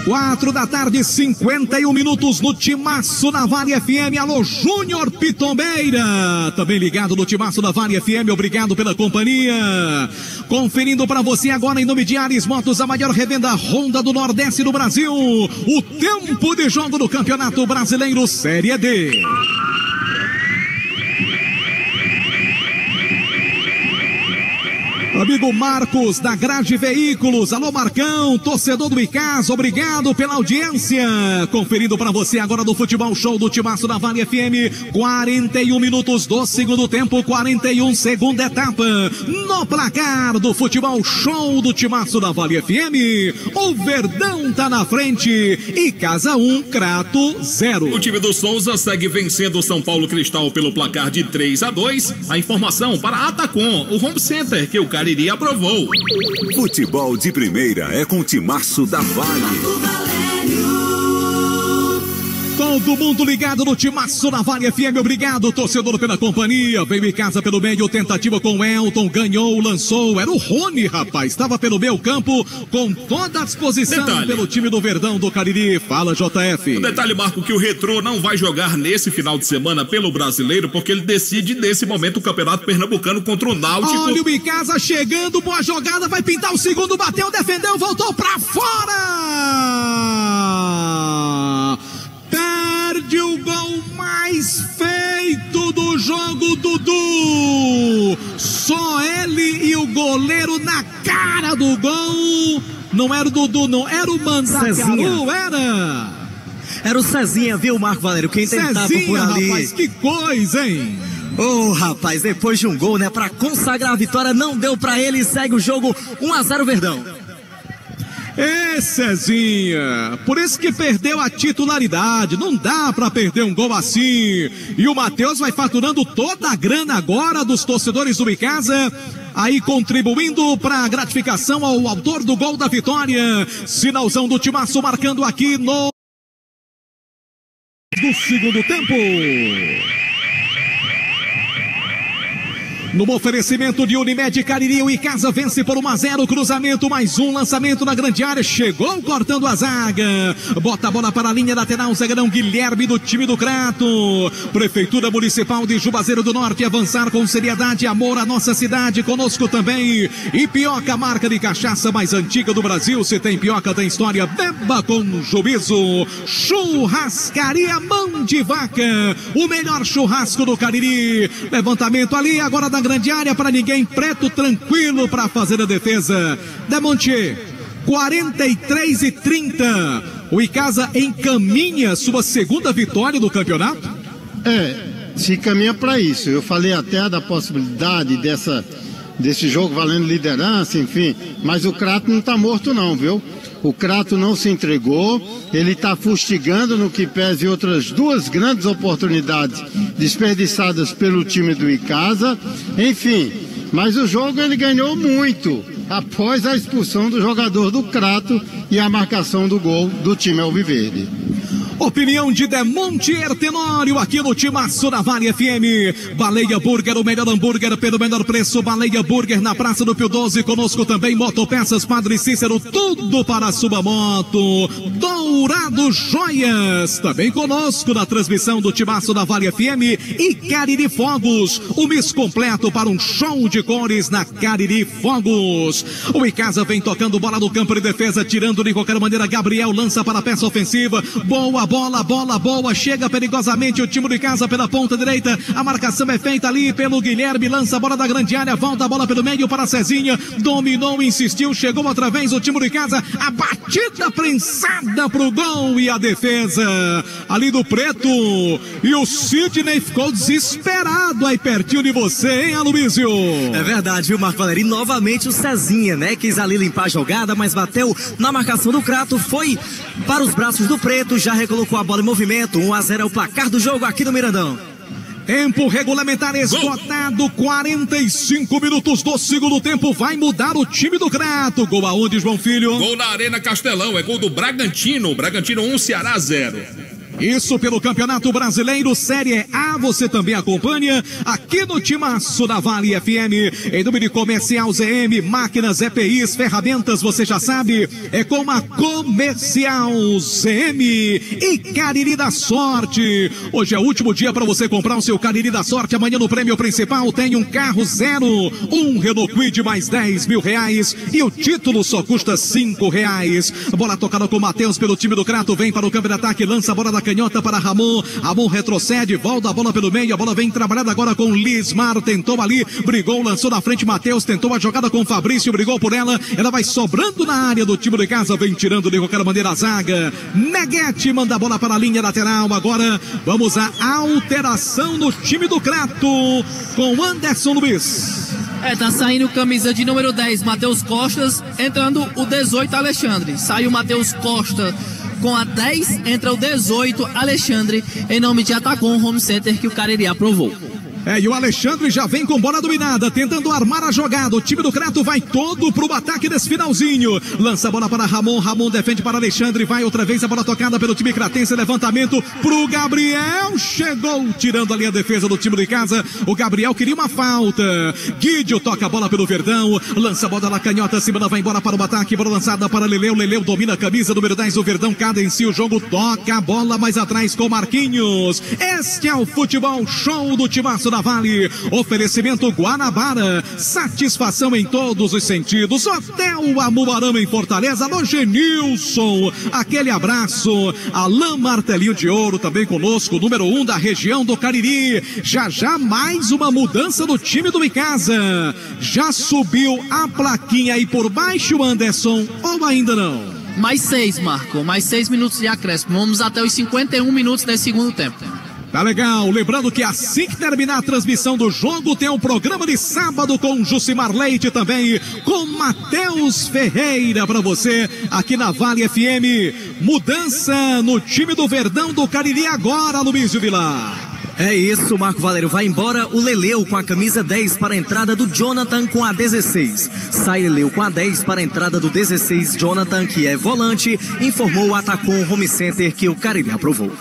Q: 4 da tarde, 51 minutos no timaço da Vale FM. Alô, Júnior Pitombeira, também ligado no timaço da Vale FM, obrigado pela companhia. Conferindo para você agora em nome de Ares Motos, a maior revenda Honda do Nordeste do Brasil. O tempo de jogo do Campeonato Brasileiro Série D. Amigo Marcos da Grade Veículos, alô Marcão, torcedor do Icasa, obrigado pela audiência. Conferindo para você agora do Futebol Show do timaço da Vale FM, 41 minutos do segundo tempo, 41 segunda etapa. No placar do Futebol Show do timaço da Vale FM, o Verdão tá na frente, Icasa 1, Crato 0.
N: O time do Souza segue vencendo o São Paulo Cristal pelo placar de 3-2. A informação para a Atacom, o home center que o Cariri aprovou.
R: Futebol de primeira é com o timaço da Vale.
Q: Todo mundo ligado no timaço da Vale FM, obrigado, torcedor, pela companhia. Veio em casa pelo meio, tentativa com o Elton, ganhou, lançou, era o Rony, rapaz, estava pelo meio campo, com toda a disposição pelo time do Verdão do Cariri. Fala, JF.
N: O detalhe, Marco, que o Retrô não vai jogar nesse final de semana pelo Brasileiro, porque ele decide nesse momento o Campeonato Pernambucano contra o Náutico.
Q: Olha o Icasa chegando, boa jogada, vai pintar o segundo, bateu, defendeu, voltou pra fora! Perde o gol mais feito do jogo, Dudu. Só ele e o goleiro na cara do gol. Não era o Dudu, não, era o Mandacaru,
D: Era o Cezinha, viu, Marco Valério? Quem tentava por ali.
Q: Rapaz, que coisa, hein?
D: Rapaz, depois de um gol, né, pra consagrar a vitória, não deu pra ele, segue o jogo 1-0 Verdão.
Q: Cezinha, por isso que perdeu a titularidade, não dá pra perder um gol assim. E o Matheus vai faturando toda a grana agora dos torcedores do Icasa, aí contribuindo pra gratificação ao autor do gol da vitória. Sinalzão do timaço marcando aqui no segundo tempo. No oferecimento de Unimed Cariri, o Icasa vence por 1-0, cruzamento, mais um lançamento na grande área, chegou cortando a zaga, bota a bola para a linha lateral, zagueirão Guilherme do time do Crato. Prefeitura Municipal de Juazeiro do Norte, avançar com seriedade, amor à nossa cidade, conosco também. E Pioca, marca de cachaça mais antiga do Brasil, se tem Pioca tem história, beba com juízo. Churrascaria Mão de Vaca, o melhor churrasco do Cariri. Levantamento ali, agora da grande área para ninguém, Preto tranquilo para fazer a defesa. Demontier, 43-30. O Icasa encaminha sua segunda vitória do campeonato?
C: Se caminha para isso. Eu falei até da possibilidade desse jogo valendo liderança, enfim. Mas o Crato não está morto não, viu? O Crato não se entregou, ele está fustigando no que pese outras duas grandes oportunidades desperdiçadas pelo time do Icasa. Enfim, mas o jogo ele ganhou muito após a expulsão do jogador do Crato e a marcação do gol do time alviverde.
Q: Opinião de Demontier Tenório aqui no Timaço da Vale FM. Baleia Burger, o melhor hambúrguer pelo menor preço. Baleia Burger na Praça do Pio 12. Conosco também Motopeças Padre Cícero, tudo para a sua moto. Dourado Joias, também conosco na transmissão do Timaço da Vale FM. E Cariri Fogos, o mês completo para um show de cores na Cariri Fogos. O Icasa vem tocando bola no campo de defesa, tirando de qualquer maneira. Gabriel lança para a peça ofensiva. Boa bola, boa. Chega perigosamente o time do Icasa pela ponta direita. A marcação é feita ali pelo Guilherme. Lança a bola da grande área. Volta a bola pelo meio para Cezinha. Dominou, insistiu. Chegou outra vez o time do Icasa. A batida prensada pro gol e a defesa ali do Preto. E o Sidney ficou desesperado aí pertinho de você, hein, Aloysio?
D: É verdade, viu, Marco Valério? E novamente o Cezinha, né? Quis ali limpar a jogada, mas bateu na marcação do Crato. Foi para os braços do Preto. Já recolocou a bola em movimento. 1-0 é o placar do jogo aqui no Mirandão.
Q: Tempo regulamentar esgotado, 45 minutos do segundo tempo, vai mudar o time do Crato. Gol aonde, João Filho?
N: Gol na Arena Castelão, é gol do Bragantino. Bragantino 1, Ceará 0.
Q: Isso pelo Campeonato Brasileiro Série A, você também acompanha aqui no Timaço da Vale FM, em nome de Comercial ZM, máquinas, EPIs, ferramentas, você já sabe, é com a Comercial ZM e Cariri da Sorte. Hoje é o último dia para você comprar o seu Cariri da Sorte. Amanhã no prêmio principal tem um carro zero, um Renault Kwid mais 10 mil reais e o título só custa 5 reais. Bola tocada com o Matheus pelo time do Crato, vem para o campo de ataque, lança a bola da canhota para Ramon. Ramon retrocede, volta a bola pelo meio, a bola vem trabalhada agora com Lismar, tentou ali, brigou, lançou na frente Matheus, tentou a jogada com Fabrício, brigou por ela vai sobrando na área do time de casa, vem tirando de qualquer maneira a zaga. Neguete manda a bola para a linha lateral, agora vamos à alteração no time do Crato, com Anderson Luiz.
H: Tá saindo camisa de número 10, Matheus Costas, entrando o 18, Alexandre. Sai o Matheus Costa com a 10, entra o 18, Alexandre, em nome de Atacom Home Center, que o Cariri aprovou.
Q: E o Alexandre já vem com bola dominada, tentando armar a jogada. O time do Crato vai todo pro ataque desse finalzinho. Lança a bola para Ramon, Ramon defende para Alexandre, vai outra vez a bola tocada pelo time cratense, levantamento pro Gabriel, chegou tirando ali a defesa do time de casa. O Gabriel queria uma falta. Guidio toca a bola pelo Verdão, lança a bola na canhota, Simona vai embora para o ataque, bola lançada para Leleu, Leleu domina a camisa número 10 do Verdão, cadencia o jogo, toca a bola mais atrás com Marquinhos. Este é o futebol show do Timaço da Vale, oferecimento Guanabara, satisfação em todos os sentidos. Hotel Amuarama em Fortaleza, alô Genilson, aquele abraço. Alain Martelinho de Ouro também conosco, número 1 da região do Cariri. Já mais uma mudança no time do Icasa. Já subiu a plaquinha aí por baixo, Anderson, ou ainda não?
H: Mais 6, Marco, mais 6 minutos de acréscimo. Vamos até os 51 minutos desse segundo tempo.
Q: Tá legal, lembrando que assim que terminar a transmissão do jogo, tem um programa de sábado com Jucimar Leite também, com Matheus Ferreira para você, aqui na Vale FM. Mudança no time do Verdão do Cariri agora, Luísio Vilar.
D: É isso, Marco Valério, vai embora o Leleu com a camisa 10 para a entrada do Jonathan com a 16. Sai Leleu com a 10 para a entrada do 16, Jonathan, que é volante, informou o Atacom Home Center que o Cariri aprovou.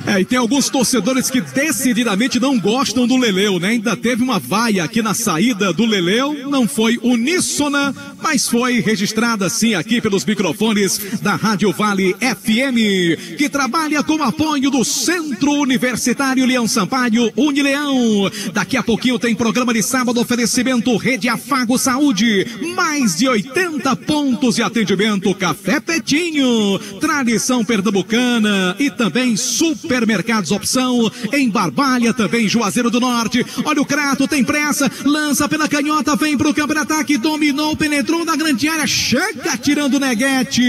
Q: E tem alguns torcedores que decididamente não gostam do Leleu, né? Ainda teve uma vaia aqui na saída do Leleu, não foi uníssona, mas foi registrada sim aqui pelos microfones da Rádio Vale FM, que trabalha com apoio do Centro Universitário Leão Sampaio, Unileão. Daqui a pouquinho tem programa de sábado, oferecimento Rede Afago Saúde, mais de 80 pontos de atendimento, Café Petinho, tradição pernambucana e também Supermercados Opção, em Barbalha, também Juazeiro do Norte. Olha o Crato, tem pressa, lança pela canhota, vem pro campo de ataque, dominou, penetrou na grande área, chega tirando o Neguete.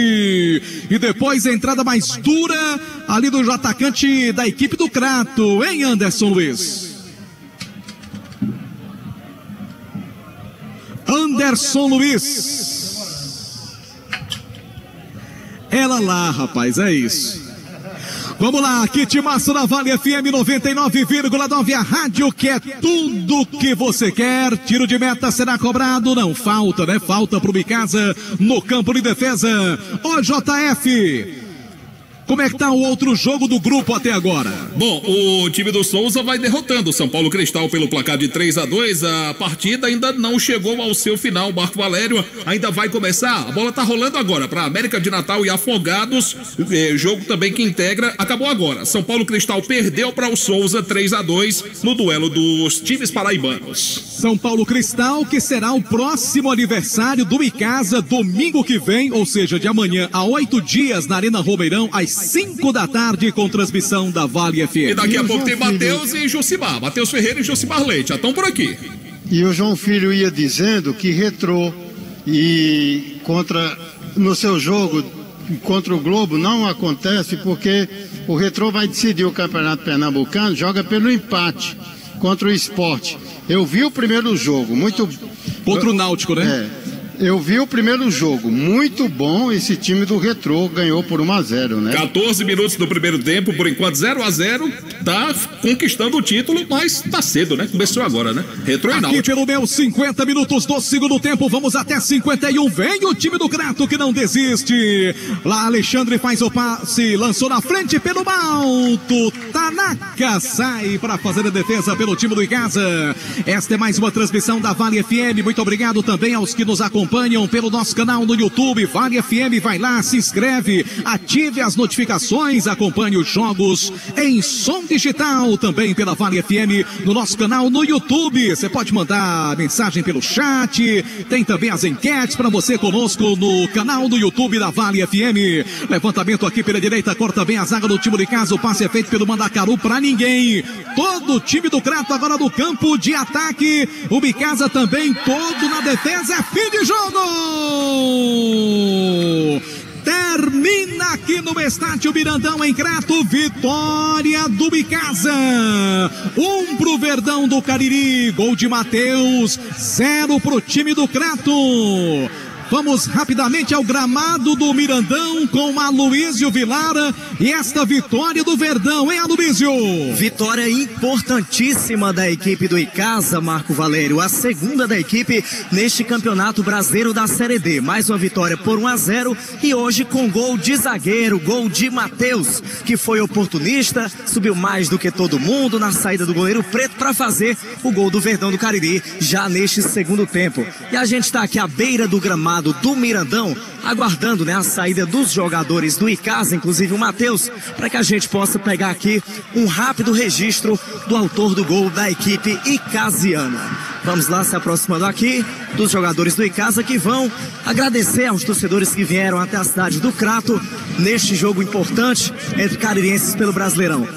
Q: E depois a entrada mais dura ali do atacante da equipe do Crato, hein, Anderson Luiz? Anderson Luiz. Ela lá, rapaz, é isso. Vamos lá, que Timaço da Vale FM 99,9, a rádio que é tudo que você quer. Tiro de meta será cobrado, não falta, né? Falta pro Icasa no campo de defesa. OJF. Como é que tá o outro jogo do grupo até agora?
N: Bom, o time do Souza vai derrotando o São Paulo Cristal pelo placar de 3-2. A partida ainda não chegou ao seu final. Marco Valério ainda vai começar. A bola tá rolando agora para América de Natal e Afogados. Jogo também que integra. Acabou agora. São Paulo Cristal perdeu para o Souza 3-2 no duelo dos times paraibanos.
Q: São Paulo Cristal, que será o próximo aniversário do Icasa, domingo que vem, ou seja, de amanhã a 8 dias na Arena Romeirão, às 5 da tarde, com transmissão da Vale FM.
N: E daqui a pouco tem Matheus e Josimar. Matheus Ferreira e Josimar Leite. Já estão por aqui.
C: E o João Filho ia dizendo que Retrô e no seu jogo contra o Globo não acontece porque o Retrô vai decidir o Campeonato Pernambucano, joga pelo empate contra o Sport. Eu vi o primeiro jogo, muito...
Q: Contra o Náutico, né?
C: Eu vi o primeiro jogo, muito bom. Esse time do Retrô ganhou por 1-0, né?
N: 14 minutos do primeiro tempo, por enquanto 0-0, tá conquistando o título, mas tá cedo, né? Começou agora, né? Retrô e Náutico.
Q: Aqui pelo meu 50 minutos do segundo tempo, vamos até 51, vem o time do Crato que não desiste. Lá Alexandre faz o passe, lançou na frente pelo alto, Tanaka sai para fazer a defesa pelo time do Icasa. Esta é mais uma transmissão da Vale FM, muito obrigado também aos que nos acompanham pelo nosso canal no YouTube, Vale FM, vai lá, se inscreve, ative as notificações, acompanhe os jogos em som digital, também pela Vale FM, no nosso canal no YouTube, você pode mandar mensagem pelo chat, tem também as enquetes para você conosco no canal do YouTube da Vale FM, levantamento aqui pela direita, corta bem a zaga do time de casa, o passe é feito pelo Mandacaru para ninguém, todo o time do Crato agora no campo de ataque, o Bicasa também todo na defesa, é fim de jogo! Termina aqui no estádio Mirandão em Crato, vitória do Bicasa, 1 pro Verdão do Cariri, gol de Matheus, 0 pro time do Crato. Vamos rapidamente ao gramado do Mirandão com Aloísio Vilara e esta vitória do Verdão, hein, Aloísio?
D: Vitória importantíssima da equipe do Icasa, Marco Valério, a segunda da equipe neste Campeonato Brasileiro da Série D. Mais uma vitória por 1-0 e hoje com gol de zagueiro, gol de Matheus, que foi oportunista, subiu mais do que todo mundo na saída do goleiro preto para fazer o gol do Verdão do Cariri já neste segundo tempo. E a gente está aqui à beira do gramado do Mirandão, aguardando, né, a saída dos jogadores do Icasa, inclusive o Matheus, para que a gente possa pegar aqui um rápido registro do autor do gol da equipe icasiana. Vamos lá, se aproximando aqui dos jogadores do Icasa, que vão agradecer aos torcedores que vieram até a cidade do Crato neste jogo importante entre caririenses pelo Brasileirão.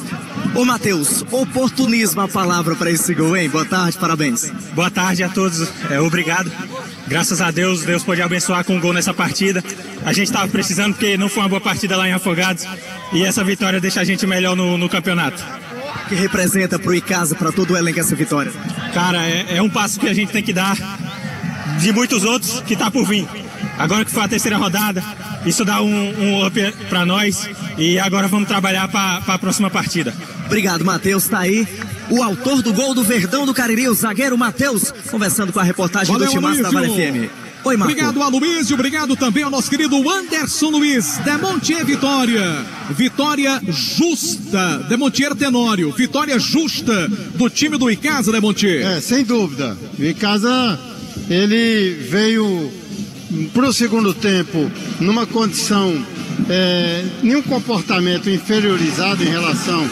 D: Ô Matheus, oportunismo a palavra para esse gol, hein? Boa tarde, parabéns.
V: Boa tarde a todos, obrigado. Graças a Deus, Deus pode abençoar com um gol nessa partida. A gente estava precisando porque não foi uma boa partida lá em Afogados e essa vitória deixa a gente melhor no campeonato.
D: O que representa pro Icasa, para todo o elenco essa vitória?
V: Cara, é um passo que a gente tem que dar de muitos outros que tá por vir. Agora que foi a terceira rodada, isso dá um up para nós e agora vamos trabalhar para a próxima partida.
D: Obrigado, Matheus. Tá aí o autor do gol do Verdão do Cariri, o zagueiro Matheus, conversando com a reportagem do Timaço da Vale FM. Oi, Marco.
Q: Obrigado, Aloísio. Obrigado também ao nosso querido Anderson Luiz. Demontier Vitória. Vitória justa. Demontier Tenório. Vitória justa do time do Icasa, Demontier.
C: Sem dúvida. O Icasa, ele veio pro segundo tempo numa condição, nenhum comportamento inferiorizado em relação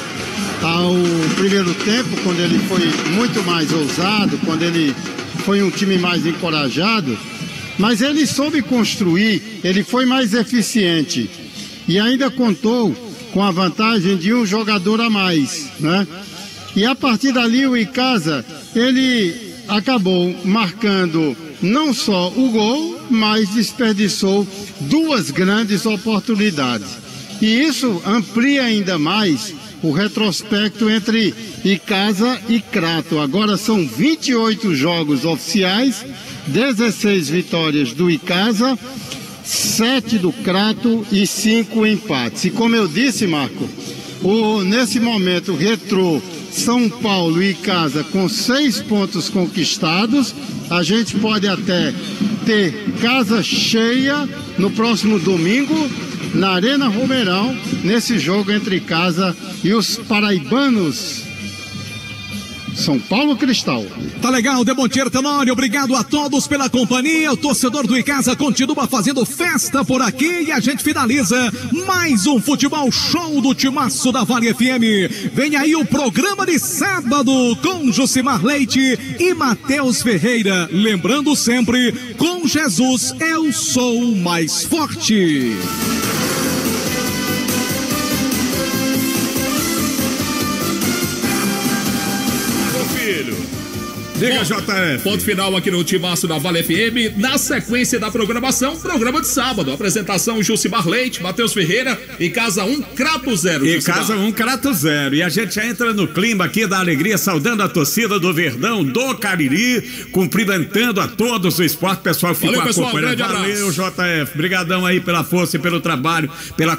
C: ao primeiro tempo, quando ele foi muito mais ousado, quando ele foi um time mais encorajado, mas ele soube construir, ele foi mais eficiente e ainda contou com a vantagem de um jogador a mais, né? E a partir dali o Icasa, ele acabou marcando não só o gol, mas desperdiçou 2 grandes oportunidades. E isso amplia ainda mais o retrospecto entre Icasa e Crato. Agora são 28 jogos oficiais, 16 vitórias do Icasa, 7 do Crato e 5 empates. E como eu disse, Marco, nesse momento o Retrô, São Paulo e Icasa com 6 pontos conquistados, a gente pode até ter casa cheia no próximo domingo na Arena Romeirão, nesse jogo entre Casa e os paraibanos. São Paulo Cristal.
Q: Tá legal, Demontier Tenório, obrigado a todos pela companhia. O torcedor do Icasa continua fazendo festa por aqui e a gente finaliza mais um Futebol Show do Timaço da Vale FM. Vem aí o programa de sábado com Josimar Leite e Matheus Ferreira. Lembrando sempre, com Jesus eu sou mais forte.
N: Diga, JF. Ponto final aqui no Timaço da Vale FM. Na sequência da programação, programa de sábado. Apresentação Josimar Leite, Matheus Ferreira e Casa 1, Crato 0.
F: E Casa 1, Crato 0. E a gente já entra no clima aqui da alegria, saudando a torcida do Verdão, do Cariri, cumprimentando a todos o esporte. Pessoal que ficou acompanhando. Valeu, JF. Obrigadão aí pela força e pelo trabalho, pela